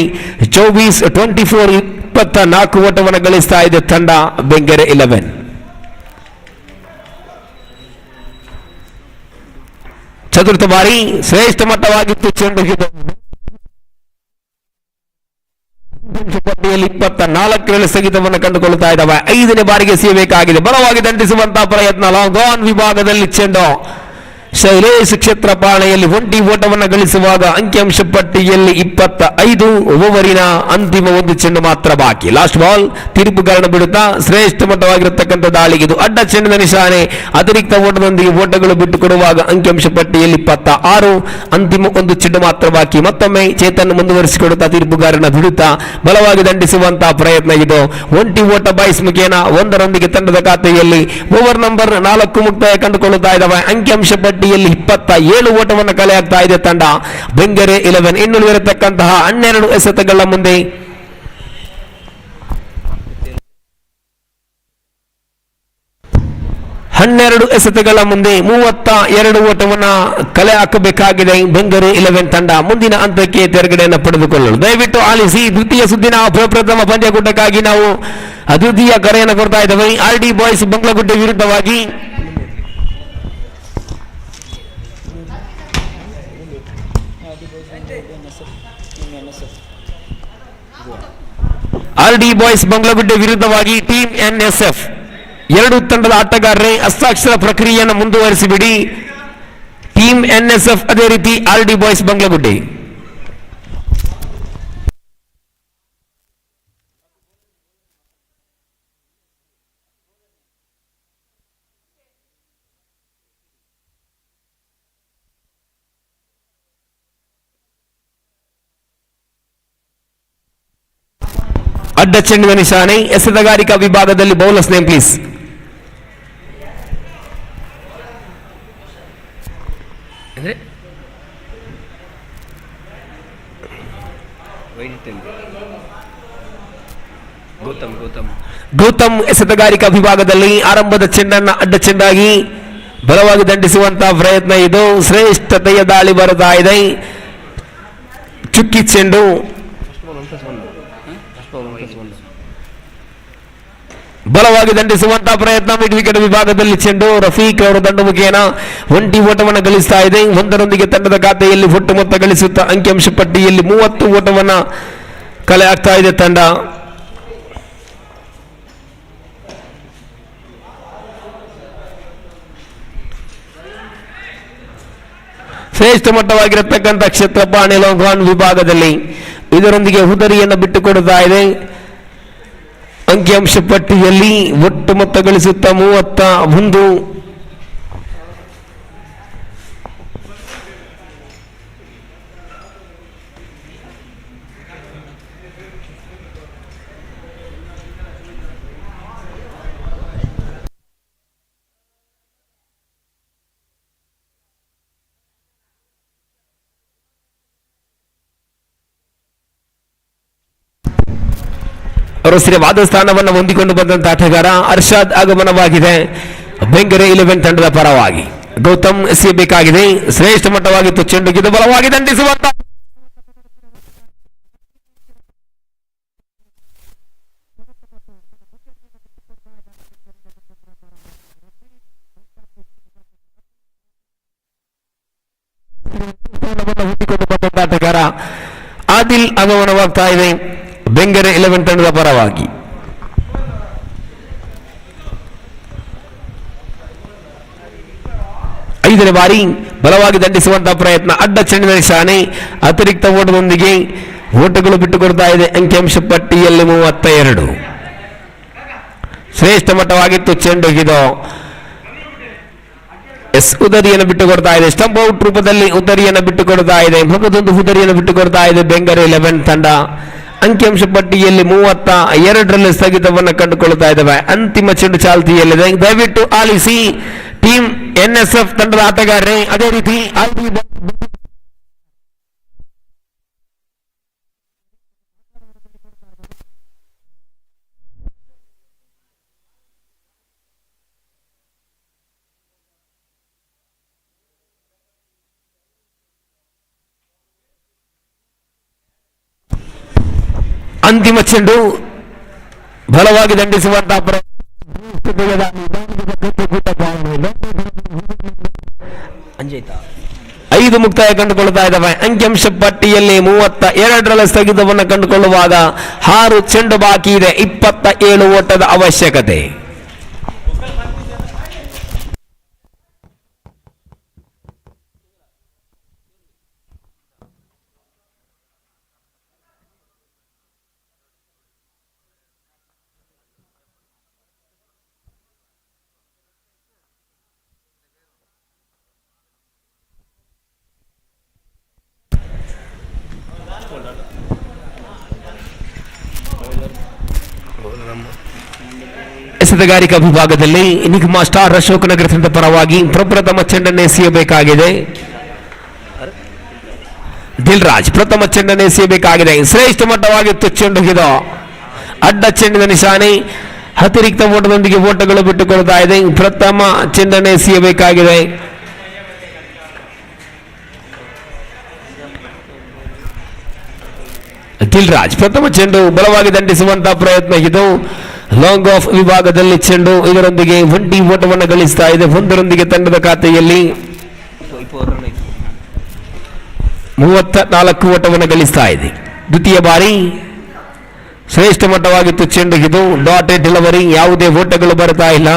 24 ಓಟವನ್ನು ಗಳಿಸ್ತಾ ಇದೆ ತಂಡ ಬೆಂಗರೆ 11. ಚತುರ್ಥ ಬಾರಿ ಶ್ರೇಷ್ಠ ಮಟ್ಟವಾಗಿತ್ತು ಚೆಂಡು ಪಟ್ಟಿಯಲ್ಲಿ 24 ಸ್ಥಗಿತವನ್ನು ಕಂಡುಕೊಳ್ಳುತ್ತಾ ಇದ್ದಾವೆ. 5ನೇ ಬಾರಿಗೆ ಸಿಗಬೇಕಾಗಿದೆ. ಬಲವಾಗಿ ದಂಡಿಸುವಂತಹ ಪ್ರಯತ್ನ. ಲಾಂಗ್ ಆನ್ ವಿಭಾಗದಲ್ಲಿ ಚೆಂಡು ಶೈಲೇಶ್ ಕ್ಷೇತ್ರಪಾಳೆಯಲ್ಲಿ ಒಂಟಿ ಓಟವನ್ನು ಗಳಿಸುವಾಗ ಅಂಕಿಅಂಶ ಪಟ್ಟಿಯಲ್ಲಿ 25. ಓವರಿನ ಅಂತಿಮ ಒಂದು ಚೆಂಡು ಮಾತ್ರ ಬಾಕಿ. Last ball. ತೀರ್ಪುಗಾರನ ಬಿಡುತ್ತಾ ಶ್ರೇಷ್ಠ ಮಟ್ಟವಾಗಿರತಕ್ಕಂಥ ದಾಳಿಗೆ ಇದು ಅಡ್ಡ ಚೆಂಡಿನ ನಿಶಾನೆ. ಅತಿರಿಕ್ತ ಓಟದೊಂದಿಗೆ ಓಟಗಳು ಬಿಟ್ಟುಕೊಡುವಾಗ ಅಂಕಿಅಂಶ ಪಟ್ಟಿಯಲ್ಲಿ 26. ಅಂತಿಮ ಒಂದು ಚೆಂಡು ಮಾತ್ರ ಬಾಕಿ. ಮತ್ತೊಮ್ಮೆ ಚೇತನ್ ಮುಂದುವರಿಸಿಕೊಡುತ್ತಾ ತೀರ್ಪುಗಾರನ ಬಿಡುತ್ತಾ ಬಲವಾಗಿ ದಂಡಿಸುವಂತಹ ಪ್ರಯತ್ನ ಇದು. ಒಂಟಿ ಓಟ ಬಾಯ್ಸ್ ಮುಖೇನ 1ರೊಂದಿಗೆ ತಂಡದ ಖಾತೆಯಲ್ಲಿ ಓವರ್ ನಂಬರ್ 4 ಮುಕ್ತಾಯ ಕಂಡುಕೊಳ್ಳುತ್ತಾ ಇದ್ದಾವೆ. ಅಂಕಿಅಂಶ ಪಟ್ಟಿಯಲ್ಲಿ 27 ಓಟವನ್ನು ಕಲೆ ಆಗ್ತಾ ಇದೆ ತಂಡ ಬೆಂಗರೆ 11. ಇನ್ನುಳಿದಿರತಕ್ಕಂತಹ 12 ಎಸೆತಗಳ ಮುಂದೆ 12 ಎಸೆತಗಳ ಮುಂದೆ 32 ಓಟವನ್ನು ಕಲೆ ಹಾಕಬೇಕಾಗಿದೆ ಬೆಂಗರೆ 11 ತಂಡ ಮುಂದಿನ ಹಂತಕ್ಕೆ ತೆರಗಡೆಯನ್ನು ಪಡೆದುಕೊಳ್ಳಲು. ದಯವಿಟ್ಟು ಆಲಿಸಿ. ದ್ವಿತೀಯ ಸುದ್ದಿನ ಪ್ರಪ್ರಥಮ ಪಂದ್ಯಕೂಟಕ್ಕಾಗಿ ನಾವು ಅದ್ವಿತೀಯ ಕರೆಯನ್ನು ಕೊಡ್ತಾ ಇದ್ದೇವೆ. RD ಬಾಯ್ಸ್ ಬಂಗ್ಲಗುಡ್ಡೆ ವಿರುದ್ಧವಾಗಿ RD ಬಾಯ್ಸ್ ಬಂಗ್ಲಗುಡ್ಡೆ ವಿರುದ್ಧವಾಗಿ ಟೀಮ್ NSF. ಎರಡು ತಂಡದ ಆಟಗಾರರೇ ಹಸ್ತಾಕ್ಷರ ಪ್ರಕ್ರಿಯೆಯನ್ನು ಮುಂದುವರಿಸಿಬಿಡಿ. ಟೀಮ್ NSF ಅದೇ ರೀತಿ RD ಬಾಯ್ಸ್ ಬಂಗ್ಲಗುಡ್ಡೆ. ಅಡ್ಡ ಚೆಂಡಿನ ನಿಶಾನೆ. ಎಸೆತಗಾರಿಕಾ ವಿಭಾಗದಲ್ಲಿ ಬೌಲರ್ಸ್ ನೇಮ್ ಪ್ಲೀಸ್. ಗೌತಮ್ ಎಸೆತಗಾರಿಕಾ ವಿಭಾಗದಲ್ಲಿ ಆರಂಭದ ಚೆಂಡನ್ನು ಅಡ್ಡ ಚೆಂಡಾಗಿ ಬಲವಾಗಿ ದಂಡಿಸುವಂತಹ ಪ್ರಯತ್ನ ಇದು. ಶ್ರೇಷ್ಠತೆಯ ದಾಳಿ ಬರ್ತಾ ಇದೆ. ಚುಕ್ಕಿ ಚೆಂಡು ಬಲವಾಗಿ ದಂಡಿಸುವಂತಹ ಪ್ರಯತ್ನ. ಮಿಡ್ ವಿಕೆಟ್ ವಿಭಾಗದಲ್ಲಿ ಚೆಂಡು ರಫೀಕ್ ಅವರ ದಂಡು ಮುಖೇನ ಒಂಟಿ ಓಟವನ್ನು ಗಳಿಸ್ತಾ ಇದೆ. 1ರೊಂದಿಗೆ ತಂಡದ ಖಾತೆಯಲ್ಲಿ ಒಟ್ಟು ಮೊತ್ತ ಗಳಿಸುತ್ತಾ ಅಂಕಿಅಂಶ ಪಟ್ಟಿಯಲ್ಲಿ 30 ಓಟವನ್ನು ಕಲೆ ಆಗ್ತಾ ಇದೆ ತಂಡ. ಶ್ರೇಷ್ಠ ಮಟ್ಟವಾಗಿರತಕ್ಕಂಥ ಕ್ಷೇತ್ರಪಾಣಿ ಲಾಂಗ್ ಆನ್ ವಿಭಾಗದಲ್ಲಿ ಇದರೊಂದಿಗೆ ಹುದರಿಯನ್ನು ಬಿಟ್ಟುಕೊಡುತ್ತಾ ಇದೆ. ಅಂಕಿಅಂಶ ಪಟ್ಟಿಯಲ್ಲಿ ಒಟ್ಟು ಮೊತ್ತ ಗಳಿಸುತ್ತಾ 31. ಅವರು ಸ್ಥಿರವಾದ ಸ್ಥಾನವನ್ನು ಹೊಂದಿಕೊಂಡು ಬಂದಂತಹ ಆಟಗಾರ ಅರ್ಷಾದ್ ಆಗಮನವಾಗಿದೆ ಬೆಂಗರೆ 11 ತಂಡದ ಪರವಾಗಿ. ಗೌತಮ್ ಎಸೆಯಬೇಕಾಗಿದೆ. ಶ್ರೇಷ್ಠ ಮಟ್ಟವಾಗಿತ್ತು ಚೆಂಡು. ಇದು ಬಲವಾಗಿ ದಂಡಿಸುವಂತ ಹೊಂದಿಕೊಂಡು ಬಂದಂತಹ ಆಟಗಾರ ಆದಿಲ್ ಆಗಮನವಾಗ್ತಾ ಇದೆ ಬೆಂಗರೆ 11 ತಂಡದ ಪರವಾಗಿ. ಐದನೇ ಬಾರಿ ಬಲವಾಗಿ ದಂಡಿಸುವಂತಹ ಪ್ರಯತ್ನ, ಅಡ್ಡ ಚೆಂಡಿನ ನಿಶಾನೆ, ಅತಿರಿಕ್ತ ಓಟದೊಂದಿಗೆ ಓಟಗಳು ಬಿಟ್ಟುಕೊಡ್ತಾ ಇದೆ. ಅಂಕಿಅಂಶ ಪಟ್ಟಿಯಲ್ಲಿ 32. ಶ್ರೇಷ್ಠ ಮಟ್ಟವಾಗಿತ್ತು ಚೆಂಡು ಇದು. ಉದರಿಯನ್ನು ಬಿಟ್ಟುಕೊಡ್ತಾ ಇದೆ. ಸ್ಟಂಪ್ ಔಟ್ ರೂಪದಲ್ಲಿ ಉದರಿಯನ್ನು ಬಿಟ್ಟುಕೊಡ್ತಾ ಇದೆ. ಮಗದೊಂದು ಉದರಿಯನ್ನು ಬಿಟ್ಟುಕೊಡ್ತಾ ಇದೆ ಬೆಂಗರೆ 11 ತಂಡ. ಅಂಕಿಅಂಶ ಪಟ್ಟಿಯಲ್ಲಿ 32ರಲ್ಲಿ ಸ್ಥಗಿತವನ್ನು ಕಂಡುಕೊಳ್ತಾ ಇದ್ದಾವೆ. ಅಂತಿಮ ಚೆಂಡು ಚಾಲ್ತಿಯಲ್ಲಿದೆ. ದಯವಿಟ್ಟು ಆಲಿಸಿ ಟೀಮ್ NSF ತಂಡದ ಆಟಗಾರರೇ, ಅದೇ ರೀತಿ ಅಂತಿಮ ಚೆಂಡು ಬಲವಾಗಿ ದಂಡಿಸುವಂತಹ ಐದು ಮುಕ್ತಾಯ ಕಂಡುಕೊಳ್ಳುತ್ತಾ ಇದ್ದಾವೆ. ಅಂಕಿಅಂಶ ಪಟ್ಟಿಯಲ್ಲಿ 32ರ ಸ್ಥಗಿತವನ್ನು ಕಂಡುಕೊಳ್ಳುವಾಗ 6 ಚೆಂಡು ಬಾಕಿ ಇದೆ. 27 ಓಟದ ಅವಶ್ಯಕತೆ. ಎಸೆತಗಾರಿಕಾ ವಿಭಾಗದಲ್ಲಿ ಎನಿಗ್ಮಾ ಸ್ಟಾರ್ ಅಶೋಕ್ ನಗರ ತಂಡದ ಪರವಾಗಿ ಪ್ರಪ್ರಥಮ ಚೆಂಡನ್ನು ಎಸೆಯಬೇಕಾಗಿದೆ. ದಿಲ್ರಾಜ್ ಪ್ರಥಮ ಚೆಂಡನ್ನು ಎಸೆಯಬೇಕಾಗಿದೆ. ಶ್ರೇಷ್ಠ ಮಟ್ಟವಾಗಿತ್ತು ಚೆಂಡು ಇದು. ಅಡ್ಡ ಚೆಂಡಿನ ನಿಶಾನೆ, ಅತಿರಿಕ್ತ ಓಟದೊಂದಿಗೆ ಓಟಗಳು ಬಿಟ್ಟುಕೊಳ್ತಾ ಇದೆ. ಪ್ರಥಮ ಚೆಂಡನ್ನು ಎಸೆಯಬೇಕಾಗಿದೆ. ದಿಲ್ರಾಜ್ ಪ್ರಥಮ ಚೆಂಡು ಬಲವಾಗಿ ದಂಡಿಸುವಂತಹ ಪ್ರಯತ್ನ ಇದು. ಲಾಂಗ್ ಆಫ್ ವಿಭಾಗದಲ್ಲಿ ಚೆಂಡು ಇದರೊಂದಿಗೆ 1 ಓಟವನ್ನು ಗಳಿಸ್ತಾ ಇದೆ. 1ರೊಂದಿಗೆ ತಂಡದ ಖಾತೆಯಲ್ಲಿ 34 ಓಟವನ್ನು ಗಳಿಸ್ತಾ ಇದೆ. ದ್ವಿತೀಯ ಬಾರಿ ಶ್ರೇಷ್ಠ ಮಟ್ಟವಾಗಿತ್ತು ಚೆಂಡು ಇದು. ಡಾಟೆಡ್ ಡೆಲಿವರಿ, ಯಾವುದೇ ಓಟಗಳು ಬರ್ತಾ ಇಲ್ಲ.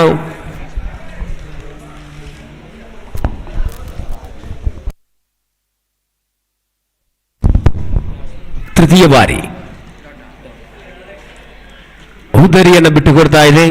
ತೃತೀಯ ಬಾರಿ ಉದರಿಯನ್ನು ಬಿಟ್ಟುಕೊಡ್ತಾ ಇದೆ.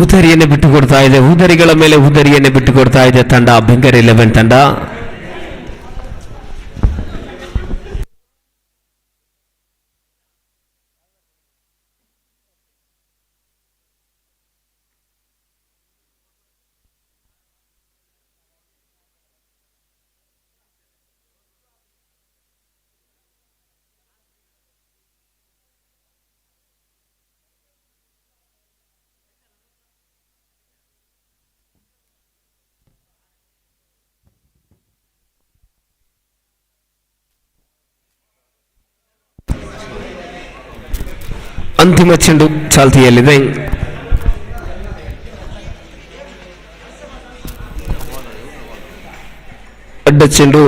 ಉದರಿಯನ್ನು ಬಿಟ್ಟುಕೊಡ್ತಾ ಇದೆ. ಉದರಿಗಳ ಮೇಲೆ ಉದರಿಯನ್ನು ಬಿಟ್ಟುಕೊಡ್ತಾ ಇದೆ ತಂಡ ಬೆಂಗರೆ 11 ತಂಡ. ಅಂತಿಮ ಚೆಂಡು ಚಾಲ್ತಿಯಲ್ಲಿದೆ. ಅಡ್ಡ ಚೆಂಡು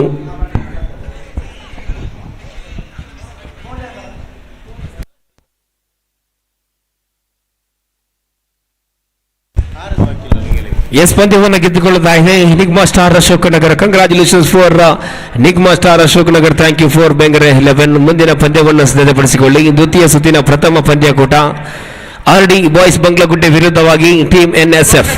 ಪಂದ್ಯವನ್ನು ಗೆದ್ದುಕೊಳ್ಳುತ್ತಾ ಇದೆ Enigma star Ashok Nagar. Congratulations for Enigma star Ashok Nagar. Thank you for Bengare 11. ಮುಂದಿನ ಪಂದ್ಯವನ್ನು ಸಿದ್ಧಪಡಿಸಿಕೊಳ್ಳಿ. ದ್ವಿತೀಯ ಸುತ್ತಿನ ಪ್ರಥಮ ಪಂದ್ಯಕೂಟ RD ಬಾಯ್ಸ್ ಬಂಗ್ಲಗುಡ್ಡೆ ವಿರುದ್ಧವಾಗಿ ಟೀಮ್ NSF.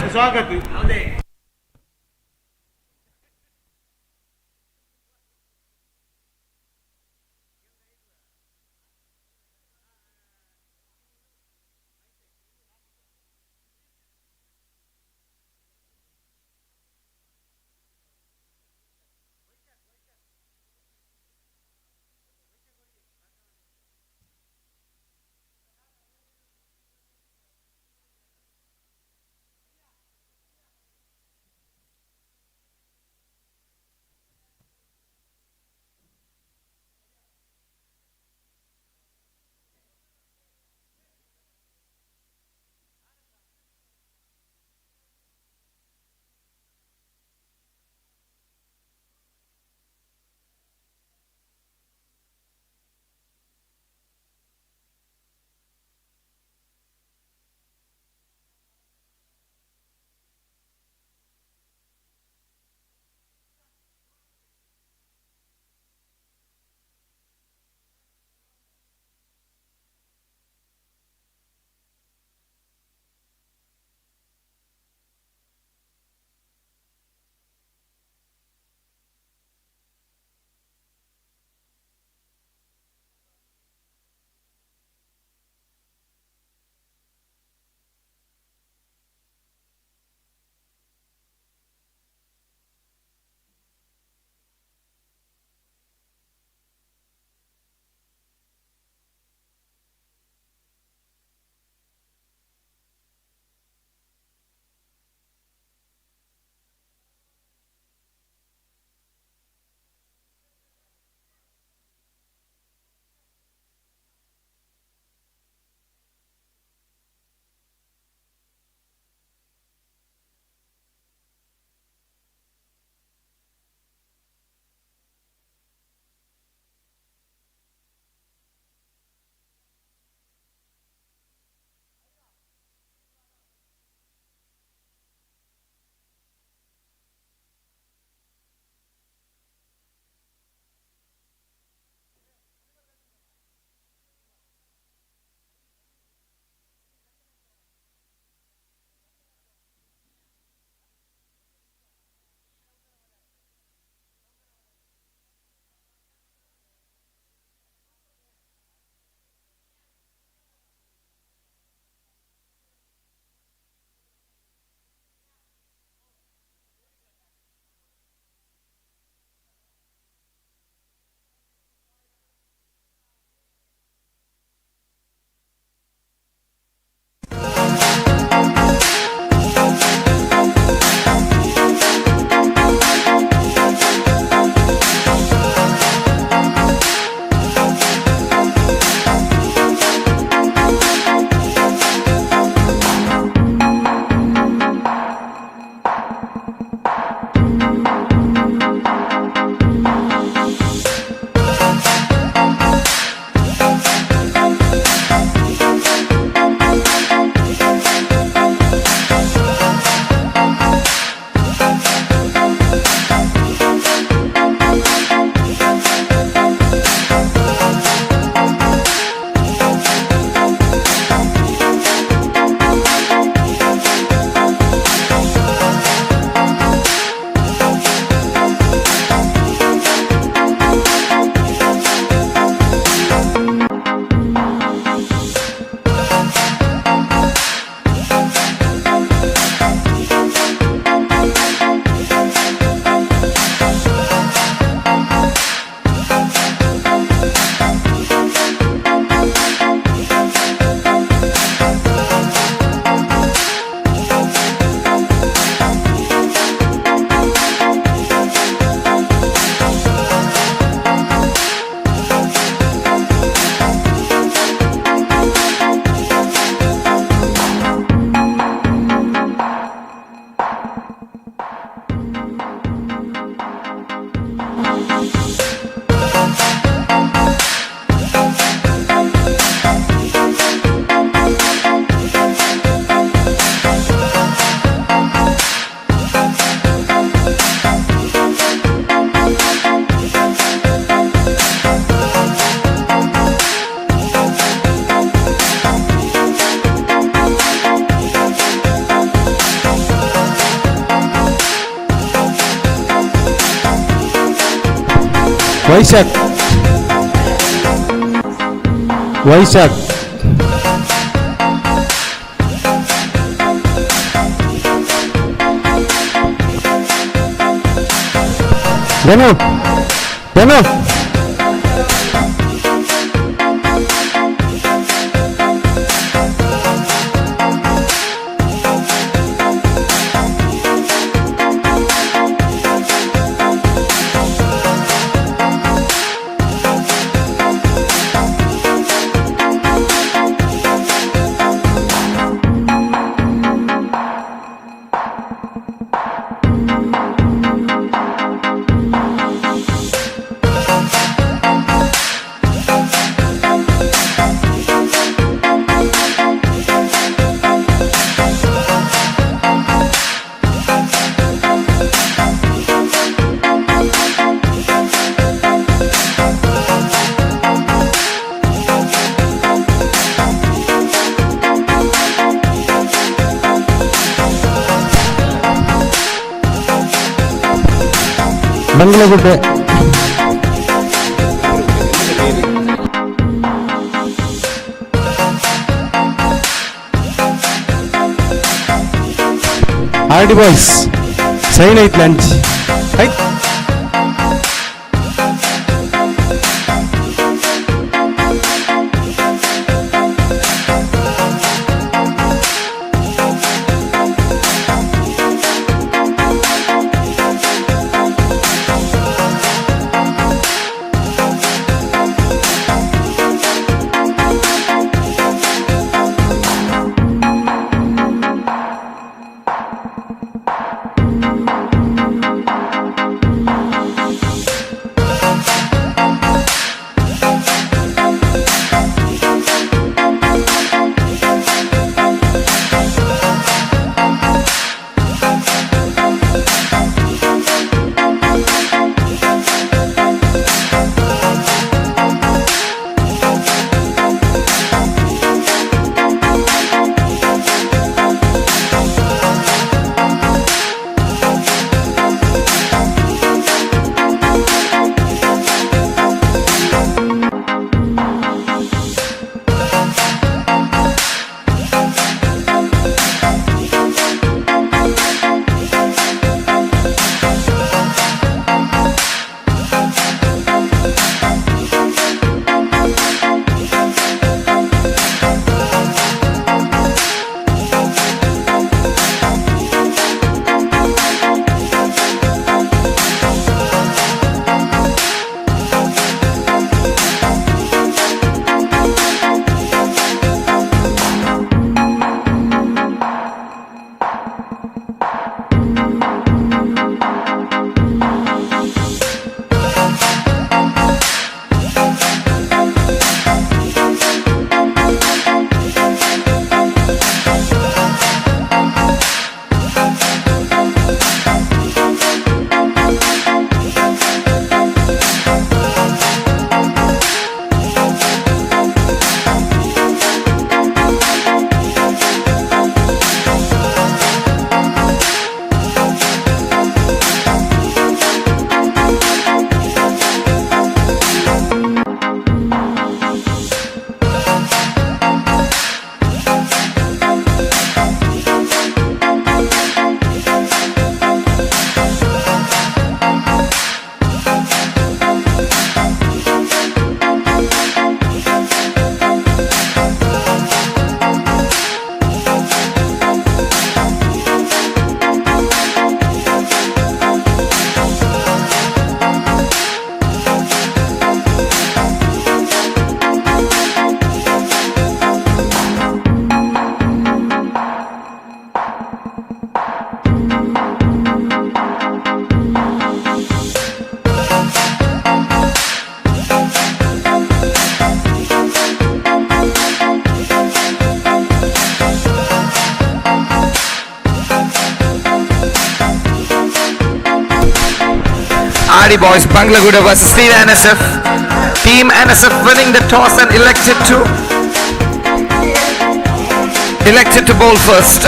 వైశాఖ్ వైశాఖ్ ధను ధను బంగ్లాగుడ్డ ఆర్డి బాయ్స్ సైన్ అయితే లంచ్ అయితే RD Boys Banglaguda versus Team NSF. Team NSF winning the toss and elected to bowl first.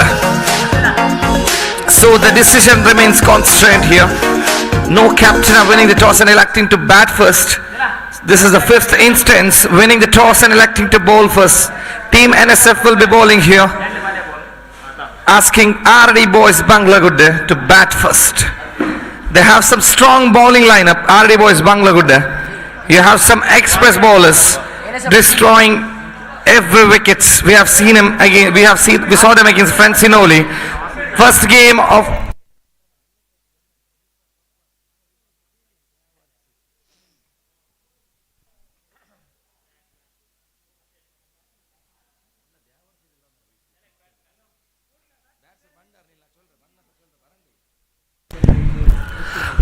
So the decision remains constrained here. No captain are winning the toss and electing to bat first. This is the fifth instance winning the toss and electing to bowl first. Team NSF will be bowling here, asking RD Boys Banglagude to bat first. They have some strong bowling lineup. RD Boys Banglagude. You have some express bowlers destroying every wickets. We have seen him again. We saw them against Francinoli. First game of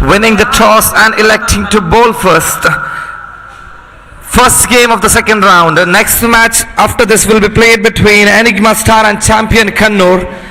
winning the toss and electing to bowl first. First game of the second round. The next match after this will be played between Enigma star and champion Canor.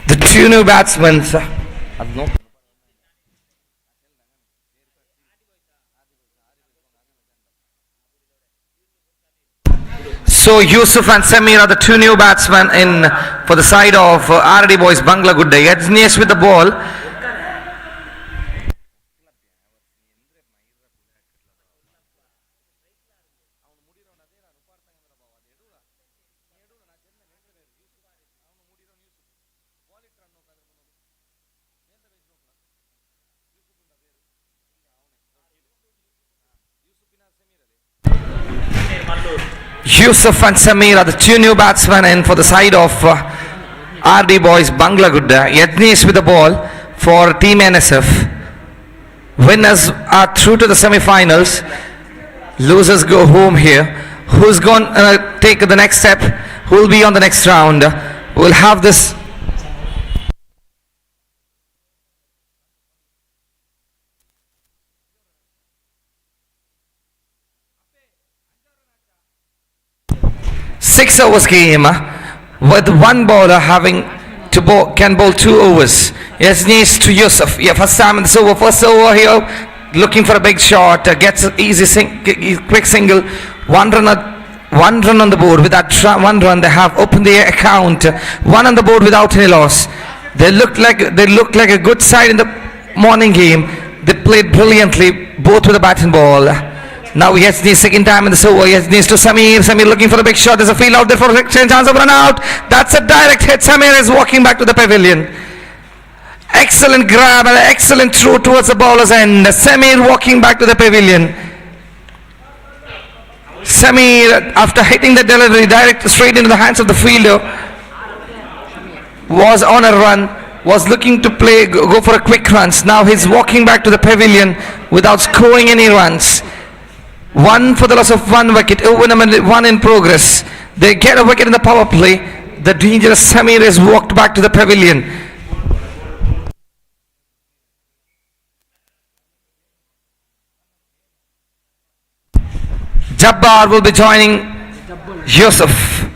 The two new batsmen. So Yusuf and Samir are the two new batsmen in for the side of RD Boys Banglagude. Yajnesh with the ball. Yusuf and Samir are the two new batsmen in for the side of RD Boys Banglagude. Yajnesh with the ball for Team NSF. Winners are through to the semi-finals. Losers go home here. Who's going to take the next step? Who will be on the next round? We'll have this. Six overs game with one bowler having to bowl, can bowl 2 overs. Yajnesh to Yusuf. Yeah, first time in this over. First over here, looking for a big shot. Gets an easy quick single. One run on the board. With that one run, they have opened the account. One on the board without any loss. They looked like a good side in the morning game. They played brilliantly, both with the bat and ball. Now Yajnesh second time in this over. Yajnesh to Samir. Samir looking for a big shot. There's a field out there for a chance of run out. That's a direct hit. Samir is walking back to the pavilion. Excellent grab and excellent throw towards the bowler's end. Samir walking back to the pavilion. Samir, after hitting the delivery direct straight into the hands of the fielder, was on a run, was looking to go for a quick runs. Now he's walking back to the pavilion without scoring any runs. One for the loss of 1 wicket, one in progress. They get a wicket in the power play. The dangerous Samir has walked back to the pavilion. Jabbar will be joining Yusuf.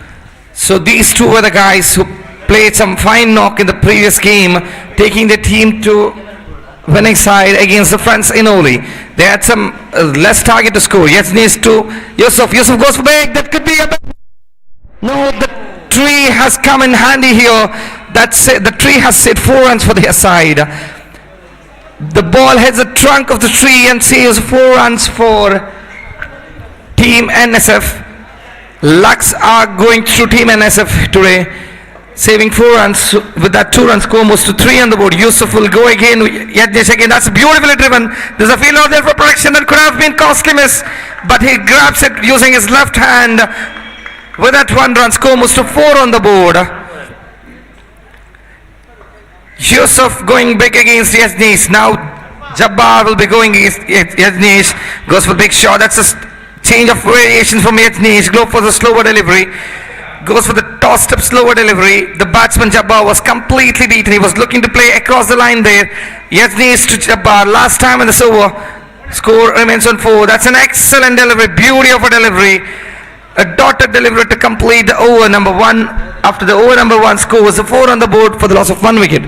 So these two were the guys who played some fine knock in the previous game, taking the team to winning side against the friends Inoli. They had some less target to score. Yeznis to Yusuf. Yusuf goes for big. That could be a... No, the tree has come in handy here. That's it. The tree has saved 4 runs for their side. The ball hits the trunk of the tree and saves 4 runs for Team NSF. Lucks are going through Team NSF today, saving 4 runs. With that 2-run score moves to 3 on the board. Yusuf will go again. Yadnesh again. That's beautifully driven. There's a field out there for protection that could have been costly miss, but he grabs it using his left hand. With that 1-run score moves to 4 on the board. Yusuf going big against Yeznis. Now Jabbar will be going against Yeznis. Goes for big shot. That's a change of variation from Yeznis. Go for the slower delivery. Goes for the tossed up slower delivery. The batsman Jabbar was completely beaten. He was looking to play across the line there. Yeznis to Jabbar. Last time in this over. Score remains on 4. That's an excellent delivery. Beauty of a delivery. A dotted delivery to complete the over number 1. After the over number 1 score was a 4 on the board for the loss of 1 wicket.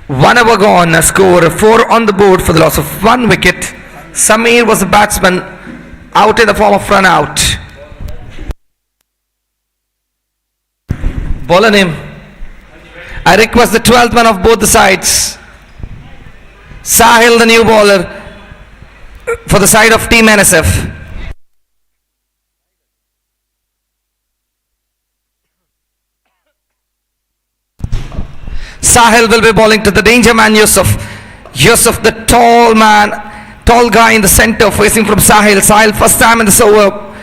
One over gone, a score 4 on the board for the loss of 1 wicket. Samir was the batsman, out in the form of run out. Bowler name. I request the 12th man of both the sides. Sahil, the new bowler for the side of Team NSF. Sahil will be bowling to the danger man Yusuf. Yusuf, the tall man, tall guy in the center, facing from Sahil. Sahil first time in this over.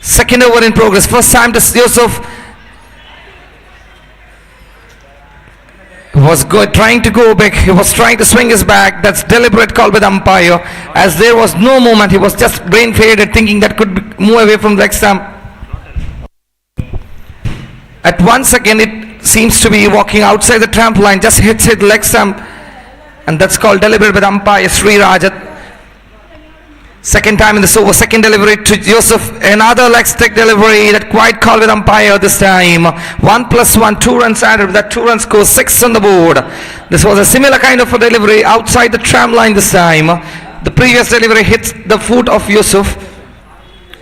Second over in progress. First time to Yusuf. He was trying to go big. He was trying to swing his back. That's deliberate call by the umpire. As there was no movement, he was just brain faded, thinking that could move away from the leg stump. At 1 second, it seems to be walking outside the trampoline, just hits the leg stump, and that's called deliberate by the umpire Sri Rajat. Second time in this over, second delivery to Yusuf, another leg stick delivery, that quite call with umpire this time. 1+1, 2 runs added. With that 2-run score, 6 on the board. This was a similar kind of a delivery outside the tram line this time. The previous delivery hits the foot of Yusuf.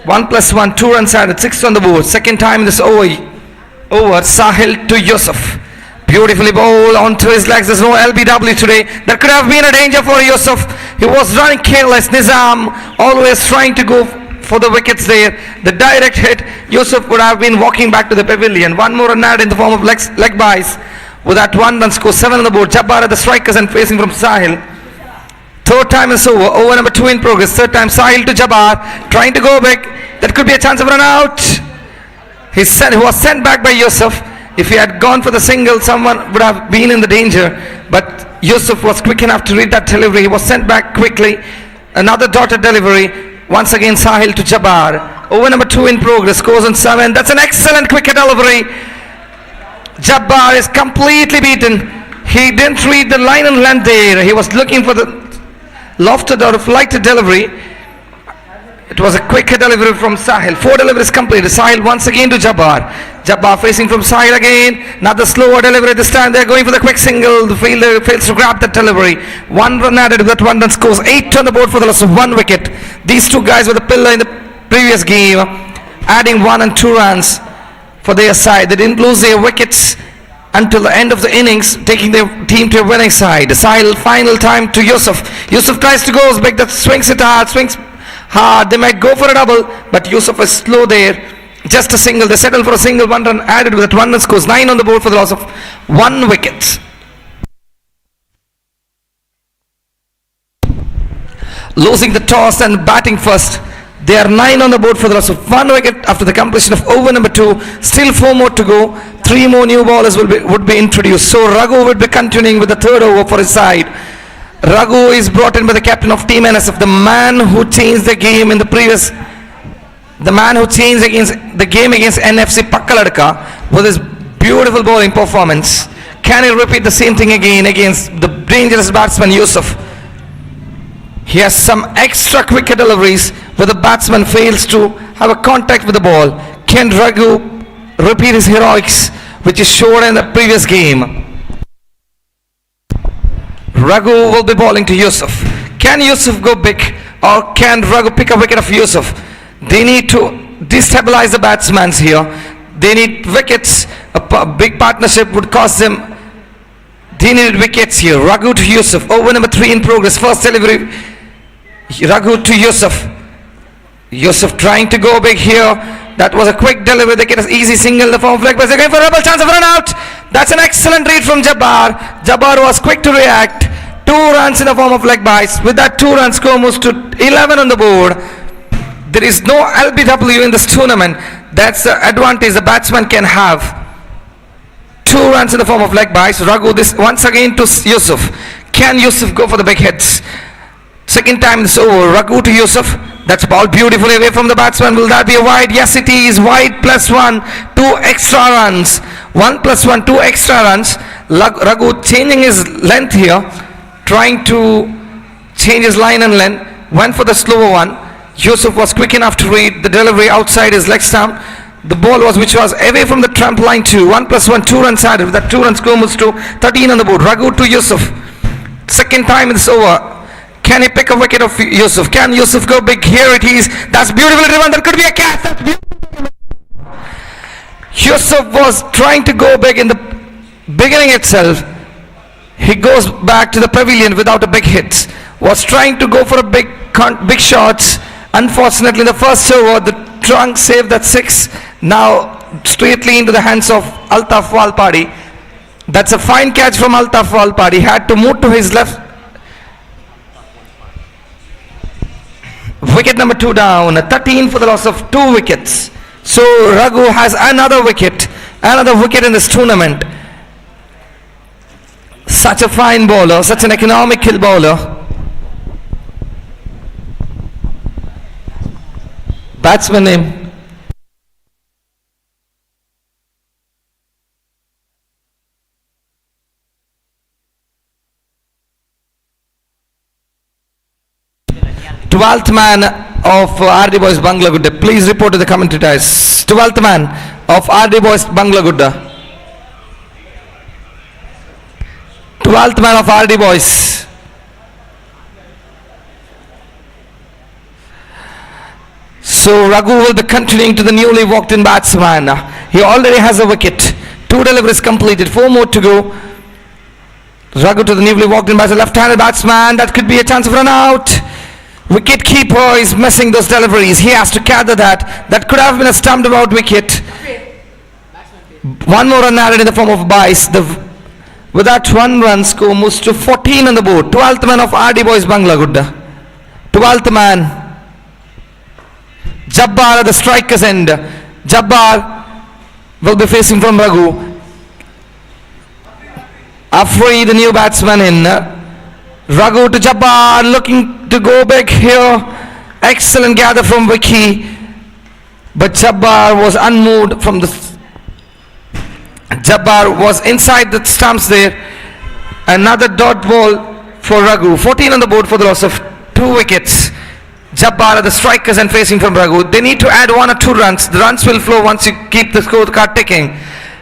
1+1, 2 runs added, 6 on the board. Second time in this over, Sahil to Yusuf. Beautifully bowled onto his legs. There's no LBW today. There could have been a danger for Yusuf. He was running careless. Nizam always trying to go for the wickets there. The direct hit, Yusuf would have been walking back to the pavilion. One more run in the form of leg byes. With that 1-run score, 7 on the board. Jabbar at the strikers and facing from Sahil. Third time is over. Over number 2 in progress. Third time Sahil to Jabbar. Trying to go big. That could be a chance of run out. He was sent back by Yusuf. If he had gone for the single, someone would have been in the danger. But Yusuf was quick enough to read that delivery. He was sent back quickly. Another dotted delivery. Once again Sahil to Jabbar. Over number 2 in progress. Scores on 7. That's an excellent cricket delivery. Jabbar is completely beaten. He didn't read the line and length there. He was looking for the lofted or flighted delivery. It was a quick delivery from Sahil. 4 deliveries completed. Sahil once again to Jabbar. Jabbar facing from Sahil again. Another slower delivery. This time they're going for the quick single. The fielder fails to grab that delivery. 1 run added. With that 1-run scores 8 on the board for the loss of 1 wicket. These 2 guys were the pillar in the previous game, adding 1 and 2 runs for their side. They didn't lose their wickets until the end of the innings, taking their team to a winning side. Sahil final time to Yusuf. Yusuf tries to go big. That swings it hard. Swings hard. They might go for a double, but Yusuf is slow there. Just a single. They settle for a single. 1 run added. With that 1-run scores 9 on the board for the loss of 1 wicket. Losing the toss and batting first. They are 9 on the board for the loss of 1 wicket after the completion of over number 2. Still 4 more to go. 3 more new bowlers would be introduced. So Raghu will be continuing with the 3rd over for his side. Raghu is brought in by the captain of Team NSF, the man who changed the game in the previous, the man who changed the game against NFC Pakala with his beautiful bowling performance. Can he repeat the same thing again against the dangerous batsman Yusuf? He has some extra quicker deliveries where the batsman fails to have a contact with the ball. Can Raghu repeat his heroics which is shown in the previous game? Raghu will be bowling to Yusuf. Can Yusuf go big or can Raghu pick a wicket of Yusuf? They need to destabilize the batsmen here. They need wickets. A big partnership would cost them. They needed wickets here. Raghu to Yusuf. Over number 3 in progress. First delivery. Raghu to Yusuf. Yusuf trying to go big here. That was a quick delivery. They get an easy single in the form of leg. But they're going for a double chance of run out. That's an excellent read from Jabbar. Jabbar was quick to react. 2 runs in the form of leg byes. With that 2 run score moves to 11 on the board. There is no LBW in this tournament. That's the advantage the batsman can have. 2 runs in the form of leg byes. Raghu this once again to Yusuf. Can Yusuf go for the big hits? Second time this over. Raghu to Yusuf. That's ball beautifully away from the batsman. Will that be a wide? Yes it is. Wide plus 1. 2 extra runs. 1 plus 1. 2 extra runs. Raghu changing his length here. Trying to change his line and length. Went for the slower one. Yusuf was quick enough to read the delivery outside his leg stump. The ball which was away from the trampoline too. 1 plus 1, 2 runs added. With that 2 run score moves to 13 on the board. Raghu to Yusuf. Second time it's over. Can he pick a wicket of Yusuf? Can Yusuf go big? Here it is. That's beautifully driven. That could be a catch. That's beautiful. Yusuf was trying to go big in the beginning itself. He goes back to the pavilion without a big hit. Was trying to go for a big shots. Unfortunately, in the first over, the trunk saved that 6. Now straightly into the hands of Altaf Walpadi. That's a fine catch from Altaf Walpadi. He had to move to his left. Wicket number 2 down. 13 for the loss of 2 wickets. So Raghu has another wicket in this tournament. Such a fine bowler, such an economical bowler. Batsman name. Twelfth man of RD Boys Bangla Gudda. Please report to the commentators. 12th man of RD Boys Bangla Gudda. 12th man of RD Boys. So Raghu will be continuing to the newly walked in batsman. He already has a wicket. 2 deliveries completed. 4 more to go. Raghu to the newly walked in batsman. Left-handed batsman. That could be a chance of run out. Wicket keeper is missing those deliveries. He has to gather that. That could have been a stumped about wicket. 1 more run added in the form of byes. With that 1 run score moves to 14 on the board. 12th man of RD Boys Bangla Gudda. 12th man. Jabbar at the striker's end. Jabbar will be facing from Raghu. Afri, the new batsman in. Raghu to Jabbar, looking to go big here. Excellent gather from Vicky. But Jabbar was unmoved from the... Jabbar was inside the stumps there. Another dot ball for Raghu. 14 on the board for the loss of 2 wickets. Jabbar at the strikers and facing from Raghu. They need to add 1 or 2 runs. The runs will flow once you keep the scorecard ticking.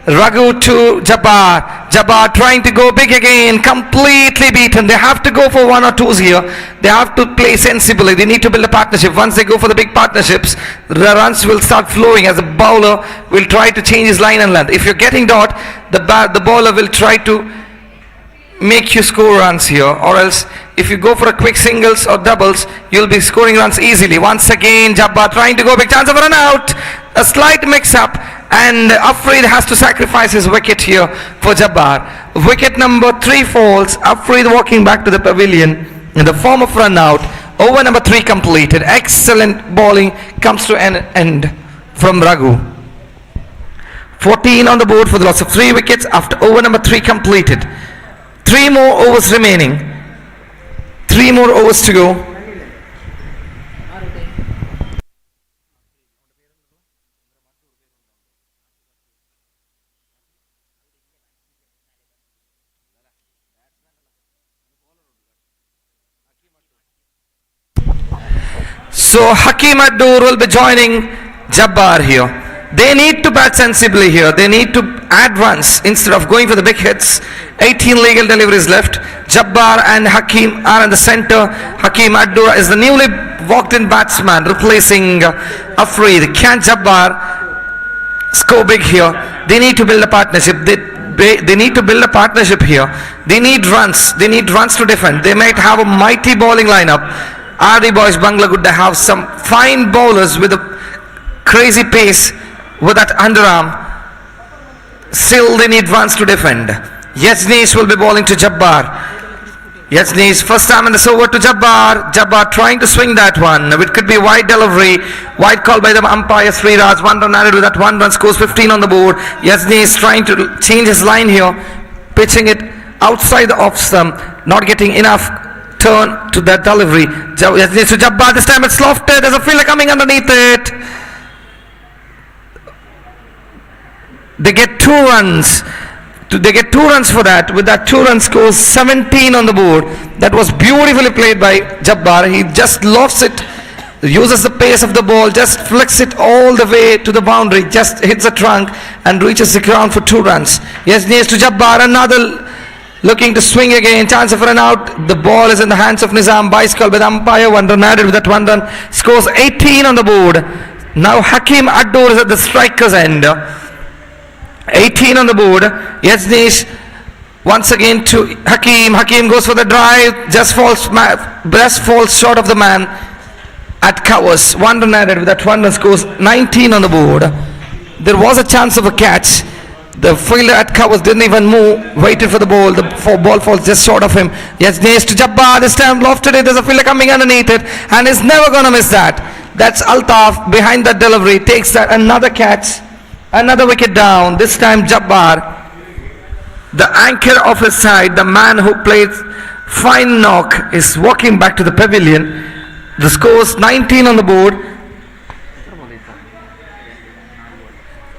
Raghu to Jabbar. Jabbar trying to go big again. Completely beaten. They have to go for 1 or 2s here. They have to play sensibly. They need to build a partnership. Once they go for the big partnerships, the runs will start flowing as the bowler will try to change his line and length. If you're getting dot, the bowler will try to make you score runs here, or else if you go for a quick singles or doubles, you'll be scoring runs easily. Once again, Jabbar trying to go big, chance of a run out. A slight mix-up, and Afreed has to sacrifice his wicket here for Jabbar. Wicket number 3 falls. Afreed walking back to the pavilion in the form of run out. Over number 3 completed. Excellent bowling comes to an end from Raghu. 14 on the board for the loss of 3 wickets after over number 3 completed. 3 more overs remaining. 3 more overs to go. So Hakim Addur will be joining Jabbar here. They need to bat sensibly here. They need to add runs instead of going for the big hits. 18 legal deliveries left. Jabbar and Hakim are in the center. Hakim Addur is the newly walked-in batsman replacing Afreed. Can Jabbar score big here? They need to build a partnership. They need to build a partnership here. They need runs. They need runs to defend. They might have a mighty bowling lineup. RD Boys Bangladesh have some fine bowlers with a crazy pace with that underarm. Still they need runs to defend. Yajneesh will be bowling to Jabbar. Yajneesh first time in this over to Jabbar. Jabbar trying to swing that one. It could be a wide delivery. Wide call by the umpire Sriraj. 1 run added with that 1 run, scores 15 on the board. Yajneesh trying to change his line here. Pitching it outside the off stump. Not getting enough turn to that delivery. Yajneesh to Jabbar. This time it's lofted. There's a fielder coming underneath it. They get 2 runs. They get 2 runs for that. With that 2 run scores 17 on the board. That was beautifully played by Jabbar. He just lofts it, uses the pace of the ball, just flicks it all the way to the boundary, just hits the trunk and reaches the ground for 2 runs. Yes, near to Jabbar, another looking to swing again, chance of run out. The ball is in the hands of Nizam. Vice call by the umpire. 1 run added with that 1 run, scores 18 on the board. Now Hakim Addur is at the striker's end. 18 on the board. Yajneesh once again to Hakim. Hakim goes for the drive, just falls short of the man at covers. 1 run added with that 1 run, scores 19 on the board. There was a chance of a catch. The fielder at covers didn't even move, waited for the ball. The ball falls just short of him. Yajneesh to Jabbar. This time lofted it. There's a fielder coming underneath it and is never gonna miss that. That's Altaf behind that delivery, takes that, another catch. Another wicket down. This time Jabbar, the anchor of his side, the man who played fine knock, is walking back to the pavilion. The score's 19 on the board.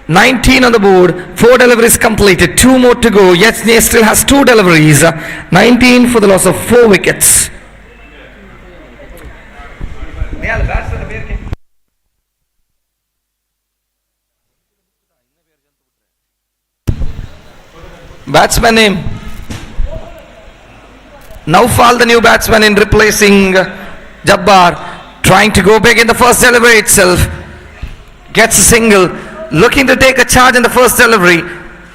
19 on the board. 4 deliveries completed. 2 more to go. Yajneesh still has 2 deliveries. 19 for the loss of 4 wickets. Batsman name Naufal, the new batsman in replacing Jabbar, trying to go big in the first delivery itself, gets a single, looking to take a charge in the first delivery.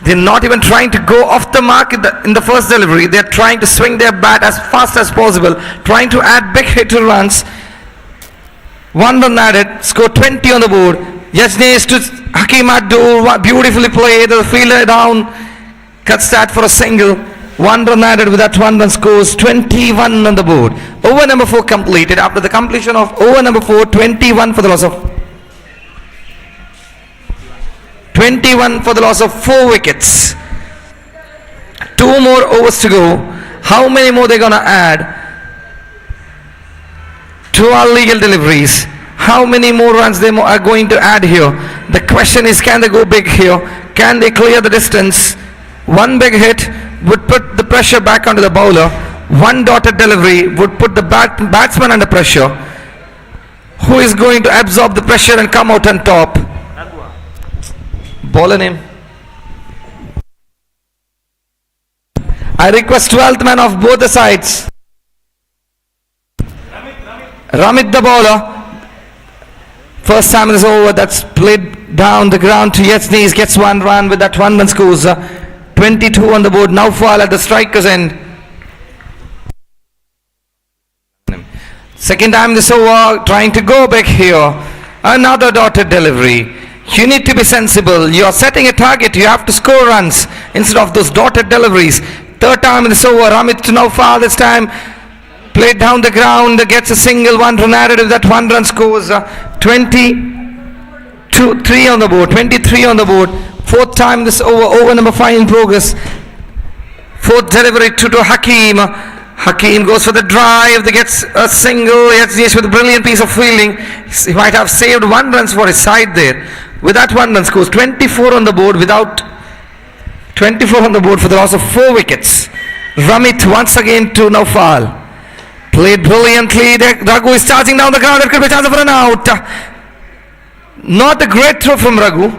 They're not even trying to go off the mark in the first delivery. They're trying to swing their bat as fast as possible, trying to add big hit to runs. 1 run added, score 20 on the board. Yajneesh to Hakim Addur, beautifully played, the fielder down, cuts that for a single. 1 run added with that 1 run, scores 21 on the board. Over number 4 completed. After the completion of over number 4, 21 for the loss of 4 wickets. 2 more overs to go. How many more they're gonna add? 12 legal deliveries. How many more runs they are going to add here? The question is, can they go big here? Can they clear the distance? 1 big hit would put the pressure back onto the bowler. 1 dotted delivery would put the batsman under pressure. Who is going to absorb the pressure and come out on top? Bowler name. I request 12th man of both the sides. Ramit the bowler. First time in this over, that's played down the ground to Yajneesh, gets 1 run with that 1 run, scores 22 on the board. Naufal at the striker's end. Second time this over, trying to go back here. Another dotted delivery. You need to be sensible. You are setting a target. You have to score runs instead of those dotted deliveries. Third time in this over, Ramit to Naufal. This time played down the ground, gets a single. 1 run added with that 1 run, scores 23 on the board. 23 on the board. 4th time this over number 5 in progress. 4th delivery to Hakim. Hakim goes for the drive. They gets a single. Yajneesh with a brilliant piece of fielding. He might have saved 1 run for his side there. With that 1 run, scores 24 on the board. Without 24 on the board for the loss of 4 wickets. Ramit once again to Naufal. Played brilliantly. Raghu is charging down the ground. There could be a chance of run out. Not a great throw from Raghu.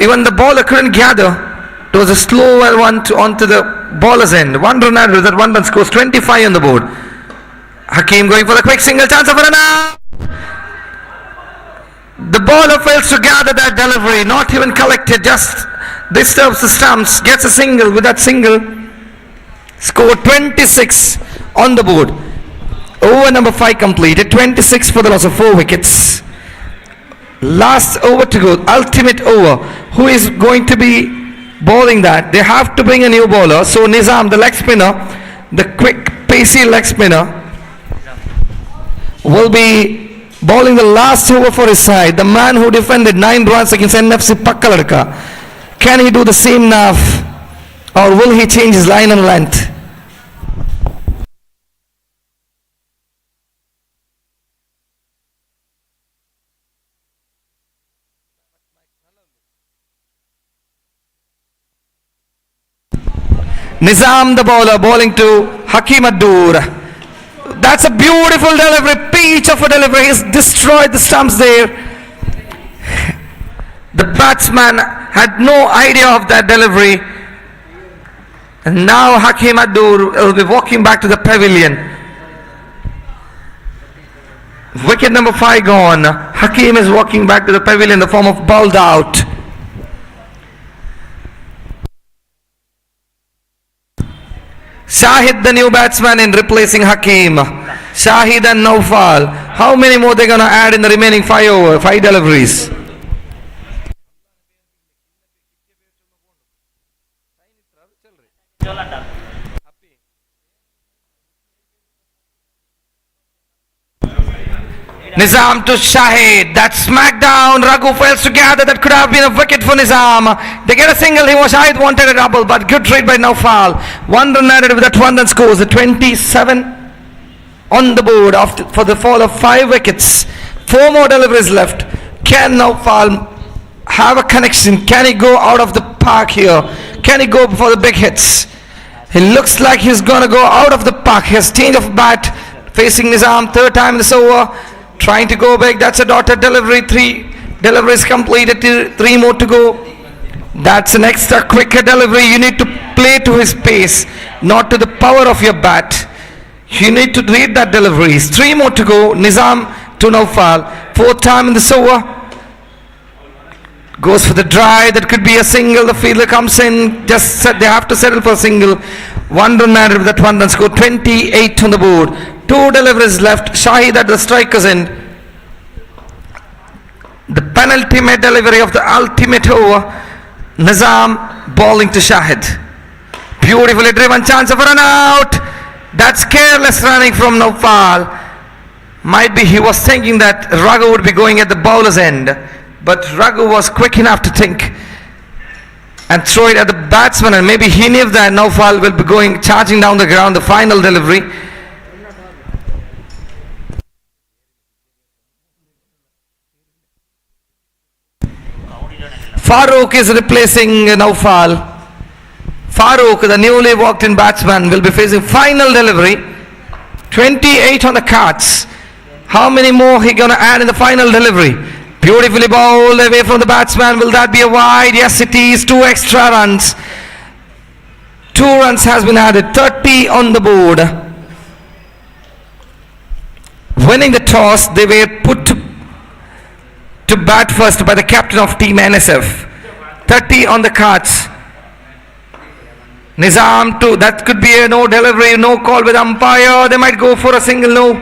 Even the bowler couldn't gather. It was a slow one onto the bowler's end. One run added. That one run scores 25 on the board. Hakim going for the quick single, chance of a run out. The bowler fails to gather that delivery. Not even collected. Just disturbs the stumps. Gets a single. With that single, score 26 on the board. Over number 5 completed. 26 for the loss of 4 wickets. Last over to go. Ultimate over. Who is going to be bowling that? They have to bring a new bowler. So Nizam, the leg spinner, the quick pacey leg spinner, will be bowling the last over for his side. The man who defended 9 runs against NFC Pakala. Can he do the same now, or will he change his line and length? Nizam the bowler bowling to Hakim Adur. That's a beautiful delivery, peach of a delivery. He's destroyed the stumps there. The batsman had no idea of that delivery. And now Hakim Adur will be walking back to the pavilion. Wicket number 5 gone. Hakim is walking back to the pavilion in the form of bowled out. Shahid the new batsman in replacing Hakim. Shahid and Naufal. How many more they're going to add in the remaining 5 deliveries? Nizam to Shahid. That smackdown. Raghu fails to gather. That could have been a wicket for Nizam. They get a single. Shahid wanted a double, but good trade by Naufal. 1 run added with that 1 run scores. The 27 on the board for the fall of 5 wickets. 4 more deliveries left. Can Naufal have a connection? Can he go out of the park here? Can he go for the big hits? He looks like he's going to go out of the park. He has change of bat facing Nizam. 3rd time this over. Trying to go back. That's a dotted delivery. 3 deliveries completed. 3 more to go. That's an extra quicker delivery. You need to play to his pace, not to the power of your bat. You need to read that deliveries. 3 more to go. Nizam to Naufal. 4th time in this over. Goes for the drive. That could be a single. The fielder comes in. Just they have to settle for a single. 1 run added with that 1 run score. 28 on the board. 2 deliveries left. Shahid at the striker's end. The penultimate delivery of the ultimate over. Nizam bowling to Shahid. Beautifully driven, chance of a run out. That's careless running from Naufal. Might be he was thinking that Raghu would be going at the bowler's end, but Raghu was quick enough to think and throw it at the batsman, and maybe he knew that Naufal will be going charging down the ground. The final delivery. Farooq is replacing Naufal. Farooq, the newly walked in batsman, will be facing final delivery. 28 on the cards. How many more he gonna add in the final delivery? Beautifully bowled away from the batsman. Will that be a wide? Yes, it is. 2 extra runs. 2 runs has been added. 30 on the board. Winning the toss, they were put to bat first by the captain of team NSF. 30 on the cards. Nizam too. That could be a no delivery, no call with umpire. They might go for a single. No.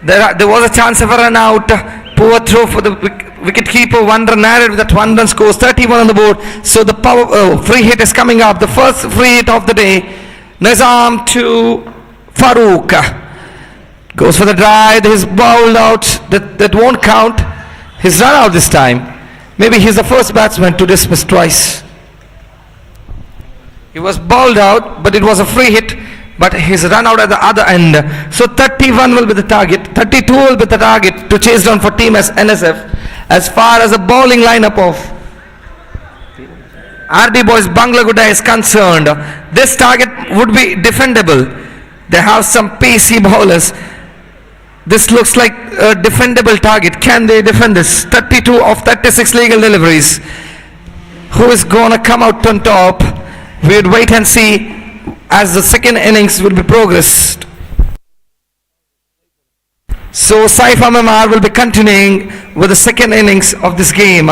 There was a chance of a run out. Poor throw for the wicket keeper. 1 run added with that 1 run scores. 31 on the board. So the free hit is coming up. The first free hit of the day. Nizam to Farooq. Goes for the drive. He's bowled out. That won't count. He's run out this time. Maybe he's the first batsman to dismiss twice. He was bowled out, but it was a free hit. But he's run out at the other end. So 31 will be the target. 32 will be the target to chase down for team NSF. As far as the bowling lineup of RD Boys Banglaguda is concerned, this target would be defendable. They have some pacey bowlers. This looks like a defendable target. Can they defend this? 32 of 36 legal deliveries. Who is gonna come out on top? We would wait and see as the second innings will be progressed. So Saif Amamar will be continuing with the second innings of this game.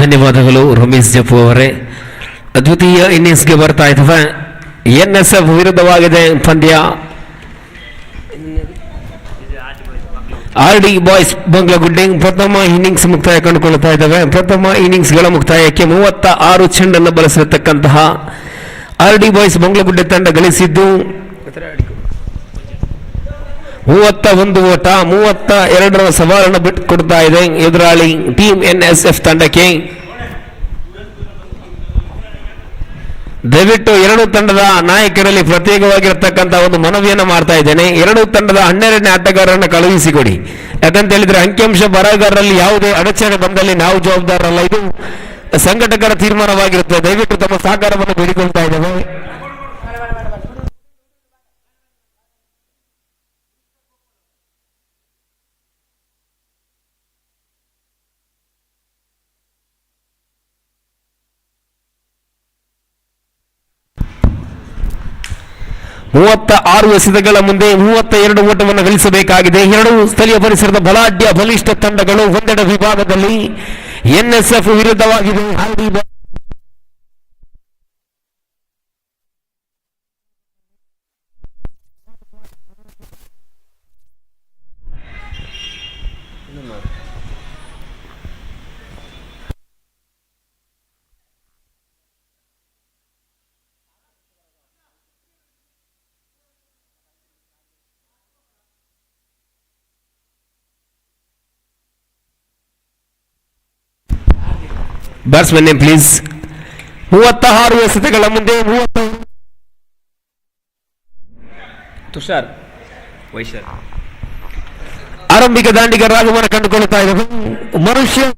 ಧನ್ಯವಾದಗಳು ರಮೇಶ್ ಜಪ್ಪು ಅವರೇ. ದ್ವಿತೀಯ ಇನ್ನಿಂಗ್ಸ್ಗೆ ಬರ್ತಾ ಇದ್ದಾವೆ. NSF ವಿರುದ್ಧವಾಗಿದೆ ಪಂದ್ಯ. RD boys ಬಂಗ್ಲಗುಡ್ಡೆ ಪ್ರಥಮ innings ಮುಕ್ತಾಯ ಕಂಡುಕೊಳ್ಳುತ್ತಾ ಇದ್ದಾವೆ. ಪ್ರಥಮ ಇನ್ನಿಂಗ್ಸ್ಗಳ ಮುಕ್ತಾಯಕ್ಕೆ 36 ಚೆಂಡನ್ನು ಬಳಸಿರತಕ್ಕಂತಹ RD ಬಾಯ್ಸ್ ಬಂಗ್ಲಗುಡ್ಡೆ ತಂಡ ಗಳಿಸಿದ್ದು 31 ಓಟ. 32ರ ಸವಾಲನ್ನು ಬಿಟ್ಟುಕೊಡ್ತಾ ಇದೆ ಎದುರಾಳಿ ಟೀಮ್ NSF ತಂಡಕ್ಕೆ. ದಯವಿಟ್ಟು ಎರಡು ತಂಡದ ನಾಯಕರಲ್ಲಿ ಪ್ರತ್ಯೇಕವಾಗಿರತಕ್ಕಂಥ ಒಂದು ಮನವಿಯನ್ನು ಮಾಡ್ತಾ ಇದ್ದೇನೆ. ಎರಡು ತಂಡದ 12ನೇ ಆಟಗಾರರನ್ನು ಕಳುಹಿಸಿಕೊಡಿ. ಯಾಕಂತ ಹೇಳಿದ್ರೆ ಅಂಕಿಅಂಶ ಬರಹಗಾರರಲ್ಲಿ ಯಾವುದೇ ಅಡಚಣೆ ಬಂದಲ್ಲಿ ನಾವು ಜವಾಬ್ದಾರರಲ್ಲ. ಇದು ಸಂಘಟಕರ ತೀರ್ಮಾನವಾಗಿರುತ್ತೆ. ದಯವಿಟ್ಟು ತಮ್ಮ ಸಹಕಾರವನ್ನು ಬೇಡಿಕೊಳ್ತಾ ಇದ್ದೇವೆ. ಎಸೆತಗಳ ಮುಂದೆ 32 ಓಟವನ್ನು ಗಳಿಸಬೇಕಾಗಿದೆ. ಎರಡು ಸ್ಥಳೀಯ ಪರಿಸರದ ಬಲಾಢ್ಯ ಬಲಿಷ್ಠ ತಂಡಗಳು ಒಂದೆಡೆ ವಿಭಾಗದಲ್ಲಿ NSF ವಿರುದ್ಧವಾಗಿದೆ. Batsman name please. 36 ಎಸೆತಗಳ ಮುಂದೆ 30 ತುಷಾರ್ ವೈಶರ್ ಆರಂಭಿಕ ದಾಂಡಿಗ ರಾಗವನ್ನು ಕಂಡುಕೊಳ್ಳುತ್ತಾ ಇದ್ದಾರೆ. ಮನುಷ್ಯ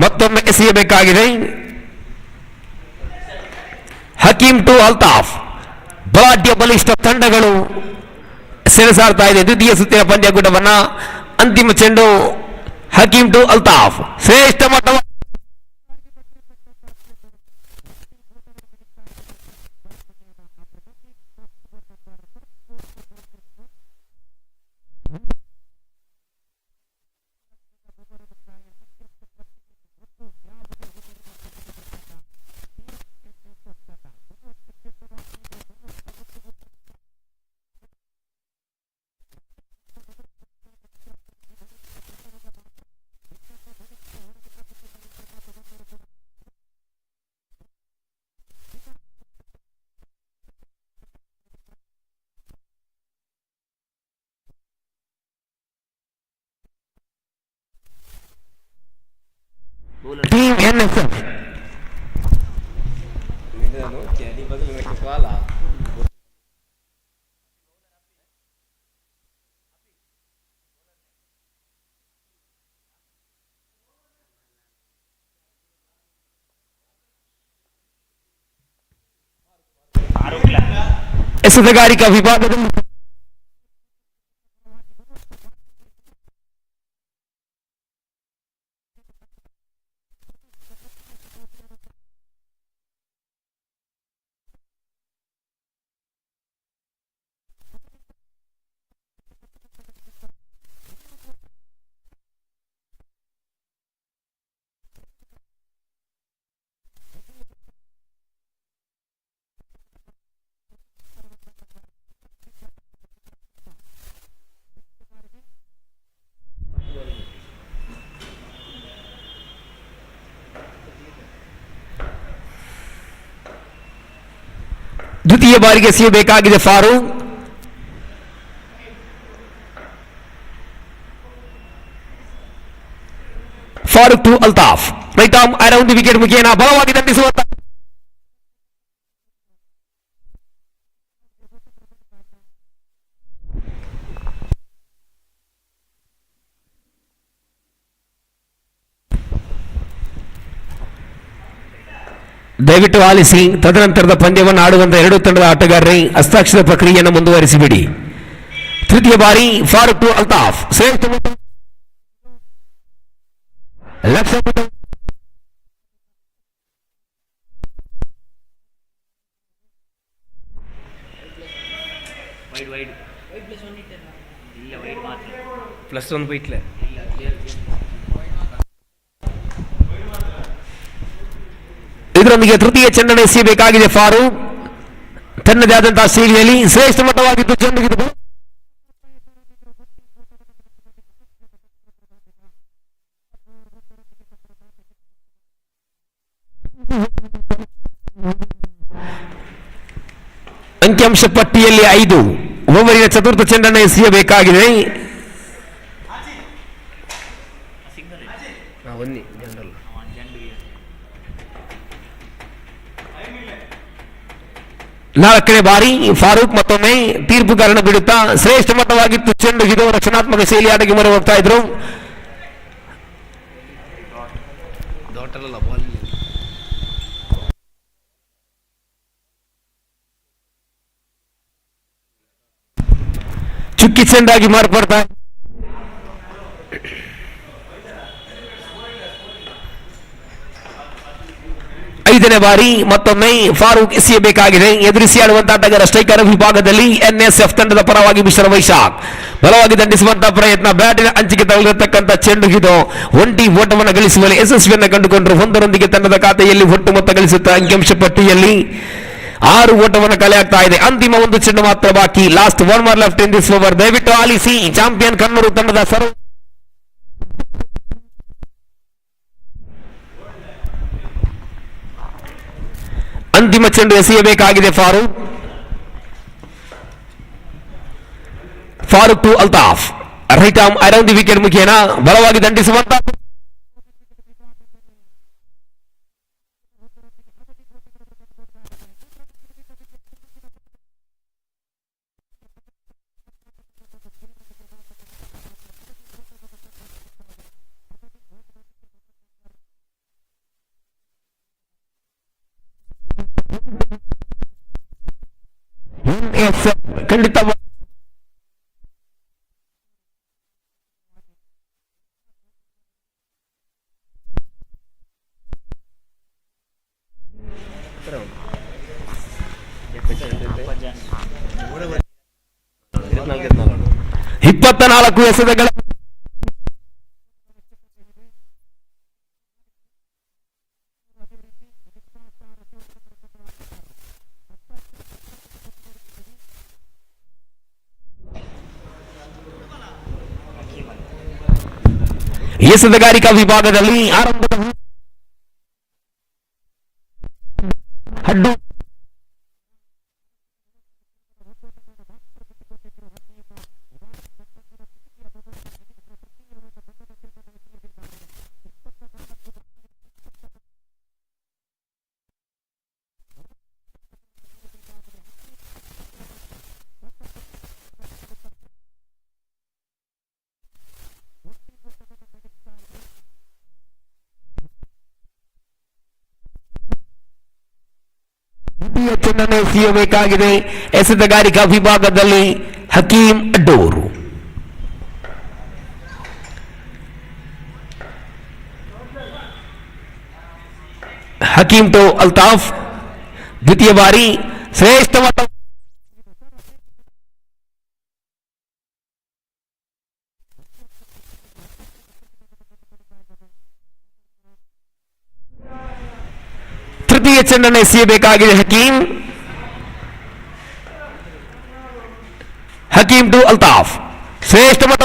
ಮತ್ತೊಮ್ಮೆ ಎಸೆಯಬೇಕಾಗಿದೆ. ಹಕೀಂ ಟು ಅಲ್ತಾಫ್. ಬಲಾಢ್ಯ ಬಲಿಷ್ಠ ತಂಡಗಳು ಸೆಣಸಾಡ್ತಾ ಇದೆ ದ್ವಿತೀಯ ಸುತ್ತಿನ ಪಂದ್ಯಕೂಟವನ್ನ. ಅಂತಿಮ ಚೆಂಡು ಹಕೀಂ ಟು ಅಲ್ತಾಫ್. ಶ್ರೇಷ್ಠ ಮಟ್ಟ ಟೀಮ್ NSF. ಎಸೆತಗಾರಿಕಾ ವಿಭಾಗದಲ್ಲಿ ದ್ವಿತೀಯ ಬಾರಿಗೆ ಎಸೆಯಬೇಕಾಗಿದೆ Farooq. Farooq to Altaf. Right arm around the wicket ಮುಖೇನ ಬಲವಾಗಿ ದಂಡಿಸುವಂತ ದಯವಿಟ್ಟು ಆಲಿಸಿ. ತದನಂತರದ ಪಂದ್ಯವನ್ನು ಆಡುವಂತ ಎರಡು ತಂಡದ ಆಟಗಾರರೇ ಹಸ್ತಾಕ್ಷರ ಪ್ರಕ್ರಿಯೆಯನ್ನು ಮುಂದುವರಿಸಿಬಿಡಿ. ತೃತೀಯ ಬಾರಿ ಫಾರೂಕ್ ಟು ಅಲ್ತಾಫ್. ಶ್ರೇಷ್ಠ ಲಕ್ಷ್ಯ +1 ಬೈಟ್ಲೆ. ಇದರೊಂದಿಗೆ ತೃತೀಯ ಚೆಂಡನ್ನು ಎಸೆಯಬೇಕಾಗಿದೆ ಫಾರೂಕ್. ತನ್ನದೇ ಆದಂತಹ ಶೈಲಿಯಲ್ಲಿ ಶ್ರೇಷ್ಠ ಮಟ್ಟವಾಗಿದ್ದು ಚೆಂಡು ಅಂಕಿಅಂಶ ಪಟ್ಟಿಯಲ್ಲಿ 5. ಓವರಿನ ಚತುರ್ಥ ಚೆಂಡನ್ನು ಎಸೆಯಬೇಕಾಗಿದೆ. ನಾಲ್ಕನೇ ಬಾರಿ ಫಾರೂಕ್ ಮತ್ತೊಮ್ಮೆ ತೀರ್ಪುಗಾರನ ಬಿಡುತ್ತಾ ಶ್ರೇಷ್ಠ ಮಟ್ಟವಾಗಿತ್ತು ಚೆಂಡು ಇದು. ರಕ್ಷಣಾತ್ಮಕ ಶೈಲಿ ಆಟಕ್ಕೆ ಮೊರೆ ಹೋಗ್ತಾ ಇದ್ರು. ಚುಕ್ಕಿ ಚೆಂಡಾಗಿ ಮಾರ್ಪಡ್ತಾ ಐದನೇ ಬಾರಿ ಮತ್ತೊಮ್ಮೆ ಫಾರೂಕ್ ಎಸೆಯಬೇಕಾಗಿದೆ. ಎದುರಿಸಿ ಆಡುವಂತಹ ಆಟಗಾರ ಸ್ಟ್ರೈಕರ್ ವಿಭಾಗದಲ್ಲಿ NSF ತಂಡದ ಪರವಾಗಿ ಮಿಶ್ರ ವೈಶಾಖ್ ಬಲವಾಗಿ ದಂಡಿಸುವಂತಹ ಪ್ರಯತ್ನ. ಬ್ಯಾಟಿನ ಅಂಚಿಗೆ ತಗುಲಿರತಕ್ಕಂಥ ಚೆಂಡು ಇದು. ಒಂಟಿ ಓಟವನ್ನು ಗಳಿಸುವಲ್ಲಿ ಯಶಸ್ವಿಯನ್ನು ಕಂಡುಕೊಂಡರು. ಒಂದರೊಂದಿಗೆ ತಂಡದ ಖಾತೆಯಲ್ಲಿ ಒಟ್ಟು ಮೊತ್ತ ಗಳಿಸುತ್ತಾ ಅಂಕಿಅಂಶ ಪಟ್ಟಿಯಲ್ಲಿ 6 ಓಟವನ್ನು ಕಲೆ ಆಗ್ತಾ ಇದೆ. ಅಂತಿಮ ಒಂದು ಚೆಂಡು ಮಾತ್ರ ಬಾಕಿ. Last 1 more left in this over. ದಯವಿಟ್ಟು ಆಲಿಸಿ. ಚಾಂಪಿಯನ್ ಕಣ್ಣೂರು ತಂಡದ ಸರ್ವ್ ಅಂತಿಮ ಚೆಂಡು ಎಸೆಯಬೇಕಾಗಿದೆ Farooq to Altaf. Right arm around the wicket ಮುಖೇನ ಬಲವಾಗಿ ದಂಡಿಸುವಂತ ಖಂಡಿತ ಇಪ್ಪತ್ತ 24 ಎಸೆತಗಳ ಎಸೆತಗಾರಿಕಾ ವಿಭಾಗದಲ್ಲಿ ಆರಂಭದ ಹಡ್ಡು ಚೆನ್ನನ್ನು ಎಸೆಯಬೇಕಾಗಿದೆ. ಎಸೆತಗಾರಿಕಾ ವಿಭಾಗದಲ್ಲಿ ಹಕೀಂ ಅಡ್ಡೂರು. ಹಕೀಂ ಟು ಅಲ್ತಾಫ್ ದ್ವಿತೀಯ ಬಾರಿ ಶ್ರೇಷ್ಠ ಮಟ್ಟ ತೃತೀಯ ಚೆಂಡನ್ನು ಎಸೆಯಬೇಕಾಗಿದೆ ಹಕೀಂ ಟು ಅಲ್ತಾಫ್ ಶ್ರೇಷ್ಠ ಮಟ್ಟ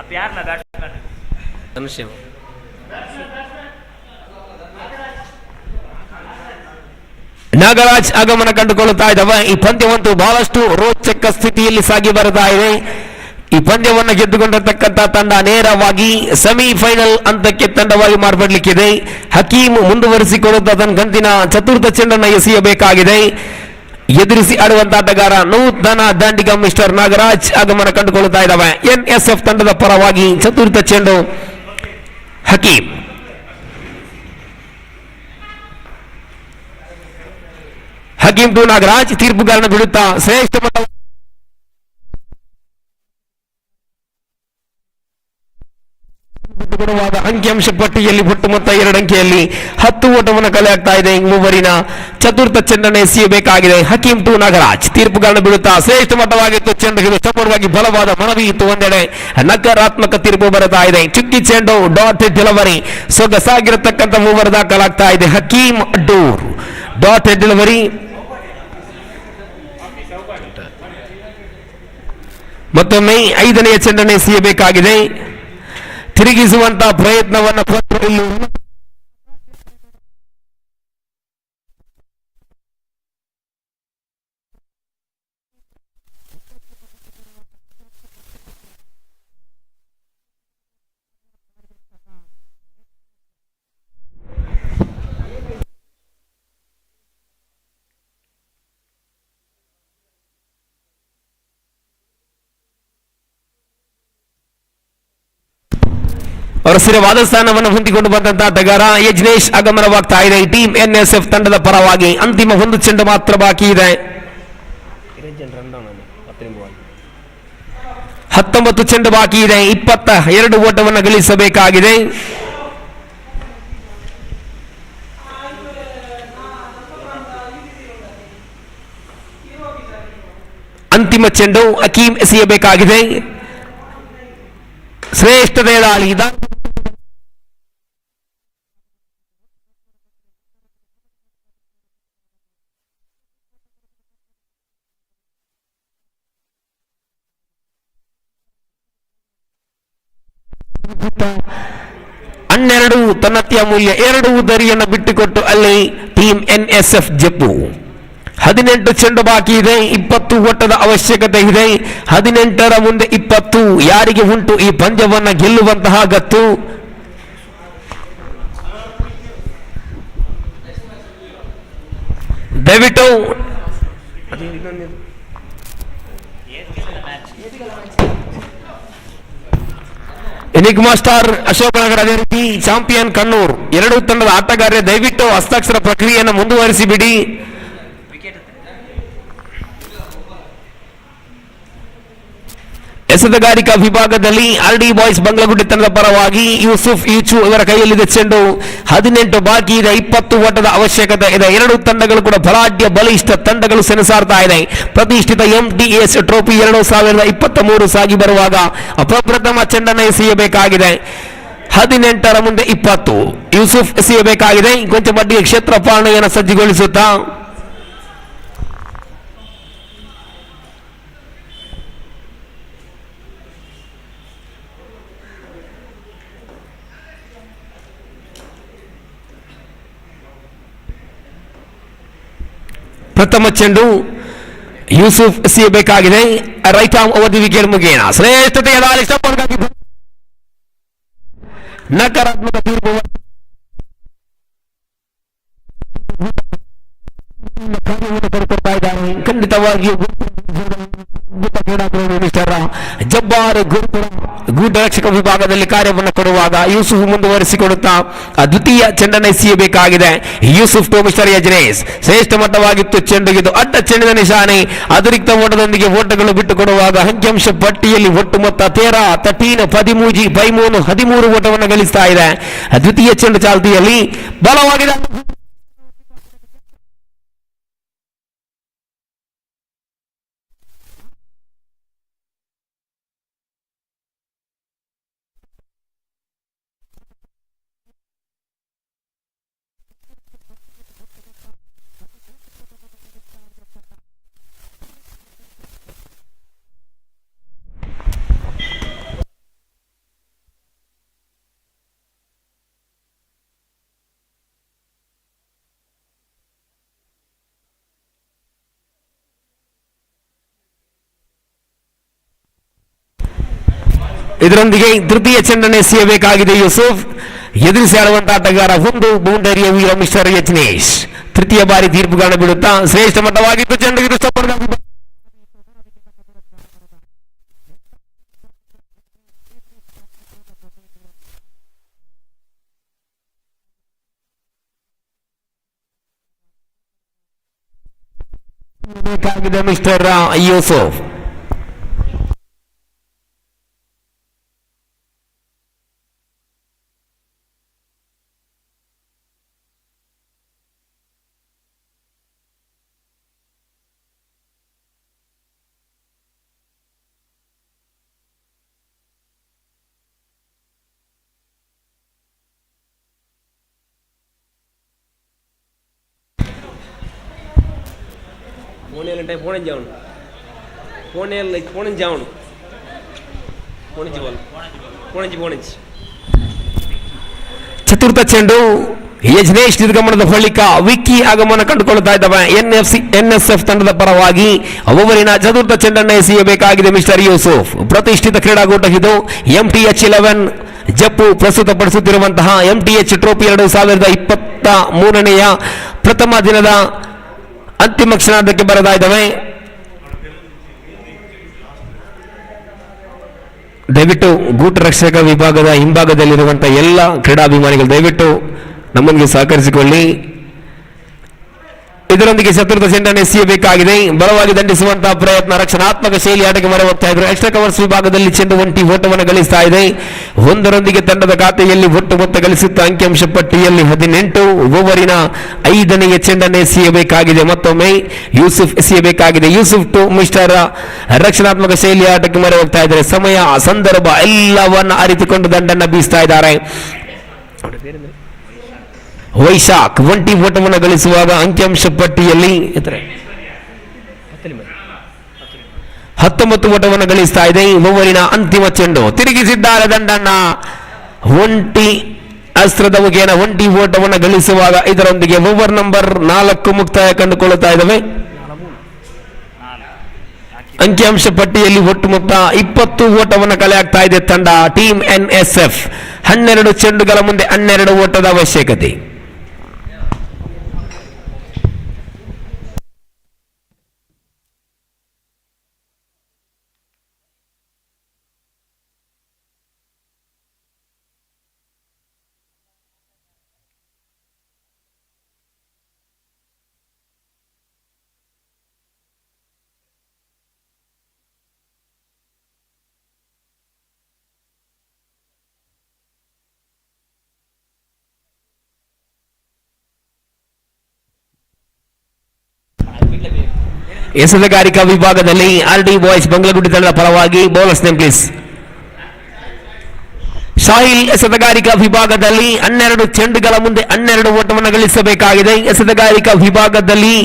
अब यार ना बैट्समैन ನಾಗರಾಜ್ ಆಗಮನ ಕಂಡುಕೊಳ್ಳುತ್ತಾ ಇದ್ದಾವೆ. ಈ ಪಂದ್ಯವಂತೂ ಬಹಳಷ್ಟು ರೋಚಕ ಸ್ಥಿತಿಯಲ್ಲಿ ಸಾಗಿ ಬರ್ತಾ ಇದೆ. ಈ ಪಂದ್ಯವನ್ನು ಗೆದ್ದುಕೊಂಡಿರತಕ್ಕಂಥ ತಂಡ ನೇರವಾಗಿ ಸೆಮಿಫೈನಲ್ ಹಂತಕ್ಕೆ ತಂಡವಾಗಿ ಮಾರ್ಪಡಲಿಕ್ಕಿದೆ. ಹಕೀಂ ಮುಂದುವರಿಸಿಕೊಳ್ಳುತ್ತಾ ತನ್ನ ಕಂತಿನ ಚತುರ್ಥ ಚೆಂಡನ್ನು ಎಸೆಯಬೇಕಾಗಿದೆ. ಎದುರಿಸಿ ಆಡುವಂತ ಆಟಗಾರ ನೂತನ ದಾಂಡಿಗ ಮಿಸ್ಟರ್ ನಾಗರಾಜ್ ಆಗಮನ ಕಂಡುಕೊಳ್ಳುತ್ತಾ ಇದ್ದಾವೆ. NSF ತಂಡದ ಪರವಾಗಿ ಚತುರ್ಥ ಚೆಂಡು ಹಕೀಂ. ಹಕೀಂ ಟು ನಾಗರಾಜ್ ತೀರ್ಪುಗಾರನ ಬಿಡುತ್ತಾ ಶ್ರೇಷ್ಠ ಮಟ್ಟ ಗುಣವಾದ ಅಂಕಿಅಂಶ ಪಟ್ಟಿಯಲ್ಲಿ ಒಟ್ಟು ಮೊತ್ತ 2 ಅಂಕೆಯಲ್ಲಿ 10 ಓಟವನ್ನು ಕಲೆ ಆಗ್ತಾ ಇದೆ. ಮೂವರಿನ ಚತುರ್ಥ ಚೆಂಡನ್ನು ಎಸೆಯಬೇಕಾಗಿದೆ. ಹಕೀಂ ಟು ನಾಗರಾಜ್ ತೀರ್ಪುಗಾರನ ಬಿಡುತ್ತಾ ಶ್ರೇಷ್ಠ ಮಟ್ಟವಾಗಿತ್ತು ಚೆಂಡು. ಇದು ಸಂಪೂರ್ಣವಾಗಿ ಬಲವಾದ ಮನವಿ ಇತ್ತು. ಒಂದೆಡೆ ನಕಾರಾತ್ಮಕ ತೀರ್ಪು ಬರುತ್ತಾ ಇದೆ. ಚುಕ್ಕಿ ಚೆಂಡು ಡಾಟ್ ಡೆಲಿವರಿ ಸೊಗಸಾಗಿರತಕ್ಕಂಥ ಮೂವರ್ ದಾಖಲಾಗ್ತಾ ಇದೆ. ಹಕೀಂ ಅಡ್ಡೂರ್ ಡಾಟ್ ಡೆಲಿವರಿ ಮತ್ತೊಮ್ಮೆ 5ನೇ ಚೆಂಡನ್ನು ಎಸೆಯಬೇಕಾಗಿದೆ. ತಿರುಗಿಸುವಂತಹ ಪ್ರಯತ್ನವನ್ನು ಅವರ ಸ್ಥಿರವಾದ ಸ್ಥಾನವನ್ನು ಹೊಂದಿಕೊಂಡು ಬಂದಂತಹ ಆಟಗಾರ ಯಜ್ನೇಶ್ ಆಗಮನವಾಗ್ತಾ ಇದೆ. ಟೀಮ್ NSF ತಂಡದ ಪರವಾಗಿ ಅಂತಿಮ 1 ಚೆಂಡು ಮಾತ್ರ ಬಾಕಿ ಇದೆ. 19 ಚೆಂಡು ಬಾಕಿ ಇದೆ. 22 ಓಟವನ್ನು ಗಳಿಸಬೇಕಾಗಿದೆ. ಅಂತಿಮ ಚೆಂಡು ಹಕೀಂ ಎಸೆಯಬೇಕಾಗಿದೆ. ಶ್ರೇಷ್ಠ ದಾಳಿ ಹನ್ನೆರಡು ತನ್ನತ್ಯ ಮೂಲ್ಯ 2 ಉದರಿಯನ್ನು ಬಿಟ್ಟುಕೊಟ್ಟು ಅಲ್ಲಿ ಟೀಮ್ NSF ಜೆಪ್ಪು 18 ಚೆಂಡು ಬಾಕಿ ಇದೆ, 20 ಓಟದ ಅವಶ್ಯಕತೆ ಇದೆ. 18ರ ಮುಂದೆ 20 ಯಾರಿಗೆ ಉಂಟು ಈ ಪಂದ್ಯವನ್ನ ಗೆಲ್ಲುವಂತಹ ಗತ್ತು? ದಯವಿಟ್ಟು ಎನಿಗ್ಮಾ ಸ್ಟಾರ್ ಅಶೋಕ್ ನಗರ್, ಅದೇ ರೀತಿ ಚಾಂಪಿಯನ್ ಕಣ್ಣೂರ್ ಎರಡೂ ತಂಡದ ಆಟಗಾರರೇ ದಯವಿಟ್ಟು ಹಸ್ತಾಕ್ಷರ ಪ್ರಕ್ರಿಯೆಯನ್ನು ಮುಂದುವರಿಸಿ ಬಿಡಿ. ಎಸೆತಗಾರಿಕಾ ವಿಭಾಗದಲ್ಲಿ ಆರ್ಡಿ ಬಾಯ್ಸ್ ಬಂಗ್ಲಗುಡ್ಡೆ ತಂಡದ ಪರವಾಗಿ ಯೂಸುಫ್ ಯೂಚು ಇವರ ಕೈಯಲ್ಲಿದೆ ಚೆಂಡು. 18 ಬಾಕಿ ಇದೆ, 20 ಓಟದ ಅವಶ್ಯಕತೆ ಇದೆ. ಎರಡೂ ತಂಡಗಳು ಕೂಡ ಬಲಾಢ್ಯ ಬಲಿಷ್ಠ ತಂಡಗಳು ಸೆಣಸಾಡ್ತಾ ಇದೆ. ಪ್ರತಿಷ್ಠಿತ MTS ಟ್ರೋಫಿ 2023 ಸಾಗಿ ಬರುವಾಗ ಅಪ್ರಪ್ರಥಮ ಚೆಂಡನ್ನು ಎಸೆಯಬೇಕಾಗಿದೆ. 18ರ ಮುಂದೆ 20 ಯೂಸುಫ್ ಎಸೆಯಬೇಕಾಗಿದೆ. ಕೊಂಚ ಮಟ್ಟಿಗೆ ಕ್ಷೇತ್ರ ಪಾಲನೆಯನ್ನು ಸಜ್ಜುಗೊಳಿಸುತ್ತಾ ಪ್ರಥಮ ಚೆಂಡು ಯೂಸುಫ್ ಎಸೆಯಬೇಕಾಗಿದೆ. ರೈಟ್ ಆರ್ಮ್ ಅವಧಿ ವಿಕೆಟ್ ಮುಖೇನ ಶ್ರೇಷ್ಠತೆಯ ದಾಳಿ ನಕಾರಾತ್ಮಕ ತೀರ್ಪು ಕೊಡ್ತಾ ಇದ್ದಾರೆ. ಖಂಡಿತವಾಗಿಯೂ ಮಿಸ್ಟರ್ ಜಬ್ಬಾರ್ ಗೂಢರಕ್ಷಕ ವಿಭಾಗದಲ್ಲಿ ಕಾರ್ಯವನ್ನು ಕೊಡುವಾಗ ಯೂಸುಫ್ ಮುಂದುವರಿಸಿಕೊಡುತ್ತಾ ದ್ವಿತೀಯ ಚೆಂಡನ್ನು ಎಸೆಯಬೇಕಾಗಿದೆ. ಯೂಸುಫ್ ಟು ಮಿಸ್ಟರ್ ಯಜ್ನೇಶ್ ಶ್ರೇಷ್ಠ ಮಟ್ಟವಾಗಿತ್ತು ಚೆಂಡುಗಿದು ಅಡ್ಡ ಚೆಂಡಿನ ನಿಶಾನೆ. ಅತಿರಿಕ್ತ ಓಟದೊಂದಿಗೆ ಓಟಗಳು ಬಿಟ್ಟುಕೊಡುವಾಗ ಅಂಕಿಅಂಶ ಪಟ್ಟಿಯಲ್ಲಿ ಒಟ್ಟು ಮೊತ್ತ 13 ಓಟವನ್ನು ಗಳಿಸ್ತಾ ಇದೆ. ದ್ವಿತೀಯ ಚೆಂಡು ಚಾಲ್ತಿಯಲ್ಲಿ ಬಲವಾಗಿದೆ. ಇದರೊಂದಿಗೆ ತೃತೀಯ ಚೆಂಡನ್ನು ಎಸೆಯಬೇಕಾಗಿದೆ ಯೂಸುಫ್. ಎದುರಿಸಿ ಆಡುವಂತಹ ಆಟಗಾರ ಒಂದು ಬೌಂಡರಿಯ ವೀರ ಮಿಸ್ಟರ್ ಯಜ್ನೇಶ್. ತೃತೀಯ ಬಾರಿ ತೀರ್ಪುಗಳನ್ನು ಬಿಡುತ್ತಾ ಶ್ರೇಷ್ಠ ಮಟ್ಟವಾಗಿದ್ದು ಚೆಂಡು ಬೇಕಾಗಿದೆ ಮಿಸ್ಟರ್ ಯೂಸುಫ್. ಚತುರ್ಥ ಚೆಂಡು ಯಜ್ನೇಶ್ ನಿರ್ಗಮನದ ಬಳಿಕ ವಿಕ್ಕಿ ಆಗಮನ ಕಂಡುಕೊಳ್ಳುತ್ತಾ ಇದ್ದಾವೆ. NSF ತಂಡದ ಪರವಾಗಿ ಒಬ್ಬರಿನ ಚತುರ್ಥ ಚೆಂಡನ್ನು ಎಸೆಯಬೇಕಾಗಿದೆ ಮಿಸ್ಟರ್ ಯೂಸುಫ್. ಪ್ರತಿಷ್ಠಿತ ಕ್ರೀಡಾಕೂಟ ಇದು. MTH 11 ಜಪ್ಪು ಪ್ರಸ್ತುತಪಡಿಸುತ್ತಿರುವಂತಹ MTH ಟ್ರೋಫಿ 2023ನೆಯ ಪ್ರಥಮ ದಿನದ ಅಂತಿಮ ಕ್ಷಣಕ್ಕೆ ಬರತಾ ಇದ್ದಾವೆ. ದಯವಿಟ್ಟು ಗೂಟ ರಕ್ಷಕ ವಿಭಾಗದ ಹಿಂಭಾಗದಲ್ಲಿರುವಂತಹ ಎಲ್ಲ ಕ್ರೀಡಾಭಿಮಾನಿಗಳು ದಯವಿಟ್ಟು ನಮ್ಮೊಂದಿಗೆ ಸಹಕರಿಸಿಕೊಳ್ಳಿ. ಇದರೊಂದಿಗೆ ಚತುರ್ಥ ಚೆಂಡನ್ನು ಎಸೆಯಬೇಕಾಗಿದೆ. ಬಲವಾಗಿ ದಂಡಿಸುವಂತಹ ಪ್ರಯತ್ನ ರಕ್ಷಣಾತ್ಮಕ ಶೈಲಿ ಆಟಕ್ಕೆ ಮೊರೆ ಹೋಗ್ತಾ ಇದ್ರು. ಎಕ್ಸ್ಟ್ರಾ ಕವರ್ಸ್ ವಿಭಾಗದಲ್ಲಿ ಚೆಂಡು ಒಂಟಿ ಓಟವನ್ನು ಗಳಿಸ್ತಾ ಇದೆ. ಒಂದರೊಂದಿಗೆ ತಂಡದ ಖಾತೆಯಲ್ಲಿ ಒಟ್ಟು ಮೊತ್ತ ಗಳಿಸುತ್ತಾ ಅಂಕಿಅಂಶ ಪಟ್ಟಿಯಲ್ಲಿ 18 ಓವರಿನ 5ನೇ ಚೆಂಡನ್ನು ಎಸೆಯಬೇಕಾಗಿದೆ. ಮತ್ತೊಮ್ಮೆ ಯೂಸುಫ್ ಎಸೆಯಬೇಕಾಗಿದೆ. ಯೂಸುಫ್ ಟು ಮಿಸ್ಟರ್ ರಕ್ಷಣಾತ್ಮಕ ಶೈಲಿ ಆಟಕ್ಕೆ ಮೊರೆ ಹೋಗ್ತಾ ಇದ್ದಾರೆ. ಸಮಯ ಸಂದರ್ಭ ಎಲ್ಲವನ್ನ ಅರಿತುಕೊಂಡು ದಂಡನ್ನು ಬೀಸ್ತಾ ಇದ್ದಾರೆ. ವೈಶಾಖ್ ಒಂಟಿ ಓಟವನ್ನು ಗಳಿಸುವಾಗ ಅಂಕಿಅಂಶ ಪಟ್ಟಿಯಲ್ಲಿ 19 ಓಟವನ್ನು ಗಳಿಸ್ತಾ ಇದೆ. ಓವರಿನ ಅಂತಿಮ ಚೆಂಡು ತಿರುಗಿಸಿದ್ದಾರೆ ದಂಡನ್ನ. ಒಂಟಿ ಅಸ್ತ್ರದ ಮುಖೇನ ಒಂಟಿ ಓಟವನ್ನು ಗಳಿಸುವಾಗ ಇದರೊಂದಿಗೆ ಓವರ್ ನಂಬರ್ 4 ಮುಕ್ತಾಯ ಕಂಡುಕೊಳ್ಳುತ್ತಾ ಇದ್ದಾವೆ. ಅಂಕಿಅಂಶ ಪಟ್ಟಿಯಲ್ಲಿ ಒಟ್ಟು ಮೊತ್ತ 20 ಓಟವನ್ನು ಕಲೆ ಆಗ್ತಾ ಇದೆ ತಂಡ ಟೀಮ್ NSF. 12 ಚೆಂಡುಗಳ ಮುಂದೆ 12 ಓಟದ ಅವಶ್ಯಕತೆ. ಎಸೆತಗಾರಿಕಾ ವಿಭಾಗದಲ್ಲಿ RD ಬಾಯ್ಸ್ ಬಂಗ್ಲಗುಡ್ಡಿ ತಂಡದ ಪರವಾಗಿ ಬೌಲರ್ಸ್ ನೇಮ್ ಪ್ಲೀಸ್. ಶಾಹಿಲ್ ಎಸೆತಗಾರಿಕಾ ವಿಭಾಗದಲ್ಲಿ 12 ಚೆಂಡುಗಳ ಮುಂದೆ 12 ಓಟವನ್ನು ಗಳಿಸಬೇಕಾಗಿದೆ. ಎಸೆತಗಾರಿಕಾ ವಿಭಾಗದಲ್ಲಿ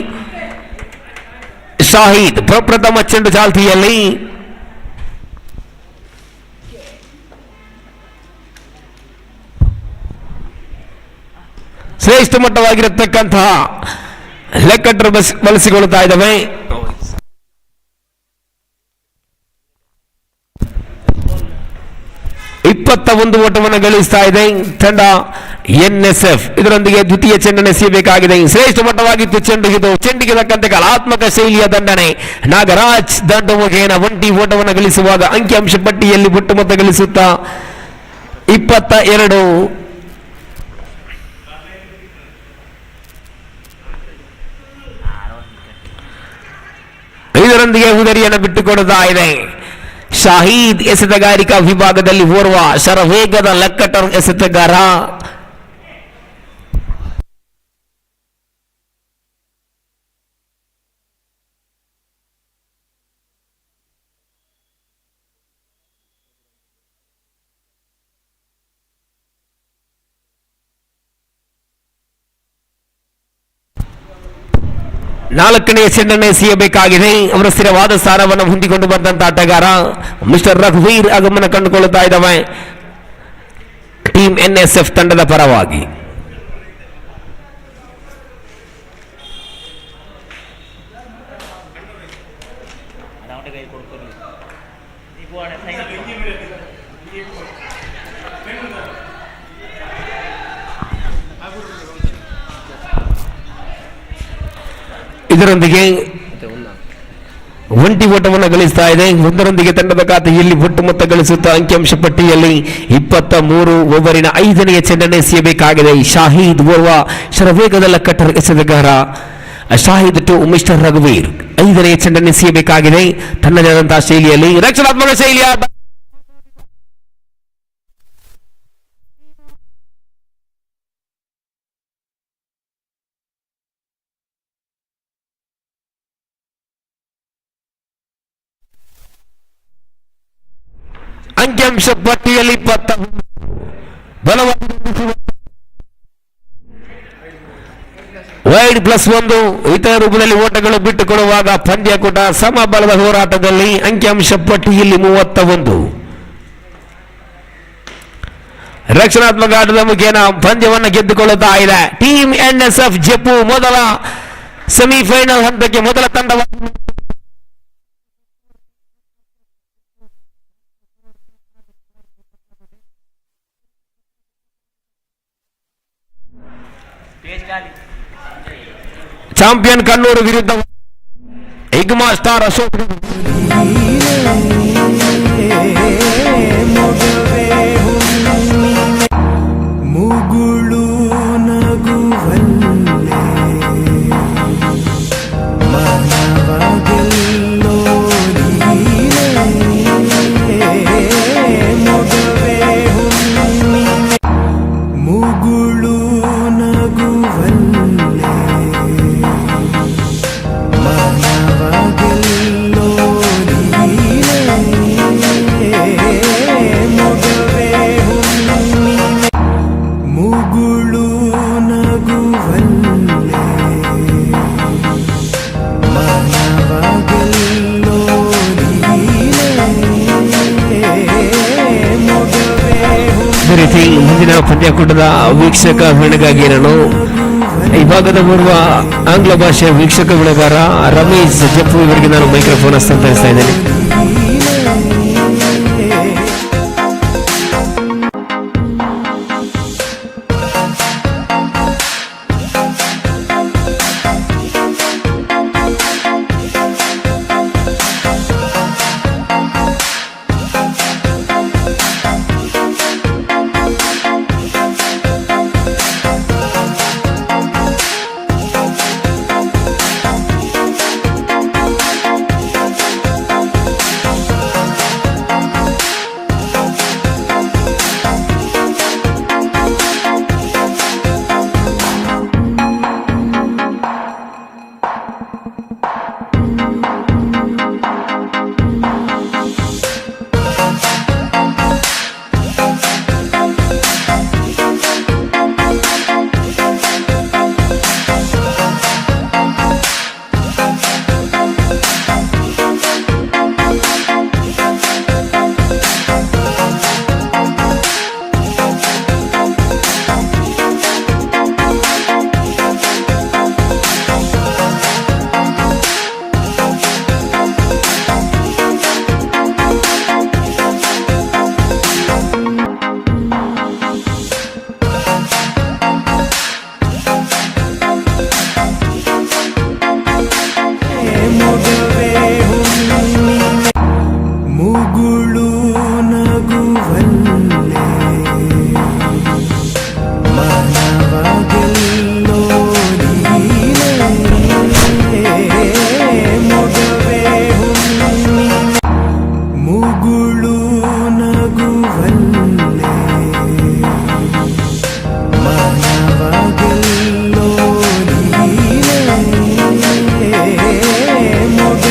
ಶಾಹಿದ್ ಪ್ರಪ್ರಥಮ ಚೆಂಡು ಚಾಲ್ತಿಯಲ್ಲಿ. ಶ್ರೇಷ್ಠ ಮಟ್ಟವಾಗಿರತಕ್ಕಂತಹ ಲೆಕ್ಕಟ್ಟರು ಬಳಸಿಕೊಳ್ಳುತ್ತಾ ಇದ್ದಾವೆ. 21 ಓಟವನ್ನು ಗಳಿಸ್ತಾ ಇದೆ ತಂಡ NSF. ಇದರೊಂದಿಗೆ ದ್ವಿತೀಯ ಚೆಂಡನ್ನು ಎಸೆಯಬೇಕಾಗಿದೆ. ಶ್ರೇಷ್ಠ ಮಟ್ಟವಾಗಿತ್ತು ಚೆಂಡು ಇದು. ಚೆಂಡಿಗೆ ತಕ್ಕಂತೆ ಕಲಾತ್ಮಕ ಶೈಲಿಯ ದಂಡನೆ. ನಾಗರಾಜ್ ದಂಡ ಮುಖೇನ 1 ಓಟವನ್ನು ಗಳಿಸುವಾಗ ಅಂಕಿಅಂಶ ಪಟ್ಟಿಯಲ್ಲಿ ಒಟ್ಟು ಮೊತ್ತ ಗಳಿಸುತ್ತಾ 22. ಇದರೊಂದಿಗೆ ಉದರಿಯನ್ನು ಬಿಟ್ಟುಕೊಡುತ್ತಾ ಇದೆ. ಶಾಹಿದ್ ಎಸೆತಗಾರಿಕಾ ವಿಭಾಗದಲ್ಲಿ ಓರ್ವ ಶರವೇಗದ ಲೆಕ್ಕಟರ್ ಎಸೆತಗಾರ. ನಾಲ್ಕನೆಯ ಚೆಂಡನ್ನು ಎಸೆಯಬೇಕಾಗಿದೆ. ಅವರ ಸ್ಥಿರವಾದ ಸ್ಥಾನವನ್ನು ಹೊಂದಿಕೊಂಡು ಬಂದಂತ ಆಟಗಾರ ಮಿಸ್ಟರ್ ರಘುವೀರ್ ಆಗಮನ ಕಂಡುಕೊಳ್ಳುತ್ತಾ ಇದ್ದಾವೆ ಟೀಮ್ NSF ತಂಡದ ಪರವಾಗಿ. ಇದರೊಂದಿಗೆ 1 ಓಟವನ್ನು ಗಳಿಸ್ತಾ ಇದೆ. ಒಂದರೊಂದಿಗೆ ತಂಡದ ಖಾತೆಯಲ್ಲಿ ಒಟ್ಟು ಮೊತ್ತ ಗಳಿಸುತ್ತಾ ಅಂಕಿಅಂಶ ಪಟ್ಟಿಯಲ್ಲಿ 23. ಓವರಿನ 5ನೇ ಚೆಂಡನ್ನು ಎಸೆಯಬೇಕಾಗಿದೆ. ಶಾಹಿದ್ ಓರ್ವ ಶರವೇಗದ ಲೆಕ್ಕಟರ್ ಎಸೆತಗಾರ. ಶಾಹಿದ್ ಟು ಮಿಸ್ಟರ್ ರಘುವೀರ್ 5ನೇ ಚೆಂಡನ್ನು ಎಸೆಯಬೇಕಾಗಿದೆ ತನ್ನದೇ ಆದಂತಹ ಶೈಲಿಯಲ್ಲಿ. ರಕ್ಷಣಾತ್ಮಕ ಶೈಲಿಯ ಅಂಕಿಅಂಶ ಪಟ್ಟಿಯಲ್ಲಿ 20 ಬಲವಾಗಿ ವೈಡ್ +1 ಇತರ ರೂಪದಲ್ಲಿ ಓಟಗಳು ಬಿಟ್ಟುಕೊಡುವಾಗ ಪಂದ್ಯಕೂಟ ಸಮಬಲದ ಹೋರಾಟದಲ್ಲಿ ಅಂಕಿಅಂಶ ಪಟ್ಟಿಯಲ್ಲಿ 31. ರಕ್ಷಣಾತ್ಮಕ ಆಟದ ಮುಖೇನ ಪಂದ್ಯವನ್ನು ಗೆದ್ದುಕೊಳ್ಳುತ್ತಾ ಇದೆ ಟೀಮ್ NSF ಜೆಪ್ಪು. ಮೊದಲ ಸೆಮಿಫೈನಲ್ ಹಂತಕ್ಕೆ ಮೊದಲ ತಂಡವನ್ನು ಚಾಂಪಿಯನ್ ಕಣ್ಣೂರು ವಿರುದ್ಧ ಎನಿಗ್ಮಾ ಸ್ಟಾರ್ ಅಶೋಕ್. ಮುಗುಳು ನಗುವಲ್ಲೇ ಮನವಗೆಲ್ಲೋ ಮೊಗವೇ ಮುಗುಳು ನಗುವಲ್ಲೇ ಮನವಗೆಲ್ಲೋ ಮೊಗವೇ ಮುಗುಳು ನಗುವಲ್ಲೇ ಮನವಗೆಲ್ಲೋ ಮೊಗವೇ. ಅದೇ ರೀತಿ ಮುಂದಿನ ಪಂದ್ಯಕೂಟದ ವೀಕ್ಷಕ ಗಣಗಾಗಿ ನಾನು ಈ ಭಾಗದ ಪೂರ್ವ ಆಂಗ್ಲ ಭಾಷೆಯ ವೀಕ್ಷಕ ಬೆಳೆಗಾರ ರಮೇಶ್ ಜಪ್ಪು ಇವರಿಗೆ ನಾನು ಮೈಕ್ರೋಫೋನ್ ಹಸ್ತಾಂತರಿಸ್ತಾ ಇದ್ದೇನೆ. ಮುಗುಳು ನಗುವಲ್ಲೇ ಮಾನವ ಗೆಲ್ಲೋ ನೀನೇ ಮೊಗವೇ ಹುಣ್ಣಿಮೆ ಮುಗುಳು ನಗುವಲ್ಲೇ ಮಾನವ ಗೆಲ್ಲೋ ನೀನೇ Moga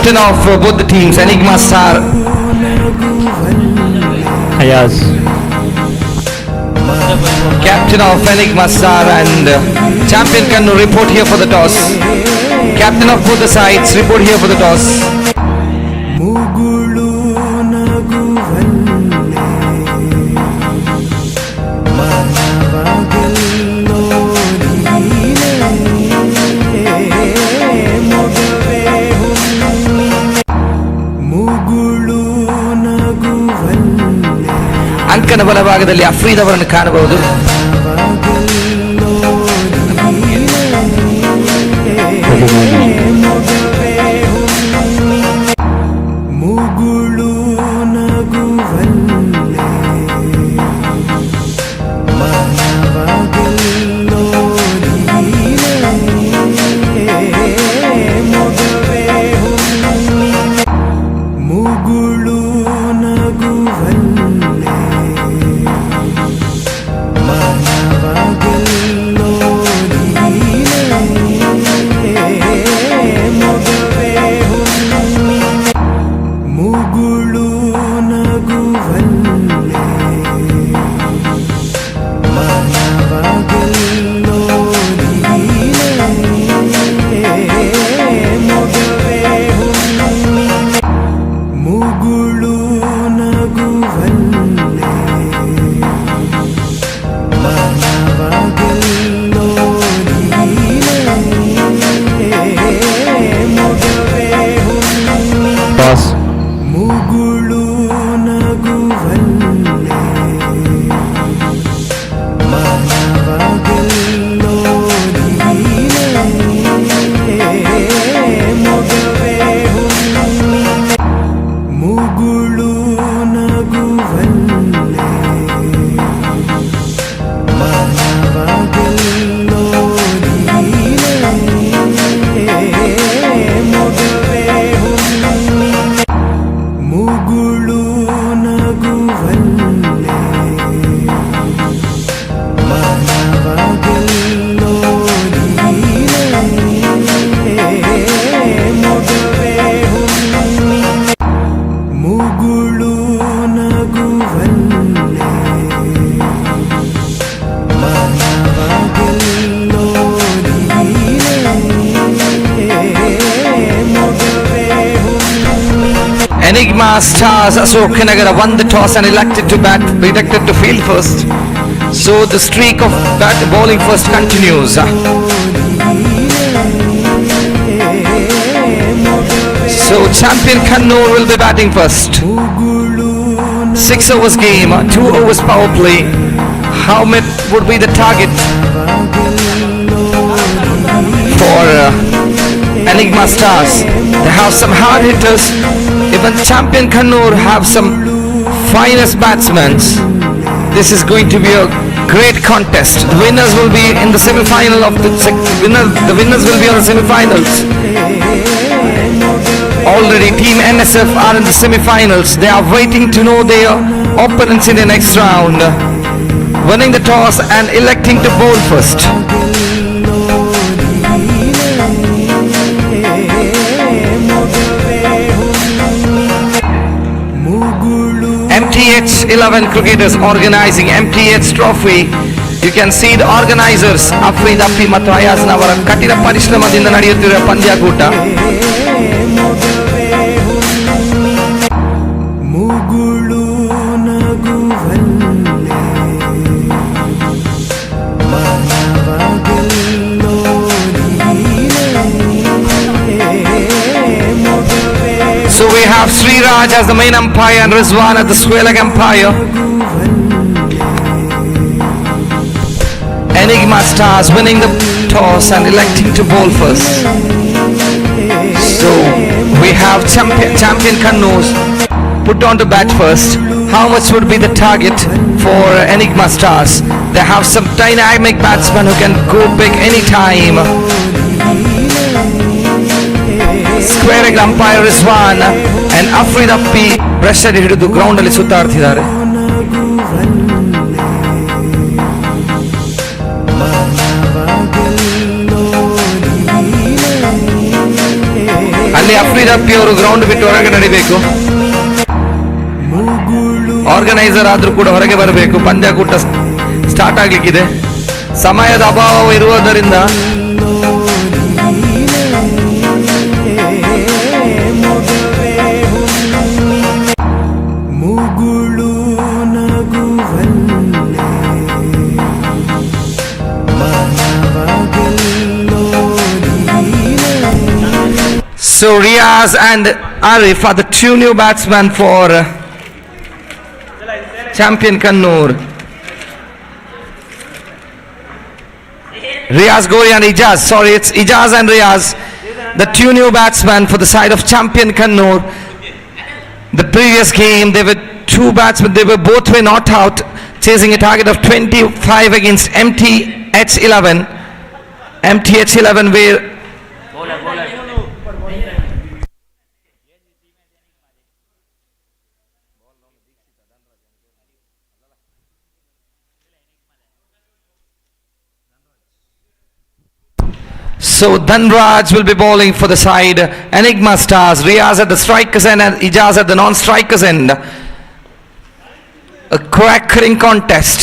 captain of both the teams, Enigma star Ayaz. captain of Enigma star and champion Canor report here for the toss. Captain of both the sides report here for the toss. ಮುಗುಳು ನಗುವಲ್ಲೇ ಮನವಾಗೆಲ್ಲೋ ನೀನೇ ಮೊಗವೇ ಹುಣ್ಣಿಮೆ ಮುಗುಳು ನಗುವಲ್ಲೇ ಅಂಕನ ಬಲಭಾಗದಲ್ಲಿ ಅಫ್ರೀದ್ ಅವರನ್ನು ಕಾಣಬಹುದು. ಮುಗುಳು ನಗುವಲ್ಲೇ ಮನವಾಗೆಲ್ಲೋ ನೀನೇ ಮೊಗವೇ ಹುಣ್ಣಿಮೆ ಮುಗುಳು ನಗುವಲ್ಲೇ ಮನವಾಗೆಲ್ಲೋ ನೀನೇ ಮೊಗವೇ ಹುಣ್ಣಿಮೆ ಮುಗುಳು ನಗುವಲ್ಲೇ ಮನವಾಗೆಲ್ಲೋ ನೀನೇ ಮೊಗವೇ ಹುಣ್ಣಿಮೆ ಮುಗುಳು ನಗುವಲ್ಲೇ ಮನವಾಗೆಲ್ಲೋ ನೀನೇ ಮೊಗವೇ ಹುಣ್ಣಿಮೆ Toss. ಮುಗುಳು ನಗುವಲ್ಲೇ ಮನವಾಗೆಲ್ಲೋ ನೀನೇ ಮೊಗವೇ ಹುಣ್ಣಿಮೆ ಮುಗುಳು ನಗುವಲ್ಲೇ ಮನವಾಗೆಲ್ಲೋ ನೀನೇ ಮೊಗವೇ ಹುಣ್ಣಿಮೆ ಮುಗುಳು ನಗುವಲ್ಲೇ ಮನವಾಗೆಲ್ಲೋ ನೀನೇ ಮೊಗವೇ ಹುಣ್ಣಿಮೆ ಮುಗುಳು ನಗುವಲ್ಲೇ ಮನವಾಗೆಲ್ಲೋ ನೀನೇ ಮೊಗವೇ ಹುಣ್ಣಿಮೆ Enigma stars Ashokanagara won the toss and elected to field first. So the streak of bowling first continues. So champion Canor will be batting first. 6 overs game, 2 overs power play. How much would be the target for Enigma stars? They have some hard hitters. Even champion Canor have some finest batsmen. This is going to be a great contest. The winners will be in the semi-final of the winners will be on the semi-finals. Already team NSF are in the semi-finals. They are waiting to know their opponents in the next round. Winning the toss and electing to bowl first. MTH 11 cricketers organizing MTH trophy. You can see the organizers Afrid Appi ಮತ್ತು ಅಯಾಜ್ ಅವರ ಕಠಿಣ ಪರಿಶ್ರಮದಿಂದ ನಡೆಯುತ್ತಿರುವ ಪಂದ್ಯಾಕೂಟ. ಮುಗುಳು ನಗುವಲ್ಲೇ ಮನವಾಗೆಲ್ಲೋ ನೀನೇ ಮೊಗವೇ So we have Sri Raj as the main umpire and Rizwan as the square leg umpire. Enigma stars winning the toss and electing to bowl first. So we have champion Canor put on to bat first. How much would be the target for Enigma stars? They have some dynamic batsmen who can go big anytime. Square leg umpire Rizwan and Afrid Appi pressure ಹಿಡಿದು ground ಅಲ್ಲಿ ಸುತ್ತಾಡ್ತಿದ್ದಾರೆ. ಅಲ್ಲಿ ತಪ್ಪಿ ಅವರು ground ಬಿಟ್ಟು ಹೊರಗೆ ನಡಿಬೇಕು. Organiser ಆದ್ರೂ ಕೂಡ ಹೊರಗೆ ಬರಬೇಕು. ಪಂದ್ಯಾಕೂಟ ಸ್ಟಾರ್ಟ್ ಆಗ್ಲಿಕ್ಕಿದೆ. ಸಮಯದ ಅಭಾವ ಇರುವುದರಿಂದ ಮುಗುಳು ನಗುವಲ್ಲೇ ಮನವಗೆಲ್ಲೋ ನೀನೇ. So Riaz and Arif are the two new batsmen for champion Canor. Riaz Gori and Ijaz. Sorry, it's Ijaz and Riaz, the two new batsmen for the side of champion Canor. The previous game, there were two batsmen. They were both were not out, chasing a target of 25 against MTH11. MTH11 were So Dhanraj will be bowling for the side Enigma Stars. Riaz at the strikers end and Ijaz at the non-strikers end. A crackling contest.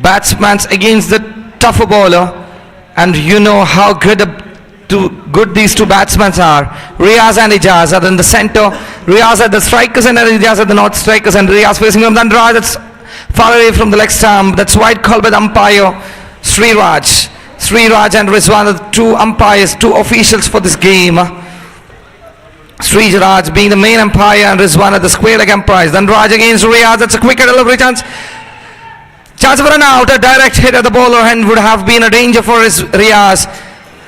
Batsmen against the tougher bowler, and you know how good these two batsmen are. Riaz and Ijaz are in the centre. Riaz at the strikers end and Ijaz at the non-strikers end. Riaz facing from Dhanraj. That's far away from the leg stump. That's wide call by the umpire Sriraj. Sriraj and Rizwan are the two umpires, two officials for this game. Sriraj being the main umpire and Rizwan are the square leg umpires. Then Raj against Riaz. That's a quicker delivery chance. Chance for an out. A direct hit at the bowler and would have been a danger for Riaz.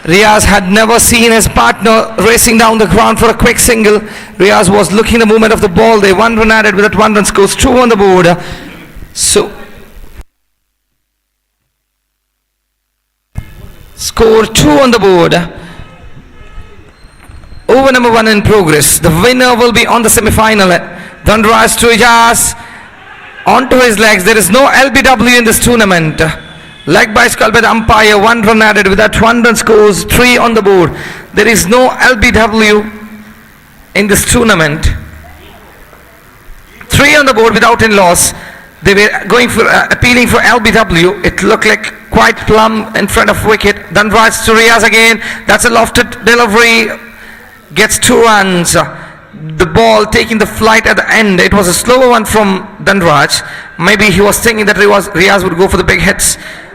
Riaz had never seen his partner racing down the ground for a quick single. Riaz was looking the movement of the ball. They 1 run added with that 1 run scores 2 on the board. So score 2 on the board. Over number 1 in progress. The winner will be on the semi-final. Dhanraj to Ijaz. Onto his legs. There is no LBW in this tournament. Leg bites called by the umpire. 1 run added with that 1 run scores 3 on the board. There is no LBW in this tournament. 3 on the board without in loss. They were going for appealing for LBW. It looked like quite plumb in front of wicket. Dhanraj to Riaz again. That's a lofted delivery. Gets 2 runs. The ball taking the flight at the end. It was a slower one from Dhanraj. Maybe he was thinking that Riaz would go for the big hits,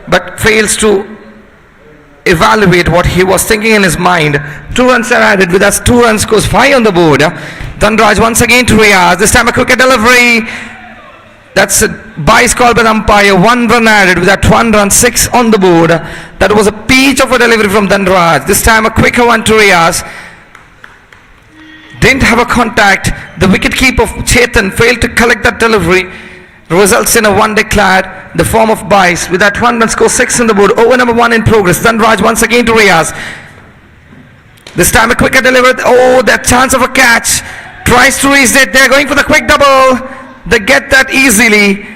but fails to evaluate what he was thinking in his mind. 2 runs are added. With us 2 runs scores 5 on the board. Dhanraj once again to Riaz. This time a quicker delivery. That's a bias call by the umpire. 1 run added with that 1 run 6 on the board. That was a peach of a delivery from Dhanraj. This time a quicker one to Riaz. Didn't have a contact. The wicketkeeper of Chetan failed to collect that delivery. Results in a 1 declared. The form of bias with that 1 run score 6 on the board. Over number 1 in progress. Dhanraj once again to Riaz. This time a quicker delivery. Oh, that chance of a catch. Tries to reach it. They're going for the quick double. They get that easily.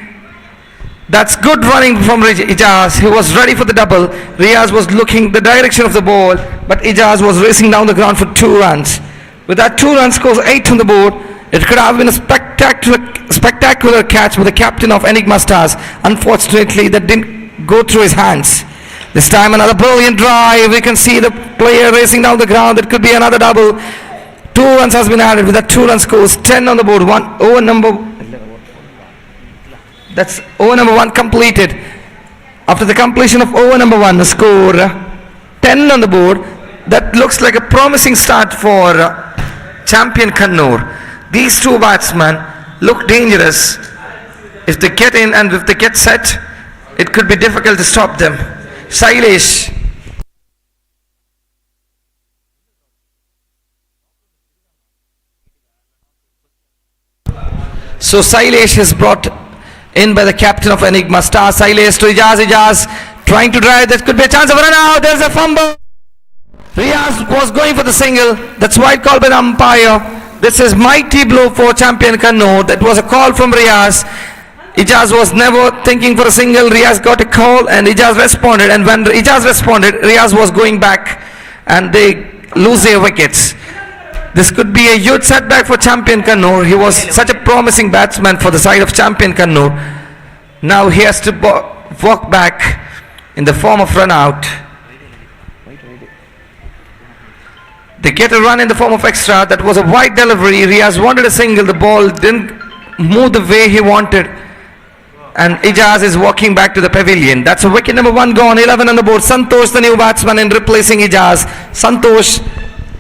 That's good running from Ijaz. He was ready for the double. Riaz was looking the direction of the ball, but Ijaz was racing down the ground for 2 runs. With that 2 run scores 8 on the board. It could have been a spectacular catch with the captain of Enigma Stars. Unfortunately, that didn't go through his hands. This time another brilliant drive. We can see the player racing down the ground. It could be another double. 2 runs has been added with that 2 run scores 10 on the board. That's over number 1 completed. After the completion of over number 1, the score 10 on the board. That looks like a promising start for champion Canor. These 2 batsmen look dangerous. If they get in and if they get set, it could be difficult to stop them. Sailesh. So Sailesh is brought in by the captain of Enigma Star. Sailesh to Ijaz. Ijaz trying to drive. There could be a chance of a run out. There's a fumble. Riaz was going for the single. That's wide call by the umpire. This is mighty blow for champion Canor. That was a call from Riaz. Ijaz was never thinking for a single. Riaz got a call and Ijaz responded. And when Ijaz responded, Riaz was going back and they lose their wickets. This could be a huge setback for champion Canor. He was such a promising batsman for the side of champion Canor. Now he has to walk back in the form of run out. They get a run in the form of extra. That was a wide delivery. Riaz wanted a single. The ball didn't move the way he wanted. And Ijaz is walking back to the pavilion. That's a wicket number 1 gone. 11 on the board. Santosh, the new batsman, in replacing Ijaz. Santosh,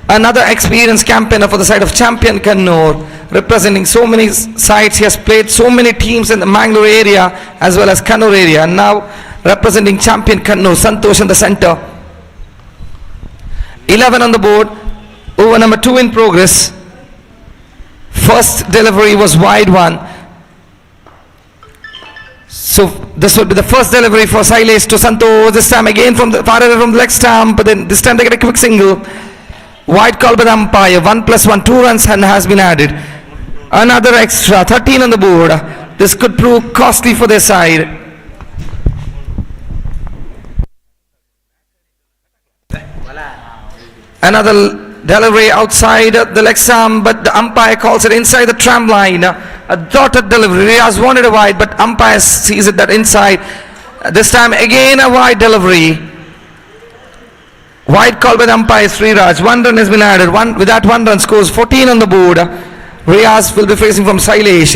another experienced campaigner for the side of champion Canor, representing so many sides. He has played so many teams in the Mangalore area as well as Canor area. And now representing champion Canor, Santosh in the centre. 11 on the board. Over number 2 in progress. First delivery was wide one. So this would be the first delivery for Sailesh to Santosh. This time again from the far away from the leg stump. But then this time they get a quick single. Wide call by the umpire. 1+1, 2 runs has been added. Another extra. 13 on the board. This could prove costly for their side. Another delivery outside the leg stump, but the umpire calls it inside the tram line. A dotted delivery. Riaz wanted a wide, but umpire sees it that inside. This time again a wide delivery. Wide call by the umpire Sriraj. 1 run has been added. With that 1 run scores 14 on the board. Riaz will be facing from Sailesh.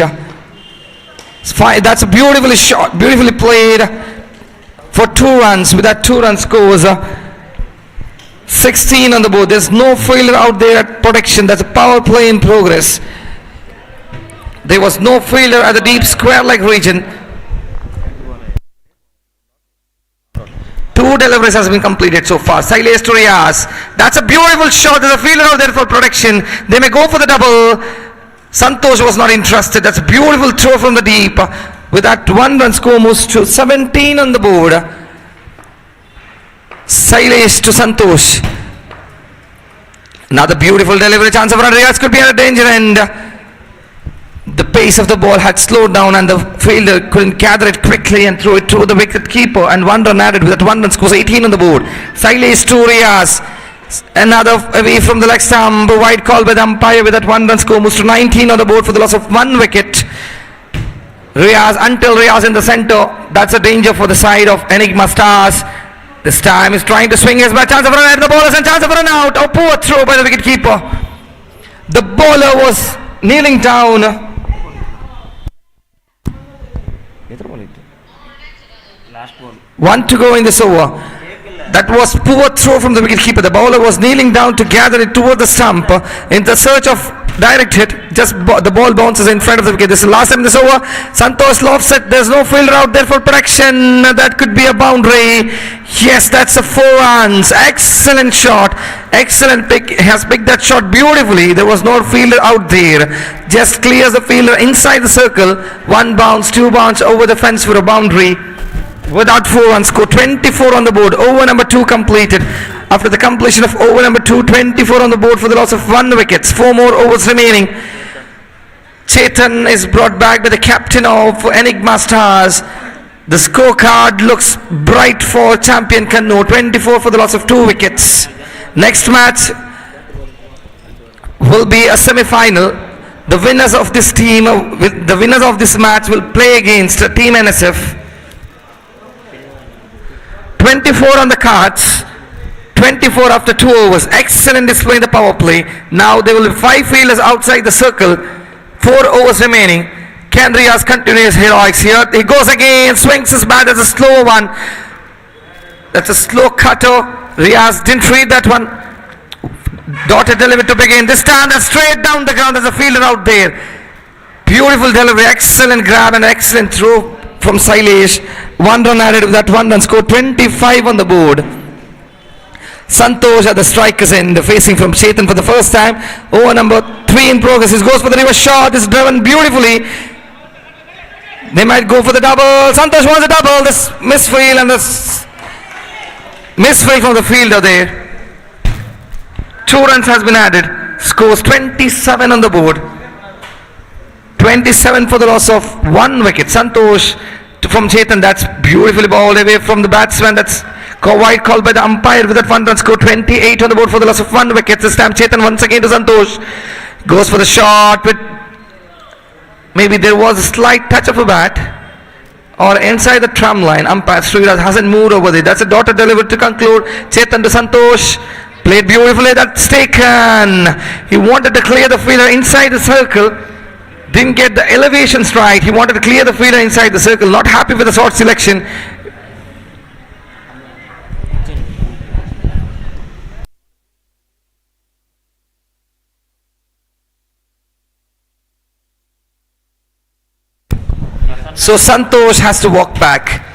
That's a beautifully shot, beautifully played for 2 runs. With that 2 run scores 16 on the board. There's no fielder out there at protection. That's a power play in progress. There was no fielder at the deep square leg region. 2 deliveries has been completed so far. Sailesh to Riaz. That's a beautiful shot. There's a fielder out there for protection. They may go for the double. Santosh was not interested. That's a beautiful throw from the deep. With that 1 run score moves to 17 on the board. Sailesh to Santosh. Another beautiful delivery. Chance of run. Riaz could be at a danger end. The pace of the ball had slowed down and the fielder couldn't gather it quickly and throw it to the wicket keeper. And 1 run added. With that 1 run scores 18 on the board. Sailesh to Riaz. Another away from the leg stump. Wide call by the umpire. With that 1 run score moves to 19 on the board for the loss of 1 wicket. Riaz in the centre. That's a danger for the side of Enigma Stars. This time he's trying to swing his bat. Chance of run out. The bowlers and chance of run out. Oh, poor throw by the wicket keeper. The bowler was kneeling down. Last ball. 1 to go in this over. That was poor throw from the wicketkeeper. The bowler was kneeling down to gather it toward the stump in the search of direct hit. Just the ball bounces in front of the wicket. This is the last time in this over. Santosh lofts it. There's no fielder out there for protection. That could be a boundary. Yes, that's a 4 runs. Excellent shot. Excellent pick. He has picked that shot beautifully. There was no fielder out there. Just clears the fielder inside the circle. 1 bounce, 2 bounce over the fence for a boundary. Without 4 runs, score 24 on the board. Over number 2 completed. After the completion of over number 2, 24 on the board for the loss of 1 wicket. 4 more overs remaining. Chetan is brought back by the captain of Enigma Stars. The scorecard looks bright for champion Canor. 24 for the loss of 2 wickets. Next match will be a semi-final. The winners of this team, the winners of this match will play against Team NSF. 24 on the cards. 24 after 2 overs. Excellent display in the power play. Now there will be 5 fielders outside the circle. 4 overs remaining. Can Riaz continue his heroics here? He goes again, swings his bat as a slow one. That's a slow cutter. Riaz didn't read that one. Dotted delivery to begin. This time that's straight down the ground. There's a fielder out there. Beautiful delivery, excellent grab and excellent throw from Sailesh. 1 run added with that 1 run score. 25 on the board. Santosh at the striker's end, facing from Chetan for the first time. Over number 3 in progress. He goes for the reverse shot. This is driven beautifully. They might go for the double. Santosh wants a double. This misfield and this misfield from the fielder there. 2 runs has been added. Scores 27 on the board. 27 for the loss of 1 wicket. Santosh from Chetan. That's beautifully bowled away from the batsman. That's Wide call by the umpire with that 1 run score. 28 on the board for the loss of 1 wicket. This time Chetan once again to Santosh. Goes for the shot with maybe there was a slight touch of a bat or inside the tram line. Umpire Sriraj hasn't moved over there. That's a dotted delivery to conclude. Chetan to Santosh. Played beautifully. That's taken. He wanted to clear the fielder inside the circle. Didn't get the elevations right. He wanted to clear the fielder inside the circle. Not happy with the short selection. So Santosh has to walk back.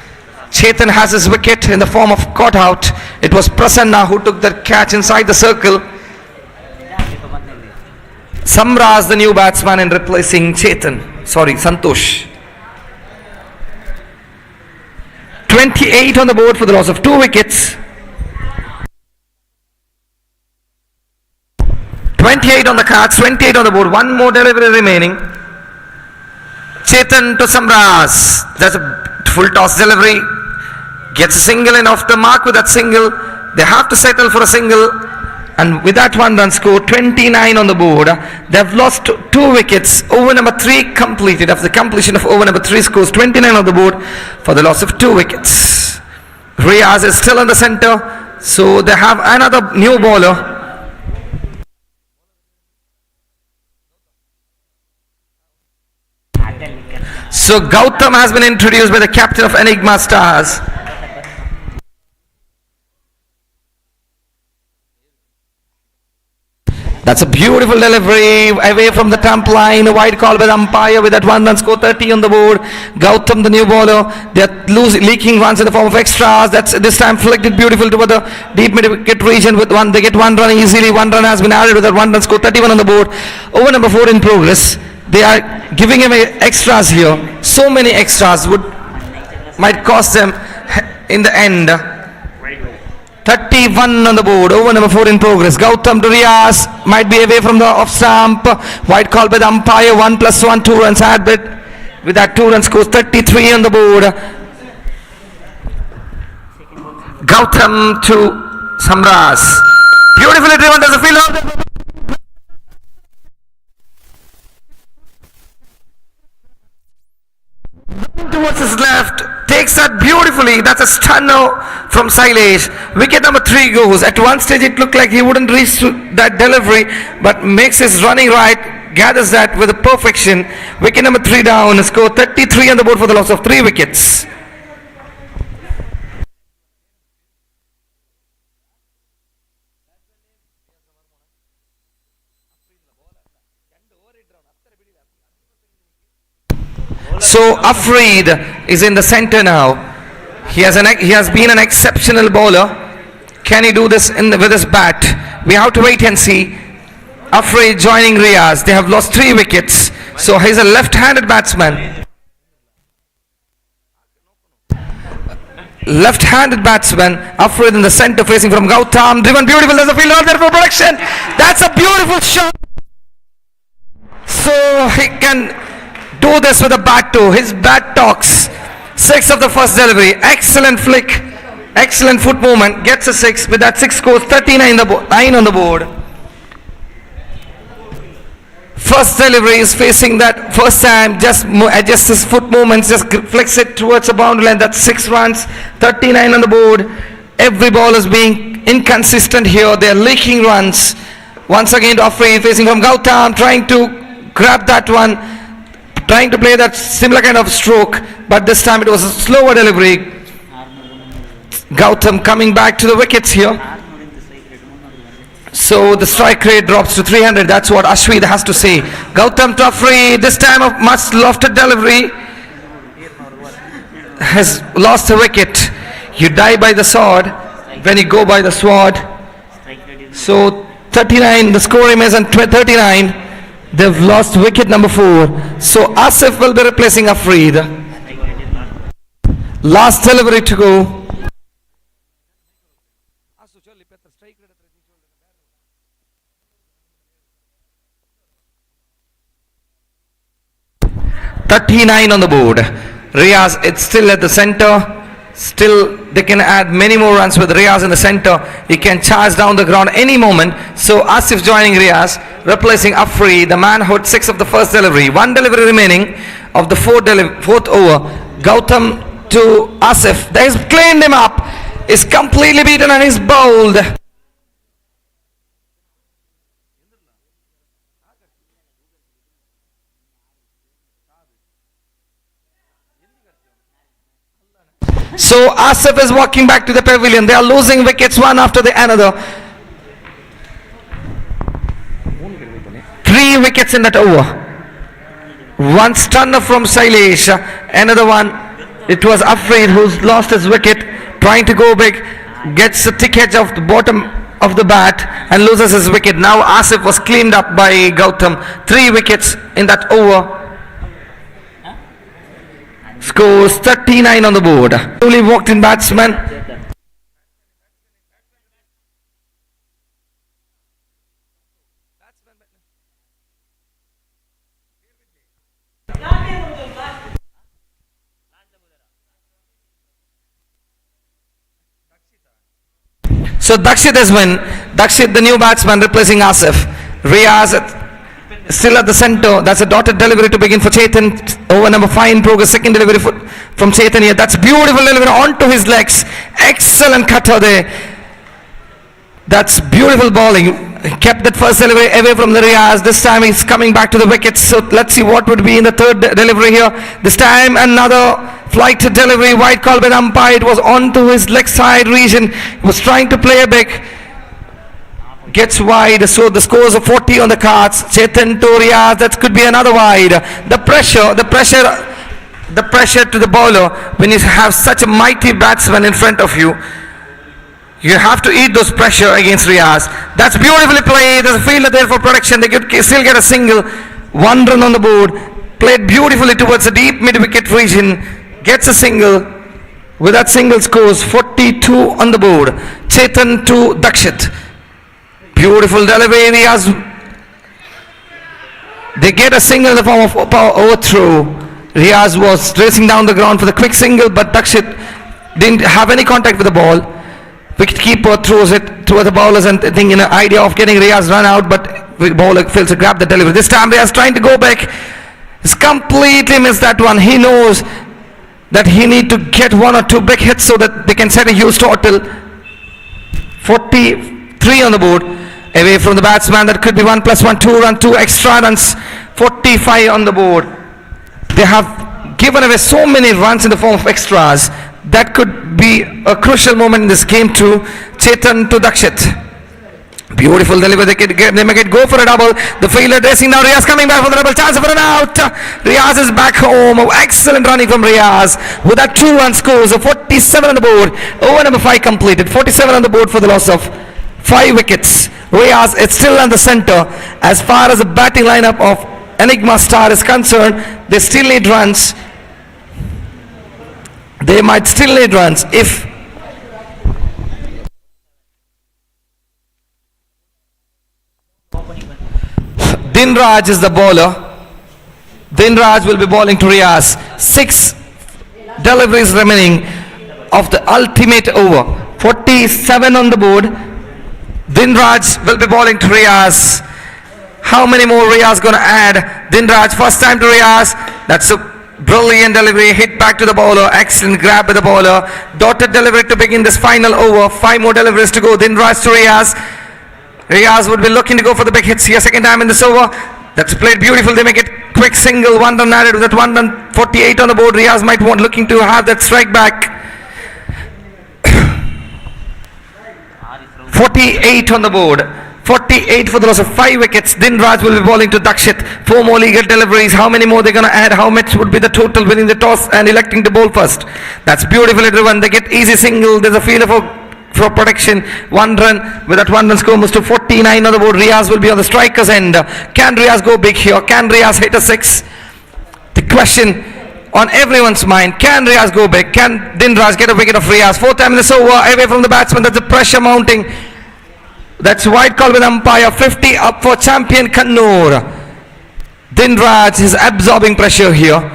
Chetan has his wicket in the form of caught out. It was Prasanna who took the catch inside the circle. Samraz, the new batsman, in replacing Santosh. 28 on the board for the loss of 2 wickets. 28 on the cards, 28 on the board. One more delivery remaining. Chetan to Samraz. That's a full toss delivery. Gets a single and off the mark with that single. They have to settle for a single. And with that 1 run score, 29 on the board. They've lost 2 wickets. Over number 3 completed. After the completion of over number 3 scores, 29 on the board for the loss of 2 wickets. Riaz is still in the center. So they have another new bowler. So Gautam has been introduced by the captain of Enigma Stars. That's a beautiful delivery away from the trump line. A wide call by the umpire with that 1 run score, 30 on the board. Gautam, the new bowler, they're leaking runs in the form of extras. That's this time flicked beautiful toward the deep mid-wicket region with one. They get 1 run easily. 1 run has been added with that 1 run score, 31 on the board. Over number 4 in progress. They are giving him extras here. So many extras might cost them in the end. 31 on the board. Over number 4 in progress. Gautam to Riaz. Might be away from the off stump. Wide call by the umpire. 1+1, 2 runs added. With that 2 run scores, 33 on the board. Gautam to Samraz. Beautifully driven as a fielder. Towards his left, takes that beautifully. That's a stunner from Sailesh. Wicket number 3 goes. At one stage it looked like he wouldn't reach to that delivery, but makes his running right, gathers that with a perfection. Wicket number 3 down. Score 33 on the board for the loss of 3 wickets. So Afreed is in the center now. He has been an exceptional bowler. Can he do this with his bat? We have to wait and see. Afreed joining Riaz. They have lost 3 wickets. So he's a left-handed batsman. Left-handed batsman. Afreed in the center facing from Gautam. Driven beautiful. There's a field out there for production. That's a beautiful shot. So he can do this with a bat too. His bat talks. 6 of the first delivery. Excellent flick. Excellent foot movement. Gets a 6. With that 6 scores 39 9 on the board. First delivery is facing that first time. Just adjusts his foot movements. Just flicks it towards the boundary line. That's 6 runs. 39 on the board. Every ball is being inconsistent here. They are leaking runs. Once again Afreed facing from Gautam. Trying to grab that one. Trying to play that similar kind of stroke, but this time it was a slower delivery. Gautam coming back to the wickets here. So the strike rate drops to 300. That's what Ashwin has to say. Gautam to Afreed. This time a much lofted delivery. Has lost a wicket. You die by the sword when you go by the sword. So 39. The score remains on 39. They've lost wicket number 4. So Asif will be replacing Afreed. Last delivery to go. $39 on the board. Riaz, it's still at the center. Still, they can add many more runs with Riaz in the center. He can charge down the ground any moment. So Asif joining Riaz, replacing Afri, the man who had 6 of the first delivery. 1 delivery remaining of the fourth over. Gautam to Asif. They have cleaned him up. Is completely beaten and is bowled. So Asif is walking back to the pavilion. They are losing wickets one after the another. 3 wickets in that over. 1 stunner from Sailesh. Another one. It was Afreed who's lost his wicket. Trying to go big. Gets a thick edge of the bottom of the bat and loses his wicket. Now Asif was cleaned up by Gautam. 3 wickets in that over. Scores 39 on the board. Newly walked in batsman. So Dakshit has won. Dakshit, the new batsman, replacing Asif. Riaz still at the center. That's a dotted delivery to begin for Chetan. Over number 5 in progress. Second delivery from Chetan here. That's beautiful delivery onto his legs. Excellent cutter there. That's beautiful bowling. He kept that first delivery away from the Riaz. This time he's coming back to the wickets. So let's see what would be in the third delivery here. This time another flight delivery. Wide call by the umpire. It was onto his leg side region. He was trying to play a big. Gets wide, so the scores of 40 on the cards. Chetan to Riaz, that could be another wide. The pressure to the bowler when you have such a mighty batsman in front of you. You have to eat those pressure against Riaz. That's beautifully played. There's a fielder there for protection. They could still get a single. 1 run on the board. Played beautifully towards the deep mid-wicket region. Gets a single. With that single scores 42 on the board. Chetan to Dakshit. Beautiful delivery. Riaz. They get a single in the form of overthrow. Riaz was racing down the ground for the quick single, but Dakshit didn't have any contact with the ball. Wicketkeeper throws it towards the bowlers and thinking an idea of getting Riaz run out, but the bowler fails to grab the delivery. This time Riaz trying to go back. He's completely missed that one. He knows that he need to get 1 or 2 big hits so that they can set a huge total. 43 on the board. Away from the batsman, that could be 1 + 1, 2 run, 2 extra runs. 45 on the board. They have given away so many runs in the form of extras. That could be a crucial moment in this game too. Chetan to Dakshit. Beautiful delivery. They make it go for a double. The fielder racing now. Riaz coming back for the double. Chance for an out. Riaz is back home. Excellent running from Riaz. With that 2-run scores of 47 on the board. Over number 5 completed. 47 on the board for the loss of 5 wickets. Riaz is still in the center. As far as the batting lineup of Enigma Star is concerned, they still need runs. They might still need runs if Dinraj is the bowler. Dinraj will be bowling to Riaz. 6 deliveries remaining of the ultimate over. 47 on the board. Dinraj will be bowling to Riaz. How many more Riaz going to add? Dinraj first time to Riaz. That's a brilliant delivery. Hit back to the bowler. Excellent grab by the bowler. Dotted delivery to begin this final over. 5 more deliveries to go. Dinraj to Riaz. Riaz would be looking to go for the big hits here. Second time in this over. That's played beautiful. They make it quick single. 1 run added with that 1 run. 48 on the board. Riaz might want looking to have that strike back. 48 on the board. 48 for the loss of 5 wickets. Dinraj will be bowling to Dakshit. 4 more legal deliveries. How many more they're going to add? How much would be the total winning the toss and electing to bowl first? That's beautifully driven. They get easy single. There's a fielder for protection. 1 run. With that 1 run score moves to 49 on the board. Riaz will be on the striker's end. Can Riaz go big here? Can Riaz hit a 6? The question on everyone's mind. Can Riaz go big? Can Dinraj get a wicket of Riaz? 4th time in this over. Away from the batsman. That's the pressure mounting. That's wide call with umpire. 50 up for champion Canor. Dinraj is absorbing pressure here.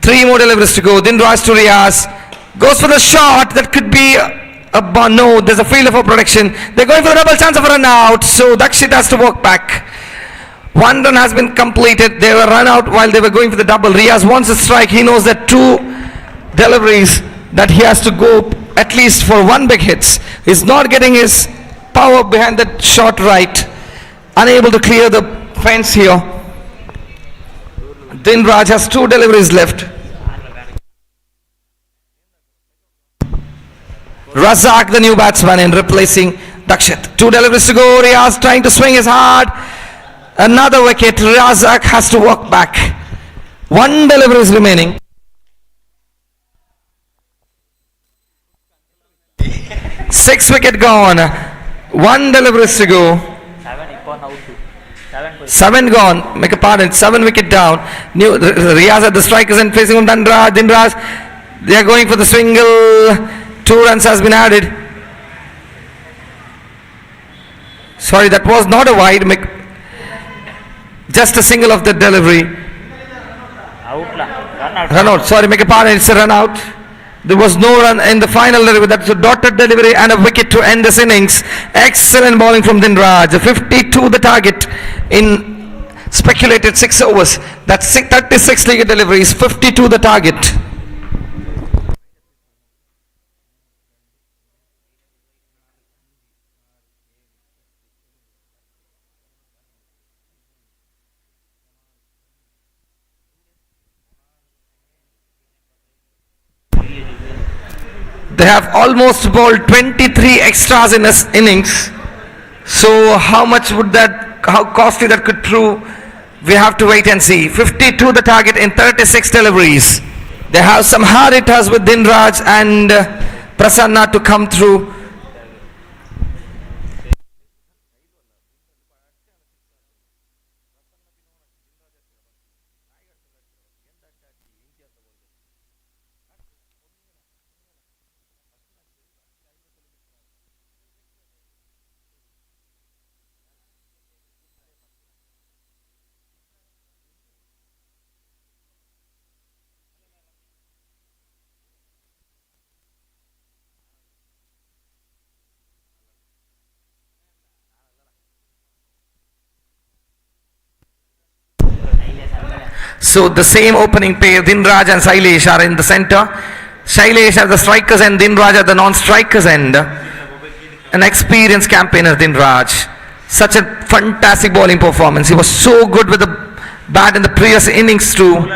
3 more deliveries to go. Dinraj to Riaz. Goes for the shot. That could be no. There's a fielder for protection. They're going for a double chance of a run out. So Dakshit has to walk back. One run has been completed. They were run out while they were going for the double. Riaz wants a strike. He knows that 2 deliveries that he has to go at least for 1 big hits. He's not getting his power behind that shot right. Unable to clear the fence here. Dinraj has 2 deliveries left. Razak, the new batsman, in replacing Dakshit. 2 deliveries to go. Riaz trying to swing his hard. Another wicket. Razak has to walk back. 1 delivery is remaining. 6 wicket gone. 1 delivery is to go. 7 gone. Make a pardon. 7 wicket down. Riaz at the strikers and facing on Dinraj. They are going for the single. 2 runs has been added. Sorry, that was not a wide. Just a single of the delivery. Run out. Sorry, make a pardon. It's a run out. There was no run in the final delivery. That's a dotted delivery and a wicket to end this innings. Excellent bowling from Dinraj. 52 the target in speculated 6 overs. That's 36 league deliveries. 52 the target. They have almost bowled 23 extras in this innings. So how costly that could prove, we have to wait and see. 52 the target in 36 deliveries. They have some hard hitters with Dinraj and Prasanna to come through. So the same opening pair, Dinraj and Shailesh, are in the center. Shailesh at the strikers end, Dinraj at the non-strikers end. An experienced campaigner, Dinraj. Such a fantastic bowling performance. He was so good with the bat in the previous innings too.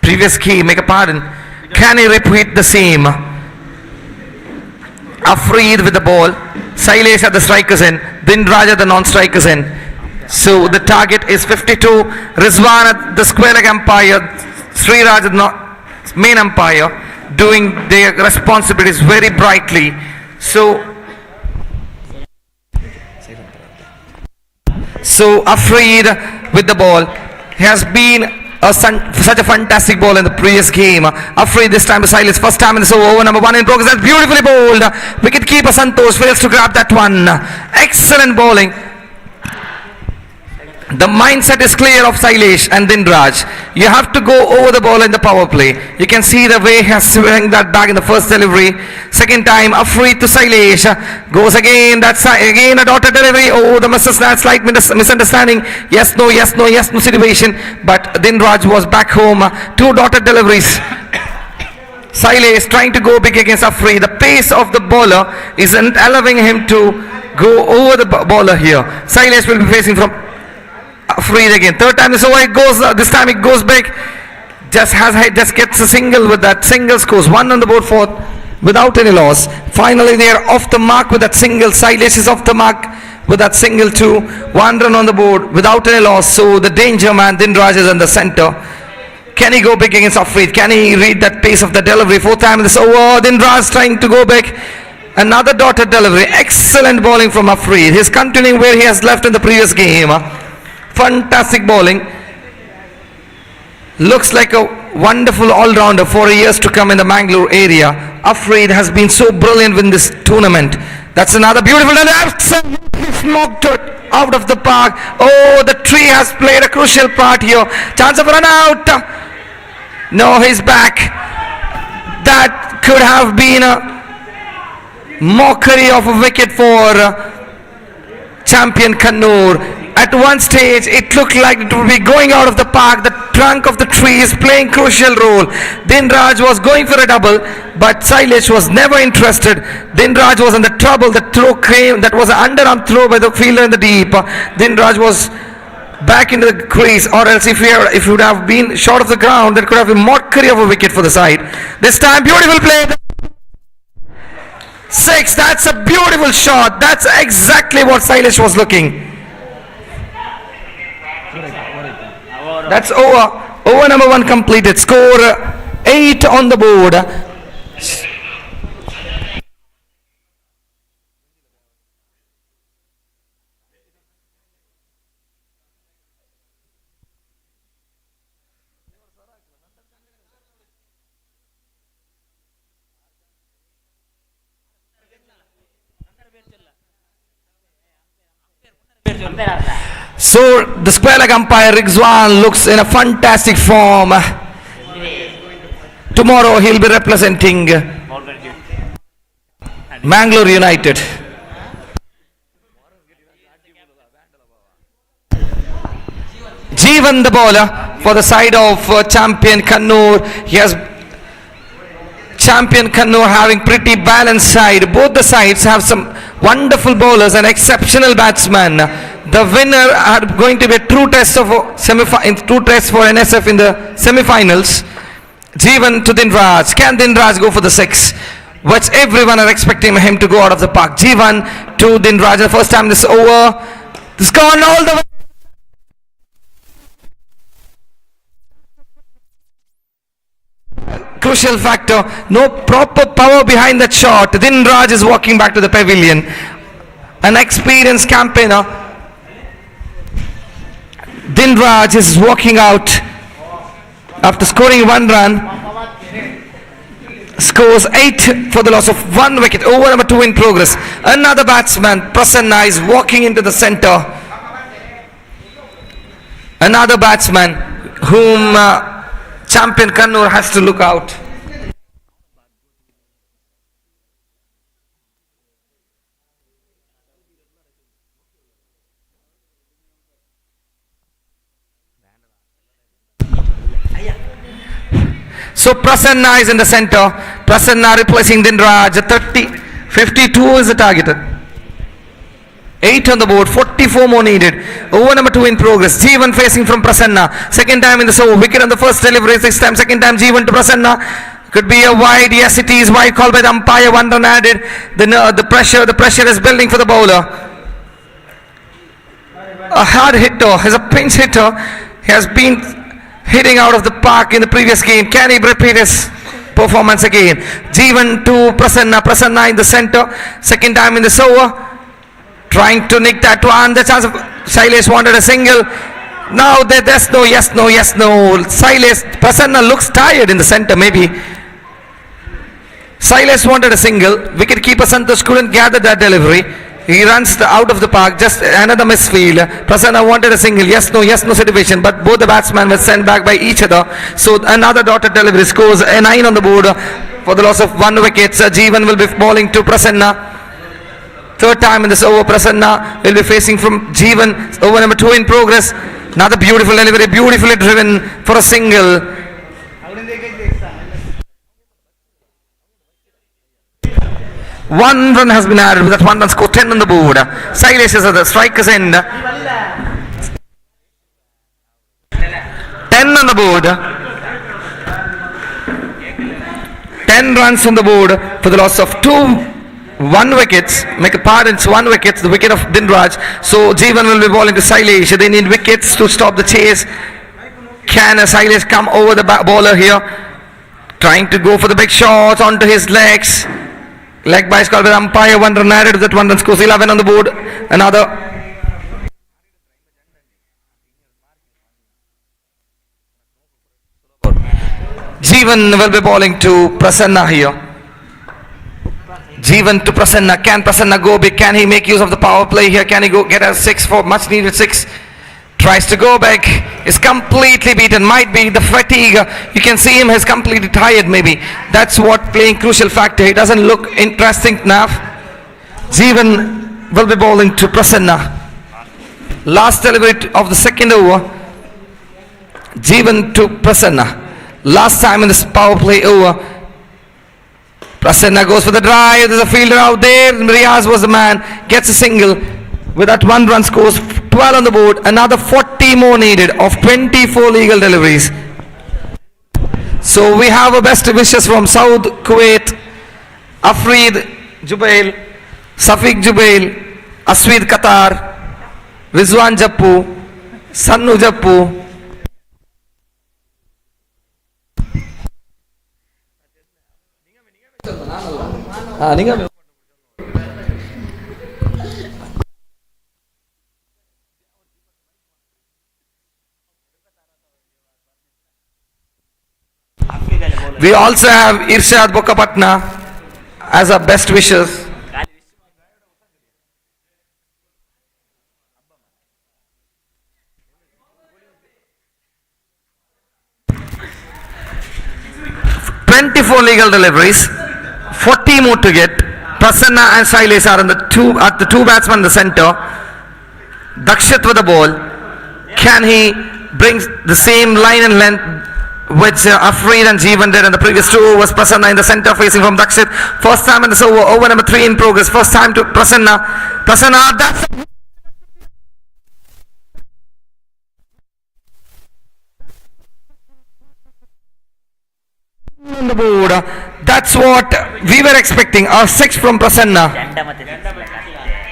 Previous key, make a pardon. Can he repeat the same? Afreed with the ball. Shailesh at the strikers end, Dinraj at the non-strikers end. So the target is 52. Rizwan at the square leg umpire, Sriraj at the main umpire, doing their responsibilities very brightly. So Afreed with the ball. He has been such a fantastic ball in the previous game. Afreed this time to Silas. First time in this over. Number 1 in progress. That's beautifully bowled. Wicket keeper Santosh fails to grab that one. Excellent bowling. The mindset is clear of Shailesh and Dinraj. You have to go over the ball in the power play. You can see the way he has swung that back in the first delivery. Second time, Afreed to Shailesh. Goes again. That's again a dotted delivery. Oh, the slight misunderstanding. Yes, no situation. But Dinraj was back home. 2 dotted deliveries. Shailesh trying to go big against Afreed. The pace of the bowler isn't allowing him to go over the bowler here. Shailesh will be facing from Afreed again. Third time this over, it goes. This time it goes big. Just gets a single with that. Single scores 1 on the board for without any loss. Finally, they are off the mark with that single. Shailesh is off the mark with that single too. 1 run on the board without any loss. So the danger man Dinraj is in the center. Can he go big against Afreed? Can he read that pace of the delivery? 4th time this over. Dinraj trying to go big. Another dotted delivery. Excellent bowling from Afreed. He's continuing where he has left in the previous game. Fantastic bowling. Looks like a wonderful all-rounder for years to come in the Mangalore area. Afreed has been so brilliant in this tournament. That's another beautiful and absolutely knocked it out of the park. Oh, the tree has played a crucial part here. Chance of run out. No, he's back. That could have been a mockery of a wicket for champion Canor. At one stage, it looked like it would be going out of the park. The trunk of the tree is playing crucial role. Dinraj was going for a double, but Sailesh was never interested. Dinraj was in the trouble. The throw came, that was an underarm throw by the fielder in the deep. Dinraj was back into the crease, or else if he would have been short of the ground, that could have been mockery of a wicket for the side. This time, beautiful play. 6, that's a beautiful shot. That's exactly what Sailesh was looking. That's over number 1 completed. Score 8 on the board. So the square leg umpire Rizwan looks in a fantastic form. Tomorrow he'll be representing Mangalore United. Jeevan the bowler for the side of champion Canor. He has champion Canor having pretty balanced side. Both the sides have some wonderful bowlers and exceptional batsmen. The winner are going to be a true test of true test for NSF in the semi-finals. Jeevan to Dinraj. Can Dinraj go for the 6? Which everyone are expecting him to go out of the park. Jeevan to Dinraj. The first time this over. This gone all the way. Crucial factor. No proper power behind that shot. Dinraj is walking back to the pavilion. An experienced campaigner. Dinraj is walking out after scoring 1 run. Scores 8 for the loss of 1 wicket. Over number 2 in progress. Another batsman, Prasanna, is walking into the center. Another batsman whom champion Canor has to look out. So Prasanna is in the center. Prasanna replacing Dinraj. 52 is the target. 8 on the board. 44 more needed. Over number 2 in progress. Jeevan facing from Prasanna. Second time in the over. Wicket on the first delivery. This time second time Jeevan to Prasanna. Could be a wide. Yes, it is. Wide call by the umpire. 1 run added. The pressure is building for the bowler. A hard hitter. He's a pinch hitter. He has been hitting out of the park in the previous game. Can he repeat his performance again? Jeevan to Prasanna. Prasanna in the center. Second time in the over. Trying to nick that one. The chance of Sailesh wanted a single. Now there's no yes, no, yes, no. Sailesh, Prasanna looks tired in the center maybe. Sailesh wanted a single. Wicketkeeper Santosh couldn't gather that delivery. He runs out of the park. Just another misfield. Prasanna wanted a single. Yes, no situation. But both the batsmen were sent back by each other. So another dotted delivery. Scores a 9 on the board for the loss of 1 wicket. Jeevan will be bowling to Prasanna. Third time in this over. Prasanna will be facing from Jeevan. Over number 2 in progress. Another beautiful delivery. Beautifully driven for a single. One run has been added. With that 1 run score, 10 on the board. Sailesh is at the striker's end. 10 on the board. 10 runs on the board for the loss of 1 wickets. Make a pardon, it's 1 wicket. The wicket of Dinraj. So Jeevan will be bowling to Sailesh. They need wickets to stop the chase. Can Sailesh come over the bowler here? Trying to go for the big shots onto his legs. Leg by called by the umpire. 1 run added. That 1 run scores 11 on the board. Another. Jeevan will be bowling to Prasanna here. Jeevan to Prasanna. Can Prasanna go big? Can he make use of the power play here? Can he go get a 6 for much needed 6? Tries to go back, is completely beaten. Might be the fatigue. You can see him is completely tired maybe. That's what playing crucial factor. He doesn't look interesting enough. Jeevan will be bowling to Prasanna. Last delivery of the second over. Jeevan to Prasanna. Last time in this power play over. Prasanna goes for the drive. There's a fielder out there. Riaz was the man. Gets a single. With that 1 run scores 12 on the board. Another 40 more needed of 24 legal deliveries. So we have a best wishes from Saud Kuwait, Afreed Jubail, Safiq Jubail, Asweed Qatar, Rizwan Jeppu, Sannu Jeppu. We also have Irshad Bokapatna as our best wishes. "24 legal deliveries, 40 more to get. Prasanna and Shailesh are at the two batsmen in the center. Dakshit with the ball. Can he bring the same line and length which Afreed and Jeevan did in the previous 2 overs? Prasanna in the center facing from Dakshit. First time in this over number 3 in progress. First time to Prasanna. Prasanna, that's on the board. That's what we were expecting. A 6 from Prasanna.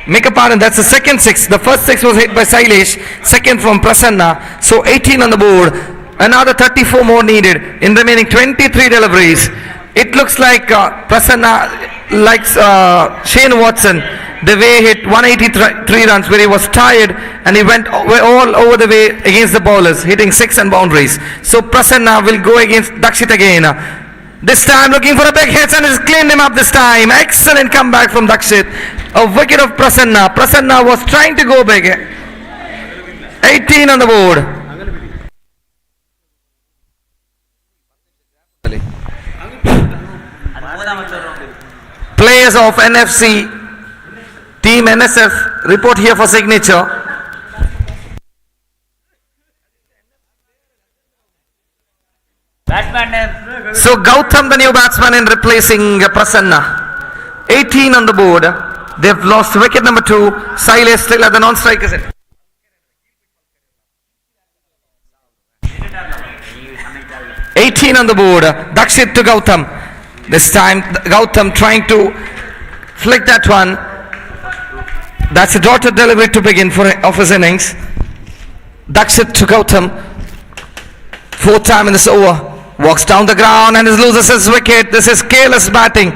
Make a pardon, that's the second 6. The first 6 was hit by Shailesh. Second from Prasanna. So 18 on the board. Another 34 more needed in remaining 23 deliveries. It looks like Prasanna likes Shane Watson. The way he hit 183 runs where he was tired and he went all over the way against the bowlers, hitting 6 and boundaries. So Prasanna will go against Dakshit again. This time looking for a big hit and has cleaned him up this time. Excellent comeback from Dakshit. A wicket of Prasanna. Prasanna was trying to go big. 18 on the board. Players of NFC, Team NSF, report here for signature. Batsman name. So Gautam, the new batsman, in replacing Prasanna. 18 on the board. They've lost wicket number 2. Shailesh still at the non-strikers. 18 on the board. Dakshit to Gautam. This time Gautam trying to flick that one. That's a dotted delivery to begin of his innings. Dakshit to Gautam. 4th time in this over. Walks down the ground and loses his wicket. This is careless batting.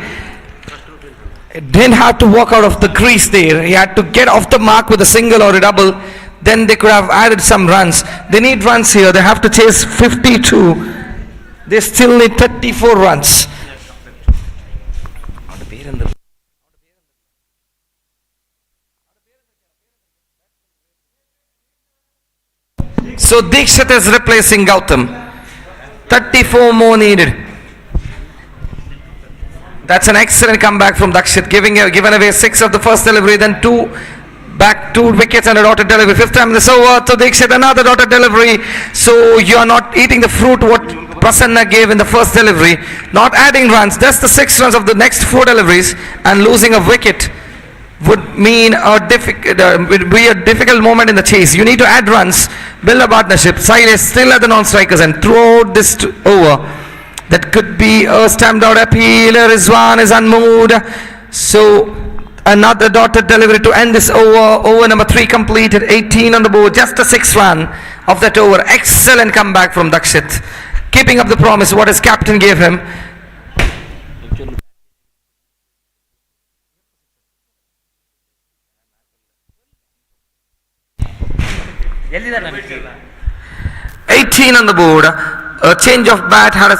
Didn't have to walk out of the crease there. He had to get off the mark with a single or a double. Then they could have added some runs. They need runs here. They have to chase 52. They still need 34 runs. So Dikshit is replacing Gautam. 34 more needed. That's an excellent comeback from Dakshit, given away 6 of the first delivery, then 2 wickets and a dotted delivery. 5th time in this over to Dikshit, another dotted delivery. So you are not eating the fruit what Prasanna gave in the first delivery. Not adding runs, just the 6 runs of the next 4 deliveries, and losing a wicket would mean would be a difficult moment in the chase. You need to add runs, build a partnership. Shailesh still at the non-strikers and throw this over. That could be a stamped out appeal. Rizwan is unmoved. So another dotted delivery to end this over. Over number 3 completed. 18 on the board. Just a 6 run of that over. Excellent comeback from Dakshit. Keeping up the promise what his captain gave him. ಎಲ್ಲಿದ್ದಾರೆ 18 on the board. A change of bat had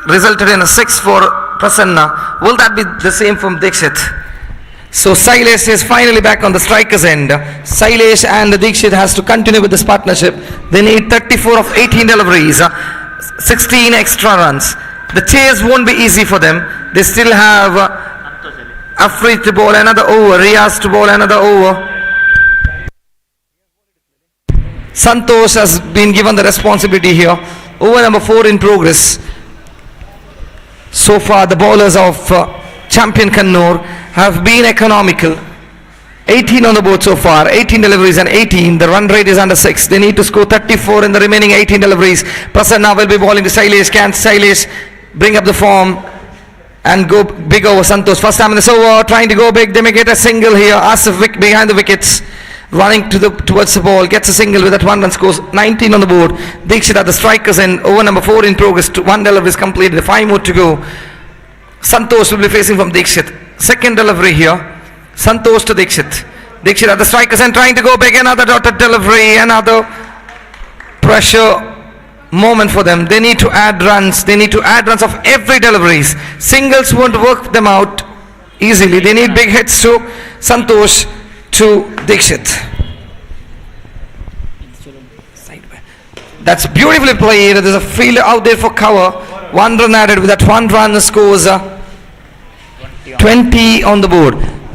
resulted in a 6 for Prasanna. Will that be the same from Dikshit? So Sailesh is finally back on the striker's end. Sailesh and Dikshit has to continue with this partnership. They need 34 of 18 deliveries, 16 extra runs. The chase won't be easy for them. They still have Afri to bowl another over, Riaz to bowl another over. Santosh has been given the responsibility here. Over number 4 in progress. So far the bowlers of champion Canor have been economical. 18 on the board so far, 18 deliveries and 18. The run rate is under 6. They need to score 34 in the remaining 18 deliveries. Prasanna will be bowling to Sailesh. Can Sailesh bring up the form and go big over Santosh? First time in this over, trying to go big. They may get a single here. Asif behind the wickets, running towards the ball, gets a single with that 1 run, scores 19 on the board. Dikshit at the strikers end. Over number 4 in progress. 1 delivery is completed. 5 more to go. Santosh will be facing from Dikshit. Second delivery here. Santosh to Dikshit. Dikshit at the strikers end, trying to go big. Another dotted delivery. Another pressure moment for them. They need to add runs. They need to add runs of every deliveries. Singles won't work them out easily. They need big hits to Santosh to Dikshit. That's beautifully played. There's a fielder out there for cover. 1 run added. With that 1 run scores 20 on the board.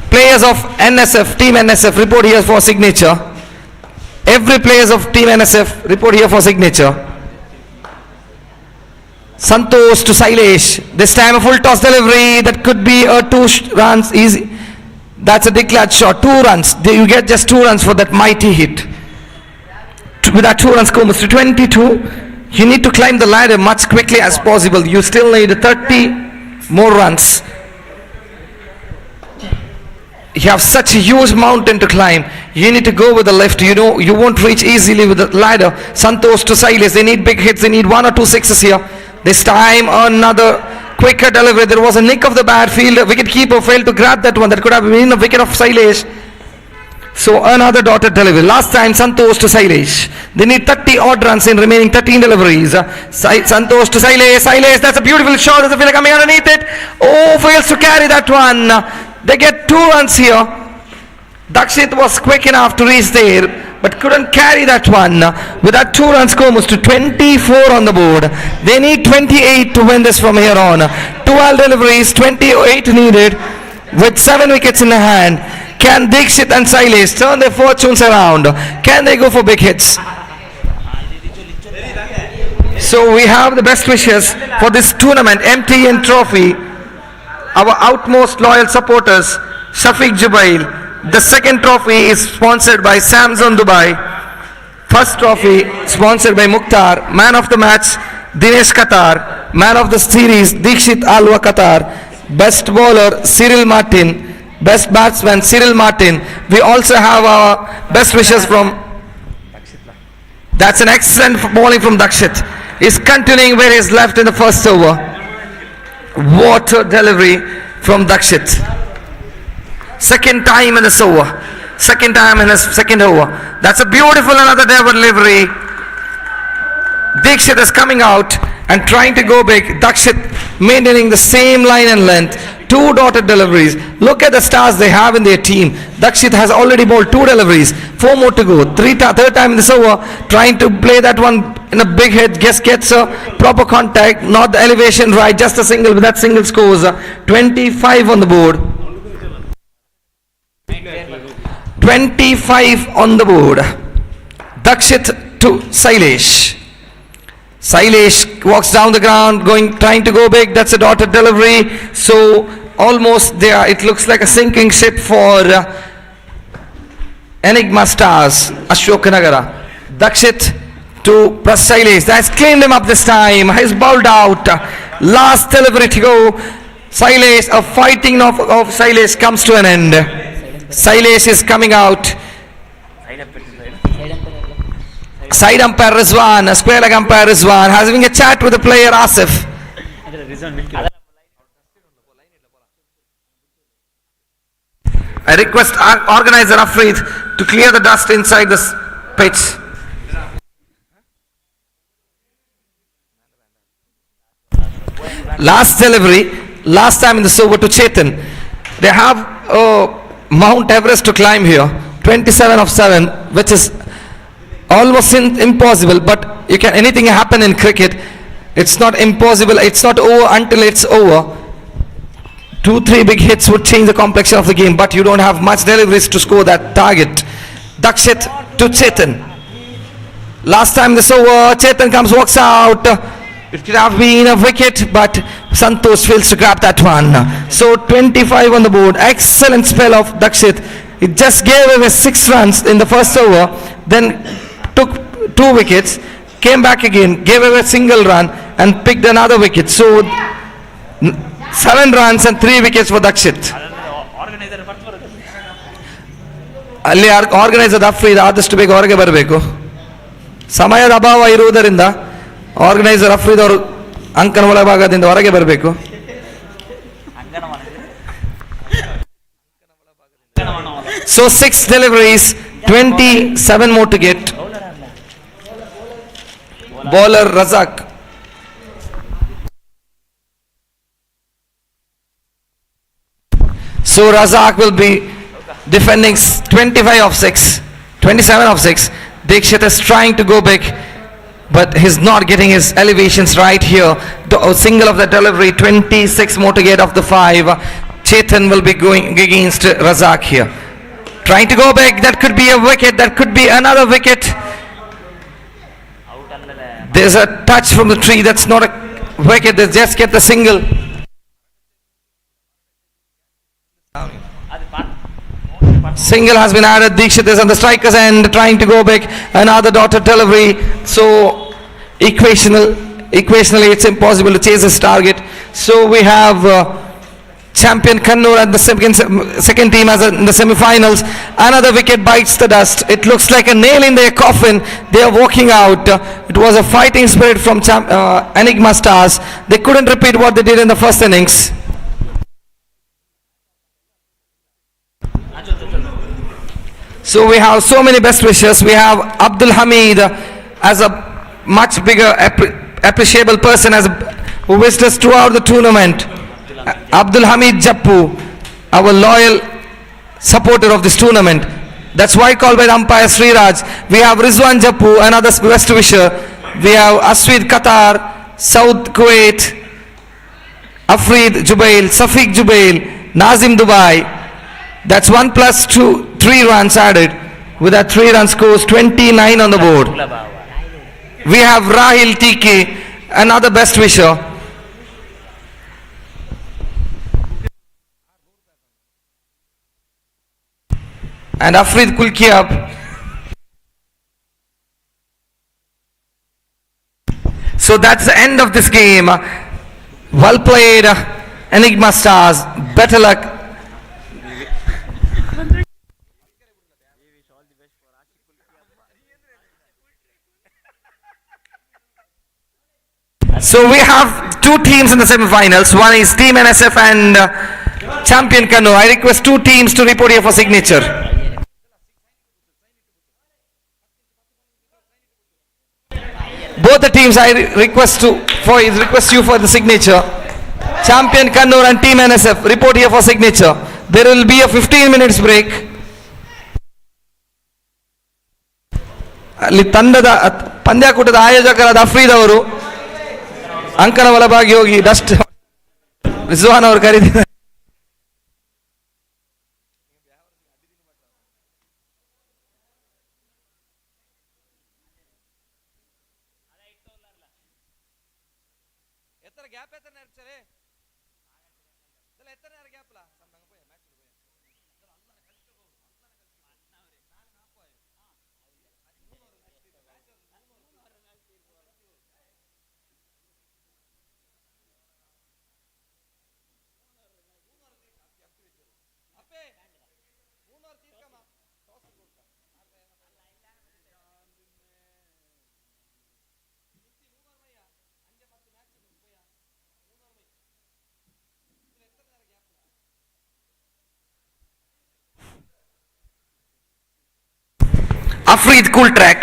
Players of NSF, Team NSF, report here for signature. Every players of Team NSF report here for signature. Santosh to Sailesh. This time a full toss delivery. That could be a 2 runs easy. That's a declared shot. 2 runs. You get just 2 runs for that mighty hit. With that 2 runs comes to 22. You need to climb the ladder much quickly as possible. You still need 30 more runs. You have such a huge mountain to climb. You need to go with the left. You know you won't reach easily with the ladder. Santosh to Sailesh. They need big hits. They need 1 or 2 sixes here. This time another quicker delivery. There was a nick of the bad field. Wicket keeper failed to grab that one. That could have been a wicket of Sailesh. So another dotted delivery. Last time Santosh to Sailesh. They need 30 odd runs in remaining 13 deliveries. Santosh to Sailesh. Sailesh, that's a beautiful shot. There's a fielder coming underneath it. Oh, fails to carry that one. They get 2 runs here. Dakshit was quick enough to reach there, but couldn't carry that one. With that 2 runs scores to 24 on the board. They need 28 to win this from here on. 12 deliveries, 28 needed, with 7 wickets in the hand. Can Dikshit and Sailesh turn their fortunes around? Can they go for big hits? So we have the best wishes for this tournament, MTN Trophy. Our outmost loyal supporters, Shafiq Jubail. The second trophy is sponsored by Samsung Dubai. First trophy sponsored by Mukhtar. Man of the match, Dinesh Qatar. Man of the series, Dikshit Alwa Qatar. Best bowler, Cyril Martin. Best batsman, Cyril Martin. We also have our best wishes from... That's an excellent bowling from Dakshit. He's continuing where he's left in the first over. What a delivery from Dakshit. Second time in this over. Second time in his second over. That's a beautiful another delivery. Dikshit is coming out and trying to go big. Dakshit maintaining the same line and length. 2 dotted deliveries. Look at the stars they have in their team. Dakshit has already bowled 2 deliveries. 4 more to go. Third time in this over. Trying to play that one in a big hit. Just gets a proper contact. Not the elevation right. Just a single. With that single scores 25 on the board. 25 on the board. Dakshit to Sailesh. Sailesh walks down the ground, trying to go big. That's a dotted delivery. So almost there. It looks like a sinking ship for Enigma stars, Ashok Nagara. Dakshit to Sailesh. That's cleaned him up this time. He's bowled out. Last delivery to go. Sailesh, a fighting of Sailesh comes to an end. Sailesh is coming out. Side umpire Rizwan, square leg umpire Rizwan, having a chat with the player Asif. I request organizer Afrid to clear the dust inside this pitch. Last delivery, last time in the over to Chetan. They have Mount Everest to climb here. 27 of 7, which is almost impossible, but you can, anything happen in cricket. It's not impossible, it's not over until it's over. 2-3 big hits would change the complexion of the game, but you don't have much deliveries to score that target. Dakshit to Chetan. Last time this over, Chetan comes, walks out. It could have been a wicket, but Santosh fails to grab that one. So 25 on the board. Excellent spell of Dakshit. It just gave away 6 runs in the first over, then took 2 wickets, came back again, gave away a single run and picked another wicket. So 7 runs and 3 wickets for Dakshit. Organiser ಬರ್ತು ಬರುತ್ತೆ. ಅಲ್ಲಿ organiser ಅಫ್ರೀದ್ ಆದಷ್ಟು ಬೇಗ ಹೊರಗೆ ಬರಬೇಕು. ಸಮಯದ ಅಭಾವ ಇರುವುದರಿಂದ organiser ಅಫ್ರೀದ್ ಅವರು ಅಂಕನ ಒಳಭಾಗದಿಂದ ಹೊರಗೆ ಬರಬೇಕು. So 6 deliveries, 27 more to get. Bowler Razak. So Razak will be defending 25 of 6, 27 of 6. Dikshit is trying to go big, but he's not getting his elevations right here. A single of the delivery, 26 more to get off the 5. Chetan will be going against Razak here. Trying to go big, that could be a wicket, that could be another wicket. There's a touch from the tree, that's not a wicket, they just get the single. Single has been added. Dikshit is on the striker's end, trying to go big. Another dotted delivery. So equationally it's impossible to chase this target. So we have champion Canor at the second team as in the semi-finals. Another wicket bites the dust. It looks like a nail in their coffin. They are walking out. It was a fighting spirit from Enigma stars. They couldn't repeat what they did in the first innings. So we have so many best wishes. We have Abdul Hamid as a much bigger appreciable person who wished us throughout the tournament. Abdul Hamid Jeppu, our loyal supporter of this tournament. That's why called by the umpire Sri Raj. We have Rizwan Jeppu, another best wisher. We have Aswid Qatar, South Kuwait, Afreed Jubail, Safiq Jubail, Nazim Dubai. That's 1 plus 2, 3 runs added. With that 3 run scores, 29 on the board. We have Rahil TK, another best wisher. And Afreed Kulkiab. So that's the end of this game. Well played, Enigma stars. Better luck. So we have 2 teams in the semi-finals. One is Team NSF and Champion Canor. I request 2 teams to report here for signature. Both the teams I request you for the signature. Champion Canor and Team NSF, report here for signature. There will be a 15 minutes break. ಅಲ್ಲಿ ತಂಡದ ಪಂದ್ಯಾಕೂಟದ ಆಯೋಜಕರಾದ ಅಫ್ರೀದ್ ಅವರು ಅಂಕನ ಒಳಭಾಗಿ ಹೋಗಿ dust Rizwan ಅವರು ಕರೀತಿದ್ದಾರೆ. Afreed cool track.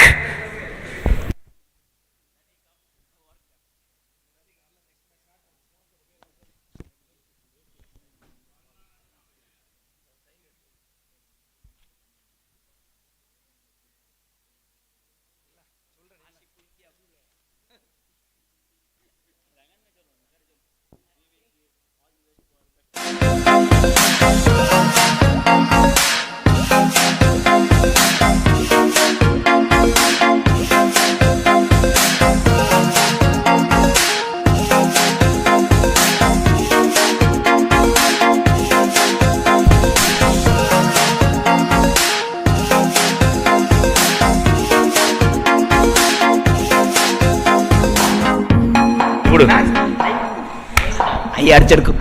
ये अर्चन को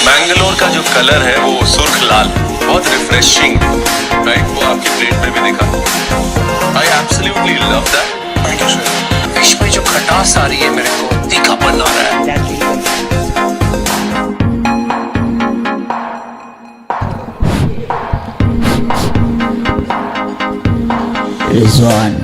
मैंगलोर का जो कलर है वो सुर्ख लाल, बहुत रिफ्रेशिंग, राइट? वो आपकी प्लेट में भी देखा। I absolutely love that. Thank you sir. Fish में जो खटास आ रही है मेरे को तीखापन आ रहा है। रिजवान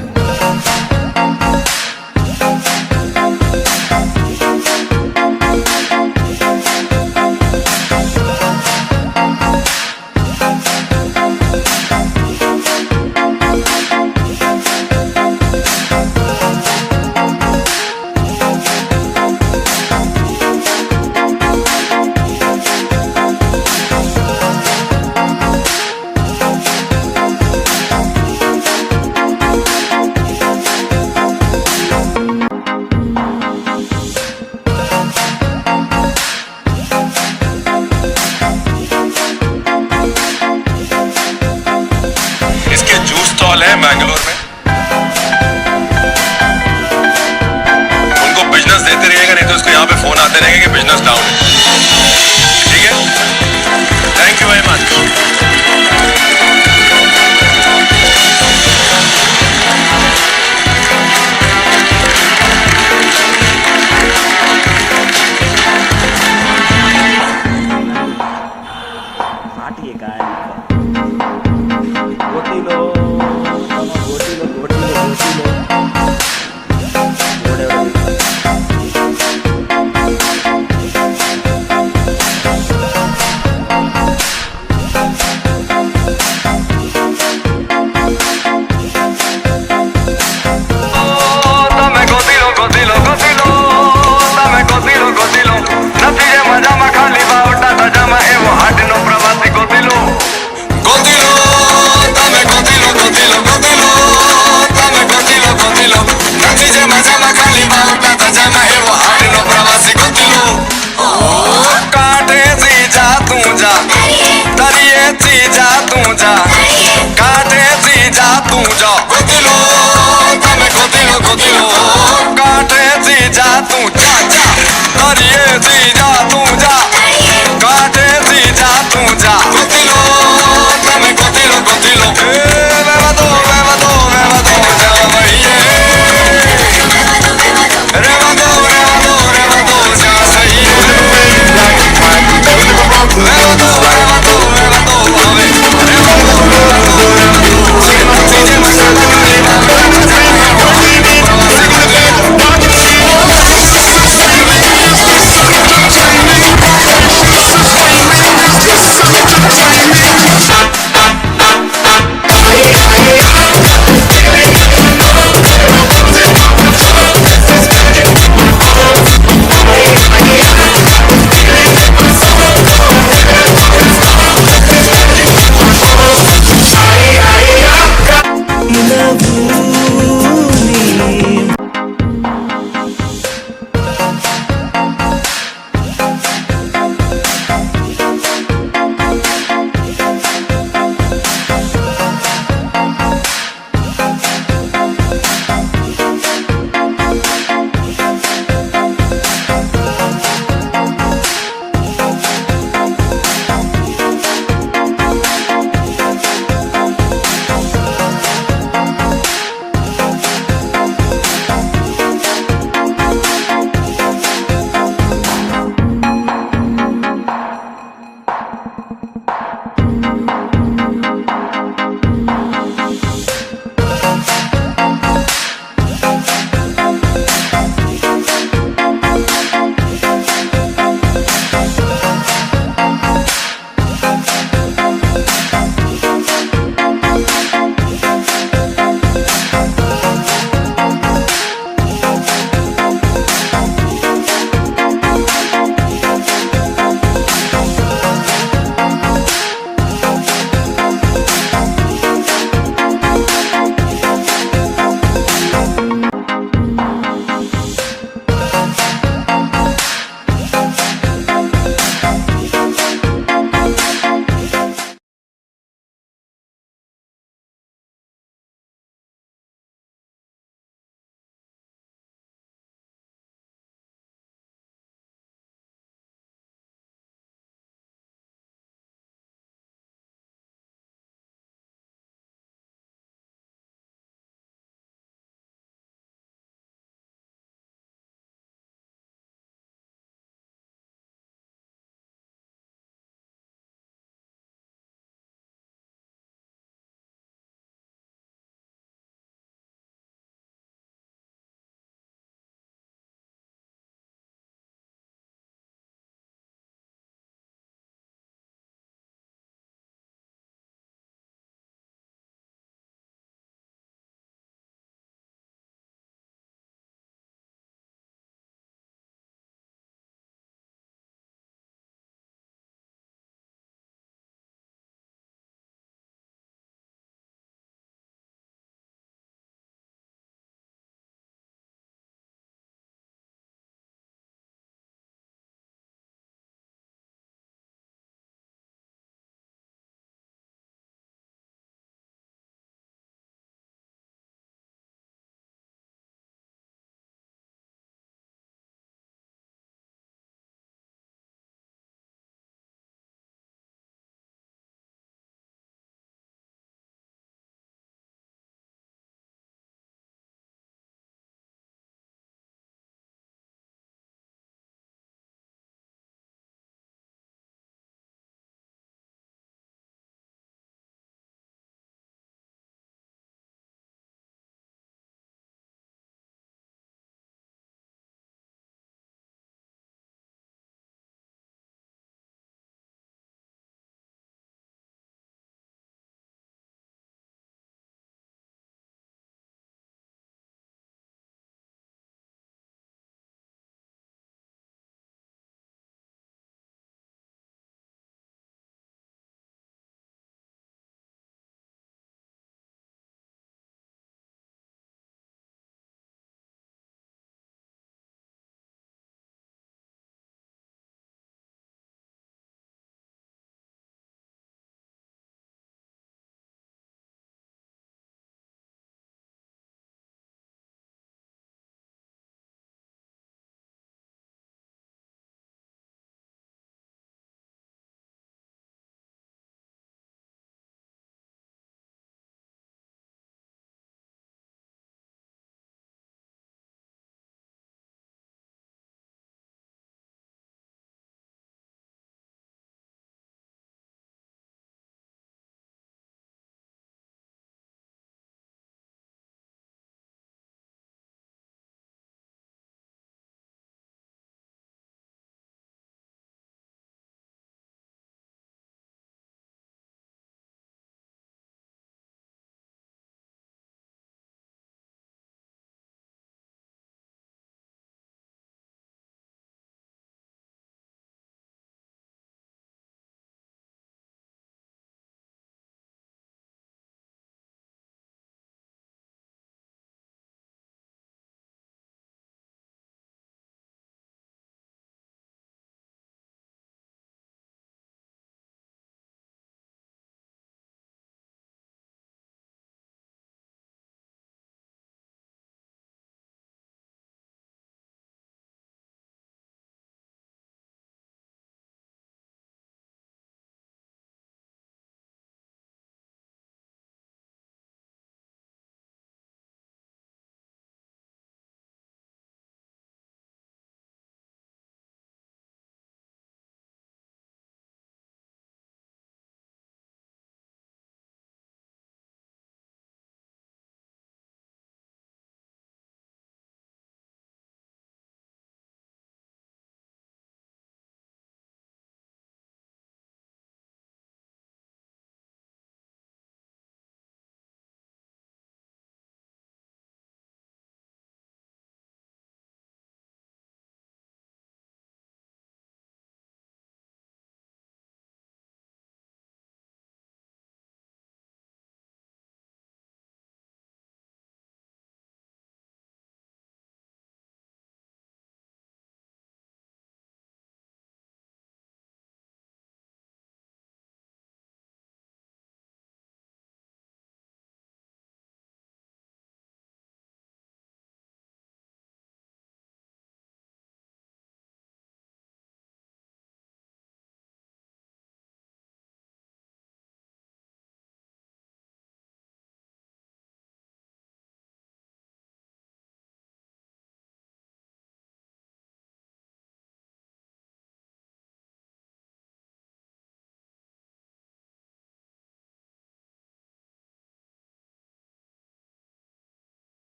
इसके जूस स्टॉल है मैंगलोर में, उनको बिजनेस देते रहिएगा, नहीं तो उसको यहाँ पे फोन आते रहेंगे कि बिजनेस डाउन है। ठीक है, thank you very much.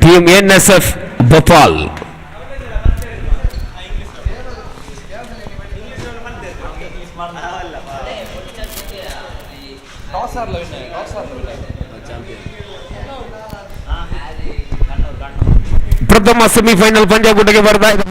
Team NSF Bhopal. ಪ್ರಥಮ ಸೆಮಿಫೈನಲ್ ಪಂದ್ಯಕೂಟಕ್ಕೆ ಬರ್ತಾ ಇದೆ.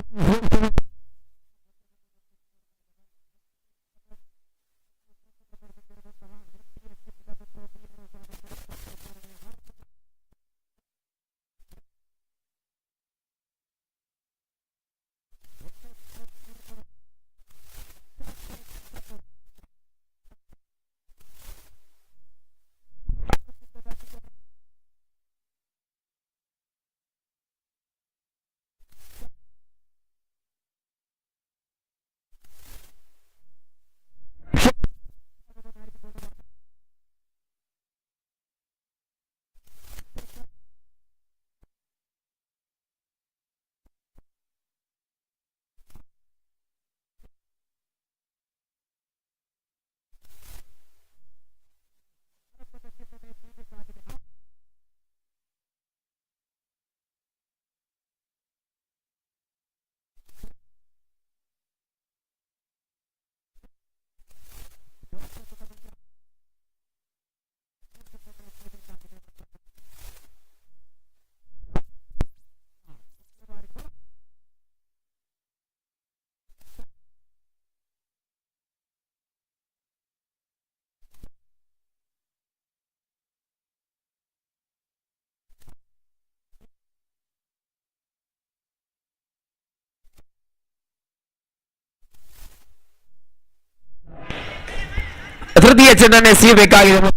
ತೃತೀಯ ಚೆಂಡನ್ನು ಎಸೆಯಬೇಕಾಗಿದೆ.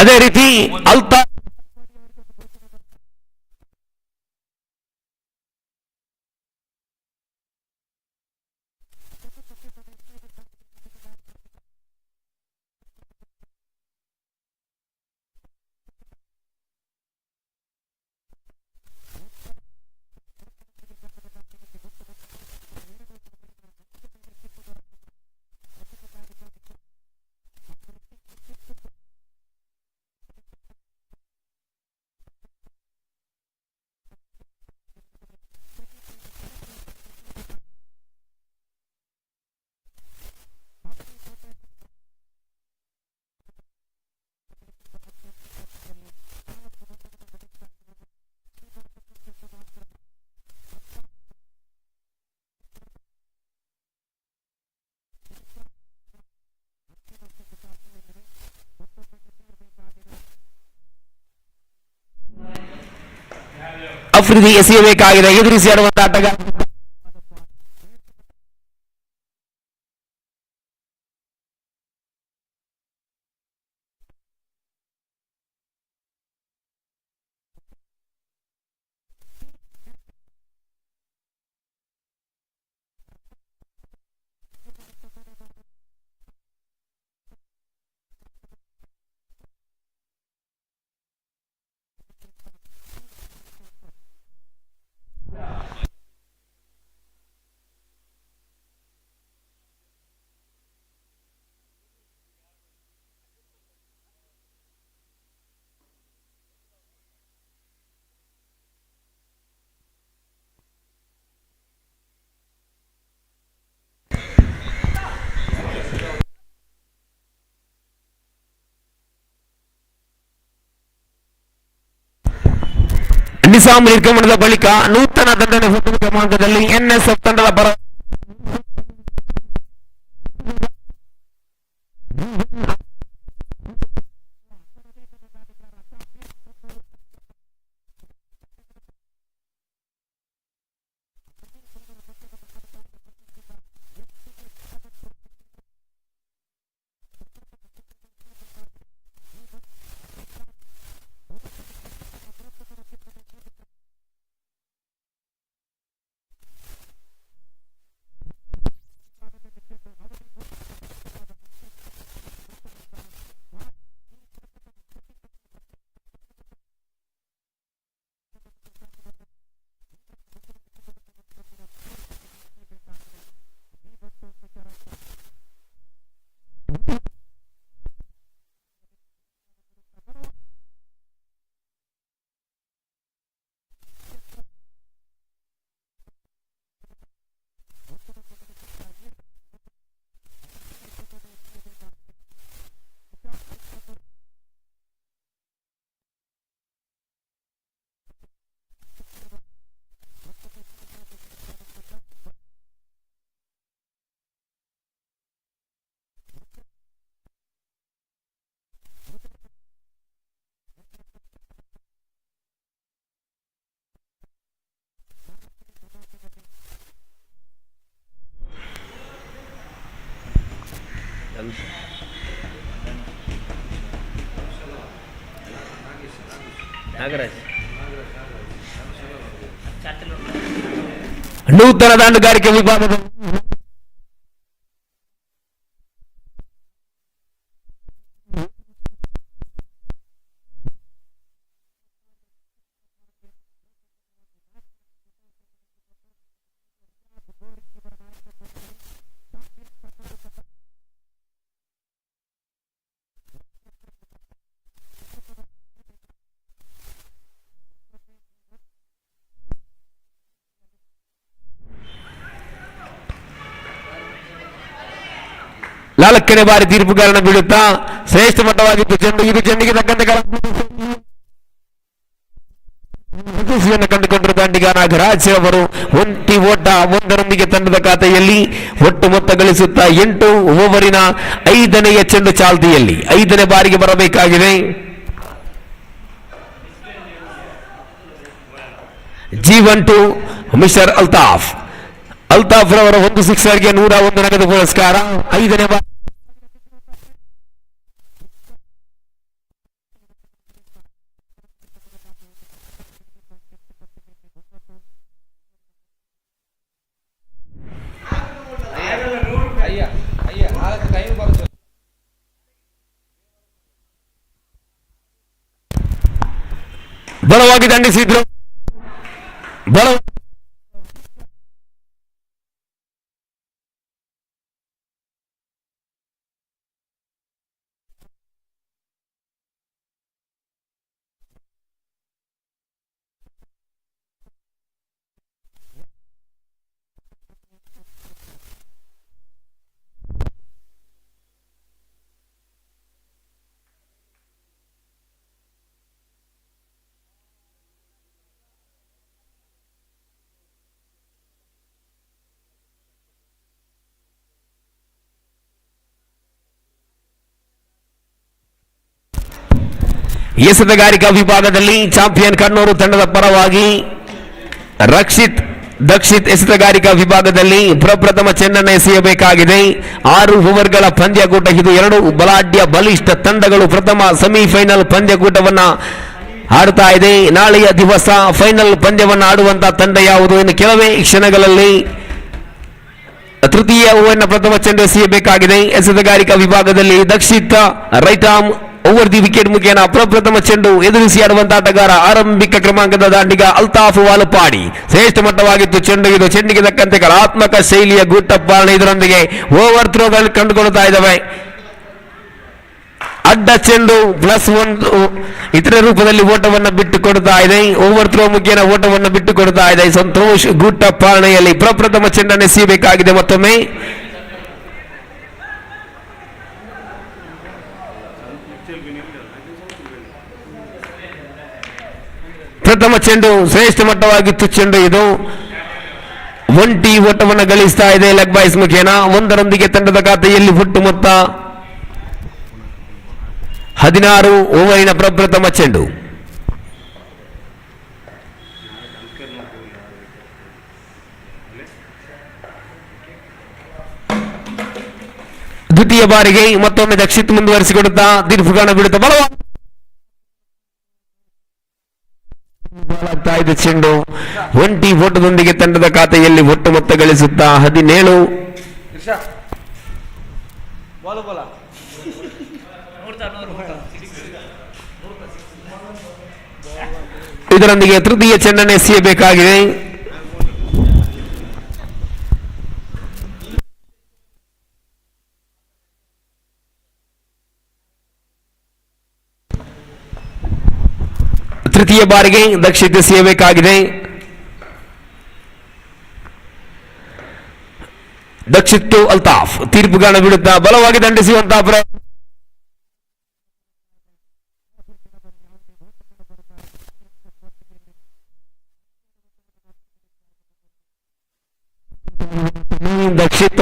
ಅದೇ ರೀತಿ ಅಲ್ತಾ ಅಫ್ರಿದಿ ಎಸೆಯಬೇಕಾಗಿದೆ. ಎದುರಿಸಿ ಆಡುವಂತ ಆಟಗಾರ ನಿಸಾಂ ನಿರ್ಗಮನದ ಬಳಿಕ ನೂತನ ದಂಡನೆ ಹೊಂದುವ ಕ್ರಮಾಂಕದಲ್ಲಿ NSF ತಂಡದ ಪರ ನೂತನ ದಾಂಡುಗಾರಿಕೆ ವಿಭಾಗದ ನಾಲ್ಕನೇ ಬಾರಿ ತೀರ್ಪುಗಾರನ ಬೀಳುತ್ತಾ ಶ್ರೇಷ್ಠ ಮಟ್ಟವಾಗಿತ್ತು ಚೆಂಡು. ಇದು ಚೆಂಡಿಗೆ ತಕ್ಕಂತೆ ಕಂಡುಕೊಂಡಿರುವ ದಾಂಡಿಗ ನಾಗರಾಜ್ ಅವರು ಒಂಟಿ ಓಟ ಒಂದರೊಂದಿಗೆ ತಂಡದ ಖಾತೆಯಲ್ಲಿ ಒಟ್ಟು ಮೊತ್ತ ಗಳಿಸುತ್ತಾ 8 ಓವರಿನ 5ನೇ ಚೆಂಡು ಚಾಲ್ತಿಯಲ್ಲಿ 5ನೇ ಬಾರಿಗೆ ಬರಬೇಕಾಗಿದೆ. G12 ಮಿಸ್ಟರ್ ಅಲ್ತಾಫ್ ರವರ 1 ಸಿಕ್ಸರ್ಗೆ 101 ನಗದು ಪುರಸ್ಕಾರ. 5ನೇ ಬಾರಿ ಬಲವಾಗಿ ದಂಡಿಸಿದ್ರು. ಎಸೆತಗಾರಿಕಾ ವಿಭಾಗದಲ್ಲಿ ಚಾಂಪಿಯನ್ ಕಣ್ಣೂರು ತಂಡದ ಪರವಾಗಿ ದಕ್ಷಿತ್ ಎಸೆತಗಾರಿಕಾ ವಿಭಾಗದಲ್ಲಿ ಪ್ರಪ್ರಥಮ ಚೆಂಡನ್ನು ಎಸೆಯಬೇಕಾಗಿದೆ. 6 ಓವರ್ಗಳ ಪಂದ್ಯಕೂಟ ಇದು. 2 ಬಲಾಢ್ಯ ಬಲಿಷ್ಠ ತಂಡಗಳು ಪ್ರಥಮ ಸೆಮಿಫೈನಲ್ ಪಂದ್ಯಕೂಟವನ್ನ ಆಡ್ತಾ ಇದೆ. ನಾಳೆಯ ದಿವಸ ಫೈನಲ್ ಪಂದ್ಯವನ್ನು ಆಡುವಂತಹ ತಂಡ ಯಾವುದು? ಇನ್ನು ಕೆಲವೇ ಕ್ಷಣಗಳಲ್ಲಿ ತೃತೀಯ ಓವರ್ನ ಪ್ರಥಮ ಚೆಂಡು ಎಸೆಯಬೇಕಾಗಿದೆ. ಎಸೆತಗಾರಿಕಾ ವಿಭಾಗದಲ್ಲಿ Dakshit right arm over the wicket ಮುಖೇನ ಪ್ರಪ್ರಥಮ ಚೆಂಡು ಎದುರಿಸಿ ಆಡುವಂತಹ ಆಟಗಾರ ಆರಂಭಿಕ ಕ್ರಮಾಂಕದ ದಾಂಡಿಗ ಅಲ್ತಾಫ್ ವಾಲಪಾಡಿ. ಶ್ರೇಷ್ಠ ಮಟ್ಟವಾಗಿತ್ತು ಚೆಂಡು ಇದು. ಚೆಂಡಿಗೆ ತಕ್ಕಂತೆ ಕಲಾತ್ಮಕ ಶೈಲಿಯ ಗುಟ್ಟಪ್ಪಾರಣೆ ಇದರೊಂದಿಗೆ ಓವರ್ ಥ್ರೋಗಳು ಕಂಡುಕೊಳ್ತಾ ಇದ್ದಾವೆ. ಅಡ್ಡ ಚೆಂಡು +1 ಇತರ ರೂಪದಲ್ಲಿ ಓಟವನ್ನು ಬಿಟ್ಟು ಕೊಡ್ತಾ ಇದೆ. ಓವರ್ ಥ್ರೋ ಮುಖೇನ ಓಟವನ್ನು ಬಿಟ್ಟು ಕೊಡ್ತಾ ಇದೆ. ಸಂತೋಷ್ ಗುಟ್ಟಪ್ಪಾರಣೆಯಲ್ಲಿ ಪ್ರಪ್ರಥಮ ಚೆಂಡನ್ನು ಎಸೆಯಬೇಕಾಗಿದೆ. ಮತ್ತೊಮ್ಮೆ ಪ್ರಥಮ ಚೆಂಡು ಶ್ರೇಷ್ಠ ಮಟ್ಟವಾಗಿತ್ತು ಚೆಂಡು ಇದು. ಒಂಟಿ ಓಟವನ್ನು ಗಳಿಸ್ತಾ ಇದೆ ಲೆಗ್ ಬಾಯ್ಸ್ ಮುಖೇನ. 1ರೊಂದಿಗೆ ತಂಡದ ಖಾತೆಯಲ್ಲಿ ಒಟ್ಟು ಮೊತ್ತ 16 ಓವರಿನ ಪ್ರಪ್ರಥಮ ಚೆಂಡು. ದ್ವಿತೀಯ ಬಾರಿಗೆ ಮತ್ತೊಮ್ಮೆ ದಕ್ಷಿತ್ ಮುಂದುವರಿಸಿಕೊಡುತ್ತಾ ತೀರ್ಪುಗಾರನ ಬಿಡುತ್ತಾ ಬಲವಾಗ್ತಾ ಇದೆ ಚೆಂಡು. ಒಂಟಿ ಓಟದೊಂದಿಗೆ ತಂಡದ ಖಾತೆಯಲ್ಲಿ ಒಟ್ಟು ಮೊತ್ತ ಗಳಿಸುತ್ತಾ 17. ಇದರೊಂದಿಗೆ ತೃತೀಯ ಚೆಂಡನ್ನು ಎಸೆಯಬೇಕಾಗಿದೆ. ತೃತೀಯ ಬಾರಿಗೆ ದಕ್ಷಿತ್ ಎಸೆಯಬೇಕಾಗಿದೆ. ದಕ್ಷಿತ್ ಅಲ್ತಾಫ್ ತೀರ್ಪುಗಾರನ ವಿರುದ್ಧ ಬಲವಾಗಿ ದಂಡಿಸುವಂತಹ ಪ್ರಯತ್ನ. ದಕ್ಷಿತ್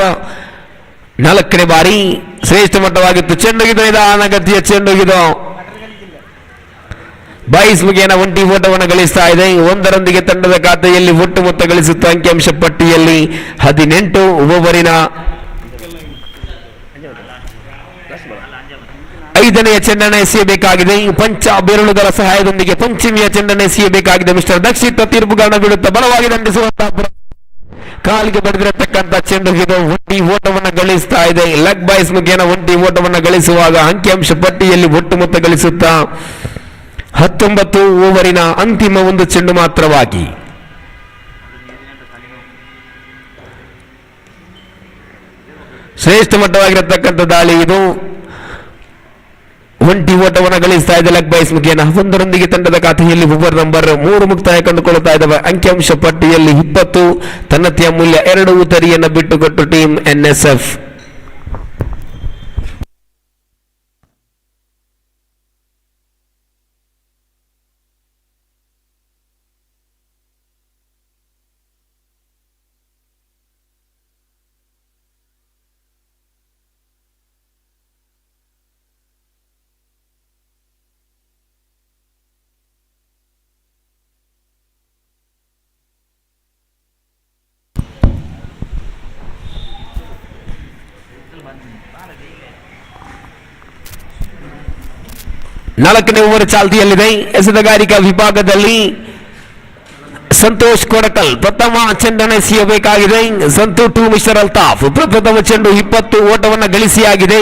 4ನೇ ಬಾರಿ ಶ್ರೇಷ್ಠ ಮಟ್ಟವಾಗಿತ್ತು ಚೆಂಡು ಇದು. ನಿಧಾನಗತಿಯ ಚೆಂಡು ಇದು. ಬಾಯ್ಸ್ ಮುಖೇನ ಒಂಟಿ ಓಟವನ್ನು ಗಳಿಸ್ತಾ ಇದೆ. 1ರೊಂದಿಗೆ ತಂಡದ ಖಾತೆಯಲ್ಲಿ ಒಟ್ಟು ಮೊತ್ತ ಗಳಿಸುತ್ತಾ ಅಂಕಿಅಂಶ ಪಟ್ಟಿಯಲ್ಲಿ 18 ಓವರಿನ ಐದನೆಯ ಚೆಂಡನ್ನು ಎಸೆಯಬೇಕಾಗಿದೆ. ಪಂಚ ಬೆರಳುಗಳ ಸಹಾಯದೊಂದಿಗೆ ಪಂಚಮಿಯ ಚೆಂಡನ್ನು ಎಸೆಯಬೇಕಾಗಿದೆ. ಮಿಸ್ಟರ್ ದಕ್ಷಿತ್ ತೀರ್ಪುಗಾರನ ವಿರುದ್ಧ ಬಲವಾಗಿ ದಂಡಿಸುವಂತಹ ಕಾಲಿಗೆ ಬಡಿದಿರತಕ್ಕಂಥ ಚೆಂಡು ಇದು ಒಂಟಿ ಓಟವನ್ನು ಗಳಿಸ್ತಾ ಇದೆ. ಲೆಗ್ ಬಾಯ್ಸ್ ಮುಖೇನ ಒಂಟಿ ಓಟವನ್ನು ಗಳಿಸುವಾಗ ಅಂಕಿಅಂಶ ಪಟ್ಟಿಯಲ್ಲಿ ಒಟ್ಟು ಮೊತ್ತ ಗಳಿಸುತ್ತಾ 19 ಓವರಿನ ಅಂತಿಮ ಒಂದು ಚೆಂಡು ಮಾತ್ರವಾಗಿ ಶ್ರೇಷ್ಠ ಮಟ್ಟವಾಗಿರತಕ್ಕಂಥ ದಾಳಿ ಇದು. ಒಂಟಿ ಓಟವನ್ನು ಗಳಿಸ್ತಾ ಇದೆ ಲೆಗ್ ಬೈಸ್ ಮುಖೇನ. ಒಂದರೊಂದಿಗೆ ತಂಡದ ಖಾತೆಯಲ್ಲಿ ಓವರ್ ನಂಬರ್ 3 ಮುಕ್ತಾಯ ಕಂಡುಕೊಳ್ಳುತ್ತಾ ಇದ್ದಾವೆ. ಅಂಕಿಅಂಶ ಪಟ್ಟಿಯಲ್ಲಿ 20, ತನ್ನತಿಯ ಮೂಲ್ಯ 2 ಉತ್ತರಿಯನ್ನು ಬಿಟ್ಟುಕೊಟ್ಟು ಟೀಮ್ NSF. ನಾಲ್ಕನೇ ಓವರ್ ಚಾಲ್ತಿಯಲ್ಲಿದೆ. ಎಸೆತಗಾರಿಕಾ ವಿಭಾಗದಲ್ಲಿ ಸಂತೋಷ್ ಕೊಡಕಲ್ ಪ್ರಥಮ ಚೆಂಡನ್ನು ಎಸೆಯಬೇಕಾಗಿದೆ. ಸಂತು ಟು ಮಿಸ್ಟರ್ ಅಲ್ತಾಫ್ ಪ್ರಥಮ ಚೆಂಡು 20 ಓಟವನ್ನು ಗಳಿಸಿಯಾಗಿದೆ.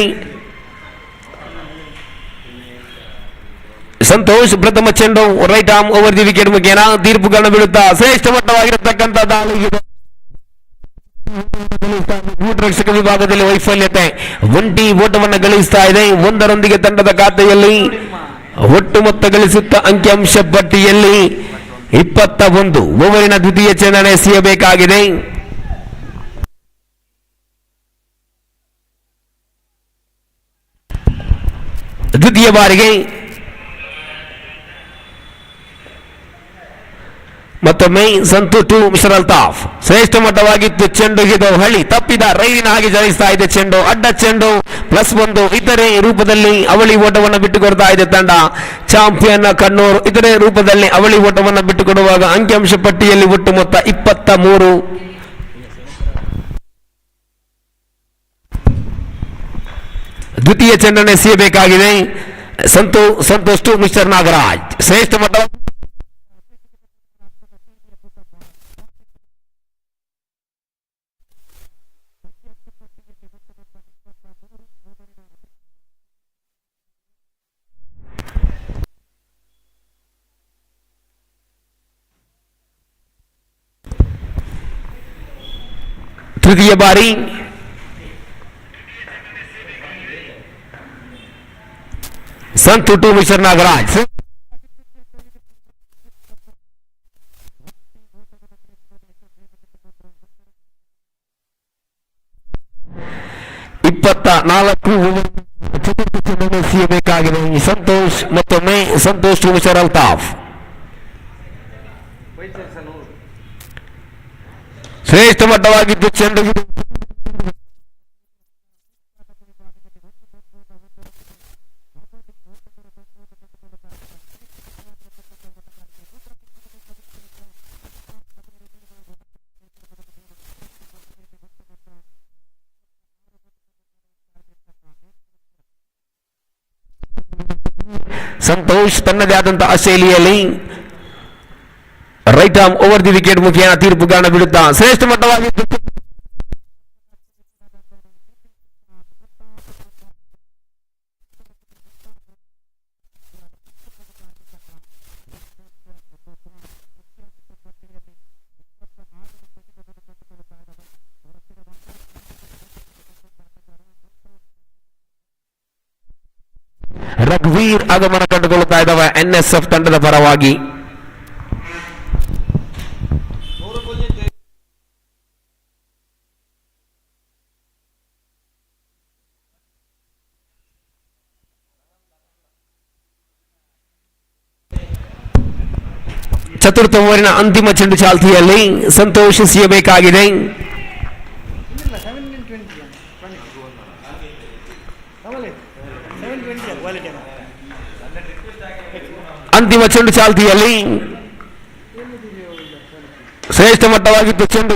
ಸಂತೋಷ್ ಪ್ರಥಮ ಚೆಂಡು right arm over the wicket ಮುಖೇನ ತೀರ್ಪುಗಳನ್ನು ಬಿಡುತ್ತಾ ಶ್ರೇಷ್ಠ ಮಟ್ಟವಾಗಿರತಕ್ಕಂಥ ದಾಳಿ. ರಕ್ಷಕ ವಿಭಾಗದಲ್ಲಿ ವೈಫಲ್ಯತೆ. ಒಂಟಿ ಓಟವನ್ನು ಗಳಿಸ್ತಾ ಇದೆ. ಒಂದರೊಂದಿಗೆ ತಂಡದ ಖಾತೆಯಲ್ಲಿ ಒಟ್ಟು ಮೊತ್ತ ಗಳಿಸುತ್ತಾ ಅಂಕಿಅಂಶ ಪಟ್ಟಿಯಲ್ಲಿ 21 ಓವರಿನ ದ್ವಿತೀಯ ಚೆಂಡನ್ನು ಎಸೆಯಬೇಕಾಗಿದೆ. ದ್ವಿತೀಯ ಬಾರಿಗೆ ಮತ್ತೊಮ್ಮೆ ಸಂತು ಟು ಮಿಸ್ಟರ್ ಅಲ್ತಾಫ್ ಶ್ರೇಷ್ಠ ಮಟ್ಟವಾಗಿತ್ತು. ಚೆಂಡು ಇದು ಹಳಿ ತಪ್ಪಿದ ರೈಲಿನ ಹಾಗೆ ಚಲಿಸ್ತಾ ಇದೆ ಚೆಂಡು. ಅಡ್ಡ ಚೆಂಡು +1 ಇತರೆ ರೂಪದಲ್ಲಿ ಅವಳಿ ಓಟವನ್ನು ಬಿಟ್ಟುಕೊಡ್ತಾ ಇದೆ ತಂಡ. ಚಾಂಪಿಯನ್ ಕಣ್ಣೂರ್ ಇತರೆ ರೂಪದಲ್ಲಿ ಅವಳಿ ಓಟವನ್ನು ಬಿಟ್ಟುಕೊಡುವಾಗ ಅಂಕಿಅಂಶ ಪಟ್ಟಿಯಲ್ಲಿ ಒಟ್ಟು ಮೊತ್ತ 23. ದ್ವಿತೀಯ ಚೆಂಡನ್ನು ಎಸೆಯಬೇಕಾಗಿದೆ. ಸಂತೋಷ್ ಟು ಮಿಸ್ಟರ್ ನಾಗರಾಜ್ ಶ್ರೇಷ್ಠ ಮಟ್ಟ ತೃತೀಯ ಬಾರಿ ಸಂತು ಟು ಮಿಸ್ಟರ್ ನಾಗರಾಜ್ ಚತುರ್ಥ ಚೆಂಡನ್ನು ಎಸೆಯಬೇಕಾಗಿದೆ. ಸಂತೋಷ್ ಮತ್ತೊಮ್ಮೆ ಸಂತೋಷ್ ಟು ಮಿಸ್ಟರ್ ಅಲ್ತಾಫ್ ಶ್ರೇಷ್ಠ ಮಟ್ಟವಾಗಿದ್ದು ಚೆಂಡು ಸಂತೋಷ್ ತನ್ನದೇ ಆದಂತಹ ಶೈಲಿಯಲ್ಲಿ right arm over the wicket ಮುಖೇನ ತೀರ್ಪುಗಾರನ ವಿರುದ್ಧ ಶ್ರೇಷ್ಠ ಮಟ್ಟವಾಗಿದ್ದು ರಘುವೀರ್ ಆಗಮನ ಕಂಡುಕೊಳ್ಳುತ್ತಾ ಇದ್ದಾವೆ NSF ತಂಡದ ಪರವಾಗಿ. ಚತುರ್ಥ ಓವರಿನ ಅಂತಿಮ ಚೆಂಡು ಚಾಲ್ತಿಯಲ್ಲಿ ಸಂತೋಷ್ ಎಸೆಯಬೇಕಾಗಿದೆ. ಅಂತಿಮ ಚೆಂಡು ಚಾಲ್ತಿಯಲ್ಲಿ ಶ್ರೇಷ್ಠ ಮಟ್ಟವಾಗಿದ್ದು ಚೆಂಡು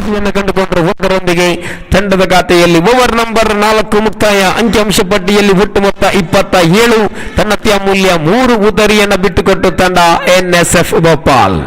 ಯಶಸ್ವಿಯನ್ನು ಕಂಡುಕೊಂಡರು. ಒಂದರೊಂದಿಗೆ ತಂಡದ ಖಾತೆಯಲ್ಲಿ ಓವರ್ ನಂಬರ್ 4 ಮುಕ್ತಾಯ. ಅಂಕಿಅಂಶ ಪಟ್ಟಿಯಲ್ಲಿ ಒಟ್ಟು ಮೊತ್ತ 27. ತನ್ನ ಅಮೂಲ್ಯ 3 ಉದರಿಯನ್ನು ಬಿಟ್ಟುಕೊಟ್ಟು ತಂಡ NSF ಭೋಪಾಲ್.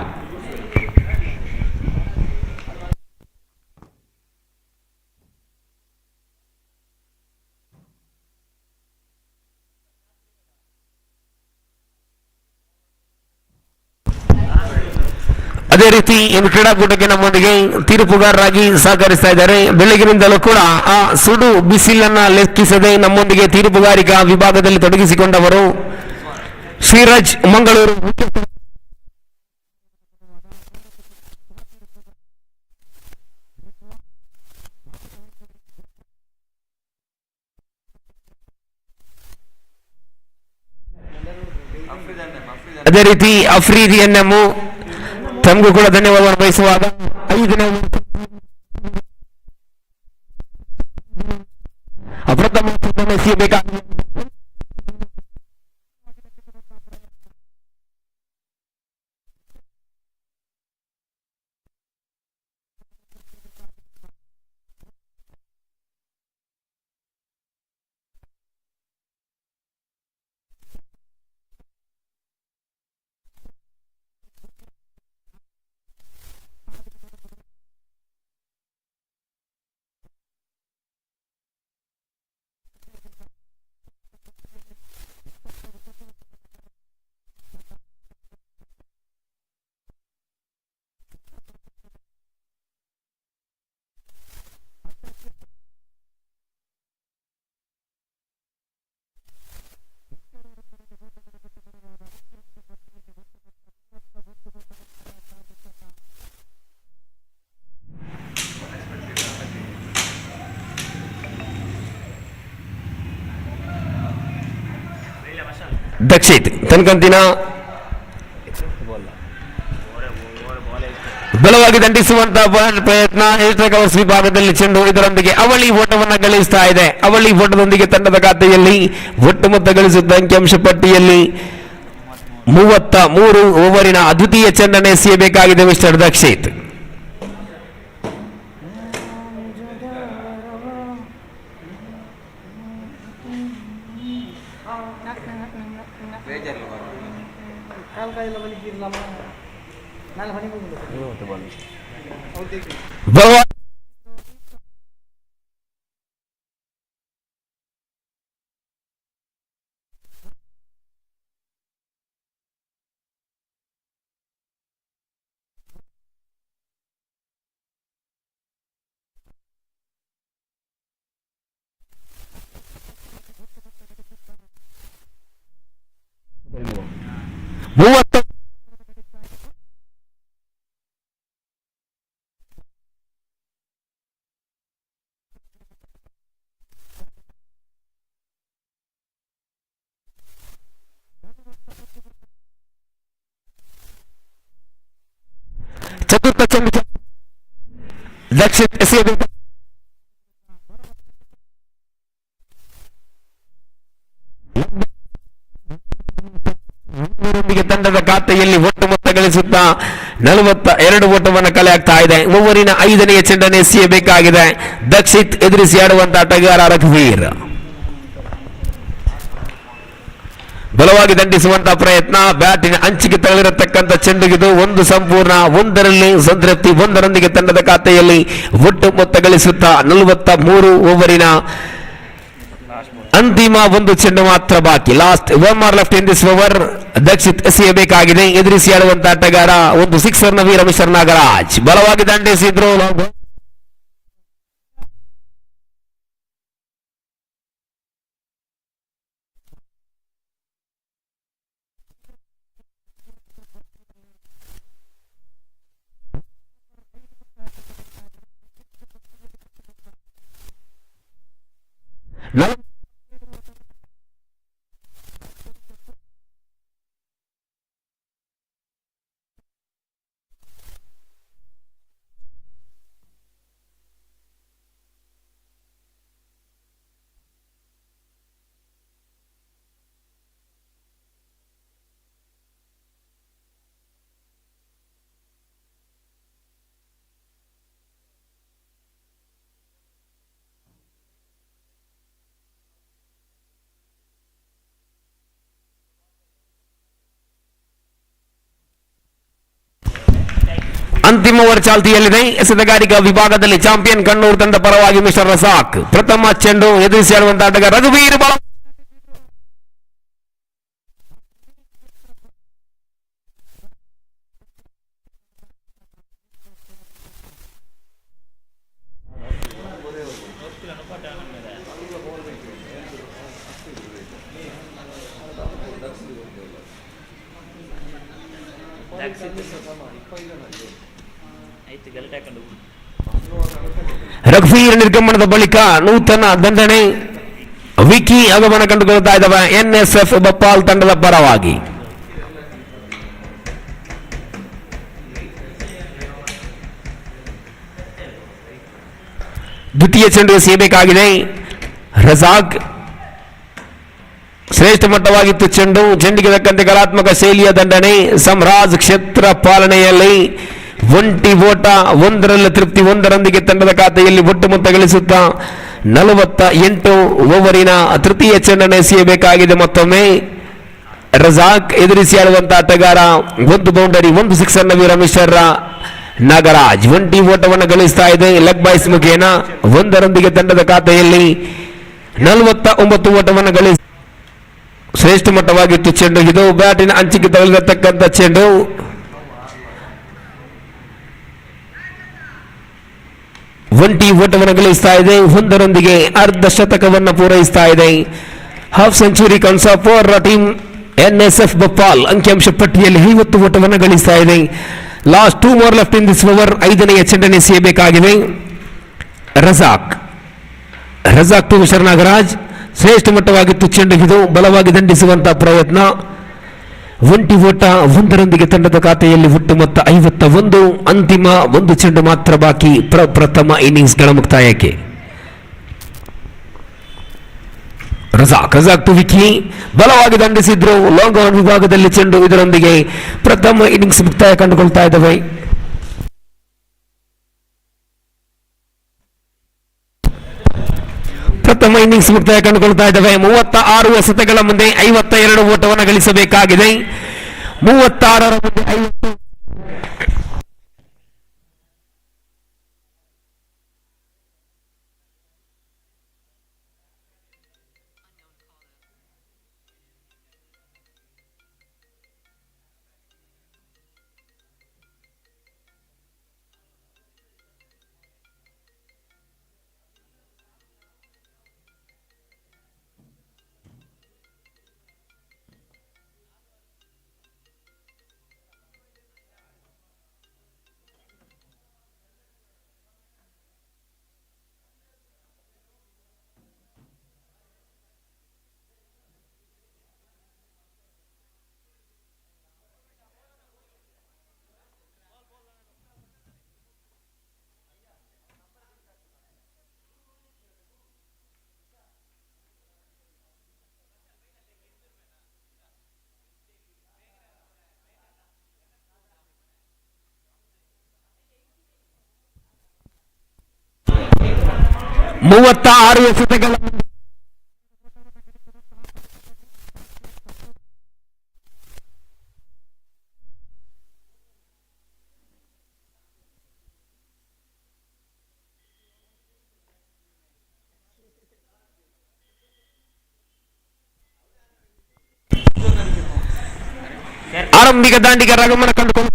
ಅದೇ ರೀತಿ ಇನ್ನು ಕ್ರೀಡಾಕೂಟಕ್ಕೆ ನಮ್ಮೊಂದಿಗೆ ತೀರ್ಪುಗಾರರಾಗಿ ಸಹಕರಿಸ್ತಾ ಇದ್ದಾರೆ. ಬೆಳಗಿನಿಂದಲೂ ಕೂಡ ಆ ಸುಡು ಬಿಸಿಲನ್ನ ಲೆಕ್ಕಿಸದೆ ನಮ್ಮೊಂದಿಗೆ ತೀರ್ಪುಗಾರಿಕಾ ವಿಭಾಗದಲ್ಲಿ ತೊಡಗಿಸಿಕೊಂಡವರು ಶ್ರೀರಾಜ್ ಮಂಗಳೂರು. ಅದೇ ರೀತಿ ಅಫ್ರೀದಿ NM ತಮಗೂ ಕೂಡ ಧನ್ಯವಾದ ಬಯಸುವಾಗ 5ನೇ ಅಪ್ರಥಮ ಬೇಕಾದ ದಕ್ಷಿತ್ ತನಕಂತಿನ ಬಲವಾಗಿ ದಂಡಿಸುವಂತಹ ಪ್ರಯತ್ನ. ಕವರ್ಸ್ ವಿಭಾಗದಲ್ಲಿ ಚೆಂಡು ಇದರೊಂದಿಗೆ ಅವಳಿ ಓಟವನ್ನು ಗಳಿಸ್ತಾ ಇದೆ. ಅವಳಿ ಓಟದೊಂದಿಗೆ ತಂಡದ ಖಾತೆಯಲ್ಲಿ ಒಟ್ಟು ಮೊತ್ತ ಗಳಿಸಿದ್ದ ಅಂಕಿಅಂಶ ಪಟ್ಟಿಯಲ್ಲಿ 33 ಓವರಿನ ಅದ್ವಿತೀಯ ಚೆಂಡನ್ನು ಎಸೆಯಬೇಕಾಗಿದೆ ಮಿಸ್ಟರ್ ದಕ್ಷಿತ್. ಚತುರ್ಥ ಚೆಂಡು ದಕ್ಷಿತ್ ಎಸೆಯಬೇಕು. ತಂಡದ ಖಾತೆಯಲ್ಲಿ ಒಟ್ಟು ಮೊತ್ತ ಗಳಿಸುತ್ತಾ 42 ಓಟವನ್ನು ಕಲೆ ಆಗ್ತಾ ಇದೆ. ಮೂವರಿನ 5ನೇ ಚೆಂಡನ್ನು ಎಸೆಯಬೇಕಾಗಿದೆ ದಕ್ಷಿತ್. ಎದುರಿಸಿ ಆಡುವಂತಹ ಆಟಗಾರ ರಘುವೀರ್ ಬಲವಾಗಿ ದಂಡಿಸುವಂತಹ ಪ್ರಯತ್ನ. ಬ್ಯಾಟಿನ ಅಂಚಿಗೆ ತಗಲಿರತಕ್ಕಂಥ ಚೆಂಡುಗಿದು ಒಂದು ಸಂಪೂರ್ಣ, ಒಂದರಲ್ಲಿ ಸಂತೃಪ್ತಿ. ಒಂದರೊಂದಿಗೆ ತಂಡದ ಖಾತೆಯಲ್ಲಿ ಒಟ್ಟು ಮೊತ್ತ ಗಳಿಸುತ್ತಾ 43 ಓವರಿನ ಅಂತಿಮ ಒಂದು ಚೆಂಡು ಮಾತ್ರ ಬಾಕಿ. Last 1 more left in this over. Dakshit ಎಸೆಯಬೇಕಾಗಿದೆ. ಎದುರಿಸಿ ಆಡುವಂತಹ ಆಟಗಾರ ಒಂದು ಸಿಕ್ಸರ್ ನ ವೀರ ಮಿಸ್ಟರ್ ನಾಗರಾಜ್. ಬಲವಾಗಿ ದಂಡಿಸಿದ್ರು. ಅಂತಿಮ ಓವರ್ ಚಾಲ್ತಿಯಲ್ಲಿದೆ. ಎಸೆತಗಾರಿಕಾ ವಿಭಾಗದಲ್ಲಿ ಚಾಂಪಿಯನ್ ಕಣ್ಣೂರು ತಂಡ ಪರವಾಗಿ ಮಿಸ್ಟರ್ ರಸಾಕ್. ಪ್ರಥಮ ಚೆಂಡು ಎದುರಿಸಿ ಆಡುವಂತಹ ಆಟಗಾರ ರಘುವೀರ್ ಬಲ ಆಯ್ತು ಗಲಾಟೆ ಹಾಕೊಂಡು ರಘುವೀರ್ ನಿರ್ಗಮನದ ಬಳಿಕ ನೂತನ ದಂಡನೆ. ವಿಕಿ ಆಗಮನ ಕಂಡುಕೊಳ್ತಾ ಇದ್ದಾವೆ NSF ಬಪ್ಪಾಲ್ ತಂಡದ ಪರವಾಗಿ. ದ್ವಿತೀಯ ಚೆಂಡು ಎಸೆಯಬೇಕಾಗಿದೆ. ರಜಾಕ್ ಶ್ರೇಷ್ಠ ಮಟ್ಟವಾಗಿತ್ತು ಚೆಂಡು. ಚೆಂಡಿಗೆ ತಕ್ಕಂತೆ ಕಲಾತ್ಮಕ ಶೈಲಿಯ ದಂಡನೆ. ಸಮ್ರಾಜ್ ಕ್ಷೇತ್ರ ಪಾಲನೆಯಲ್ಲಿ ಒಂಟಿ ಓಟ, ಒಂದರಲ್ಲಿ ತೃಪ್ತಿ, ಒಂದರೊಂದಿಗೆ ತಂಡದ ಖಾತೆಯಲ್ಲಿ ಒಟ್ಟು ಮೊತ್ತ ಗಳಿಸುತ್ತಾ 48 ಓವರಿನ ತೃತೀಯ ಚೆಂಡನ್ನು ಎಸೆಯಬೇಕಾಗಿದೆ. ಮತ್ತೊಮ್ಮೆ ರಜಾಕ್ ಎದುರಿಸಿ ಆಡುವಂತಹ ಆಟಗಾರ. ಒಂದು ಬೌಂಡರಿ, ಒಂದು ಸಿಕ್ಸರ್ ನವೀರ ಮಿಸ್ಟರ್ ನಾಗರಾಜ್ ಒಂಟಿ ಓಟವನ್ನು ಗಳಿಸ್ತಾ ಇದೆ ಲೆಗ್ ಬಾಯ್ಸ್ ಮುಖೇನ. ಒಂದರೊಂದಿಗೆ ತಂಡದ ಖಾತೆಯಲ್ಲಿ 49 ಓಟವನ್ನು ಗಳಿಸಿ ಶ್ರೇಷ್ಠ ಮಟ್ಟವಾಗಿತ್ತು ಚೆಂಡು. ಇದು ಬ್ಯಾಟಿನ ಅಂಚಿಗೆ ತಗಲಿರತಕ್ಕಂಥ ಚೆಂಡು. ಒಂಟಿ ಓಟವನ್ನು ಗಳಿಸ್ತಾ ಇದೆ. ಒಂದರೊಂದಿಗೆ ಅರ್ಧ ಶತಕವನ್ನು ಪೂರೈಸ್ತಾ ಇದೆ. Half century comes for team NSF Bappal. ಅಂಕಿಅಂಶ ಪಟ್ಟಿಯಲ್ಲಿ 50 ಓಟವನ್ನು ಗಳಿಸ್ತಾ ಇದೆ. Last 2 more left in this over. 5ನೇ ಚೆಂಡನ್ನು ಎಸೆಯಬೇಕಾಗಿದೆ. Razak to mister Nagaraj. ಶ್ರೇಷ್ಠ ಮಟ್ಟವಾಗಿತ್ತು ಚೆಂಡು. ಇದು ಬಲವಾಗಿ ದಂಡಿಸುವಂತಹ ಪ್ರಯತ್ನ. ಒಂಟಿ ಓಟ, ಒಂದರೊಂದಿಗೆ ತಂಡದ ಖಾತೆಯಲ್ಲಿ ಒಟ್ಟು ಮೊತ್ತ 51. ಅಂತಿಮ ಒಂದು ಚೆಂಡು ಮಾತ್ರ ಬಾಕಿ ಪ್ರಥಮ ಇನ್ನಿಂಗ್ಸ್ಗಳ ಮುಕ್ತಾಯಕ್ಕೆ. ರಜಾಕ್ ಟು ವಿಕಿ ಬಲವಾಗಿ ದಂಡಿಸಿದ್ರು. ಲಾಂಗ್ ಆನ್ ವಿಭಾಗದಲ್ಲಿ ಚೆಂಡು. ಇದರೊಂದಿಗೆ ಪ್ರಥಮ ಇನ್ನಿಂಗ್ಸ್ ಮುಕ್ತಾಯ ಕಂಡುಕೊಳ್ತಾ ಇದ್ದಾವೆ. ಪ್ರಥಮ ಇನ್ನಿಂಗ್ಸ್ ಮುಕ್ತಾಯ ಕಂಡುಕೊಳ್ತಾ ಇದ್ದಾವೆ. 36 ಎಸೆತಗಳ ಮುಂದೆ 52 ಓಟವನ್ನು ಗಳಿಸಬೇಕಾಗಿದೆ. 36ರ ಮುಂದೆ 50. ಮೂವತ್ತಾರು ಎಸೆತಗಳ ಆರಂಭಿಕ ದಾಂಡಿಗರ ಆಗಮನ ಕಂಡುಕೊಂಡು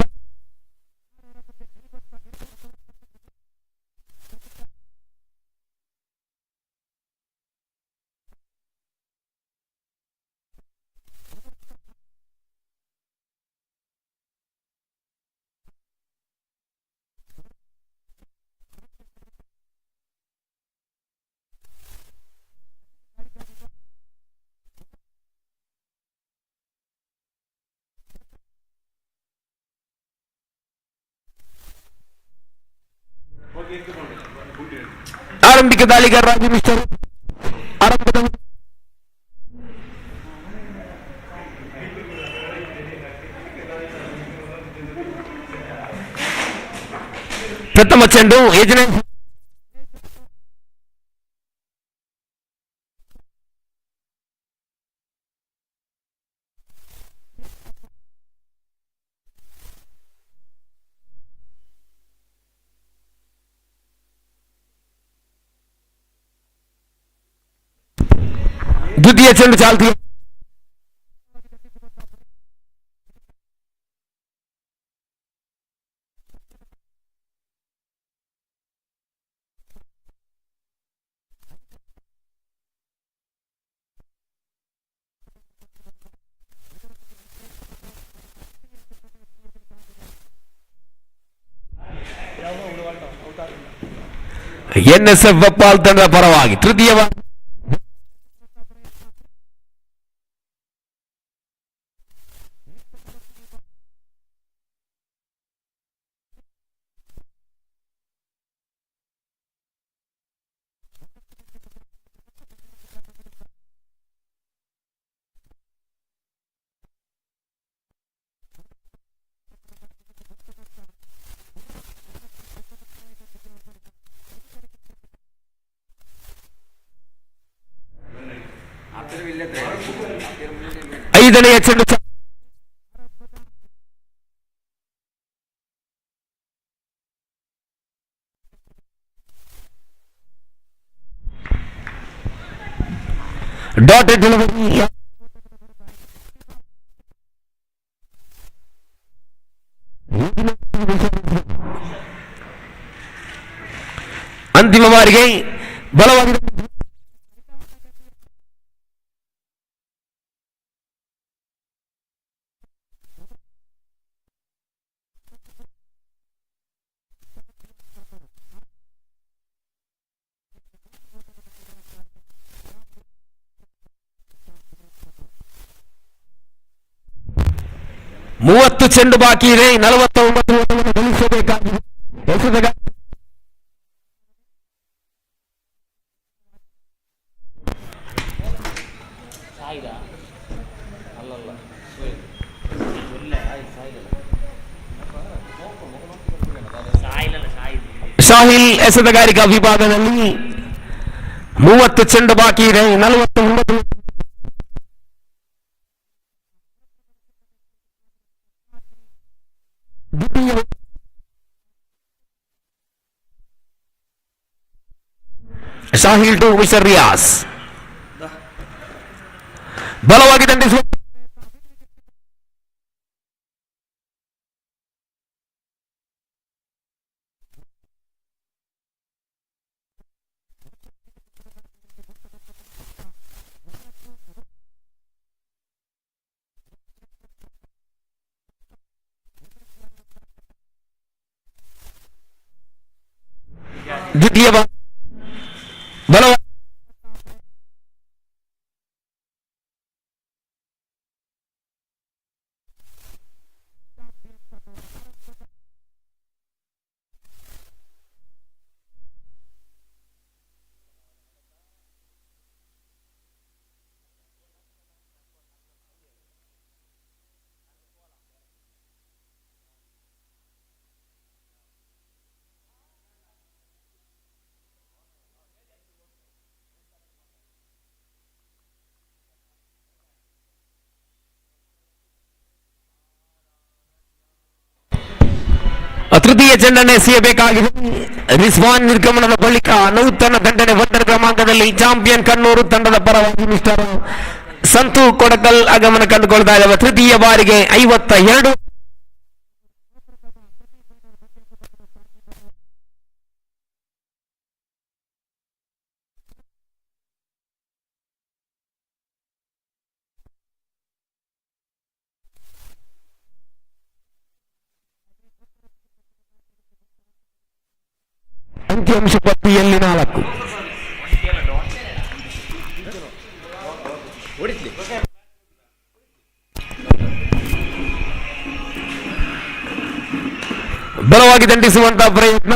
ಆರಂಭಿಕ ದಾಳಿಗಾರರಾಗಿ ಮಿಸ್ಟರ್ ಆರಂಭದ ಪ್ರಥಮ ಚೆಂಡು ಯಜಮಾನ್ ದ್ವಿತೀಯ ಚೆಂಡು ಚಾಲ್ತಿ. NSF ಬಪ್ಪಾಲ್ ತಂಡದ ಪರವಾಗಿ ತೃತೀಯ ಐದನೆಯ ಚೆಂಡು ಡಾಟೆಡ್ ಡೆಲಿವರಿ. ಅಂತಿಮ ಬಾರಿಗೆ ಬಲವಾಗಿ 30 ಚೆಂಡು ಬಾಕಿ ಇದೆ. 49 ಓಟವನ್ನು ಗಳಿಸಬೇಕಾಗಿದೆ. ಸಾಹಿಲ್ ಎಸೆತಗಾರಿಕಾ ವಿಭಾಗದಲ್ಲಿ 30 ಚೆಂಡು ಬಾಕಿ ಇದೆ. 49 ಸಾಹಿಲ್ ಟು ಮಿಸ್ಟರ್ ರಿಯಾಸ್ ಬಲವಾಗಿ ದಂಡಿಸುವ ದ್ವಿತೀಯ ಬಲವಾಗಿ ತೃತೀಯ ಚೆಂಡನ್ನು ಎಸೆಯಬೇಕಾಗಿದೆ. ರಿಸ್ವಾನ್ ನಿರ್ಗಮನದ ಬಳಿಕ ನೂತನ ದಂಡನೆ 1ರ ಕ್ರಮಾಂಕದಲ್ಲಿ ಚಾಂಪಿಯನ್ ಕಣ್ಣೂರು ತಂಡದ ಪರವಾಗಿ ಮಿಸ್ಟರ್ ಸಂತು ಕೊಡಕಲ್ ಆಗಮನ ಕಂಡುಕೊಳ್ತಾ ಇದ್ದಾವೆ. ತೃತೀಯ ಬಾರಿಗೆ 52 ಅಂಕಿಅಂಶ ಪಟ್ಟಿಯಲ್ಲಿ 4 ಬಲವಾಗಿ ದಂಡಿಸುವಂತಹ ಪ್ರಯತ್ನ.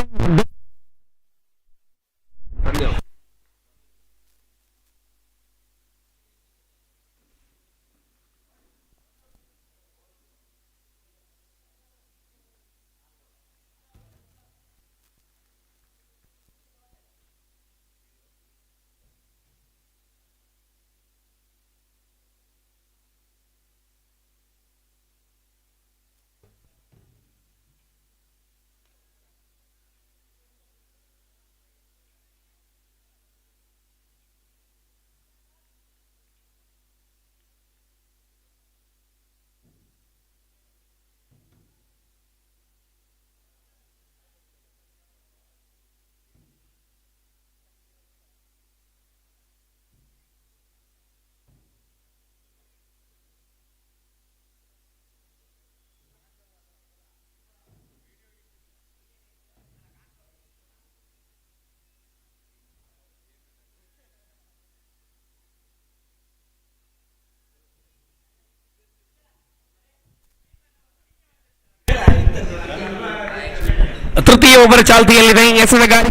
ತೃತೀಯ ಓವರ್ ಚಾಲ್ತಿಯಲ್ಲಿದೆ. ಎಸೆತಗಾರ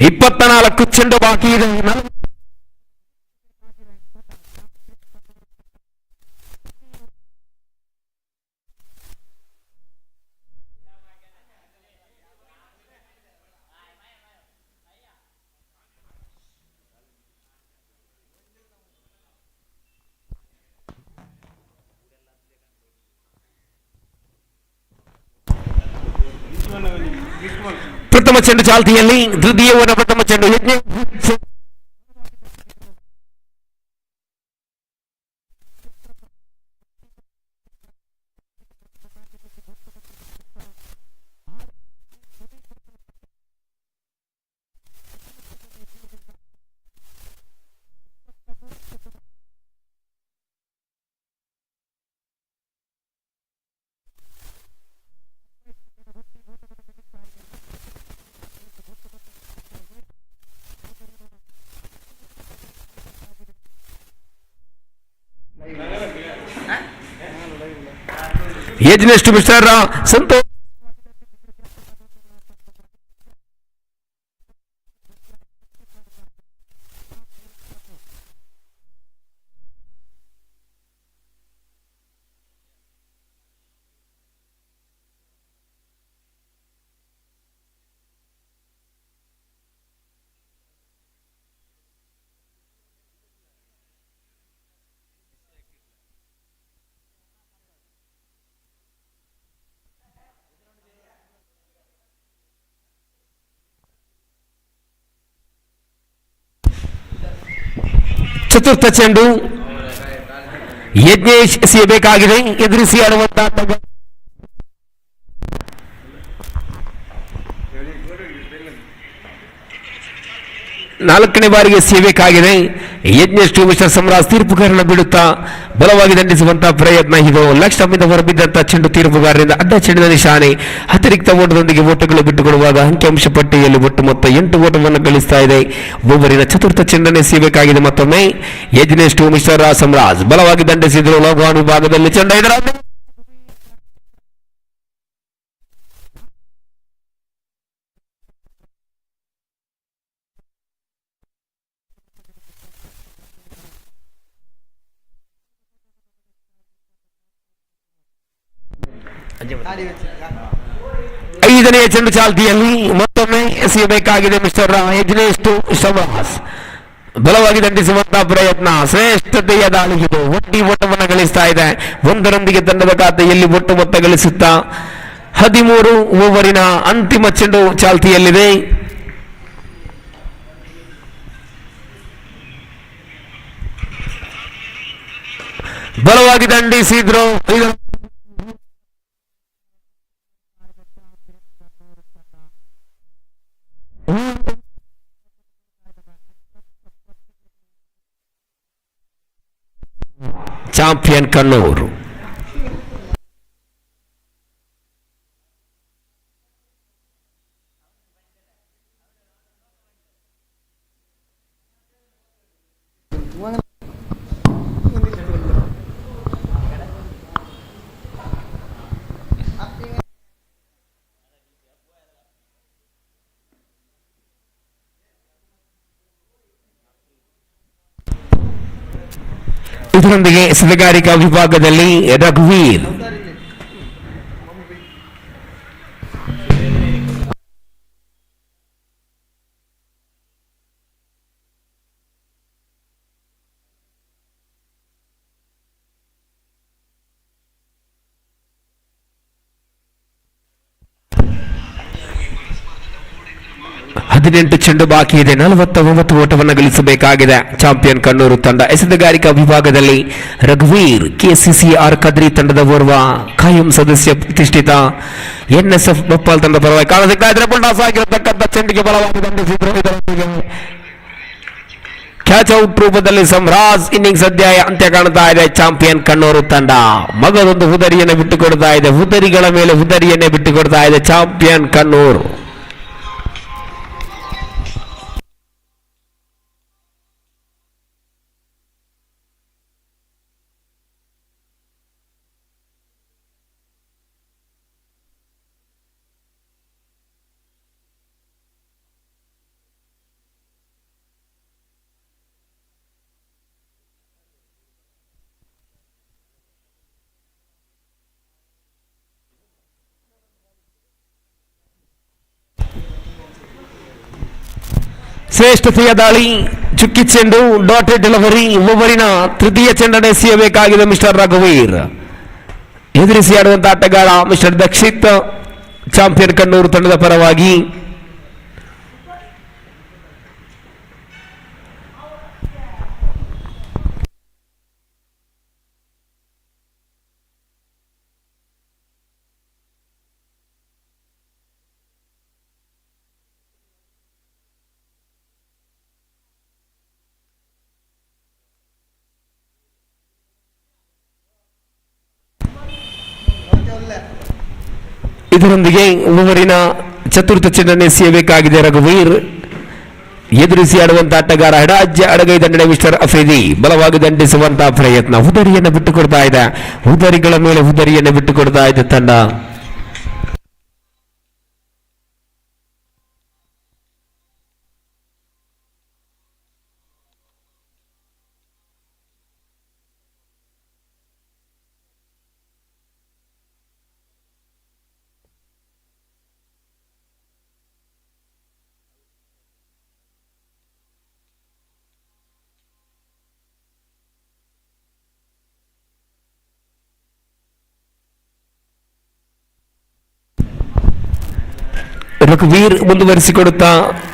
24 ಚೆಂಡು ಬಾಕಿ ಇದೆ. ಪ್ರಥಮ ಚೆಂಡು ಚಾಲ್ತಿಯಲ್ಲಿ, ದ್ವಿತೀಯ ಓವರ್ ಪ್ರಥಮ ಚೆಂಡು ಯಜ್ಞೇಶ್ ಮಿಸ್ಟರ್ ಸಂತೋಷ್ ಚತುರ್ಥ ಚೆಂಡು ಯಜ್ಞೇಶ್ ಎಸೆಯಬೇಕಾಗಿದೆ. ಎದುರಿಸಿ ಆಡುವಂತಹ ನಾಲ್ಕನೇ ಬಾರಿಗೆ ಎಸೆಯಬೇಕಾಗಿದೆ. ಯಜ್ಞೇಶ್ ಮಿಸ್ಟರ್ ಸಮರಾಜ್ ತೀರ್ಪುಗಾರನ ಬಿಡುತ್ತಾ ಬಲವಾಗಿ ದಂಡಿಸುವಂತಹ ಪ್ರಯತ್ನ ಇದು. ಲಕ್ಷ್ಯದಿಂದ ಹೊರಬಿದ್ದಂತಹ ಚೆಂಡು ತೀರ್ಪುಗಾರರಿಂದ ಅಡ್ಡ ಚೆಂಡಿನ ನಿಶಾನೆ. ಅತಿರಿಕ್ತ ಓಟದೊಂದಿಗೆ ಓಟಗಳು ಬಿಟ್ಟುಕೊಡುವಾಗ ಅಂಕಿಅಂಶ ಪಟ್ಟಿಯಲ್ಲಿ ಒಟ್ಟು ಮೊತ್ತ 8 ಓಟವನ್ನು ಗಳಿಸ್ತಾ ಇದೆ. ಓವರಿನ ಚತುರ್ಥ ಚೆಂಡನ್ನು ಎಸೆಯಬೇಕಾಗಿದೆ. ಮತ್ತೊಮ್ಮೆ ಯಜ್ಞೇಶ್ ಮಿಸ್ಟರ್ ಸಮರಾಜ್ ಬಲವಾಗಿ ದಂಡಿಸಿದ್ರು. ಲಘು ವಿಭಾಗದಲ್ಲಿ ಚೆಂಡ ಇದರ ಐದನೆಯ ಚೆಂಡು ಚಾಲ್ತಿಯಲ್ಲಿ ಮತ್ತೊಮ್ಮೆ ಎಸೆಯಬೇಕಾಗಿದೆ. ಮಿಸ್ಟರ್ ಯಜ್ಞೇಶ್ ಸಮರಾಜ್ ಬಲವಾಗಿ ದಂಡಿಸುವಂತಹ ಪ್ರಯತ್ನ. ಶ್ರೇಷ್ಠತೆಯ ದಾಳಿ ಇದು. ಒಟ್ಟಿ ಓಟವನ್ನು ಗಳಿಸ್ತಾ ಇದೆ. ಒಂದರೊಂದಿಗೆ ತಂಡದ ಖಾತೆಯಲ್ಲಿ ಒಟ್ಟು ಮೊತ್ತ ಗಳಿಸುತ್ತಾ 13 ಓವರಿನ ಅಂತಿಮ ಚೆಂಡು ಚಾಲ್ತಿಯಲ್ಲಿದೆ. ಬಲವಾಗಿ ದಂಡಿಸಿದ್ರು. ಚಾಂಪಿಯನ್ ಕಣ್ಣೂರು. ಇದರೊಂದಿಗೆ ಎಸೆತಗಾರಿಕಾ ವಿಭಾಗದಲ್ಲಿ ರಘುವೀರ್ ಹದಿನೆಂಟು ಚೆಂಡು ಬಾಕಿ ಇದೆ. 49 ಓಟವನ್ನು ಗಳಿಸಬೇಕಾಗಿದೆ ಚಾಂಪಿಯನ್ ಕಣ್ಣೂರು ತಂಡ. ಎಸೆತಗಾರಿಕಾ ವಿಭಾಗದಲ್ಲಿ ರಘುವೀರ್ ಕೆಸಿಸಿಆರ್ ಕದ್ರಿ ತಂಡದ ಓರ್ವ ಕಾಯಂ ಸದಸ್ಯ ಪ್ರತಿಷ್ಠಿತ ಎನ್ಎಸ್ಎಫ್ ಭೋಪಾಲ್ ತಂಡದ ಪರವಾಗಿ ಕಾಣಸಿಗ್ತಾ ಇದ್ರೆ ಬುಲ್ಡಾಸ್ ಆಗಿರತಕ್ಕಂಥ ಚೆಂಡಿಗೆ ಬಲವಾಗಿ ದಂಡಿಸಿದ್ರು. ಇದರೊಂದಿಗೆ ಕ್ಯಾಚ್ ಔಟ್ ರೂಪದಲ್ಲಿ ಸಮರಾಜ್ ಇನ್ನಿಂಗ್ಸ್ ಅಧ್ಯಾಯ ಅಂತ್ಯ ಕಾಣ್ತಾ ಇದೆ. ಚಾಂಪಿಯನ್ ಕಣ್ಣೂರು ತಂಡ ಮಗದೊಂದು ಹುದರಿಯನ್ನು ಬಿಟ್ಟುಕೊಡ್ತಾ ಇದೆ. ಹುದರಿಗಳ ಮೇಲೆ ಹುದರಿಯನ್ನೇ ಬಿಟ್ಟುಕೊಡ್ತಾ ಇದೆ ಚಾಂಪಿಯನ್ ಕಣ್ಣೂರು. ಶ್ರೇಷ್ಠತೆಯ ದಾಳಿ, ಚುಕ್ಕಿ ಚೆಂಡು, ಡಾಟೆಡ್ ಡೆಲಿವರಿ. ಓವರಿನ ತೃತೀಯ ಚೆಂಡನ್ನು ಎಸೆಯಬೇಕಾಗಿದೆ ಮಿಸ್ಟರ್ ರಘುವೀರ್. ಎದುರಿಸಿ ಆಡುವಂತಹ ಆಟಗಾರ ಮಿಸ್ಟರ್ ದಕ್ಷಿತ್, ಚಾಂಪಿಯನ್ ಕಣ್ಣೂರು ತಂಡದ ಪರವಾಗಿ. ಇದರೊಂದಿಗೆ ಓವರಿನ ಚತುರ್ಥ ಚೆಂಡನ್ನು ಎಸೆಯಬೇಕಾಗಿದೆ ರಘುವೀರ್. ಎದುರಿಸಿ ಆಡುವಂತಹ ಆಟಗಾರ ಎಡಾಜ್ಯ ಅಡಗೈ ದಂಡನೆ ಮಿಸ್ಟರ್ ಅಫ್ರಿದಿ. ಬಲವಾಗಿ ದಂಡಿಸುವಂತಹ ಪ್ರಯತ್ನ. ಉದರಿಯನ್ನು ಬಿಟ್ಟುಕೊಡ್ತಾ ಇದೆ. ಉದರಿಗಳ ಮೇಲೆ ಉದರಿಯನ್ನು ಬಿಟ್ಟುಕೊಡ್ತಾ ಇದೆ ತಂಡ. ರಘುವೀರ್ ಮುಂದುವರಿಸಿಕೊಡುತ್ತಾ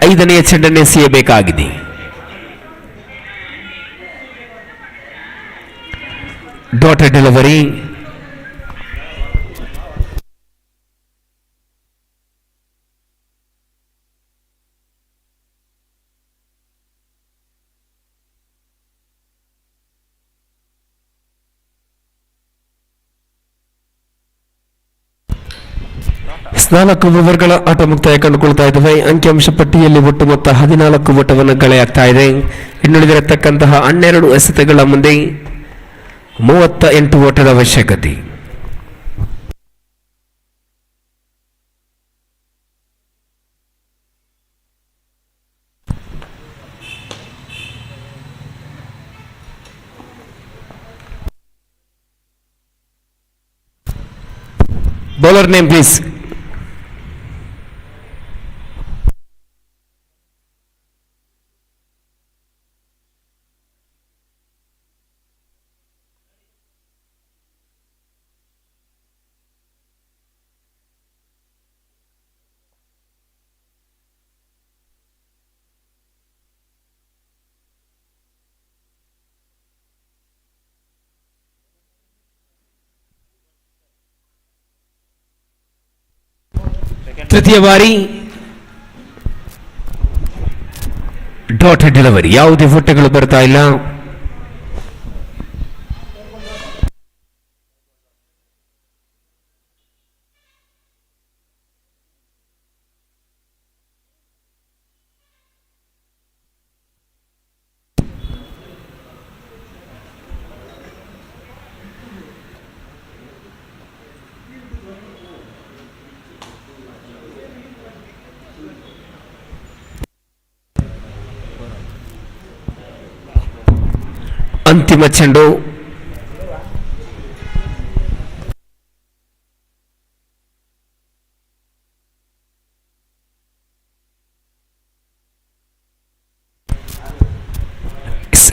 ಐದನೆಯ ಚೆಂಡನ್ನು ಎಸೆಯಬೇಕಾಗಿದೆ. Dotted delivery. ನಾಲ್ಕು ಓವರ್ಗಳ ಆಟ ಮುಕ್ತಾಯ ಕಂಡುಕೊಳ್ತಾ ಇದ್ದಾವೆ. ಅಂಕಿಅಂಶ ಪಟ್ಟಿಯಲ್ಲಿ ಒಟ್ಟು ಮೊತ್ತ 14 ಓಟವನ್ನು ಗಳಾಗ್ತಾ ಇದೆ. ಇನ್ನುಳಿದಿರತಕ್ಕಂತಹ 12 ಎಸೆತಗಳ ಮುಂದೆ 38 ಓಟದ ಅವಶ್ಯಕತೆ. Bowler name please. ತೃತೀಯ ಬಾರಿ ಡಾಟೆಡ್ ಡೆಲಿವರಿ. ಯಾವುದೇ ಫೋಟೋಗಳು ಬರ್ತಾ ಇಲ್ಲ. ಅಂತಿಮ ಚೆಂಡು.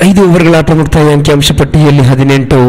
ಐದು ಓವರ್ಗಳ ಆಟ ಮುಕ್ತಾಯ. ಅಂಕಿಅಂಶ ಪಟ್ಟಿಯಲ್ಲಿ 18.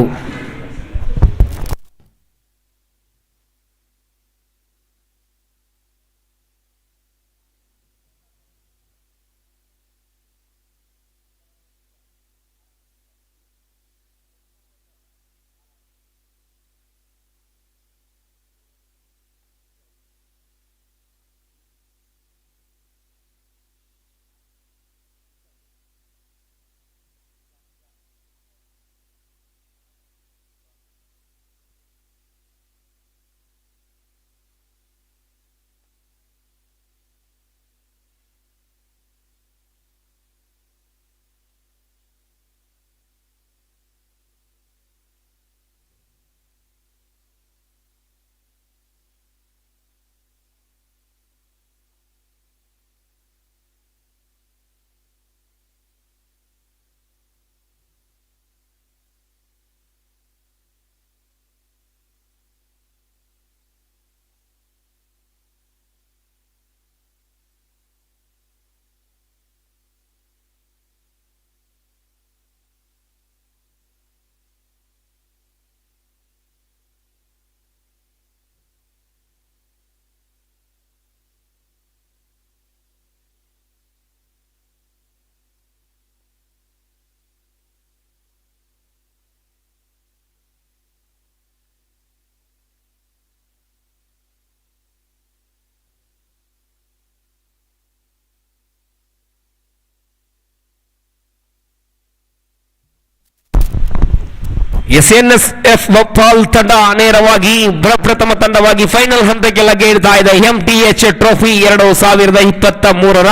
ಎಸ್ಎನ್ಎಸ್ಎಫ್ ಭೋಪಾಲ್ ತಂಡ ನೇರವಾಗಿ ಪ್ರಪ್ರಥಮ ತಂಡವಾಗಿ ಫೈನಲ್ ಹಂತಕ್ಕೆ ಲಗ್ಗೆ ಇಡ್ತಾ ಇದೆ. ಎಂಟಿಎಚ್ ಟ್ರೋಫಿ 2023ರ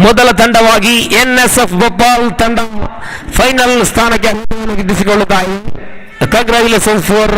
ಮೊದಲ ತಂಡವಾಗಿ ಎನ್ಎಸ್ಎಫ್ ಭೋಪಾಲ್ ತಂಡ ಫೈನಲ್ ಸ್ಥಾನಕ್ಕೆ ಗಿಟ್ಟಿಸಿಕೊಳ್ಳುತ್ತಾ ಇದೆ. Congratulations for